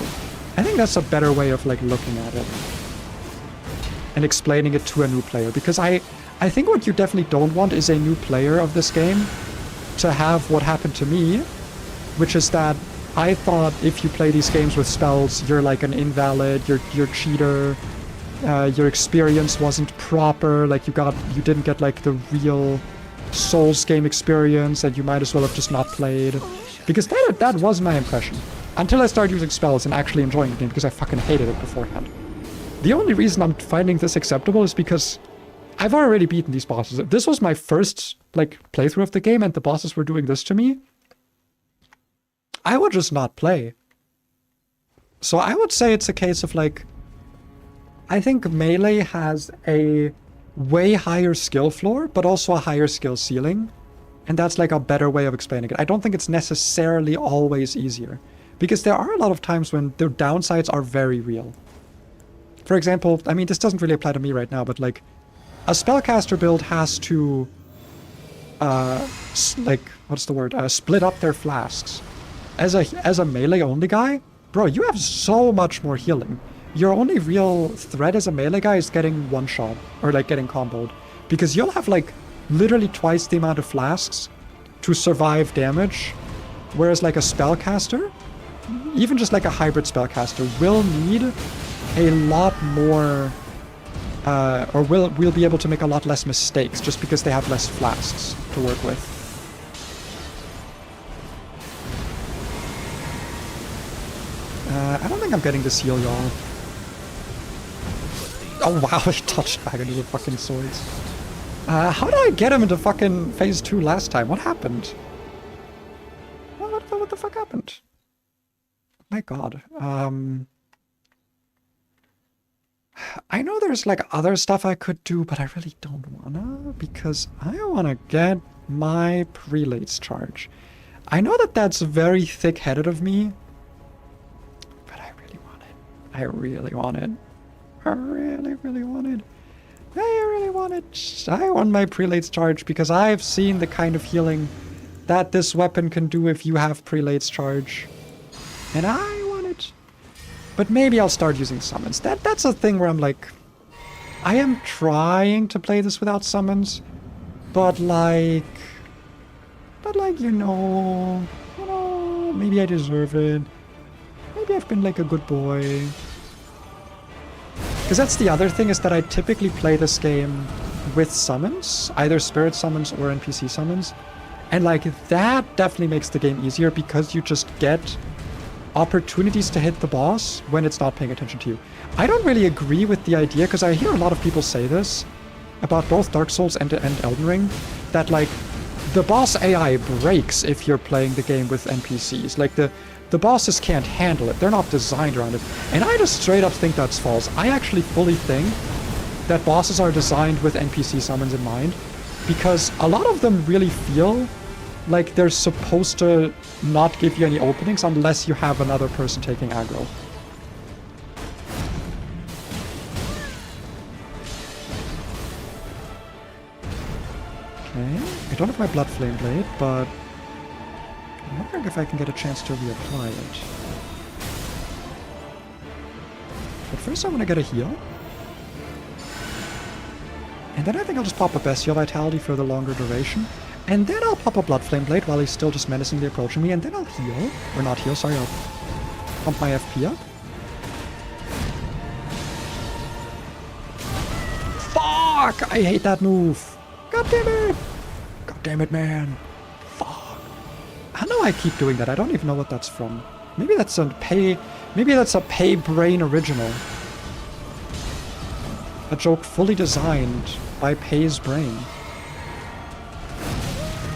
I think that's a better way of like looking at it and explaining it to a new player, because I think what you definitely don't want is a new player of this game to have what happened to me, which is that I thought if you play these games with spells, you're like an invalid, you're cheater, your experience wasn't proper, like you didn't get like the real Souls game experience, and you might as well have just not played. Because that was my impression. Until I started using spells and actually enjoying the game, because I fucking hated it beforehand. The only reason I'm finding this acceptable is because I've already beaten these bosses. If this was my first like playthrough of the game and the bosses were doing this to me, I would just not play. So I would say it's a case of like, I think melee has a way higher skill floor, but also a higher skill ceiling. And that's like a better way of explaining it. I don't think it's necessarily always easier, because there are a lot of times when the downsides are very real. For example, I mean, this doesn't really apply to me right now, but like a spellcaster build has to, split up their flasks. As a melee only guy, bro, you have so much more healing. Your only real threat as a melee guy is getting one shot, or like getting comboed, because you'll have like literally twice the amount of flasks to survive damage, whereas like a spellcaster, even just like a hybrid spellcaster, will need a lot more, or will be able to make a lot less mistakes just because they have less flasks to work with. I don't think I'm getting this heal, y'all. Oh wow, he touched back into the fucking swords. How did I get him into fucking phase 2 last time? What happened? What the fuck happened? My god. I know there's like other stuff I could do, but I really don't wanna, because I wanna get my prelates charge. I know that that's very thick-headed of me, but I really want it. I really want it. I really, really want it. I really want it. I want my prelates charge because I've seen the kind of healing that this weapon can do if you have prelates charge. And I want it. But maybe I'll start using summons. That's a thing where I'm like, I am trying to play this without summons, but like, you know, maybe I deserve it. Maybe I've been like a good boy. Because that's the other thing, is that I typically play this game with summons, either spirit summons or NPC summons. And like, that definitely makes the game easier because you just get opportunities to hit the boss when it's not paying attention to you. I don't really agree with the idea, because I hear a lot of people say this about both Dark Souls and Elden Ring, that like, the boss AI breaks if you're playing the game with NPCs. Like, the bosses can't handle it. They're not designed around it. And I just straight up think that's false. I actually fully think that bosses are designed with NPC summons in mind, because a lot of them really feel like they're supposed to not give you any openings unless you have another person taking aggro. Okay, I don't have my Blood Flame Blade, but I'm wondering if I can get a chance to reapply it. But first I want to get a heal. And then I think I'll just pop a Bestial Vitality for the longer duration. And then I'll pop a Blood Flame Blade while he's still just menacingly approaching me. And then I'll heal. Or not heal, sorry, I'll pump my FP up. Fuck! I hate that move. God damn it! God damn it, man. Fuck. I know I keep doing that. I don't even know what that's from. Maybe that's a pay brain original. A joke fully designed by Pay's brain.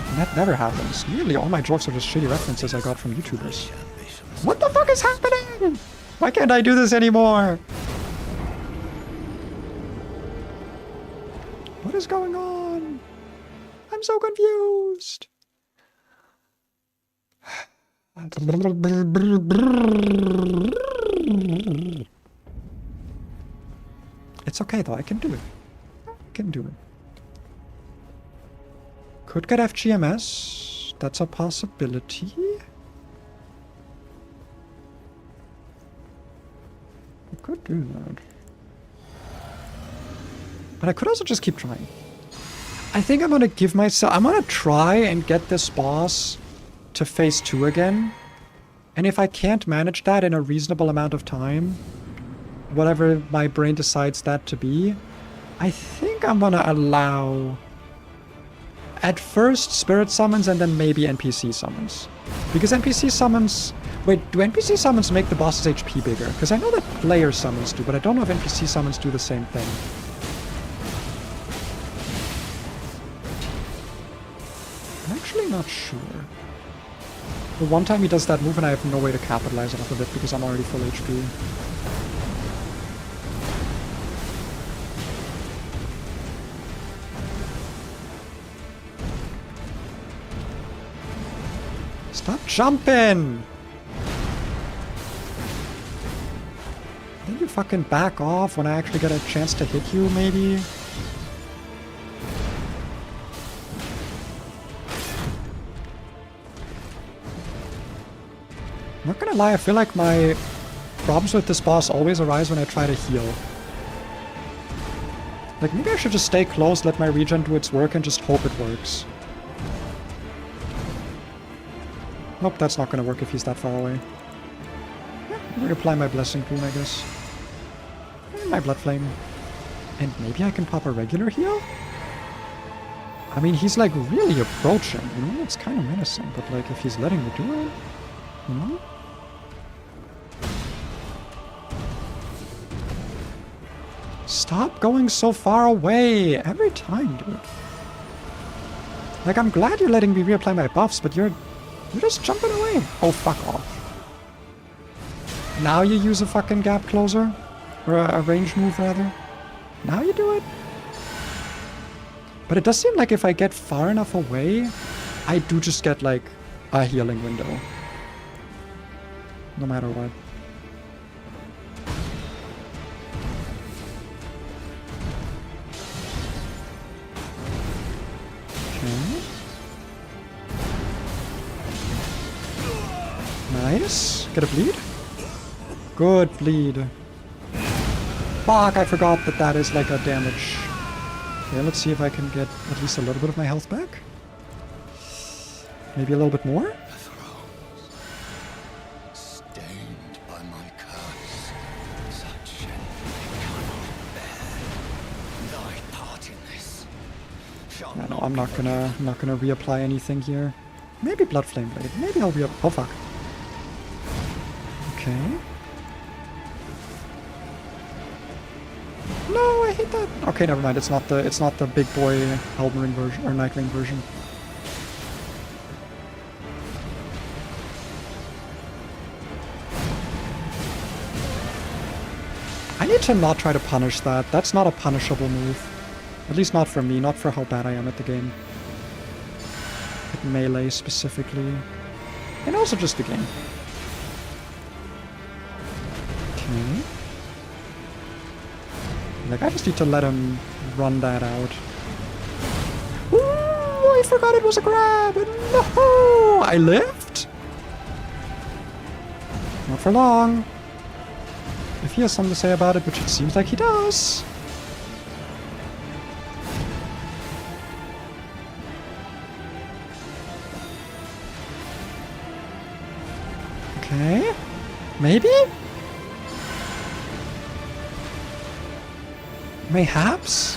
And that never happens. Nearly all my jokes are just shitty references I got from YouTubers. What the fuck is happening? Why can't I do this anymore? What is going on? I'm so confused. It's okay though, I can do it. I can do it. Could get FGMS. That's a possibility. I could do that. But I could also just keep trying. I think I'm gonna give myself... I'm gonna try and get this boss to phase 2 again. And if I can't manage that in a reasonable amount of time, whatever my brain decides that to be, I think I'm gonna allow... at first, spirit summons and then maybe NPC summons. Because NPC summons... Wait, do NPC summons make the boss's HP bigger? Because I know that player summons do, but I don't know if NPC summons do the same thing. I'm actually not sure. The one time he does that move and I have no way to capitalize off of it because I'm already full HP. Stop jumping! Then you fucking back off when I actually get a chance to hit you, maybe? I'm not gonna lie, I feel like my problems with this boss always arise when I try to heal. Like, maybe I should just stay close, let my regen do its work, and just hope it works. Nope, that's not gonna work if he's that far away. Yeah, I'll reapply my Blessing Rune, I guess. And my Blood Flame. And maybe I can pop a regular heal? I mean, he's like really approaching, you know? It's kind of menacing, but like, if he's letting me do it, you know? Stop going so far away every time, dude. Like, I'm glad you're letting me reapply my buffs, but you're just jumping away. Oh, fuck off. Now you use a fucking gap closer? Or a range move, rather? Now you do it? But it does seem like if I get far enough away, I do just get, like, a healing window. No matter what. Okay. Nice. Get a bleed? Good bleed. Fuck, I forgot that that is like a damage. Okay, let's see if I can get at least a little bit of my health back. Maybe a little bit more? Stained by my curse, such shame cannot bear thy part in this. Yeah, no, I'm not gonna reapply anything here. Maybe Blood Flame Blade. Maybe I'll oh fuck. Okay. No, I hate that. Okay, never mind. It's not the big boy Elden Ring version or Night Ring version. I need to not try to punish that. That's not a punishable move. At least not for me, not for how bad I am at the game. At melee specifically. And also just the game. Okay. Like, I just need to let him run that out. Ooh, I forgot it was a grab! No! I lived? Not for long. If he has something to say about it, which it seems like he does. Okay. Maybe? Mayhaps?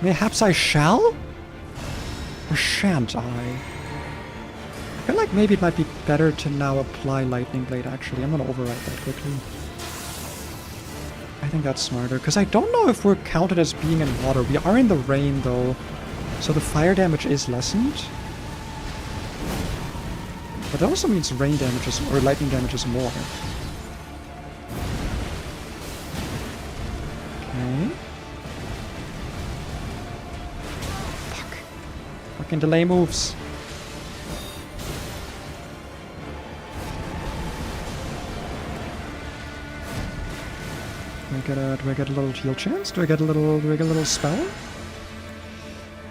Mayhaps I shall? Or shan't I? I feel like maybe it might be better to now apply Lightning Blade, actually. I'm gonna overwrite that quickly. I think that's smarter, because I don't know if we're counted as being in water. We are in the rain, though, so the fire damage is lessened. But that also means rain damage is, or lightning damage is more. Okay. Fuck. Fucking delay moves. Do I get a little heal chance? Do I get a little spell?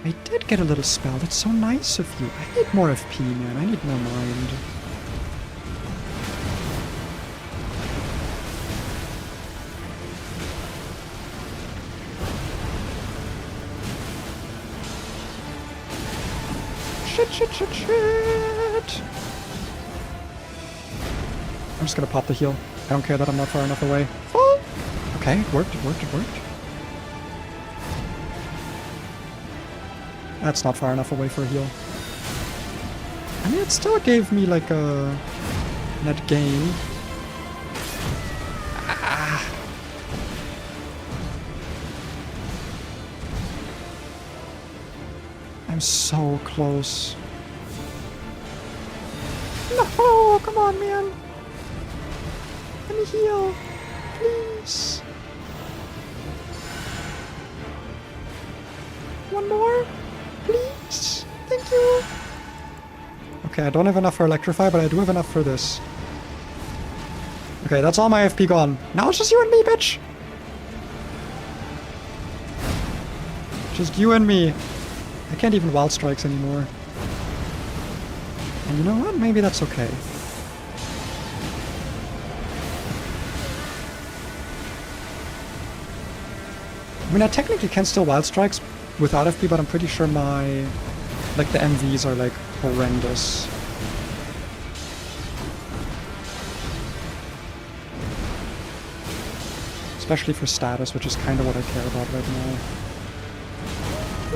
I did get a little spell. That's so nice of you. I need more FP, man. I need more mind. Shit. I'm just gonna pop the heal. I don't care that I'm not far enough away. Oh! Okay, it worked. That's not far enough away for a heal. I mean, it still gave me like a net gain. Ah. I'm so close. No, come on, man. Let me heal, please. One more, please. Thank you. Okay, I don't have enough for Electrify, but I do have enough for this. Okay, that's all my FP gone. Now it's just you and me, bitch. Just you and me. I can't even Wild Strikes anymore. And you know what? Maybe that's okay. I mean, I technically can still Wild Strikes without FP, but I'm pretty sure my... like, the MVs are, like, horrendous. Especially for status, which is kind of what I care about right now.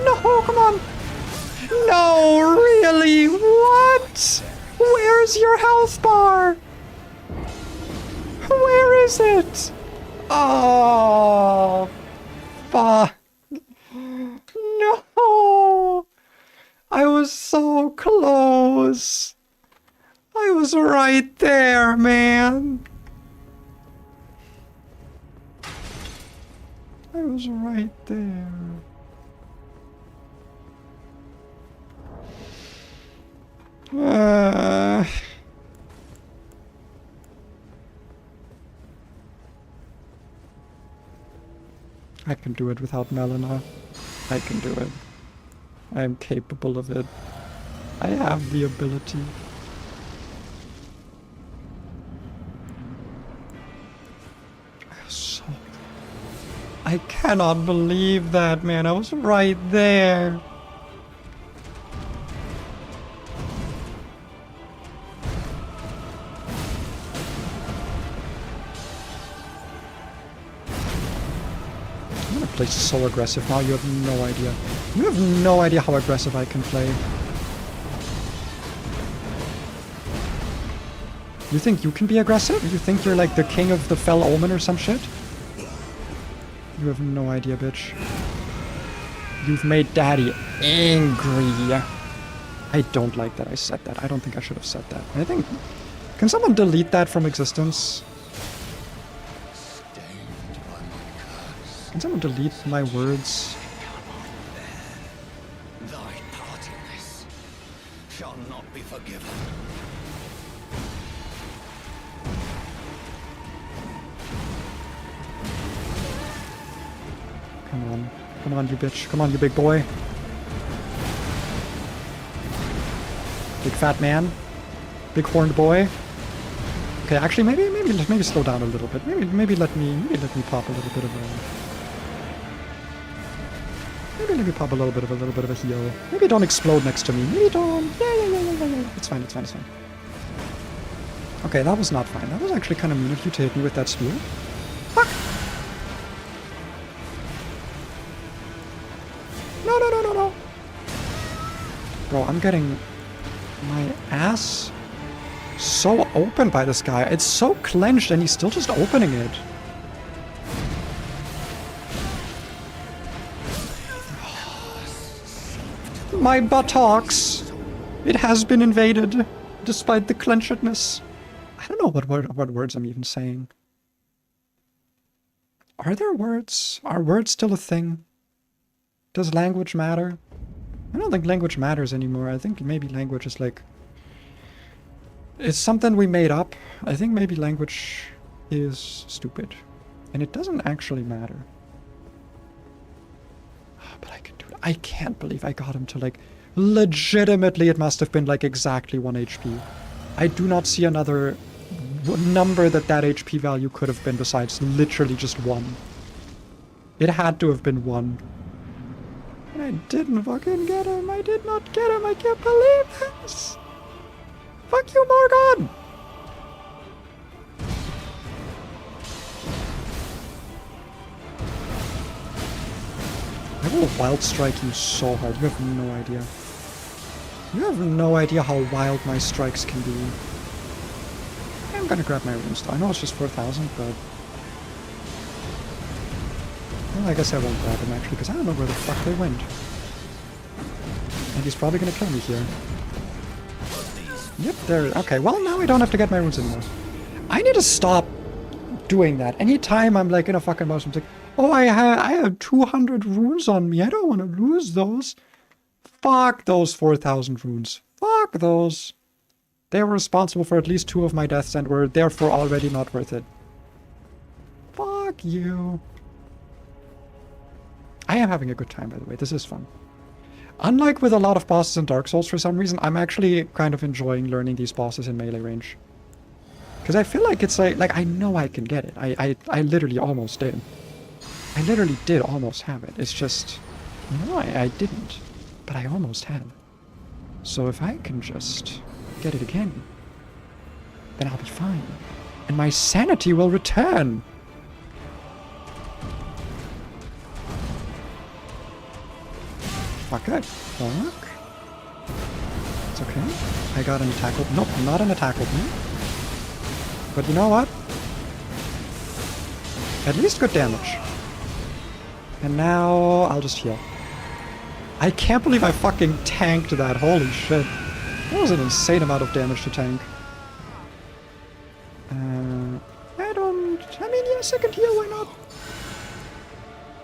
No, come on! No, really? What? Where's your health bar? Where is it? Oh, fuck. No! I was so close. I was right right there, man. I was right there. I can do it without Melina. I can do it. I am capable of it. I have the ability. I cannot believe that, man. I was right there. I'm gonna play so aggressive now, you have no idea. You have no idea how aggressive I can play. You think you can be aggressive? You think you're like the king of the fell omen or some shit? You have no idea, bitch. You've made daddy angry. I don't like that I said that. I don't think I should have said that. I think... Can someone delete that from existence? Can someone delete my words? Thy part in this shall not be forgiven. Come on. Come on, you bitch. Come on, you big boy. Big fat man. Big horned boy. Okay, actually, maybe slow down a little bit. Maybe let me pop a little bit of a... Maybe let me pop a little bit of a heal. Maybe don't explode next to me. Maybe don't... Yeah. It's fine. Okay, that was not fine. That was actually kind of mean of you to hit me with that spear. Fuck! No. Bro, I'm getting my ass so open by this guy. It's so clenched and he's still just opening it. My buttocks! It has been invaded, despite the clenchedness. I don't know what words I'm even saying. Are there words? Are words still a thing? Does language matter? I don't think language matters anymore. I think maybe language is like... It's something we made up. I think maybe language is stupid. And it doesn't actually matter. But I can do it. I can't believe I got him to like... Legitimately, it must have been like exactly 1 HP. I do not see another number that HP value could have been besides literally just 1. It had to have been 1. And I didn't fucking get him. I did not get him. I can't believe this. Fuck you, Morgan! I will wild strike you so hard. You have no idea. You have no idea how wild my strikes can be. I'm gonna grab my runes though. I know it's just 4,000, but... Well, I guess I won't grab him actually, because I don't know where the fuck they went. And he's probably gonna kill me here. Yep, there. Okay, well now I don't have to get my runes anymore. I need to stop doing that. Anytime I'm like in a fucking mouse, I'm like, oh, I have 200 runes on me. I don't want to lose those. Fuck those 4,000 runes. Fuck those. They were responsible for at least 2 of my deaths and were therefore already not worth it. Fuck you. I am having a good time, by the way. This is fun. Unlike with a lot of bosses in Dark Souls, for some reason, I'm actually kind of enjoying learning these bosses in melee range. Because I feel like it's like I know I can get it. I literally almost did. I literally did almost have it. It's just, no, I didn't. But I almost had it. So if I can just get it again, then I'll be fine. And my sanity will return. Fuck it. Fuck. It's okay. I got an attack open. Nope, not an attack opening. But you know what? At least good damage. And now I'll just heal. I can't believe I fucking tanked that. Holy shit. That was an insane amount of damage to tank. I don't... I mean, yeah, second heal, why not?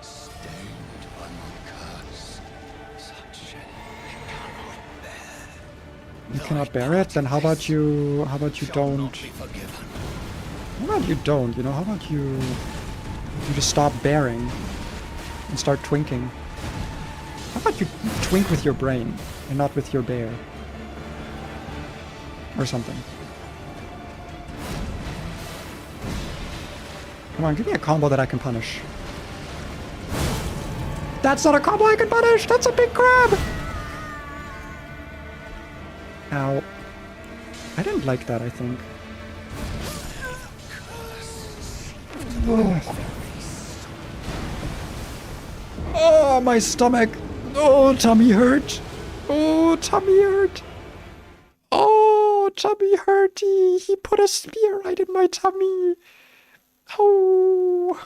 Stained by my curse. Such I cannot bear. You cannot bear it? Then how about you Shall not don't... be forgiven. How about you don't, you know? How about you just stop bearing and start twinking? How about you twink with your brain and not with your bear? Or something. Come on, give me a combo that I can punish. That's not a combo I can punish! That's a big crab! Ow. I didn't like that, I think. Oh. Oh, my stomach! Oh, tummy hurt! Oh, tummy hurt! Oh, tummy hurty! He put a spear right in my tummy! Oh!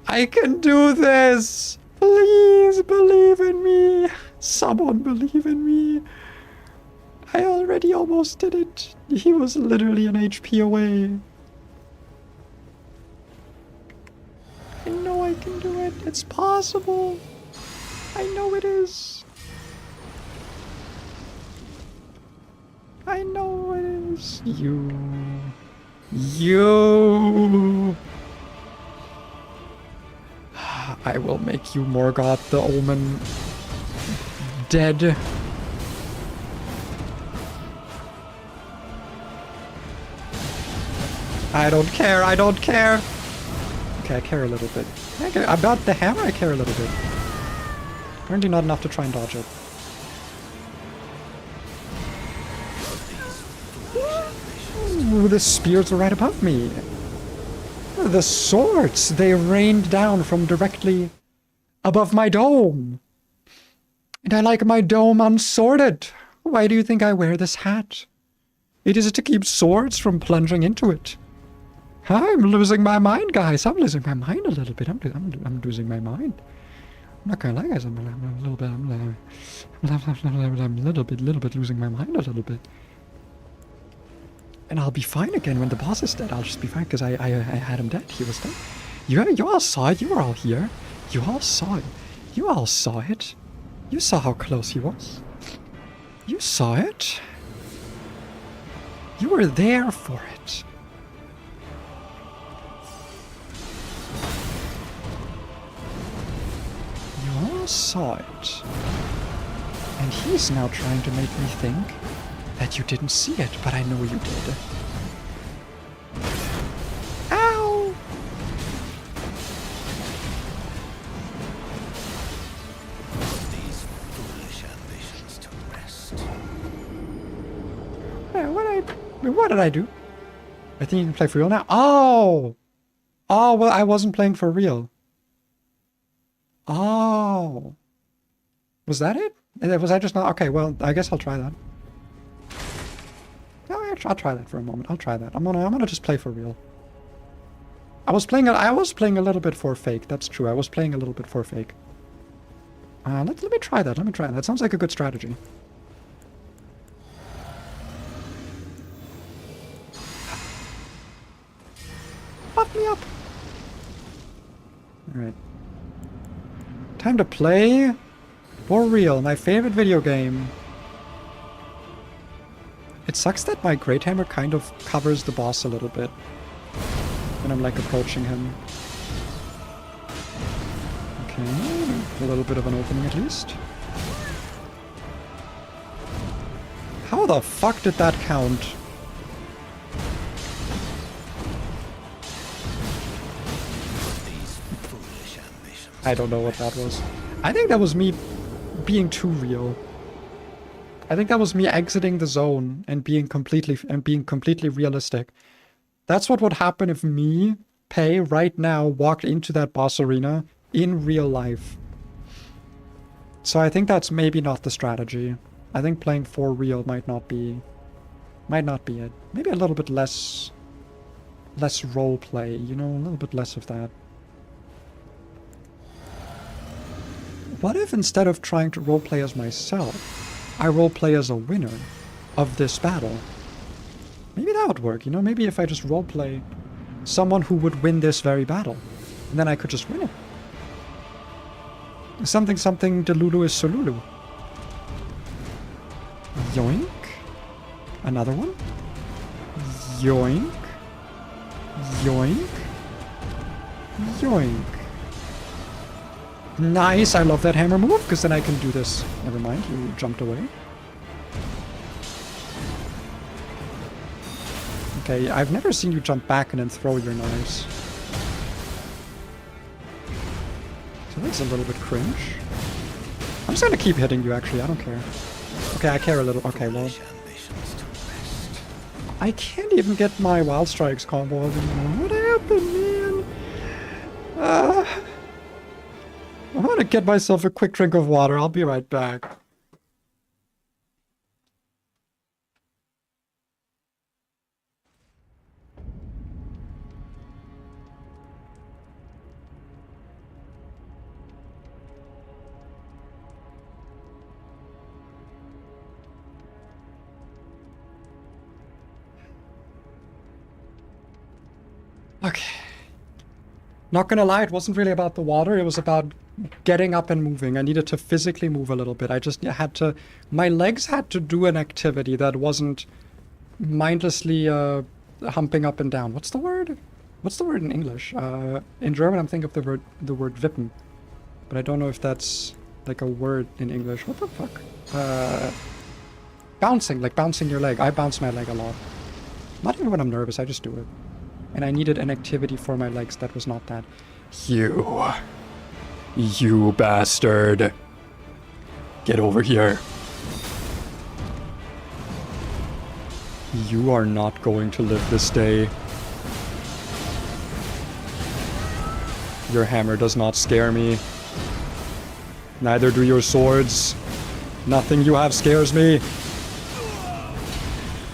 I can do this! Please believe in me! Someone believe in me! I already almost did it. He was literally an HP away. I know I can do it. It's possible. I know it is. I know it is. You. I will make you, Morgoth the Omen, dead. I don't care, I don't care. Okay, I care a little bit. About the hammer, I care a little bit. Apparently not enough to try and dodge it. Ooh, the spears are right above me. The swords, they rained down from directly above my dome. And I like my dome unsworded. Why do you think I wear this hat? It is to keep swords from plunging into it. I'm losing my mind, guys. I'm losing my mind a little bit. I'm losing my mind. I'm not gonna lie, guys. I'm a little bit losing my mind a little bit. And I'll be fine again when the boss is dead. I'll just be fine because I had him dead. He was dead. You all saw it. You were all here. You all saw it. You all saw it. You saw how close he was. You saw it. You were there for it. You all saw it. And he's now trying to make me think that you didn't see it, but I know you did. Ow! These foolish ambitions to rest. What did I do? I think you can play for real now. Oh! Oh, well, I wasn't playing for real. Oh. Was that it? Was I just not? Okay, well, I guess I'll try that. No, actually, I'll try that for a moment. I'll try that. I'm gonna just play for real. I was playing a little bit for fake. That's true. I was playing a little bit for fake. Let me try that. Let me try that. Sounds like a good strategy. Buff me up. All right. Time to play for real. My favorite video game. It sucks that my Great Hammer kind of covers the boss a little bit when I'm like approaching him. Okay, a little bit of an opening at least. How the fuck did that count? I don't know what that was. I think that was me being too real. I think that was me exiting the zone and being completely realistic. That's what would happen if me, Pei, right now walked into that boss arena in real life. So I think that's maybe not the strategy. I think playing for real might not be it. Maybe a little bit less role play, you know, a little bit less of that. What if instead of trying to roleplay as myself, I roleplay as a winner? of this battle. Maybe that would work, you know? Maybe if I just roleplay someone who would win this very battle. And then I could just win it. Something Delulu is Solulu. Yoink. Another one. Yoink. Yoink. Yoink. Nice, I love that hammer move, because then I can do this. Never mind, you jumped away. Okay, I've never seen you jump back and then throw your knives. So that's a little bit cringe. I'm just gonna keep hitting you, actually, I don't care. Okay, I care a little. Okay, well... I can't even get my Wild Strikes combo anymore. What happened, man? I'm gonna get myself a quick drink of water. I'll be right back. Okay. Not gonna lie, it wasn't really about the water, it was about getting up and moving. I needed to physically move a little bit. I just had to... My legs had to do an activity that wasn't mindlessly humping up and down. What's the word? What's the word in English? In German I'm thinking of the word wippen. But I don't know if that's like a word in English. What the fuck? Bouncing, like bouncing your leg. I bounce my leg a lot. Not even when I'm nervous, I just do it. And I needed an activity for my legs that was not that. You bastard. Get over here. You are not going to live this day. Your hammer does not scare me. Neither do your swords. Nothing you have scares me.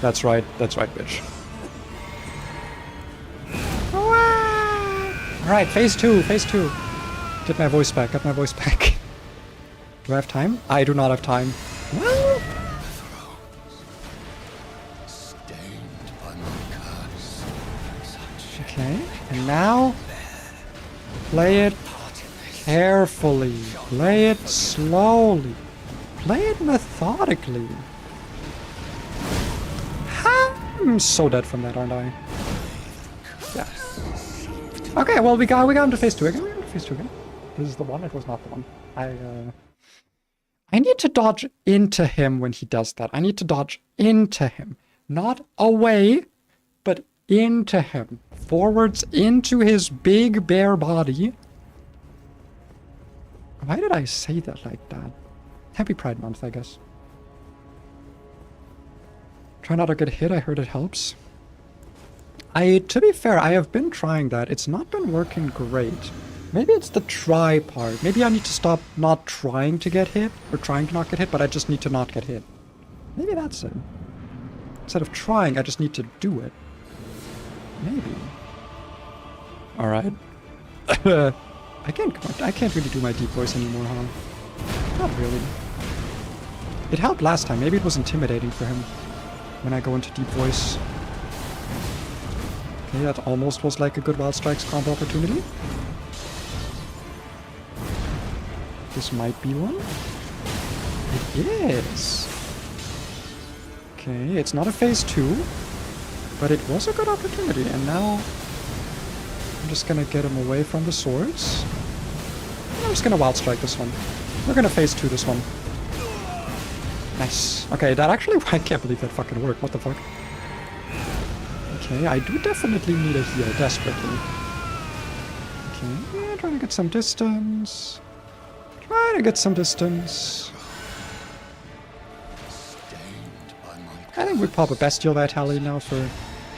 That's right, bitch. Alright, phase 2. Get my voice back, Do I have time? I do not have time. Well... Okay, and now... Play it carefully. Play it slowly. Play it methodically. I'm so dead from that, aren't I? Yeah. Okay, well, we got into phase 2 again. This is the one. It was not the one. I need to dodge into him when he does that. I need to dodge into him. Not away, but into him. Forwards into his big bare body. Why did I say that like that? Happy Pride Month, I guess. Try not to get hit. I heard it helps. To be fair, I have been trying that. It's not been working great. Maybe it's the try part. Maybe I need to stop not trying to get hit, or trying to not get hit, but I just need to not get hit. Maybe that's it. Instead of trying, I just need to do it. Maybe. Alright. I can't really do my deep voice anymore, huh? Not really. It helped last time. Maybe it was intimidating for him when I go into deep voice. Okay, that almost was like a good Wild Strikes combo opportunity. This might be one. It is. Okay, it's not a phase 2, but it was a good opportunity, and now I'm just gonna get him away from the swords. I'm just gonna Wild Strike this one. We're gonna phase 2 this one. Nice. Okay, that actually, I can't believe that fucking worked. What the fuck? Okay, I do definitely need a heal, desperately. Okay, yeah, trying to get some distance. I think we pop a Bestial Vitality now for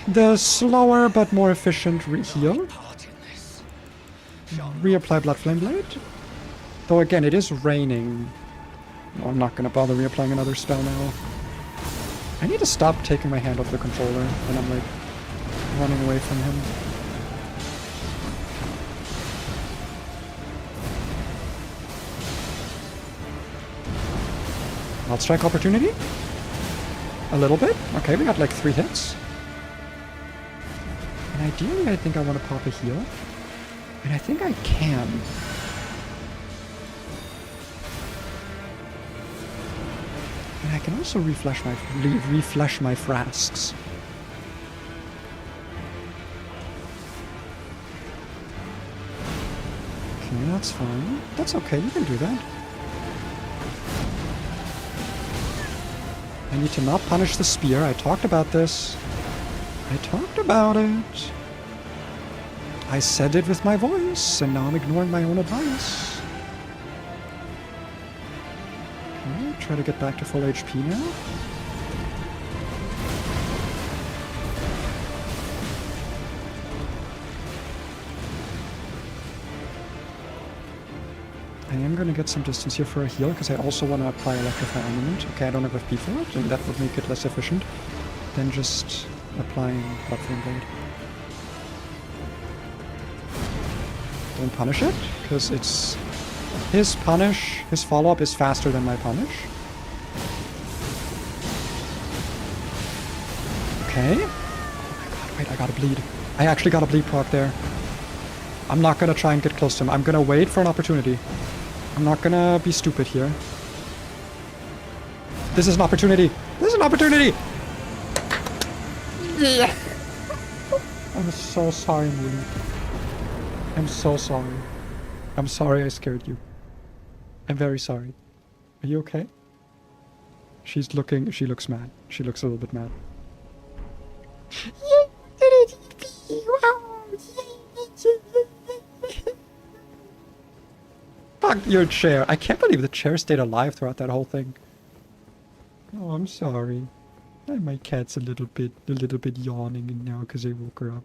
the slower but more efficient heal. Reapply Blood Flame Blade. Though again, it is raining. No, I'm not gonna bother reapplying another spell now. I need to stop taking my hand off the controller when I'm like running away from him. Wild Strike opportunity? A little bit. Okay, we got like 3 hits. And ideally, I think I want to pop a heal. And I think I can. And I can also refresh my Flasks. Okay, that's fine. That's okay, you can do that. I need to not punish the spear. I talked about this. I talked about it. I said it with my voice, and now I'm ignoring my own advice. Okay, try to get back to full HP now. I am going to get some distance here for a heal, because I also want to apply Electrify Armament. Okay, I don't have FP for it, and that would make it less efficient than just applying Bloodflame Blade. Don't punish it, because it's... His follow-up is faster than my punish. Okay. Oh my god, wait, I gotta bleed. I actually got a bleed proc there. I'm not gonna try and get close to him. I'm gonna wait for an opportunity. I'm not gonna be stupid here. This is an opportunity. This is an opportunity! Yeah. I'm so sorry, Mooney. I'm so sorry. I'm sorry I scared you. I'm very sorry. Are you okay? She looks mad. She looks a little bit mad. Fuck your chair. I can't believe the chair stayed alive throughout that whole thing. Oh, I'm sorry. My cat's a little bit yawning now because I woke her up.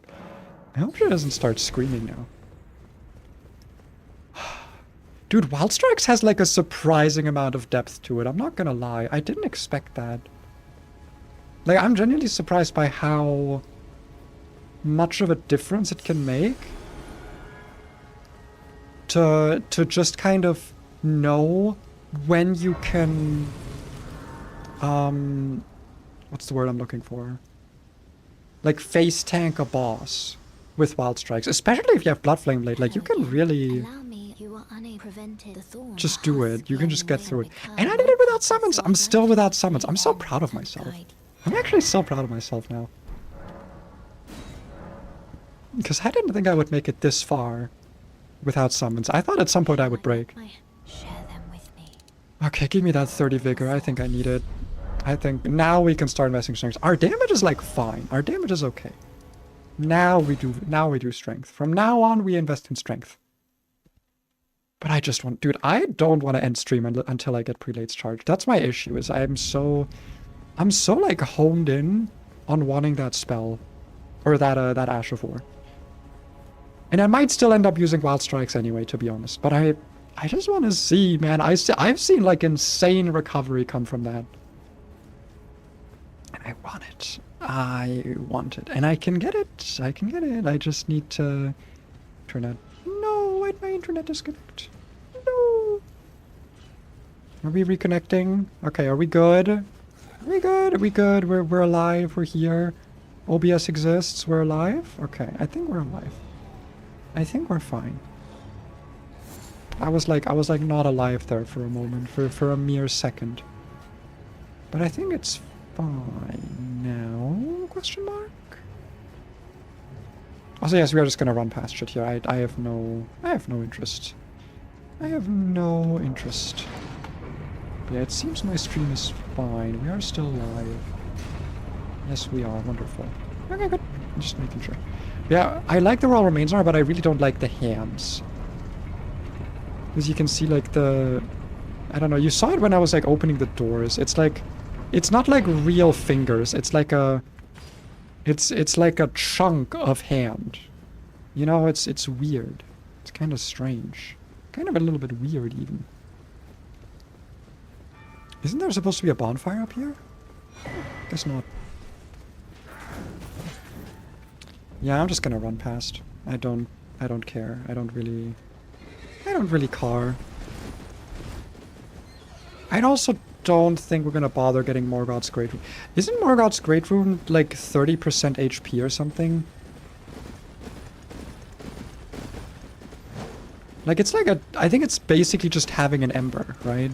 I hope she doesn't start screaming now. Dude, Wild Strikes has like a surprising amount of depth to it. I'm not gonna lie. I didn't expect that. Like, I'm genuinely surprised by how much of a difference it can make. To just kind of know when you can... what's the word I'm looking for? Like, face tank a boss with Wild Strikes. Especially if you have Bloodflame Blade. Like, you can really... just do it. You can just get through it. And I did it without summons. I'm still without summons. I'm so proud of myself. I'm actually so proud of myself now. Because I didn't think I would make it this far without summons. I thought at some point I would break. Okay, give me that 30 vigor. I think I need it. I think now we can start investing strength. Our damage is like fine. Our damage is okay. Now we do strength. From now on, we invest in strength. But I just want... Dude, I don't want to end stream until I get prelates charged. That's my issue, is I'm so like honed in on wanting that spell. Or that Ash of War. And I might still end up using Wild Strikes anyway, to be honest. But I just want to see, man. I've seen like insane recovery come from that. And I want it. I want it. And I can get it. I can get it. I just need to turn out... No, why'd my internet disconnect? No. Are we reconnecting? Okay, are we good? Are we good? Are we good? We're alive. We're here. OBS exists. We're alive? Okay, I think we're alive. I think we're fine. I was like not alive there for a moment, for a mere second. But I think it's fine now? Question mark? Also, yes, we are just gonna run past shit here. I have no interest. I have no interest. But yeah, it seems my stream is fine. We are still live. Yes, we are. Wonderful. Okay, good. Just making sure. Yeah, I like the Royal Remains are, but I really don't like the hands. Because you can see, like, the... I don't know, you saw it when I was, like, opening the doors. It's like... It's not like real fingers. It's like a... It's like a chunk of hand. You know, it's weird. It's kind of strange. Kind of a little bit weird, even. Isn't there supposed to be a bonfire up here? Guess not. Yeah, I'm just gonna run past. I don't care. I don't really car. I also don't think we're gonna bother getting Morgoth's Great Rune. Isn't Morgoth's Great Rune like 30% HP or something? Like, it's like a... I think it's basically just having an Ember, right?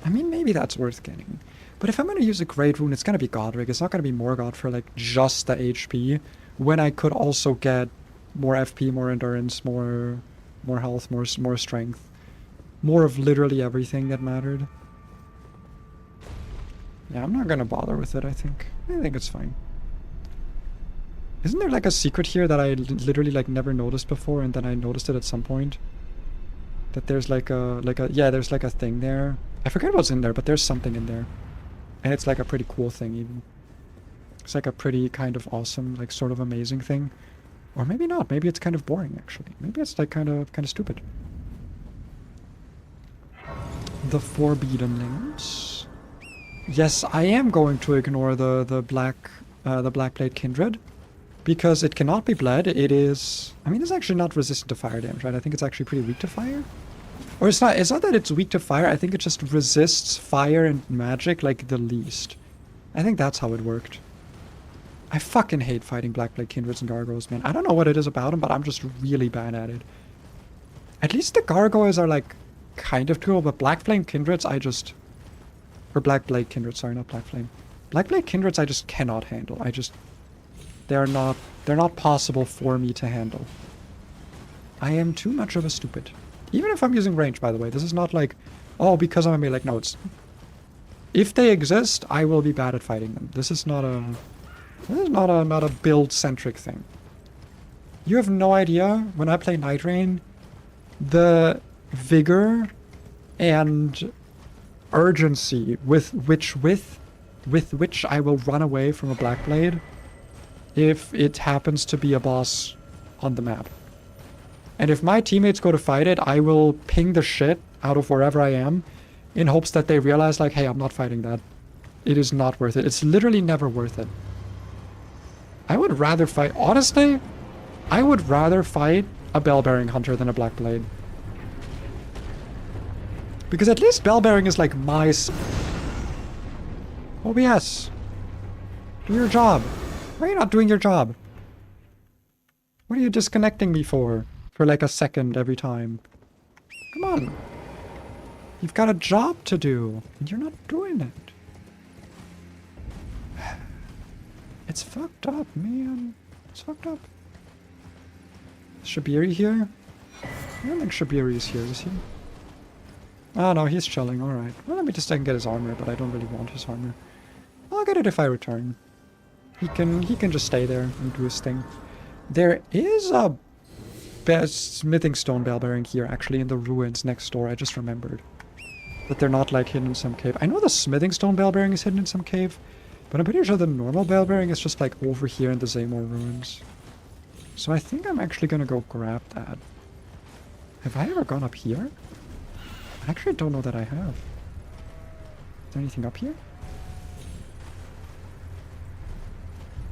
I mean, maybe that's worth getting. But if I'm gonna use a Great Rune, it's gonna be Godric. It's not gonna be Morgoth for, like, just the HP. When I could also get more FP, more endurance, more health, more strength. More of literally everything that mattered. Yeah, I'm not gonna bother with it, I think. I think it's fine. Isn't there like a secret here that I literally like never noticed before, and then I noticed it at some point? That there's like a yeah, there's like a thing there. I forget what's in there, but there's something in there. And it's like a pretty cool thing even. It's like a pretty kind of awesome, like sort of amazing thing. Or maybe not, maybe it's kind of boring actually. Maybe it's like kind of stupid. The Forbidden Limbs. Yes, I am going to ignore the Blackblade Kindred. Because it cannot be bled, it is... I mean, it's actually not resistant to fire damage, right? I think it's actually pretty weak to fire. Or it's not that it's weak to fire, I think it just resists fire and magic like the least. I think that's how it worked. I fucking hate fighting Blackblade Kindreds and Gargoyles, man. I don't know what it is about them, but I'm just really bad at it. At least the Gargoyles are like kind of cool, but Blackflame Kindreds I just... Or Blackblade Kindreds, sorry, not Blackflame. Blackblade Kindreds I just cannot handle. I just... They're not possible for me to handle. I am too much of a stupid. Even if I'm using range, by the way. This is not like, oh, because I'm a melee. Like, no, it's... If they exist, I will be bad at fighting them. This is not a... This is not a build-centric thing. You have no idea, when I play Night Rain, the vigor and urgency with which I will run away from a Blackblade if it happens to be a boss on the map. And if my teammates go to fight it, I will ping the shit out of wherever I am in hopes that they realize, like, hey, I'm not fighting that. It is not worth it. It's literally never worth it. I would rather fight... Honestly, I would rather fight a Bell-Bearing Hunter than a Blackblade. Because at least Bell-Bearing is like my... OBS. Do your job. Why are you not doing your job? What are you disconnecting me for? For like a second every time. Come on. You've got a job to do. And you're not doing it. It's fucked up, man. It's fucked up. Is Shabiri here? I don't think Shabiri is here, is he? Oh no, he's chilling, alright. Well, let me just get his armor, but I don't really want his armor. I'll get it if I return. He can just stay there and do his thing. There is a smithing stone bell-bearing here, actually, in the ruins next door. I just remembered. But they're not, like, hidden in some cave. I know the smithing stone bell-bearing is hidden in some cave, but I'm pretty sure the normal bell-bearing is just, like, over here in the Zaymor ruins. So I think I'm actually gonna go grab that. Have I ever gone up here? I actually don't know that I have. Is there anything up here?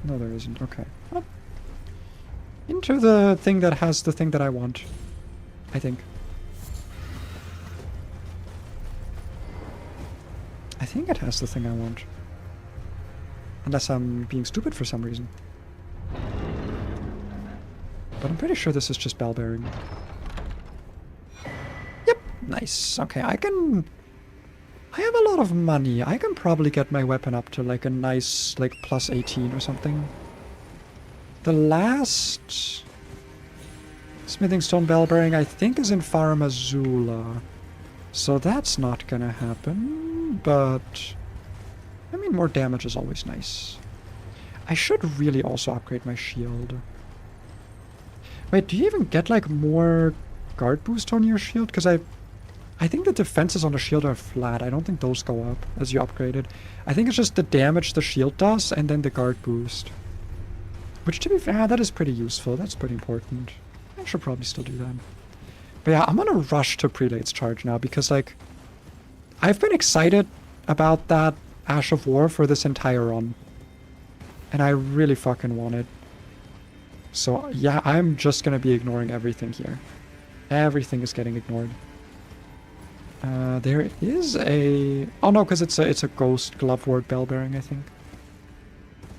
No, there isn't. Okay. Well, into the thing that has the thing that I want. I think. I think it has the thing I want. Unless I'm being stupid for some reason. But I'm pretty sure this is just bell bearing. Yep. Nice. Okay, I have a lot of money. I can probably get my weapon up to like a nice, like, plus 18 or something. The last smithing stone bell bearing, I think, is in Farum Azula. So that's not gonna happen, but... I mean, more damage is always nice. I should really also upgrade my shield. Wait, do you even get, like, more guard boost on your shield? Because I think the defenses on the shield are flat. I don't think those go up as you upgrade it. I think it's just the damage the shield does and then the guard boost. Which, to be fair, that is pretty useful. That's pretty important. I should probably still do that. But yeah, I'm gonna rush to Prelate's Charge now because, like, I've been excited about that Ash of War for this entire run. And I really fucking want it. So, yeah, I'm just gonna be ignoring everything here. Everything is getting ignored. There is a... Oh no, because it's a ghost glovewort bell bearing, I think.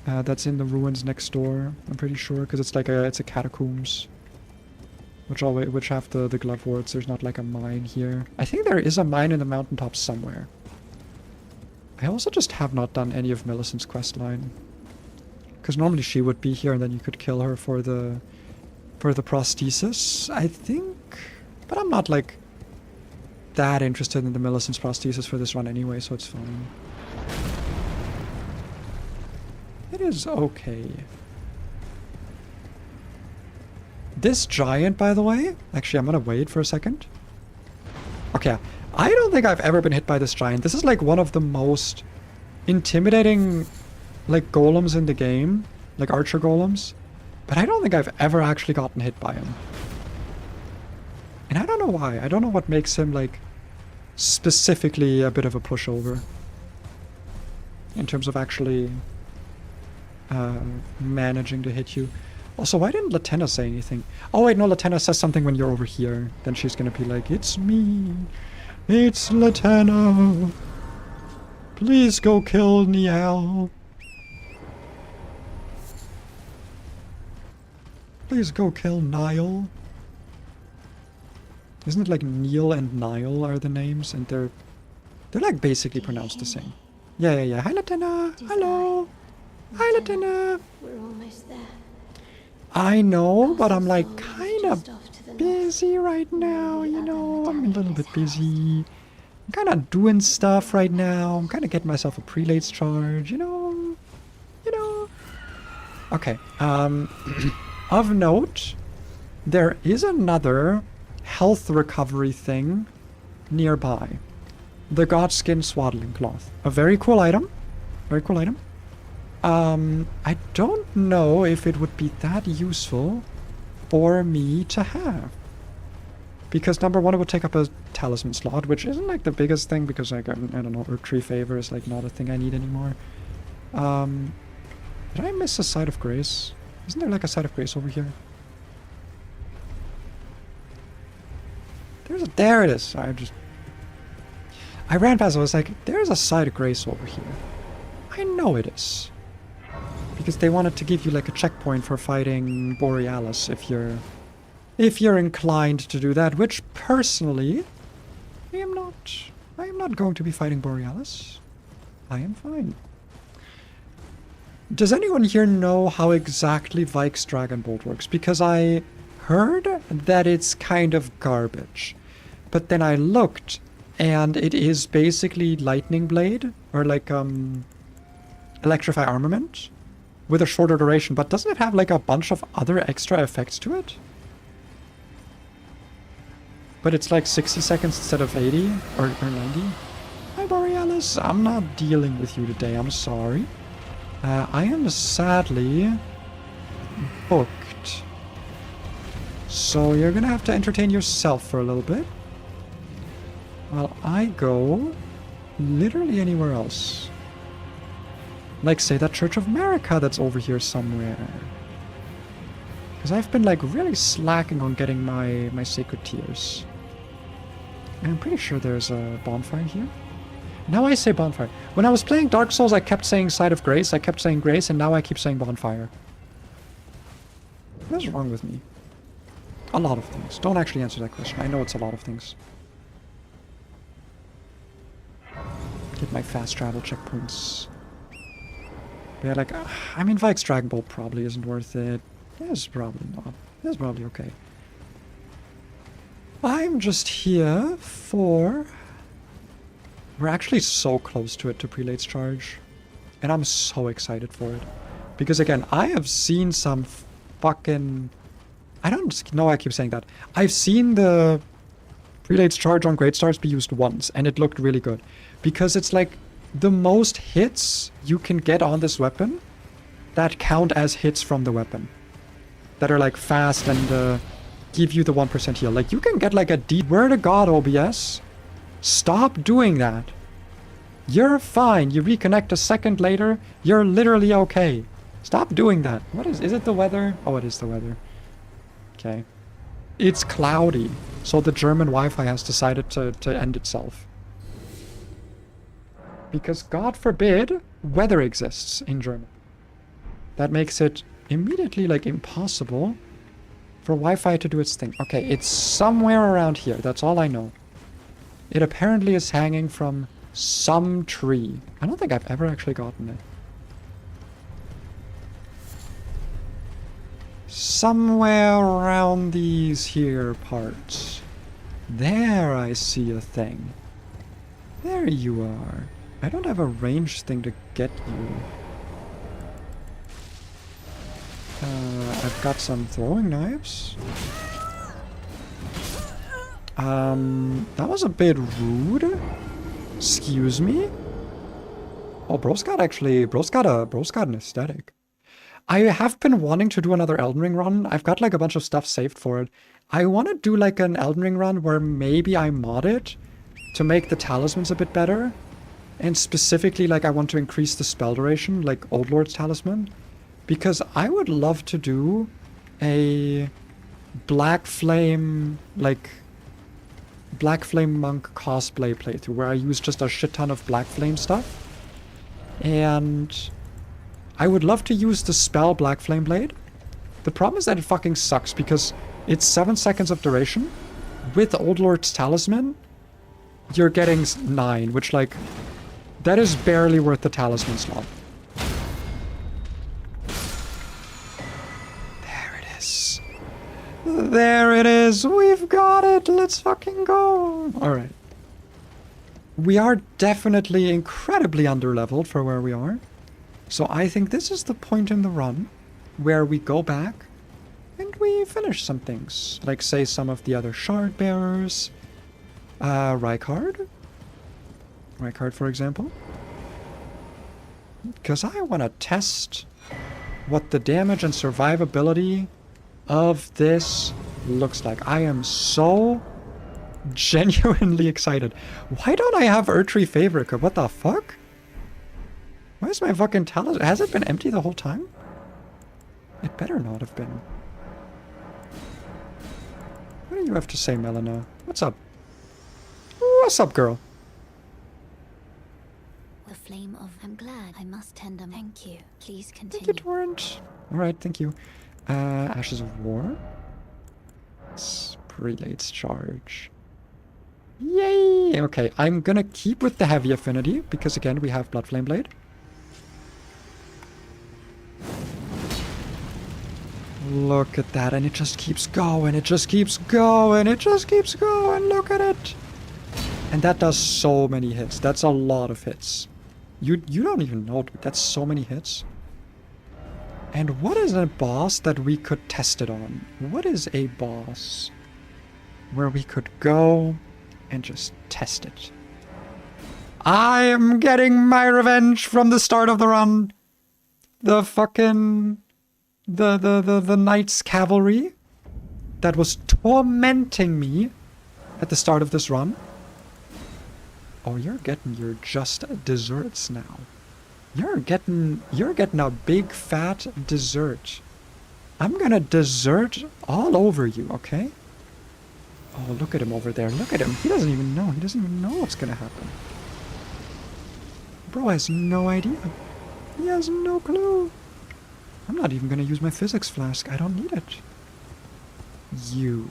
That's in the ruins next door, I'm pretty sure, because it's like it's a catacombs. Which have the gloveworts. There's not like a mine here. I think there is a mine in the mountaintop somewhere. I also just have not done any of Millicent's questline. Because normally she would be here and then you could kill her for the prosthesis, I think. But I'm not like that interested in the Millicent's prosthesis for this run anyway, so it's fine. It is okay. This giant, by the way, actually I'm gonna wait for a second. Okay, I don't think I've ever been hit by this giant. This is like one of the most intimidating like golems in the game, like archer golems. But I don't think I've ever actually gotten hit by him. And I don't know why. I don't know what makes him like specifically a bit of a pushover. In terms of actually managing to hit you. Also, why didn't Latenna say anything? Oh wait, no, Latenna says something when you're over here. Then she's gonna be like, it's me. It's Latenna. Please go kill Niall. Please go kill Niall. Isn't it like Neil and Niall are the names? And they're like basically pronounced the same. Yeah. Hi Latenna. Hello. Hi Latenna. We're almost there. I know, but I'm like kind of busy right now, you know. I'm a little bit busy. I'm kind of doing stuff right now. I'm kind of getting myself a prelates charge, you know. Okay. Of note, there is another health recovery thing nearby. The Godskin Swaddling Cloth. A very cool item. Very cool item. I don't know if it would be that useful for me to have. Because number one, it would take up a talisman slot, which isn't like the biggest thing because like, I don't know, Earth Tree Favor is like not a thing I need anymore. Did I miss a Site of Grace? Isn't there like a Site of Grace over here? There it is. I ran past it, I was like, there's a Site of Grace over here. I know it is. Because they wanted to give you like a checkpoint for fighting Borealis if you're inclined to do that, which personally I am not going to be fighting Borealis. I am fine. Does anyone here know how exactly Vike's Dragon Bolt works? Because I heard that it's kind of garbage. But then I looked and it is basically Lightning Blade or like Electrify Armament with a shorter duration, but doesn't it have like a bunch of other extra effects to it? But it's like 60 seconds instead of 80 or 90. Hi Borealis, I'm not dealing with you today, I'm sorry. I am sadly booked. So you're gonna have to entertain yourself for a little bit. While I go literally anywhere else. Like, say, that Church of America that's over here somewhere. Because I've been, like, really slacking on getting my Sacred Tears. And I'm pretty sure there's a bonfire here. Now I say bonfire. When I was playing Dark Souls, I kept saying Site of Grace, I kept saying Grace, and now I keep saying bonfire. What's wrong with me? A lot of things. Don't actually answer that question. I know it's a lot of things. Get my fast travel checkpoints. Yeah, like, I mean, Vike's Dragon Bolt probably isn't worth it. It's probably not. It's probably okay. I'm just here for... We're actually so close to it to Prelate's Charge. And I'm so excited for it. Because again, I have seen some fucking... I don't know I keep saying that. I've seen the Prelate's Charge on Great Stars be used once, and it looked really good. Because it's like... the most hits you can get on this weapon that count as hits from the weapon. That are like fast and give you the 1% heal. Like you can get like a D. Where to God, OBS? Stop doing that. You're fine. You reconnect a second later. You're literally okay. Stop doing that. What is it the weather? Oh, it is the weather. Okay. It's cloudy. So the German Wi-Fi has decided to end itself. Because, God forbid, weather exists in Germany. That makes it immediately, like, impossible for Wi-Fi to do its thing. Okay, it's somewhere around here. That's all I know. It apparently is hanging from some tree. I don't think I've ever actually gotten it. Somewhere around these here parts. There I see a thing. There you are. I don't have a ranged thing to get you. I've got some throwing knives. That was a bit rude. Excuse me? Oh, bro's got an aesthetic. I have been wanting to do another Elden Ring run. I've got like a bunch of stuff saved for it. I want to do like an Elden Ring run where maybe I mod it to make the talismans a bit better. And specifically, like, I want to increase the spell duration, like Old Lord's Talisman. Because I would love to do a Black Flame, like, Black Flame Monk cosplay playthrough where I use just a shit ton of Black Flame stuff. And I would love to use the spell Black Flame Blade. The problem is that it fucking sucks because it's 7 seconds of duration. With Old Lord's Talisman, you're getting 9, which, like, that is barely worth the talisman slot. There it is. There it is. We've got it. Let's fucking go. Alright. We are definitely incredibly underleveled for where we are. So I think this is the point in the run where we go back and we finish some things. Like, say, some of the other shard bearers. Rykard, for example. Because I want to test what the damage and survivability of this looks like. I am so genuinely excited. Why don't I have Erdtree Fabrica? What the fuck? Why is my fucking talisman? Has it been empty the whole time? It better not have been. What do you have to say, Melina? What's up? What's up, girl? The flame of... I'm glad. I must tend them. Thank you. Please continue. Thank you, Torrent. Alright, thank you. Ashes of War. Prelate's Charge. Yay! Okay, I'm gonna keep with the heavy affinity, because again, we have Blood Flame Blade. Look at that, and it just keeps going, it just keeps going, it just keeps going, look at it! And that does so many hits. That's a lot of hits. You don't even know, dude. That's so many hits. And what is a boss that we could test it on? What is a boss where we could go and just test it? I am getting my revenge from the start of the run. The fucking... The Knights Cavalry that was tormenting me at the start of this run. Oh, you're getting your just desserts now. You're getting a big fat dessert. I'm gonna dessert all over you, okay? Oh, look at him over there. Look at him. He doesn't even know. He doesn't even know what's gonna happen. Bro has no idea. He has no clue. I'm not even gonna use my physics flask. I don't need it. You.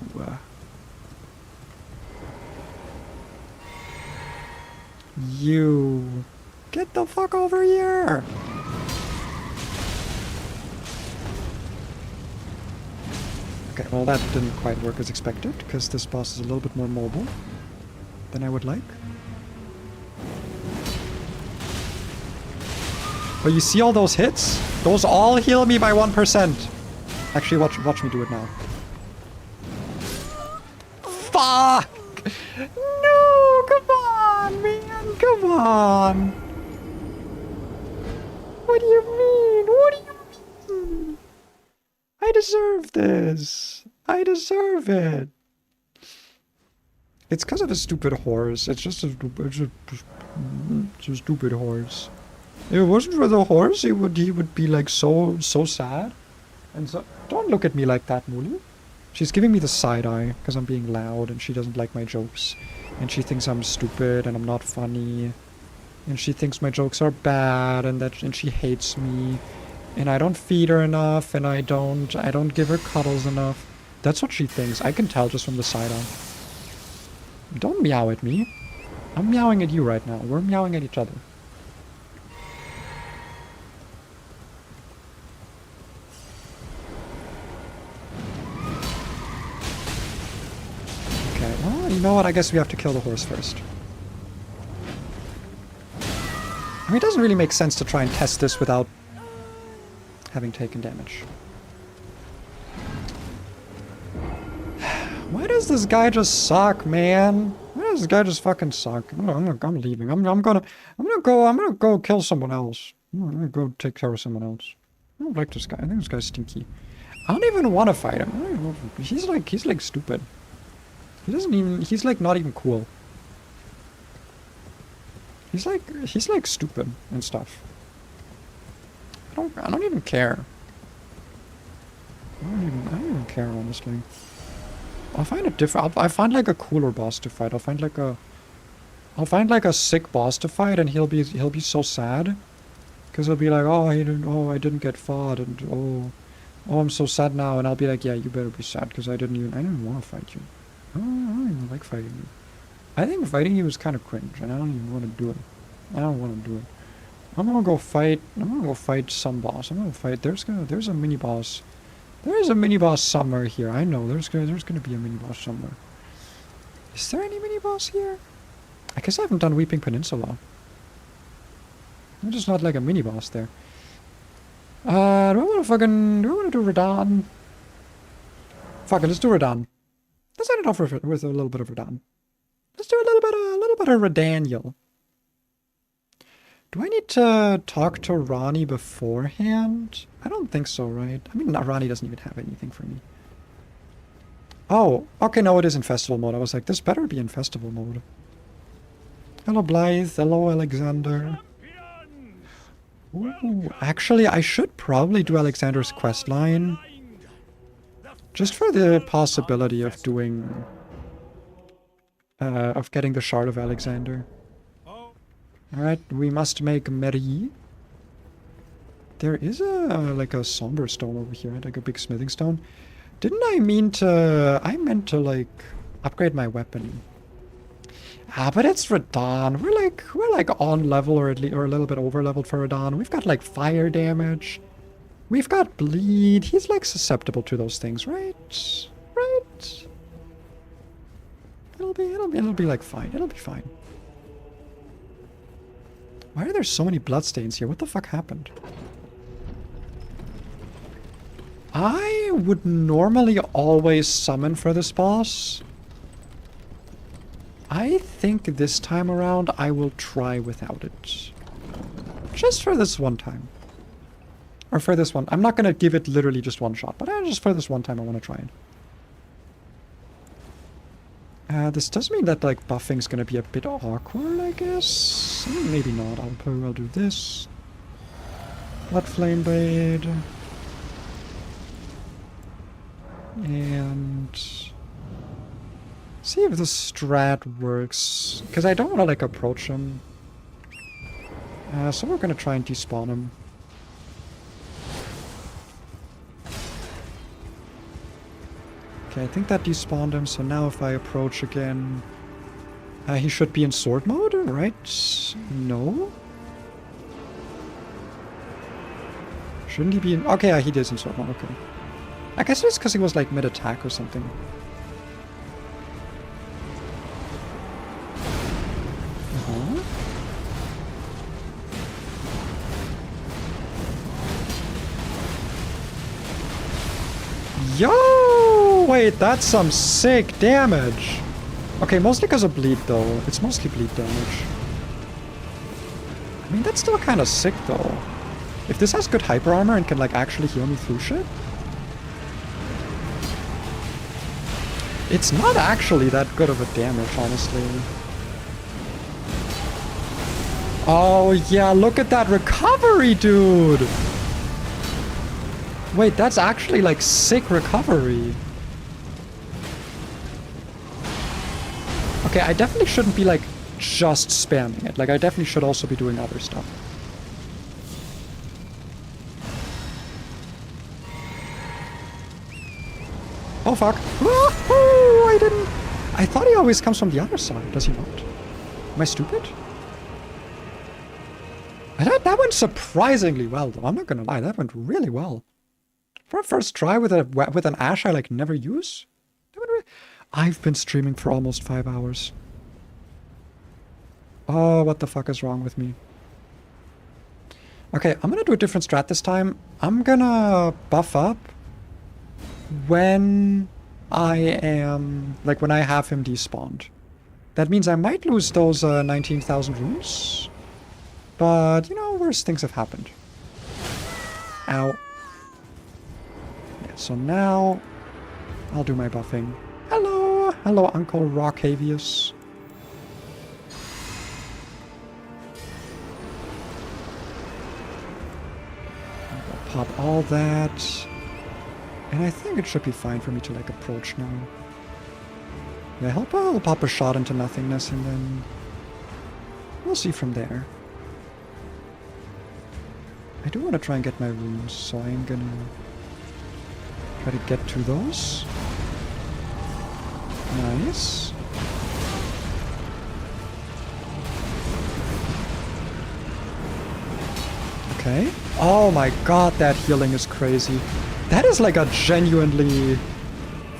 You. Get the fuck over here! Okay, well that didn't quite work as expected, because this boss is a little bit more mobile than I would like. But you see all those hits? Those all heal me by 1%. Actually, watch me do it now. Fuck! No, come on, man, come on! What do you mean? What do you mean? I deserve this. I deserve it. It's because of a stupid horse. It's just a stupid horse. If it wasn't for the horse, he would be like so sad. And so, don't look at me like that, Muli. She's giving me the side eye because I'm being loud and she doesn't like my jokes. And she thinks I'm stupid and I'm not funny. And she thinks my jokes are bad and she hates me. And I don't feed her enough and I don't give her cuddles enough. That's what she thinks. I can tell just from the side eye. Don't meow at me. I'm meowing at you right now. We're meowing at each other. Okay, well, you know what? I guess we have to kill the horse first. I mean, it doesn't really make sense to try and test this without having taken damage. Why does this guy just suck, man? Why does this guy just fucking suck? I'm leaving. I'm gonna go kill someone else. I'm gonna go take care of someone else. I don't like this guy. I think this guy's stinky. I don't even want to fight him. He's like stupid. He's like not even cool. He's like stupid and stuff. I don't even care. I don't even care, honestly. I'll find a different. I find like a cooler boss to fight. I'll find like a sick boss to fight, and he'll be so sad, because he'll be like, oh, I didn't get fought, and oh, I'm so sad now, and I'll be like, yeah, you better be sad, because I didn't want to fight you. I don't even like fighting you. I think fighting you is kind of cringe, and I don't even want to do it. I don't want to do it. I'm gonna go fight some boss. I'm gonna fight. There's a mini boss. There is a mini boss somewhere here. I know there's gonna be a mini boss somewhere. Is there any mini boss here? I guess I haven't done Weeping Peninsula. There's just not like a mini boss there. Do I want to do Radahn? Fuck it, let's do Radahn. Let's end it off with a little bit of Radahn. Let's do a little bit of Radaniel. Do I need to talk to Ronnie beforehand? I don't think so, right? I mean, Ronnie doesn't even have anything for me. Oh, okay, no, it is in festival mode. I was like, this better be in festival mode. Hello, Blythe. Hello, Alexander. Ooh, actually, I should probably do Alexander's quest line. Just for the possibility of doing... of getting the Shard of Alexander. Alright, we must make merry. There is like a somber stone over here, right? Like a big smithing stone. Didn't I mean to... I meant to, like, upgrade my weapon. Ah, but it's Radahn. We're like on level or a little bit over leveled for Radahn. We've got like fire damage. We've got bleed. He's like susceptible to those things, right? Right? It'll be like fine. It'll be fine. Why are there so many bloodstains here? What the fuck happened? I would normally always summon for this boss. I think this time around I will try without it. Just for this one time. Or for this one. I'm not going to give it literally just one shot, but just for this one time I want to try it. This does mean that, like, buffing's gonna be a bit awkward, I guess. Maybe not. I'll do this. Blood Flame Blade. And... see if the strat works. Because I don't want to, like, approach him. So we're gonna try and despawn him. Okay, I think that despawned him, so now if I approach again... he should be in sword mode, right? No? Shouldn't he be in... okay, yeah, he is in sword mode, okay. I guess it's because he was like mid-attack or something. Yo! Wait, that's some sick damage. Okay, mostly because of bleed, though. It's mostly bleed damage. I mean, that's still kind of sick, though. If this has good hyper armor and can, like, actually heal me through shit. It's not actually that good of a damage, honestly. Oh, yeah, look at that recovery, dude! Wait, that's actually, like, sick recovery. Okay, I definitely shouldn't be, like, just spamming it. Like, I definitely should also be doing other stuff. Oh, fuck. Oh, I didn't... I thought he always comes from the other side. Does he not? Am I stupid? That went surprisingly well, though. I'm not gonna lie. That went really well. For a first try with an Ash I, like, never use. I've been streaming for almost 5 hours. Oh, what the fuck is wrong with me? Okay, I'm gonna do a different strat this time. I'm gonna buff up when I am... like, when I have him despawned. That means I might lose those 19,000 runes. But, you know, worse things have happened. Ow. Yeah, so now I'll do my buffing. Hello! Hello, Uncle Rockavius. I'll pop all that. And I think it should be fine for me to, like, approach now. Yeah, I'll pop a shot into nothingness and then we'll see from there. I do want to try and get my runes, so I'm gonna try to get to those. Nice. Okay. Oh my god, that healing is crazy. That is like a genuinely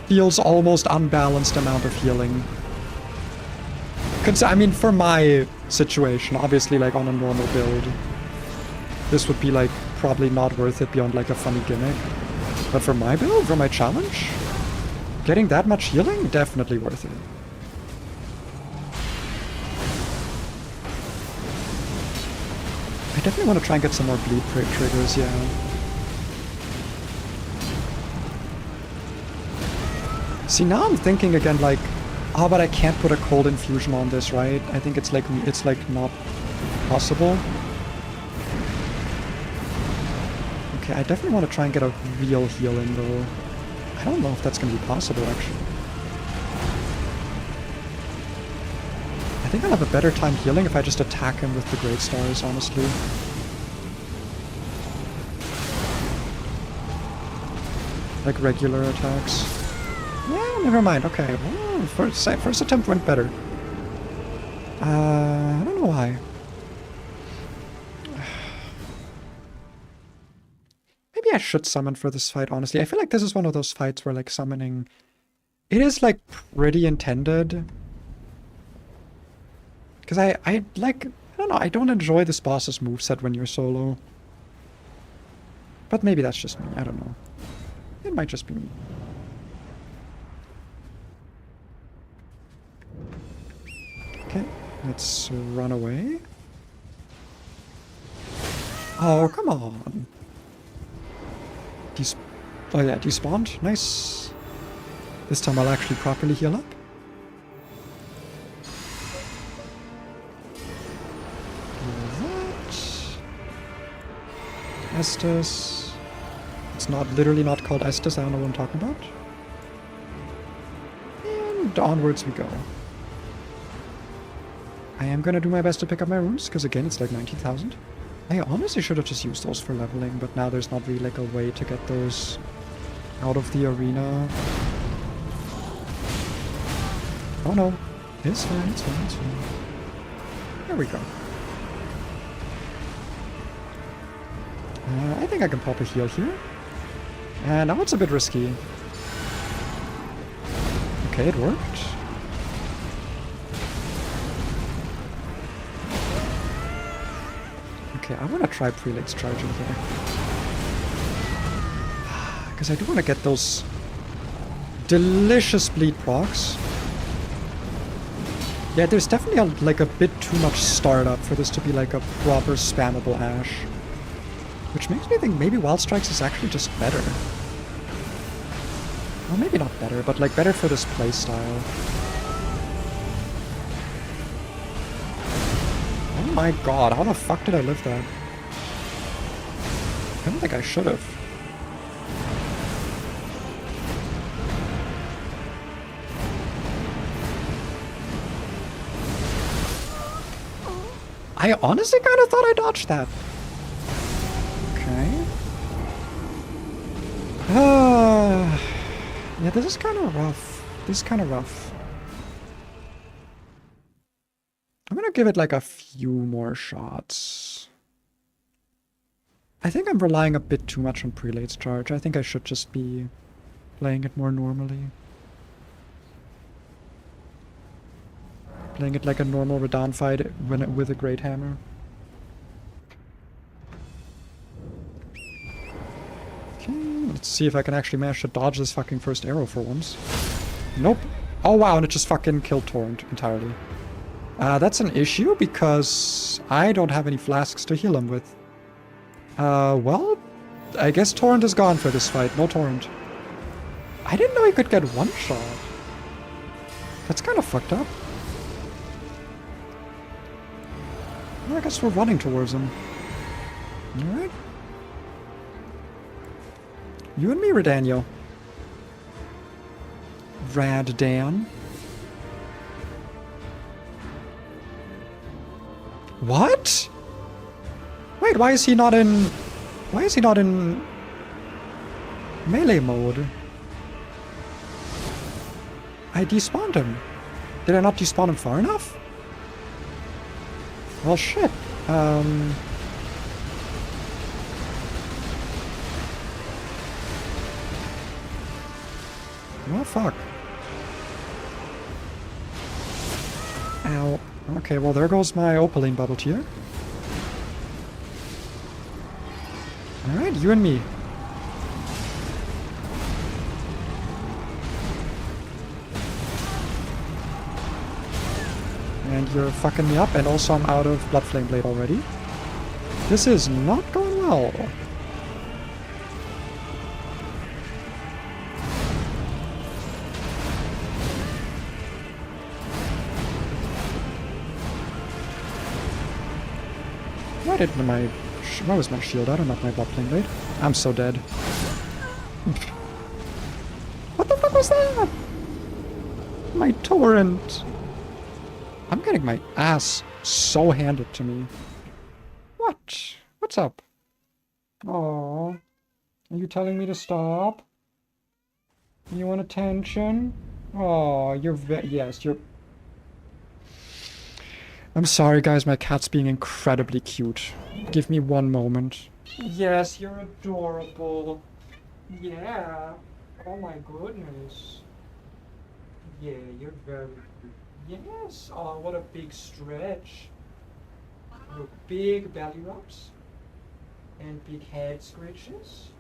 feels almost unbalanced amount of healing. I mean, for my situation, obviously, like on a normal build, this would be like probably not worth it beyond like a funny gimmick. But for my build, for my challenge, getting that much healing, definitely worth it. I definitely want to try and get some more bleed triggers, yeah. See, now I'm thinking again, like, oh, but I can't put a cold infusion on this, right? I think it's like not possible. Okay, I definitely want to try and get a real heal in, though. I don't know if that's going to be possible, actually. I think I'll have a better time healing if I just attack him with the Great Stars, honestly. Like regular attacks. Yeah, never mind. Okay, well, first attempt went better. I don't know why. Maybe I should summon for this fight, honestly. I feel like this is one of those fights where, like, summoning... It is, like, pretty intended. Because I don't know, I don't enjoy this boss's moveset when you're solo. But maybe that's just me, I don't know. It might just be me. Okay, let's run away. Oh, come on. Oh yeah, despawned. Nice. This time I'll actually properly heal up. Estus. It's not literally not called Estus, I don't know what I'm talking about. And onwards we go. I am gonna do my best to pick up my runes, because again it's like 19,000. I honestly should have just used those for leveling, but now there's not really like a way to get those out of the arena. Oh no. It's fine, it's fine, it's fine. There we go. I think I can pop a heal here. And now it's a bit risky. Okay, it worked. Okay, I want to try Prelate's charging here. Because I do want to get those delicious bleed procs. Yeah, there's definitely like a bit too much startup for this to be like a proper spammable Ash. Which makes me think maybe Wild Strikes is actually just better. Well, maybe not better, but like better for this playstyle. Oh my god, how the fuck did I live that? I don't think I should have. I honestly kind of thought I dodged that. Okay. Yeah, this is kind of rough. This is kind of rough. I'm gonna give it like a few more shots. I think I'm relying a bit too much on Prelate's charge. I think I should just be playing it more normally. Playing it like a normal Radahn fight with a Great Hammer. Okay, let's see if I can actually manage to dodge this fucking first arrow for once. Nope. Oh wow, and it just fucking killed Torrent entirely. That's an issue because I don't have any flasks to heal him with. Well, I guess Torrent is gone for this fight. No Torrent. I didn't know he could get one shot. That's kind of fucked up. Well, I guess we're running towards him. Alright. You and me, Redaniel. Raddan. What? Wait, why is he not in... Why is he not in... melee mode? I despawned him. Did I not despawn him far enough? Well, shit. Oh, fuck. Ow. Okay, well, there goes my Opaline bubble tier. Alright, you and me. And you're fucking me up, and also I'm out of Blood Flame Blade already. This is not going well. Why was my shield out and not my Blood Flame Blade? I'm so dead. What the fuck was that? My Torrent. I'm getting my ass so handed to me. What? What's up? Oh, are you telling me to stop? You want attention? Oh, yes, you're... I'm sorry, guys, my cat's being incredibly cute. Give me one moment. Yes, you're adorable. Yeah. Oh my goodness. Yeah, you're very cute. Yes. Oh, what a big stretch. Your big belly rubs. And big head scritches.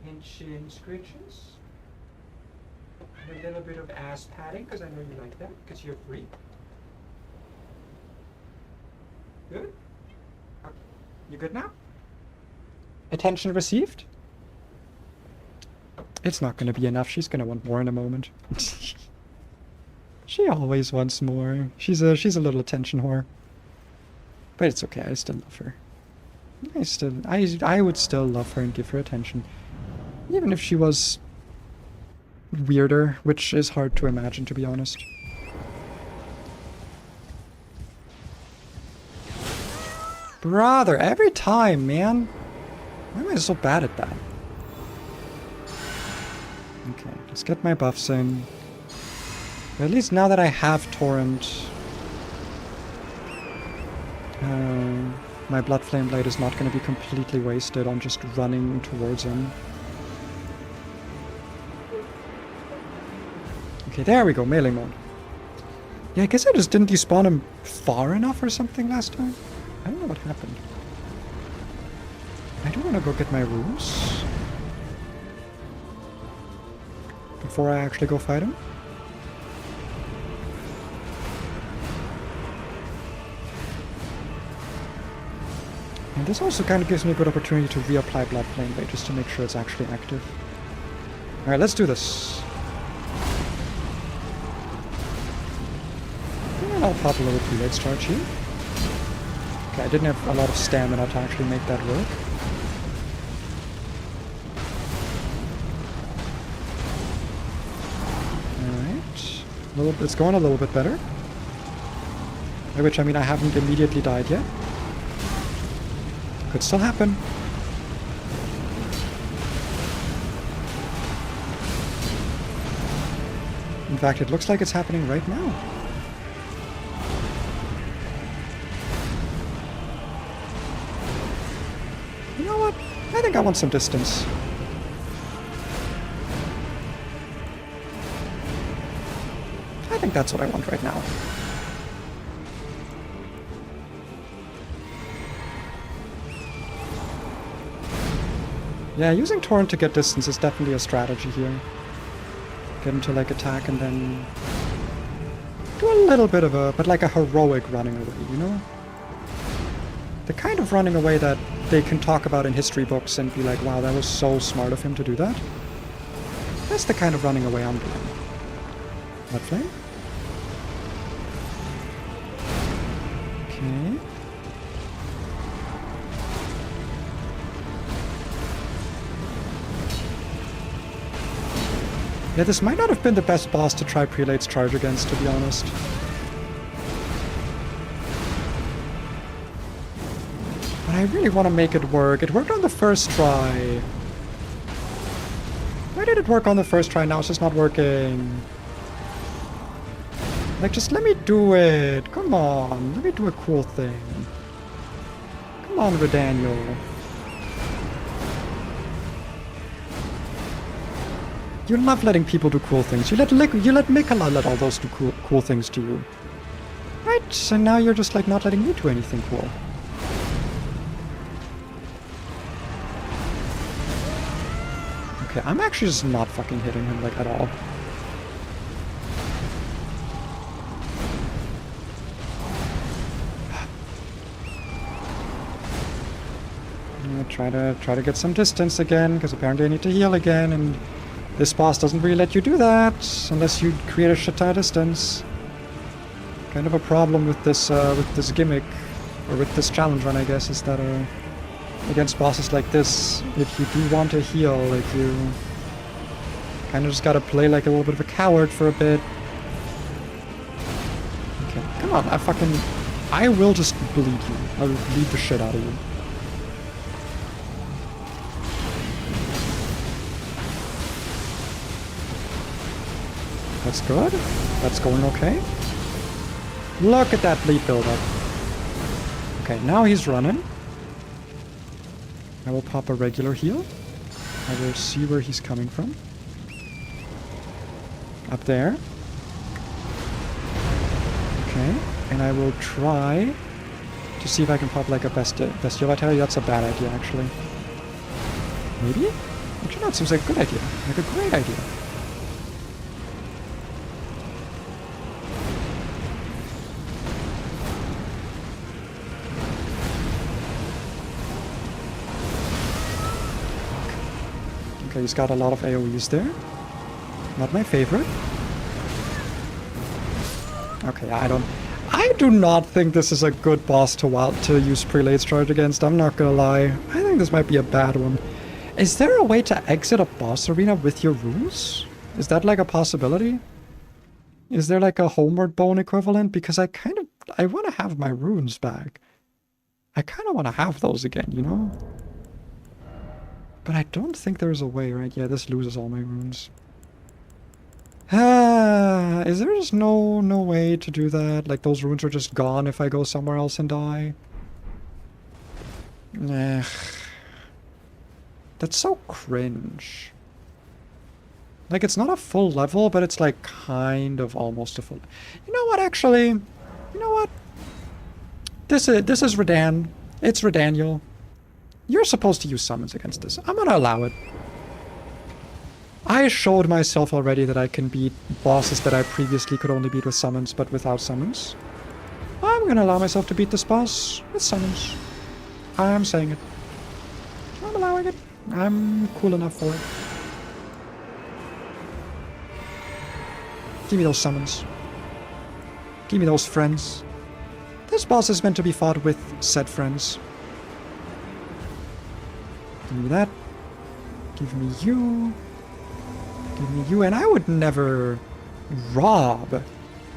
And chin scritches. And a little bit of ass patting, because I know you like that, because you're a freak. Good? You good now? Attention received? It's not gonna be enough. She's gonna want more in a moment. She always wants more. She's a little attention whore. But it's okay, I still love her. I would still love her and give her attention. Even if she was weirder, which is hard to imagine, to be honest. Brother, every time, man. Why am I so bad at that? Okay, let's get my buffs in. But at least now that I have Torrent, my Blood Flame Blade is not going to be completely wasted on just running towards him. Okay, there we go, melee mode. Yeah, I guess I just didn't despawn him far enough or something last time. I don't know what happened. I do want to go get my runes before I actually go fight him. And this also kind of gives me a good opportunity to reapply Blood Flame Blade just to make sure it's actually active. Alright, let's do this. And I'll pop a little Prelate's charge here. Okay, I didn't have a lot of stamina to actually make that work. Alright. It's going a little bit better. By which I mean I haven't immediately died yet. Could still happen. In fact, it looks like it's happening right now. You know what? I think I want some distance. I think that's what I want right now. Yeah, using Torrent to get distance is definitely a strategy here. Get him to like attack and then do a little bit of a, but like a heroic running away, you know? The kind of running away that they can talk about in history books and be like, wow, that was so smart of him to do that. That's the kind of running away I'm doing. Blood flame? Okay. Yeah, this might not have been the best boss to try Prelate's Charge against, to be honest. But I really want to make it work. It worked on the first try. Why did it work on the first try? Now it's just not working. Like, just let me do it. Come on. Let me do a cool thing. Come on, Redaniel. You love letting people do cool things. You let Mikola let all those do cool things to you. Right, so now you're just like not letting me do anything cool. Okay, I'm actually just not fucking hitting him like at all. I'm gonna try to get some distance again, because apparently I need to heal again, and this boss doesn't really let you do that, unless you create a shit ton of distance. Kind of a problem with this gimmick, or with this challenge run, I guess, is that against bosses like this, if you do want to heal, like you kind of just gotta play like a little bit of a coward for a bit. Okay, come on, I will just bleed you. I will bleed the shit out of you. That's good. That's going okay. Look at that bleed buildup. Okay, now he's running. I will pop a regular heal. I will see where he's coming from. Up there. Okay, and I will try to see if I can pop like a bestial vitality. That's a bad idea, actually. Maybe? Actually, no, it seems like a good idea. Like a great idea. Okay, he's got a lot of AoEs there. Not my favorite. Okay, I do not think this is a good boss to use Prelate's Charge against, I'm not gonna lie. I think this might be a bad one. Is there a way to exit a boss arena with your runes? Is that like a possibility? Is there like a Homeward Bone equivalent? Because I want to have my runes back. I kind of want to have those again, you know? But I don't think there's a way, right? Yeah, this loses all my runes. Is there just no way to do that? Like, those runes are just gone if I go somewhere else and die? Ugh. That's so cringe. Like, it's not a full level, but it's like kind of almost a full... You know what, actually? You know what? This is Redan. It's Redaniel. You're supposed to use summons against this. I'm gonna allow it. I showed myself already that I can beat bosses that I previously could only beat with summons, but without summons. I'm gonna allow myself to beat this boss with summons. I'm saying it. I'm allowing it. I'm cool enough for it. Give me those summons. Give me those friends. This boss is meant to be fought with said friends. Give me that. Give me you. Give me you. And I would never rob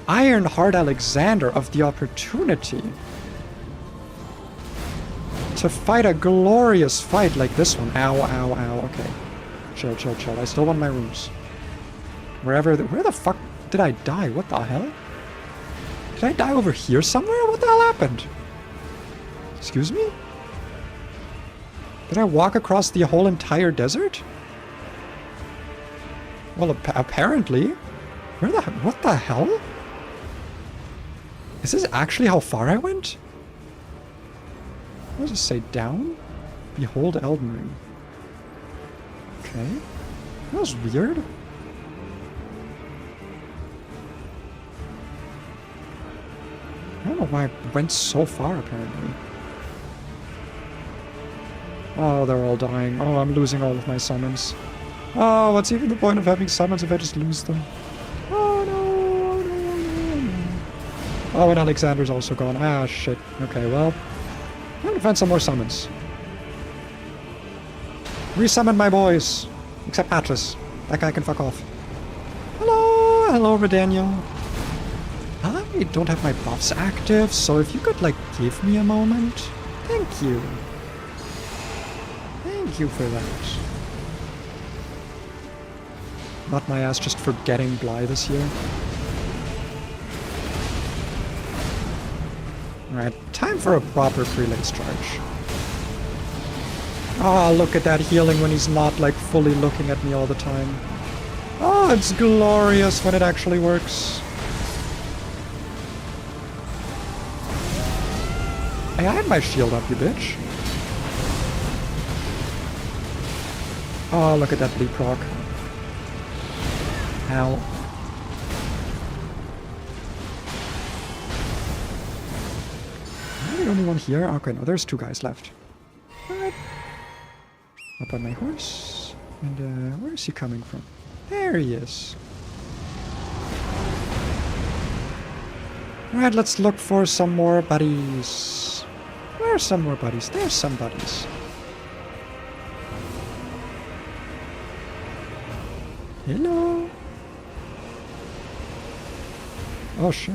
Ironheart Alexander of the opportunity to fight a glorious fight like this one. Ow, ow, ow. Okay. Chill, chill, chill. I still want my runes. Where the fuck did I die? What the hell? Did I die over here somewhere? What the hell happened? Excuse me? Did I walk across the whole entire desert? Well, apparently. What the hell? Is this actually how far I went? What does it say? Down? Behold Elden Ring. Okay. That was weird. I don't know why I went so far, apparently. Oh, they're all dying. Oh, I'm losing all of my summons. Oh, what's even the point of having summons if I just lose them? Oh, no. Oh, no, no, no. Oh, and Alexander's also gone. Ah, shit. Okay, well. I'm gonna find some more summons. Resummon my boys. Except Patras. That guy can fuck off. Hello! Hello, Redaniel. I don't have my buffs active, so if you could, like, give me a moment. Thank you. Thank you for that. Not my ass just forgetting Bly this year. Alright, time for a proper prelate's charge. Ah, look at that healing when he's not, like, fully looking at me all the time. Oh, it's glorious when it actually works. Hey, I had my shield up, you bitch. Oh, look at that bleed proc. Ow. Am I the only one here? Okay, no, there's 2 guys left. Alright. Up on my horse. And, where is he coming from? There he is. Alright, let's look for some more buddies. Where's some more buddies? There's some buddies. Hello? Oh, shit.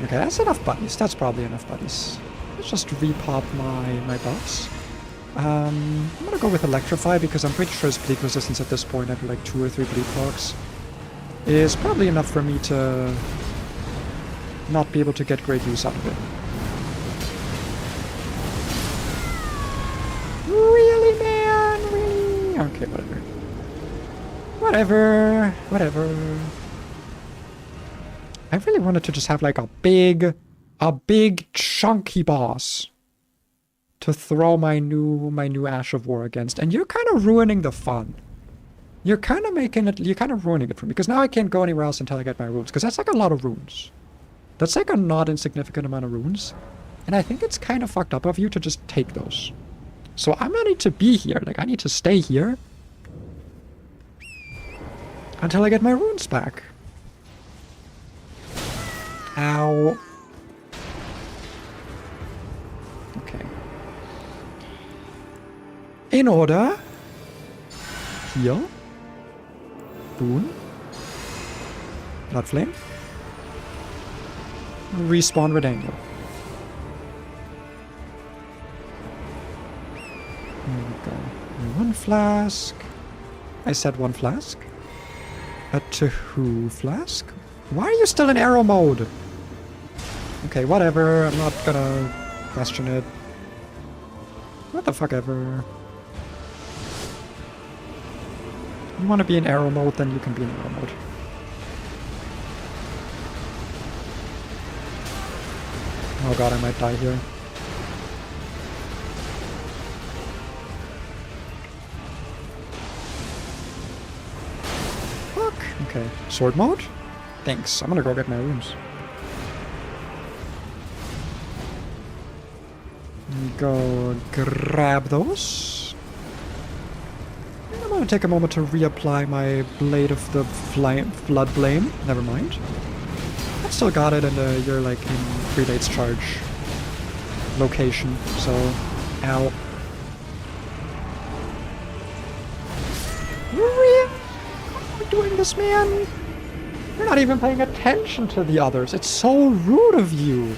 Okay, that's enough buddies. That's probably enough buddies. Let's just repop my buffs. I'm gonna go with Electrify because I'm pretty sure his bleed resistance at this point after like 2 or 3 bleed procs is probably enough for me to not be able to get great use out of it. Really, man? Really? Okay, whatever. Whatever. Whatever. I really wanted to just have like a big chunky boss to throw my new Ash of War against, and you're kind of ruining the fun. You're kind of ruining it for me, because now I can't go anywhere else until I get my runes, because that's like a lot of runes. That's like a not insignificant amount of runes, and I think it's kind of fucked up of you to just take those. So I'm gonna need to be here, like I need to stay here until I get my runes back. Ow. Okay. In order. Heal. Boon. Blood Flame. Respawn Redaniel. There we go. 1 flask. I said 1 flask. A 2 flask. Why are you still in arrow mode? Okay, whatever. I'm not gonna question it. What the fuck ever. You want to be in arrow mode, then you can be in arrow mode. Oh god, I might die here. Fuck. Okay, sword mode? Thanks, I'm gonna go get my runes. Go grab those. And I'm gonna take a moment to reapply my Blade of the Flood Blame. Never mind. I've still got it, and you're like in Prelate's charge location, so ow. How are we doing this, man? You're not even paying attention to the others. It's so rude of you.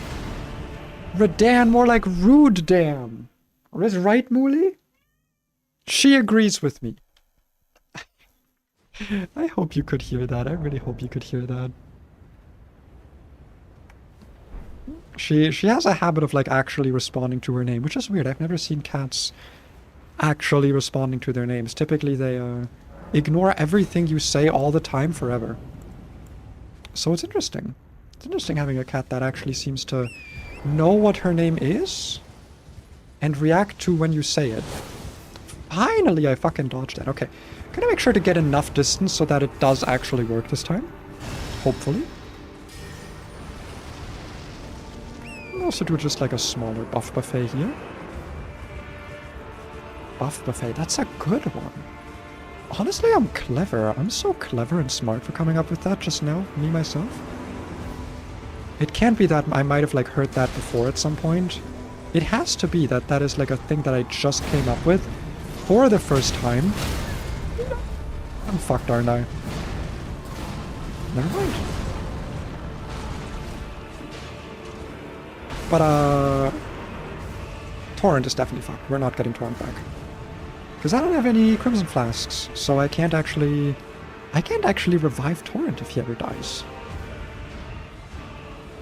Redan, more like rude damn. Or is right, Mooley? She agrees with me. I hope you could hear that. I really hope you could hear that. She has a habit of like actually responding to her name, which is weird. I've never seen cats actually responding to their names. Typically they ignore everything you say all the time forever. So it's interesting. It's interesting having a cat that actually seems to know what her name is and react to when you say it. Finally, I fucking dodged that. Okay. Gonna make sure to get enough distance so that it does actually work this time. Hopefully. I'll also do just like a smaller buff buffet here. Buff buffet, that's a good one. Honestly, I'm clever. I'm so clever and smart for coming up with that just now, me myself. It can't be that I might have like heard that before at some point. It has to be that that is like a thing that I just came up with for the first time. I'm fucked, aren't I? Never mind. But Torrent is definitely fucked. We're not getting Torrent back. Because I don't have any Crimson Flasks, so I can't actually revive Torrent if he ever dies.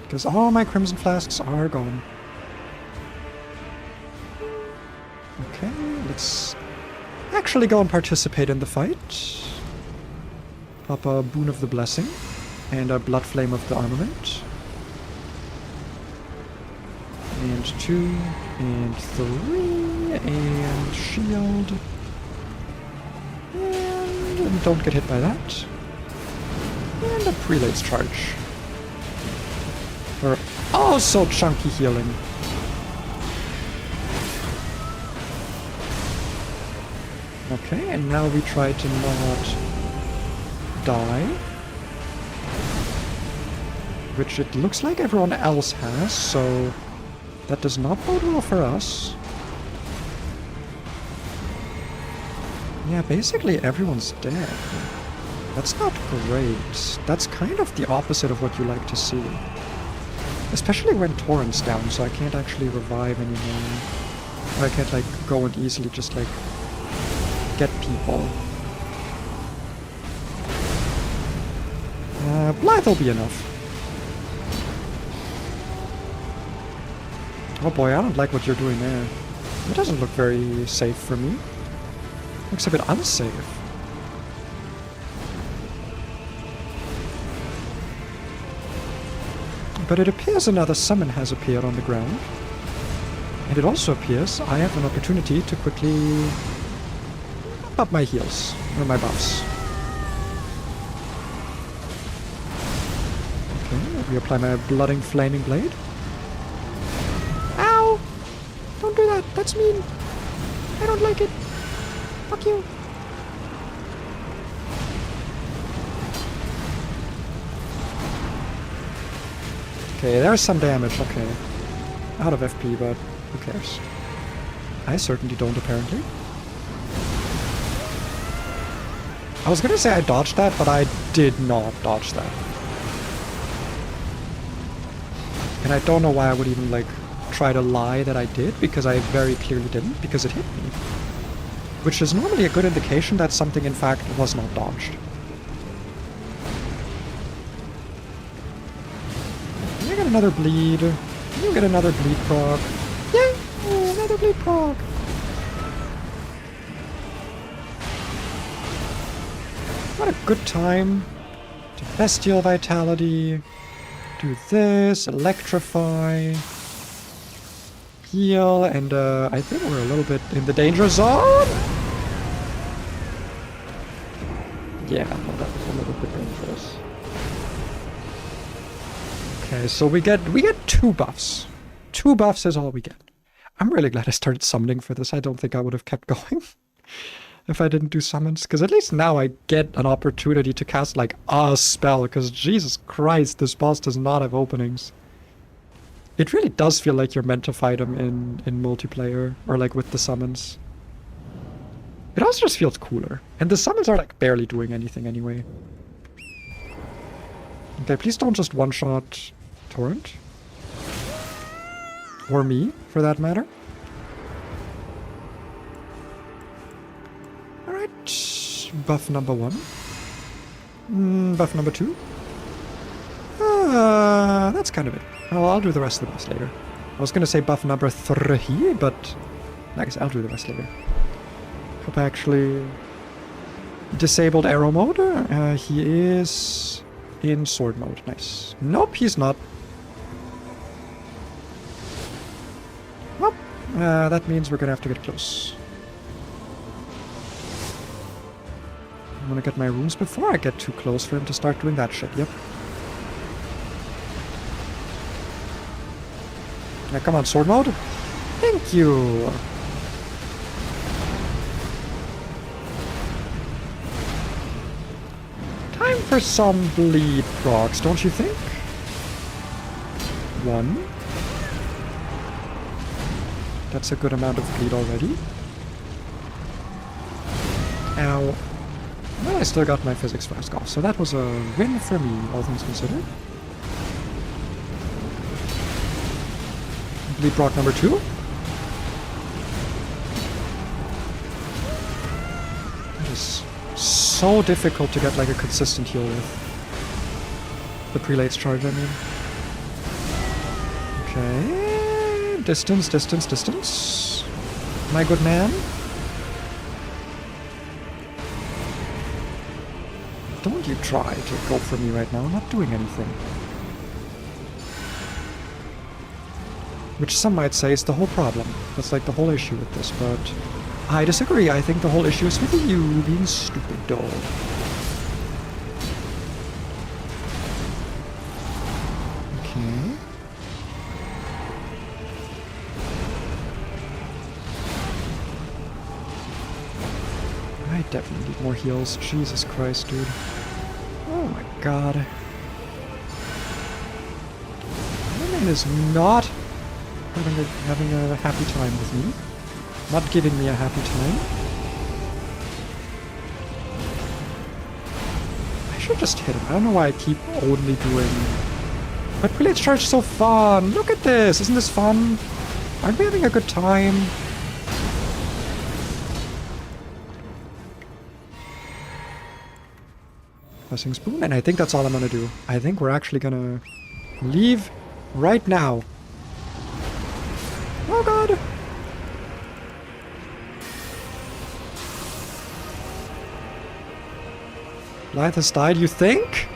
Because all my Crimson Flasks are gone. Okay, let's actually go and participate in the fight. Pop a Boon of the Blessing and a Blood Flame of the Armament. And 2, and 3, and shield. And don't get hit by that. And a Prelate's Charge. For also chunky healing. Okay, and now we try to not die. Which it looks like everyone else has, so that does not bode well for us. Yeah, basically everyone's dead. That's not great. That's kind of the opposite of what you like to see. Especially when Torrent's down, so I can't actually revive anymore. Or I can't, like, go and easily just, like, get people. Blythe will be enough. Oh boy, I don't like what you're doing there. It doesn't look very safe for me. Looks a bit unsafe. But it appears another summon has appeared on the ground. And it also appears I have an opportunity to quickly up my heals, or my buffs. Okay, reapply my Blooding Flaming Blade. Ow! Don't do that, that's mean. I don't like it. Fuck you. Okay, there's some damage, okay. Out of FP, but who cares? I certainly don't, apparently. I was gonna say I dodged that, but I did not dodge that. And I don't know why I would even, like, try to lie that I did, because I very clearly didn't, because it hit me. Which is normally a good indication that something, in fact, was not dodged. You get another bleed. You get another bleed proc. Yay! Another bleed proc. What a good time to Bestial Vitality. Do this, electrify, heal, and I think we're a little bit in the danger zone. Yeah, well, that was a little bit dangerous. Okay, so we get 2 buffs. 2 buffs is all we get. I'm really glad I started summoning for this. I don't think I would have kept going if I didn't do summons, because at least now I get an opportunity to cast like a spell, because Jesus Christ, this boss does not have openings. It really does feel like you're meant to fight him in multiplayer, or like with the summons. It also just feels cooler, and the summons are like barely doing anything anyway. Okay, please don't just one-shot Torrent. Or me, for that matter. Alright. Buff number 1. Buff number 2. That's kind of it. I'll do the rest of the buffs later. I was gonna say buff number 3, but I guess I'll do the rest later. Hope I actually disabled arrow mode. He is in sword mode. Nice. Nope, he's not. Well, that means we're gonna have to get close. I'm gonna get my runes before I get too close for him to start doing that shit. Yep. Yeah, come on, sword mode. Thank you. Time for some bleed procs, don't you think? 1. That's a good amount of bleed already. Ow. Well, I still got my physics flask off, so that was a win for me, all things considered. Bleed proc number 2. That is so difficult to get like a consistent heal with. The prelate's charge, I mean. Okay. Distance, distance, distance. My good man. Don't you try to go for me right now. I'm not doing anything. Which some might say is the whole problem. That's like the whole issue with this, but I disagree. I think the whole issue is with you being stupid, dog. Okay. I definitely need more heals. Jesus Christ, dude. Oh my god. That man is not having a happy time with me. Not giving me a happy time. I should just hit him. I don't know why I keep only doing... But Prelate's Charge is so fun! Look at this! Isn't this fun? Aren't we having a good time? Blessing Spoon, and I think that's all I'm gonna do. I think we're actually gonna leave right now. Oh god! Blythe has died, you think?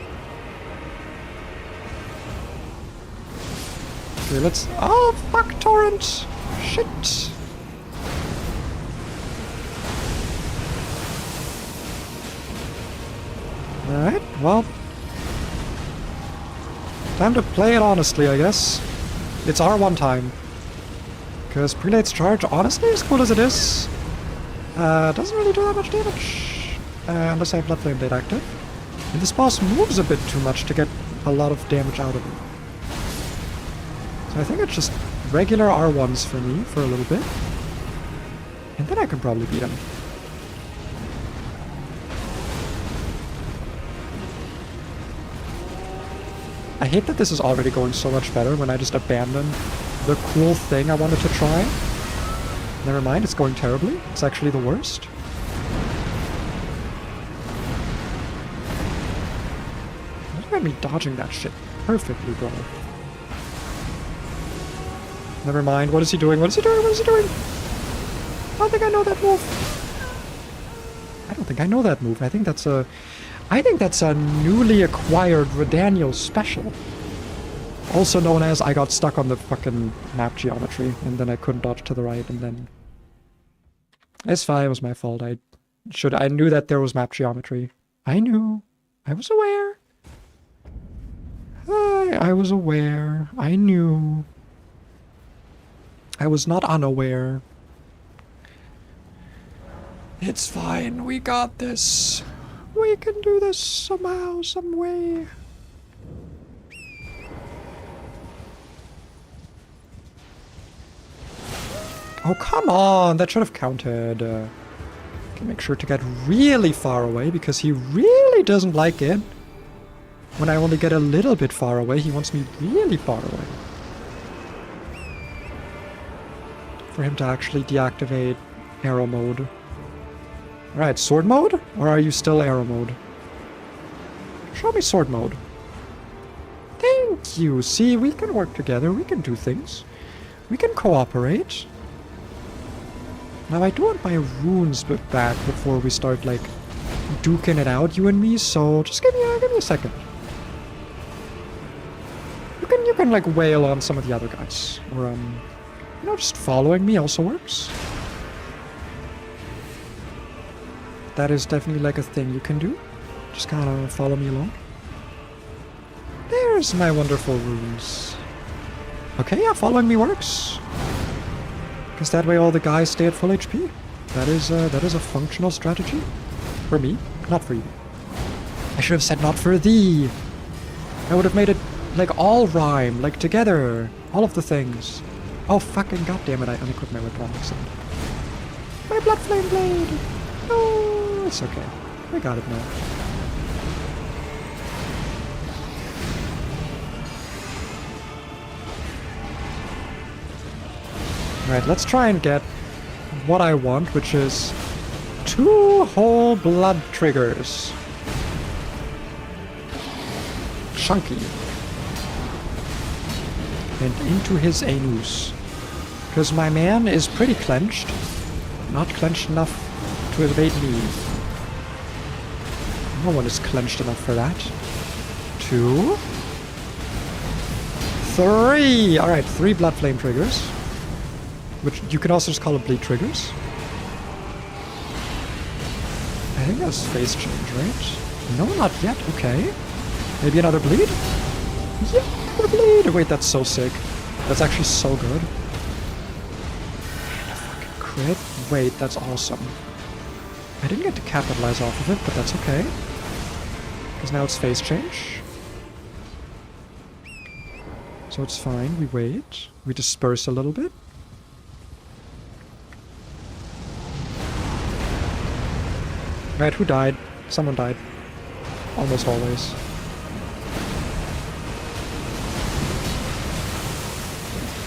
Okay, let's... Oh, fuck, Torrent! Shit! Alright, well... Time to play it honestly, I guess. It's R1 time. Because Prelate's Charge, honestly, as cool as it is, doesn't really do that much damage. Unless I have Blood Flame Blade active. And this boss moves a bit too much to get a lot of damage out of it. So I think it's just regular R1s for me for a little bit. And then I can probably beat him. I hate that this is already going so much better when I just abandoned the cool thing I wanted to try. Never mind, it's going terribly. It's actually the worst. Look at me dodging that shit perfectly, bro. Never mind, what is he doing? What is he doing? What is he doing? I don't think I know that move. I don't think I know that move. I think that's a newly acquired Redaniel special. Also known as I got stuck on the fucking map geometry and then I couldn't dodge to the right and then... It's fine, it was my fault. I knew that there was map geometry. I knew. I was aware. I was aware. I knew. I was not unaware. It's fine, we got this. We can do this somehow, some way. Oh, come on! That should have counted. Can make sure to get really far away because he really doesn't like it. When I only get a little bit far away, he wants me really far away. For him to actually deactivate arrow mode. Alright, sword mode? Or are you still arrow mode? Show me sword mode. Thank you. See, we can work together. We can do things. We can cooperate. Now, I do want my runes back before we start, like, duking it out, you and me, so just give me a second. You can, like, wail on some of the other guys. Or, you know, just following me also works. That is definitely, like, a thing you can do. Just kind of follow me along. There's my wonderful runes. Okay, yeah, following me works. Because that way all the guys stay at full HP. That is a functional strategy. For me, not for you. I should have said not for thee. I would have made it, like, all rhyme, like, together. All of the things. Oh, fucking goddammit, I unequipped my weapon on accident. My blood flame blade! No, it's okay. I got it now. Alright, let's try and get what I want, which is 2 whole blood triggers. Chunky. And into his anus. Because my man is pretty clenched. Not clenched enough to evade me. No one is clenched enough for that. 2. 3! Alright, 3 blood flame triggers. Which you can also just call it bleed triggers. I think that's phase change, right? No, not yet. Okay. Maybe another bleed? Yeah, another bleed! Wait, that's so sick. That's actually so good. And a fucking crit? Wait, that's awesome. I didn't get to capitalize off of it, but that's okay. Because now it's phase change. So it's fine. We wait. We disperse a little bit. Right, who died? Someone died. Almost always.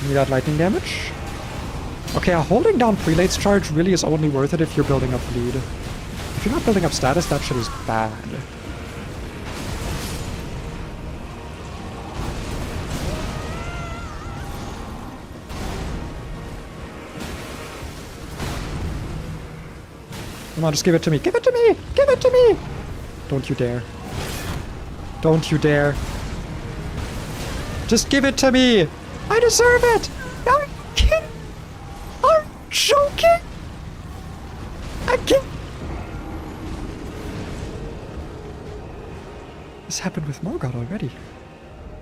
Need that lightning damage? Okay, holding down prelate's charge really is only worth it if you're building up bleed. If you're not building up status, that shit is bad. Come on, just give it to me. Give it to me! Give it to me! Don't you dare. Don't you dare. Just give it to me! I deserve it! Are you kidding? Are you joking? I can't... This happened with Morgoth already.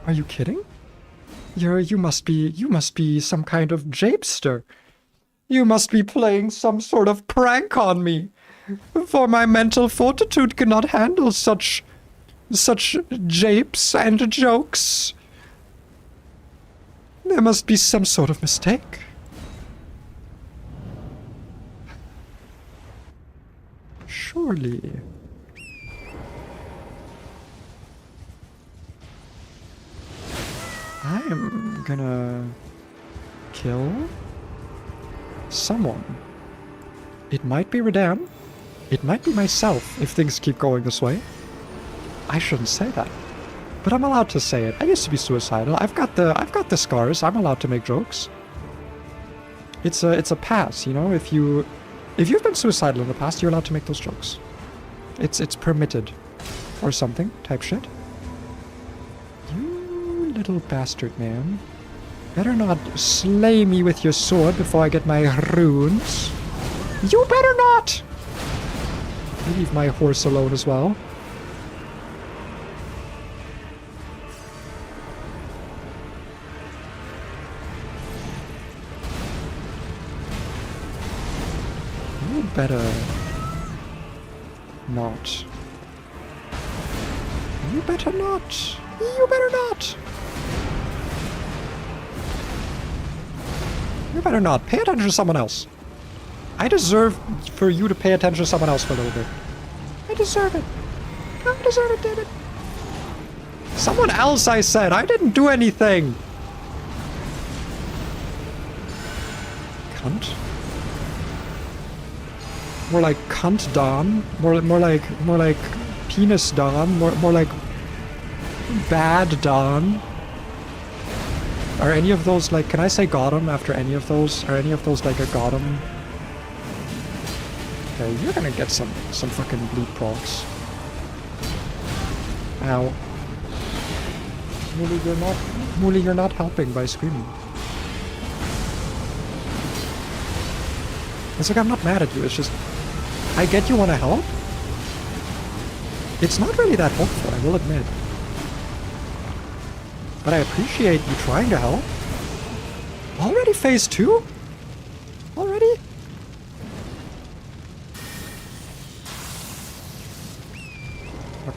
Are you kidding? You must be some kind of japester. You must be playing some sort of prank on me. For my mental fortitude cannot handle such japes and jokes. There must be some sort of mistake. Surely. I'm gonna kill someone. It might be Redan. It might be myself if things keep going this way. I shouldn't say that. But I'm allowed to say it. I used to be suicidal. I've got the scars. I'm allowed to make jokes. It's a pass, you know? If you've been suicidal in the past, you're allowed to make those jokes. It's permitted. Or something. Type shit. You little bastard, man. Better not slay me with your sword before I get my runes. You better not! Leave my horse alone as well. You better not. You better not. You better not. You better not. Pay attention to someone else. I deserve for you to pay attention to someone else for a little bit. I deserve it. I deserve it, damn it. Someone else, I said. I didn't do anything. Cunt. More like cunt Don. More like penis Don. More like bad Don. Are any of those like, can I say got 'em after any of those? Are any of those like a got 'em? Okay, you're gonna get some fucking bleed procs. Ow. Mooly, you're not helping by screaming. It's like I'm not mad at you, it's just I get you wanna help. It's not really that helpful, I will admit. But I appreciate you trying to help. Already phase 2? Already?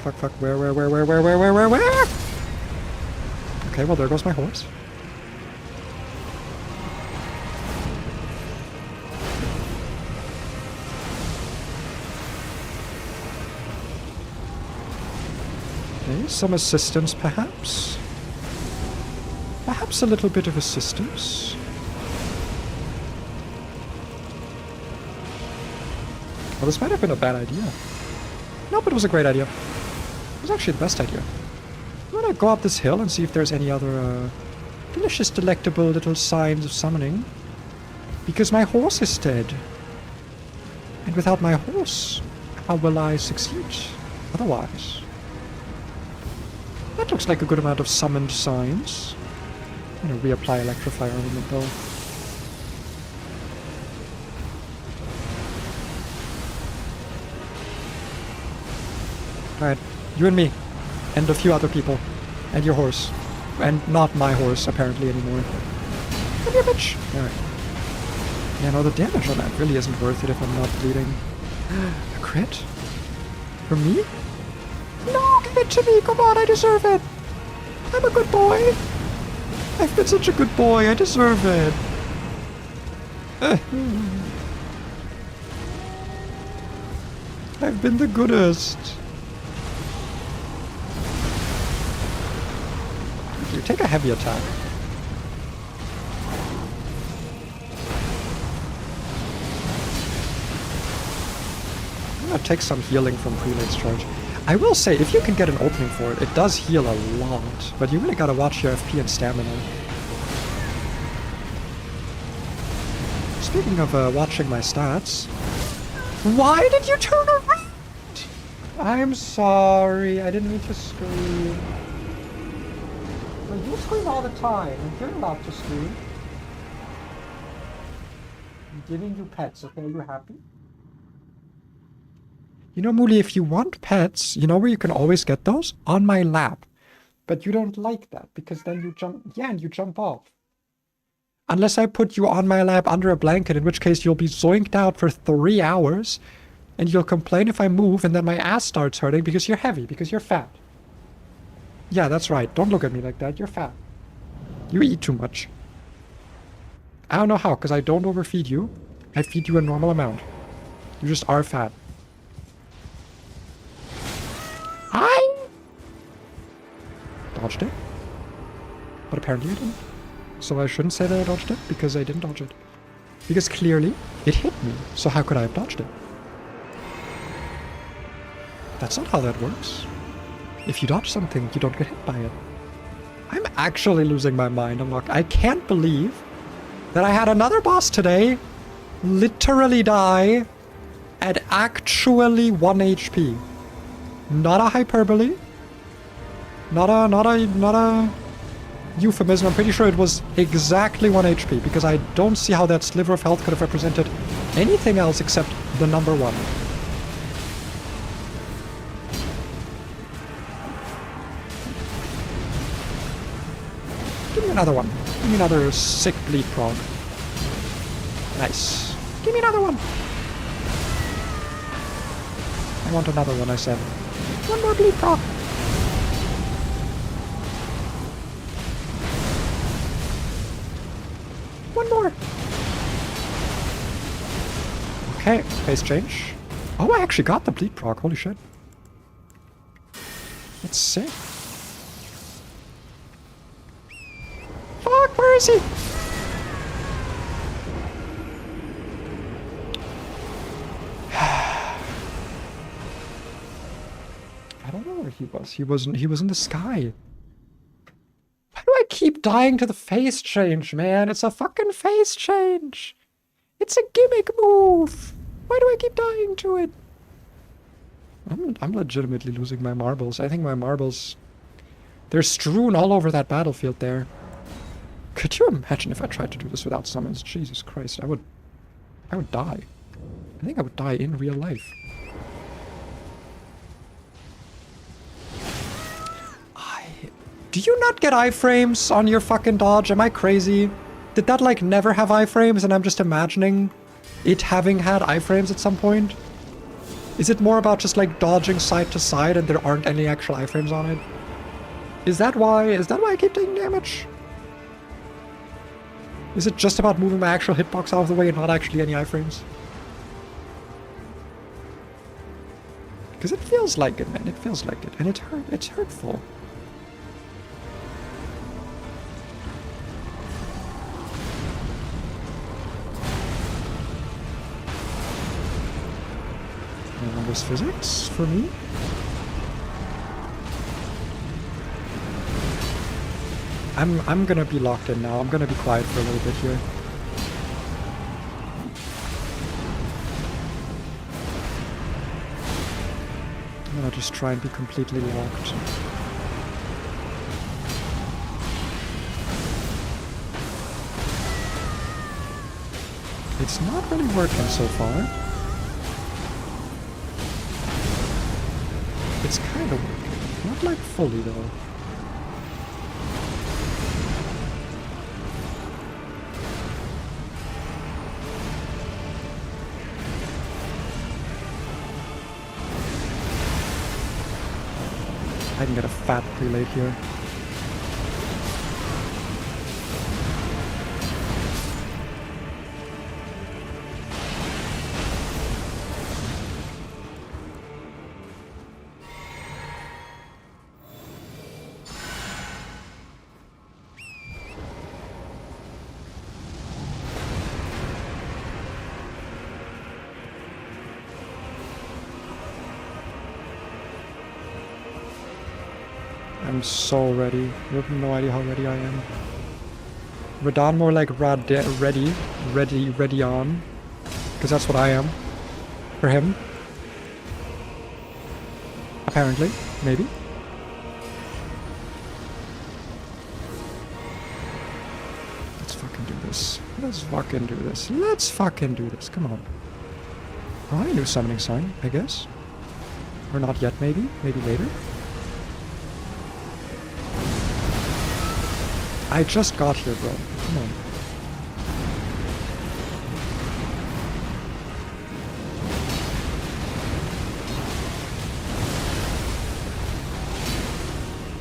Fuck, where? Okay, well there goes my horse. Okay, some assistance perhaps? Perhaps a little bit of assistance? Well, this might have been a bad idea. Nope, it was a great idea. It was actually the best idea. I'm gonna go up this hill and see if there's any other delicious, delectable little signs of summoning. Because my horse is dead. And without my horse, how will I succeed otherwise? That looks like a good amount of summoned signs. I'm gonna reapply Electrify Armament though. Alright, you and me. And a few other people. And your horse. And not my horse, apparently, anymore. Come here, bitch! Alright. Yeah, no, the damage on that really isn't worth it if I'm not bleeding. A crit? From me? No, give it to me! Come on, I deserve it! I'm a good boy! I've been such a good boy, I deserve it! I've been the goodest. You take a heavy attack. I'm gonna take some healing from Prelate's Charge. I will say, if you can get an opening for it, it does heal a lot. But you really gotta watch your FP and stamina. Speaking of watching my stats... Why did you turn around? I'm sorry, I didn't mean to scream. Well, you scream all the time, and you're allowed to scream. I'm giving you pets, okay? Are you happy? You know, Mooley, if you want pets, you know where you can always get those? On my lap. But you don't like that, because then you jump... Yeah, and you jump off. Unless I put you on my lap under a blanket, in which case you'll be zoinked out for 3 hours, and you'll complain if I move, and then my ass starts hurting because you're heavy, because you're fat. Yeah, that's right. Don't look at me like that. You're fat. You eat too much. I don't know how, because I don't overfeed you. I feed you a normal amount. You just are fat. I dodged it. But apparently I didn't. So I shouldn't say that I dodged it, because I didn't dodge it. Because clearly, it hit me. So how could I have dodged it? That's not how that works. If you dodge something, you don't get hit by it. I'm actually losing my mind. I can't believe that I had another boss today literally die at actually 1 HP. Not a hyperbole. Not a euphemism. I'm pretty sure it was exactly 1 HP, because I don't see how that sliver of health could have represented anything else except the number 1. Give me another one. Give me another sick bleed prog. Nice. Give me another one. I want another one, I said. One more bleed prog. One more. Okay, phase change. Oh, I actually got the bleed prog. Holy shit. That's sick. is he? I don't know where he was. He was in the sky. Why do I keep dying to the phase change, man? It's a fucking phase change. It's a gimmick move. Why do I keep dying to it? I'm legitimately losing my marbles. I think my marbles... They're strewn all over that battlefield there. Could you imagine if I tried to do this without summons? Jesus Christ, I would die. I think I would die in real life. Do you not get iframes on your fucking dodge? Am I crazy? Did that, like, never have iframes and I'm just imagining it having had iframes at some point? Is it more about just, like, dodging side to side and there aren't any actual iframes on it? Is that why I keep taking damage? Is it just about moving my actual hitbox out of the way and not actually any iframes? Because it feels like it, man. It feels like it. And it's hurtful. There's physics for me. I'm gonna be locked in now. I'm gonna be quiet for a little bit here. I'm gonna just try and be completely locked. It's not really working so far. It's kind of working. Not like fully though. I can get a fat prelate here. I'm so ready. You have no idea how ready I am. Radon more like ready on. Because that's what I am. For him. Apparently. Maybe. Let's fucking do this. Let's fucking do this. Let's fucking do this. Come on. Oh, I knew summoning sign, I guess. Or not yet, maybe. Maybe later. I just got here, bro. Come on.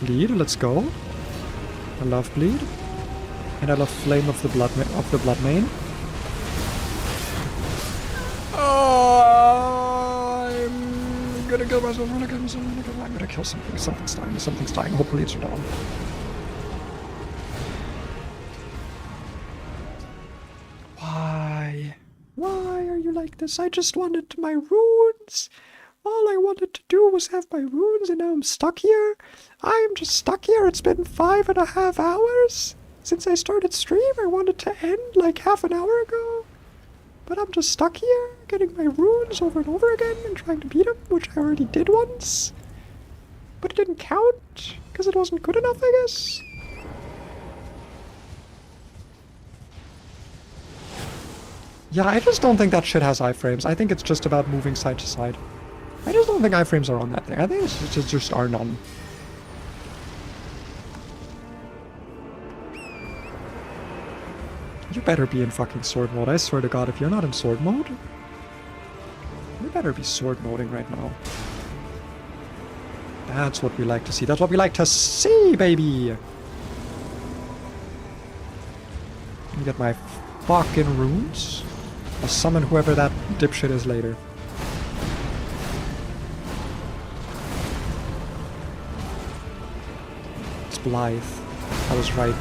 Bleed, let's go. I love bleed. And I love flame of the blood main. Oh, I'm gonna kill myself. I'm gonna kill something. Something's dying. Hopefully it's down. Why are you like this? I just wanted my runes. All I wanted to do was have my runes and now I'm stuck here. I'm just stuck here. It's been 5.5 hours since I started stream. I wanted to end like half an hour ago. But I'm just stuck here, getting my runes over and over again and trying to beat them, which I already did once. But it didn't count, because it wasn't good enough, I guess. Yeah, I just don't think that shit has iframes. I think it's just about moving side to side. I just don't think iframes are on that thing. I think it's just are none. You better be in fucking sword mode. I swear to God, if you're not in sword mode, you better be sword moding right now. That's what we like to see. That's what we like to see, baby! Let me get my fucking runes. I'll summon whoever that dipshit is later. It's Blythe. I was right.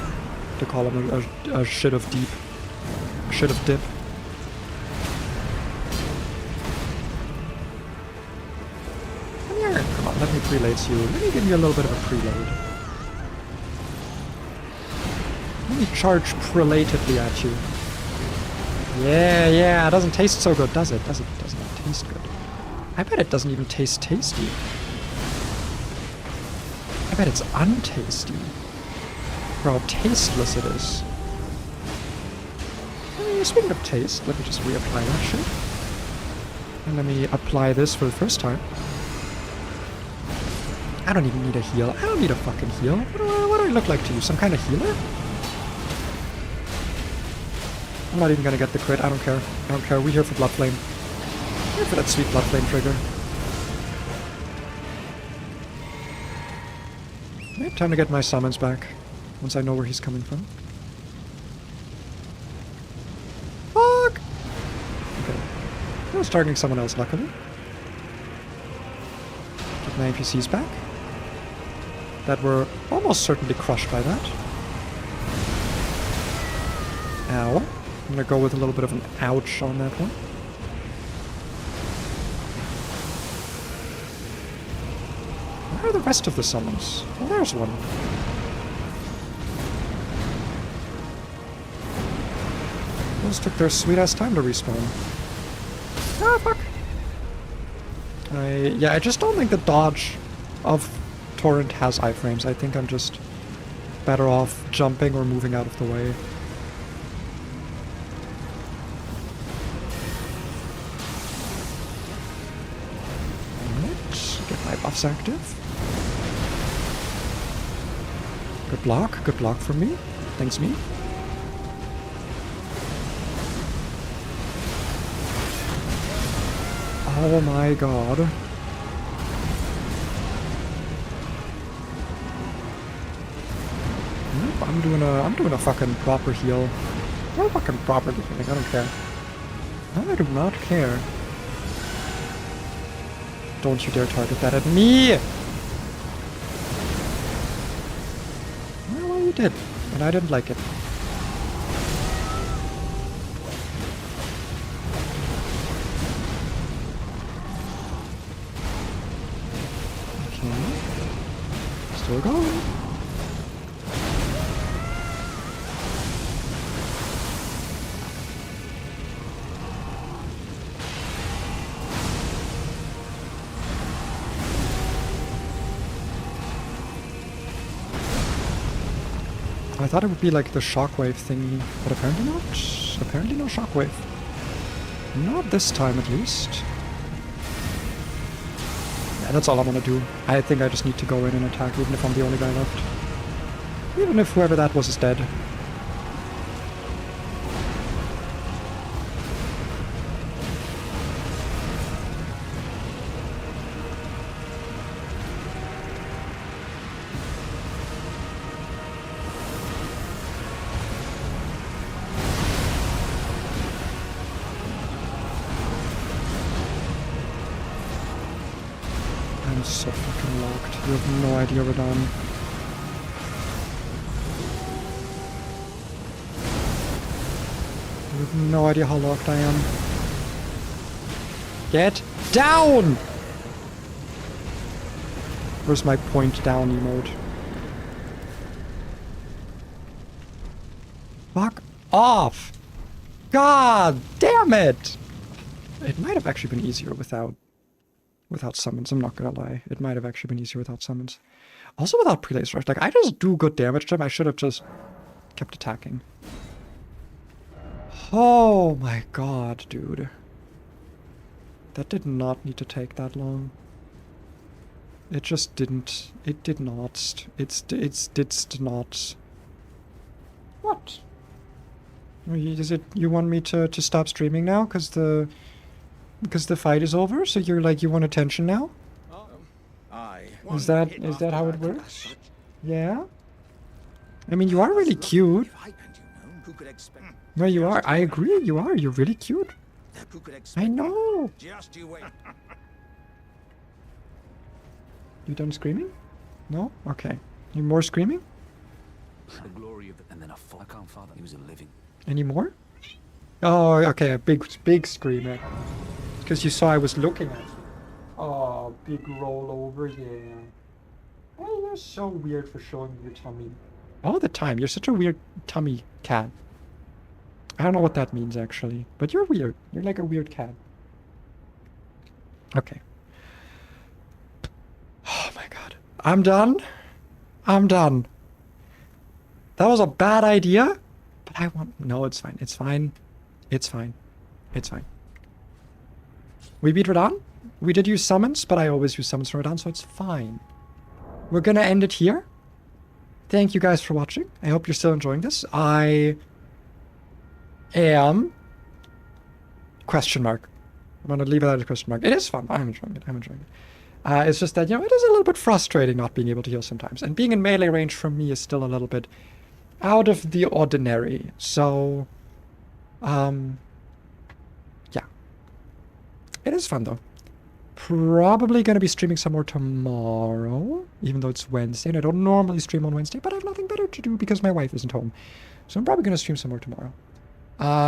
to call him a shit of deep. Shit of dip. Come here. Come on, let me prelate you. Let me give you a little bit of a preload. Let me charge prelatedly at you. Yeah, it doesn't taste so good, does it? Does it? Does not taste good. I bet it doesn't even taste tasty. I bet it's untasty. For how tasteless it is. Speaking of taste, let me just reapply that shit. And let me apply this for the first time. I don't even need a heal. I don't need a fucking heal. What do I look like to you? Some kind of healer? I'm not even gonna get the crit. I don't care. I don't care. We're here for Blood Flame. We're here for that sweet Blood Flame trigger. Right, time to get my summons back. Once I know where he's coming from. Fuck! Okay. I was targeting someone else, luckily. Get my NPCs back. That were almost certainly crushed by that. Ow. I'm gonna go with a little bit of an ouch on that one. Where are the rest of the summons? Oh, there's one. Those took their sweet-ass time to respawn. Ah, fuck! I just don't think the dodge of Torrent has iframes. I think I'm just better off jumping or moving out of the way. Alright, get my buffs active. Good block from me. Thanks me. Oh my god. Nope, I'm doing a fucking proper heal. I'm fucking properly healing, I don't care. I do not care. Don't you dare target that at me! Well, you did, and I didn't like it. Still going. I thought it would be like the shockwave thingy, but apparently not. Apparently no shockwave. Not this time at least. Yeah, that's all I'm gonna do. I think I just need to go in and attack, even if I'm the only guy left. Even if whoever that was is dead. I'm so fucking locked. You have no idea what I'm... You have no idea how locked I am. Get down! Where's my point down emote? Fuck off! God damn it! It might have actually been easier without summons, I'm not gonna lie. It might have actually been easier without summons. Also without prelates rush. Like, I just do good damage to him. I should have just kept attacking. Oh my god, dude. That did not need to take that long. It just didn't. It did not. It did not. What? Is it you want me to stop streaming now? Because the fight is over? So you're like, you want attention now? Is that how it works? Yeah? I mean, you are really cute. No, you are. I agree, you are. You're really cute. I know. You done screaming? No? Okay. You more screaming? The glory of it. And then a fall. I can't father. He was a living. Any more? Oh, okay, a big scream actually. Because you saw I was looking at you. Oh, big rollover, yeah. Oh, you're so weird for showing me your tummy. All the time. You're such a weird tummy cat. I don't know what that means actually, but you're weird. You're like a weird cat. Okay. Oh my god. I'm done. I'm done. That was a bad idea, but I want... No, it's fine. It's fine. It's fine. It's fine. We beat Radahn. We did use summons, but I always use summons from Radahn, so it's fine. We're gonna end it here. Thank you guys for watching. I hope you're still enjoying this. I am... Question mark. I'm gonna leave it at a question mark. It is fun. I'm enjoying it. I'm enjoying it. It's just that, you know, it is a little bit frustrating not being able to heal sometimes. And being in melee range for me is still a little bit out of the ordinary. So, yeah. It is fun, though. Probably going to be streaming some more tomorrow, even though it's Wednesday. And I don't normally stream on Wednesday, but I have nothing better to do because my wife isn't home. So I'm probably going to stream some more tomorrow.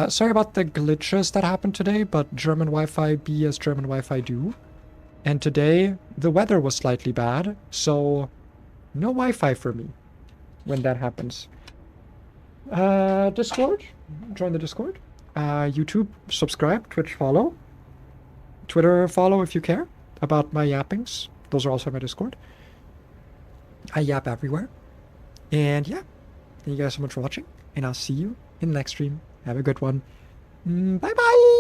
Sorry about the glitches that happened today, but German Wi-Fi be as German Wi-Fi do. And today, the weather was slightly bad, so no Wi-Fi for me when that happens. Discord, join the Discord. YouTube, subscribe. Twitch, follow. Twitter, follow if you care about my yappings. Those are also my Discord. I yap everywhere. And yeah, thank you guys so much for watching, and I'll see you in the next stream. Have a good one. Bye-bye!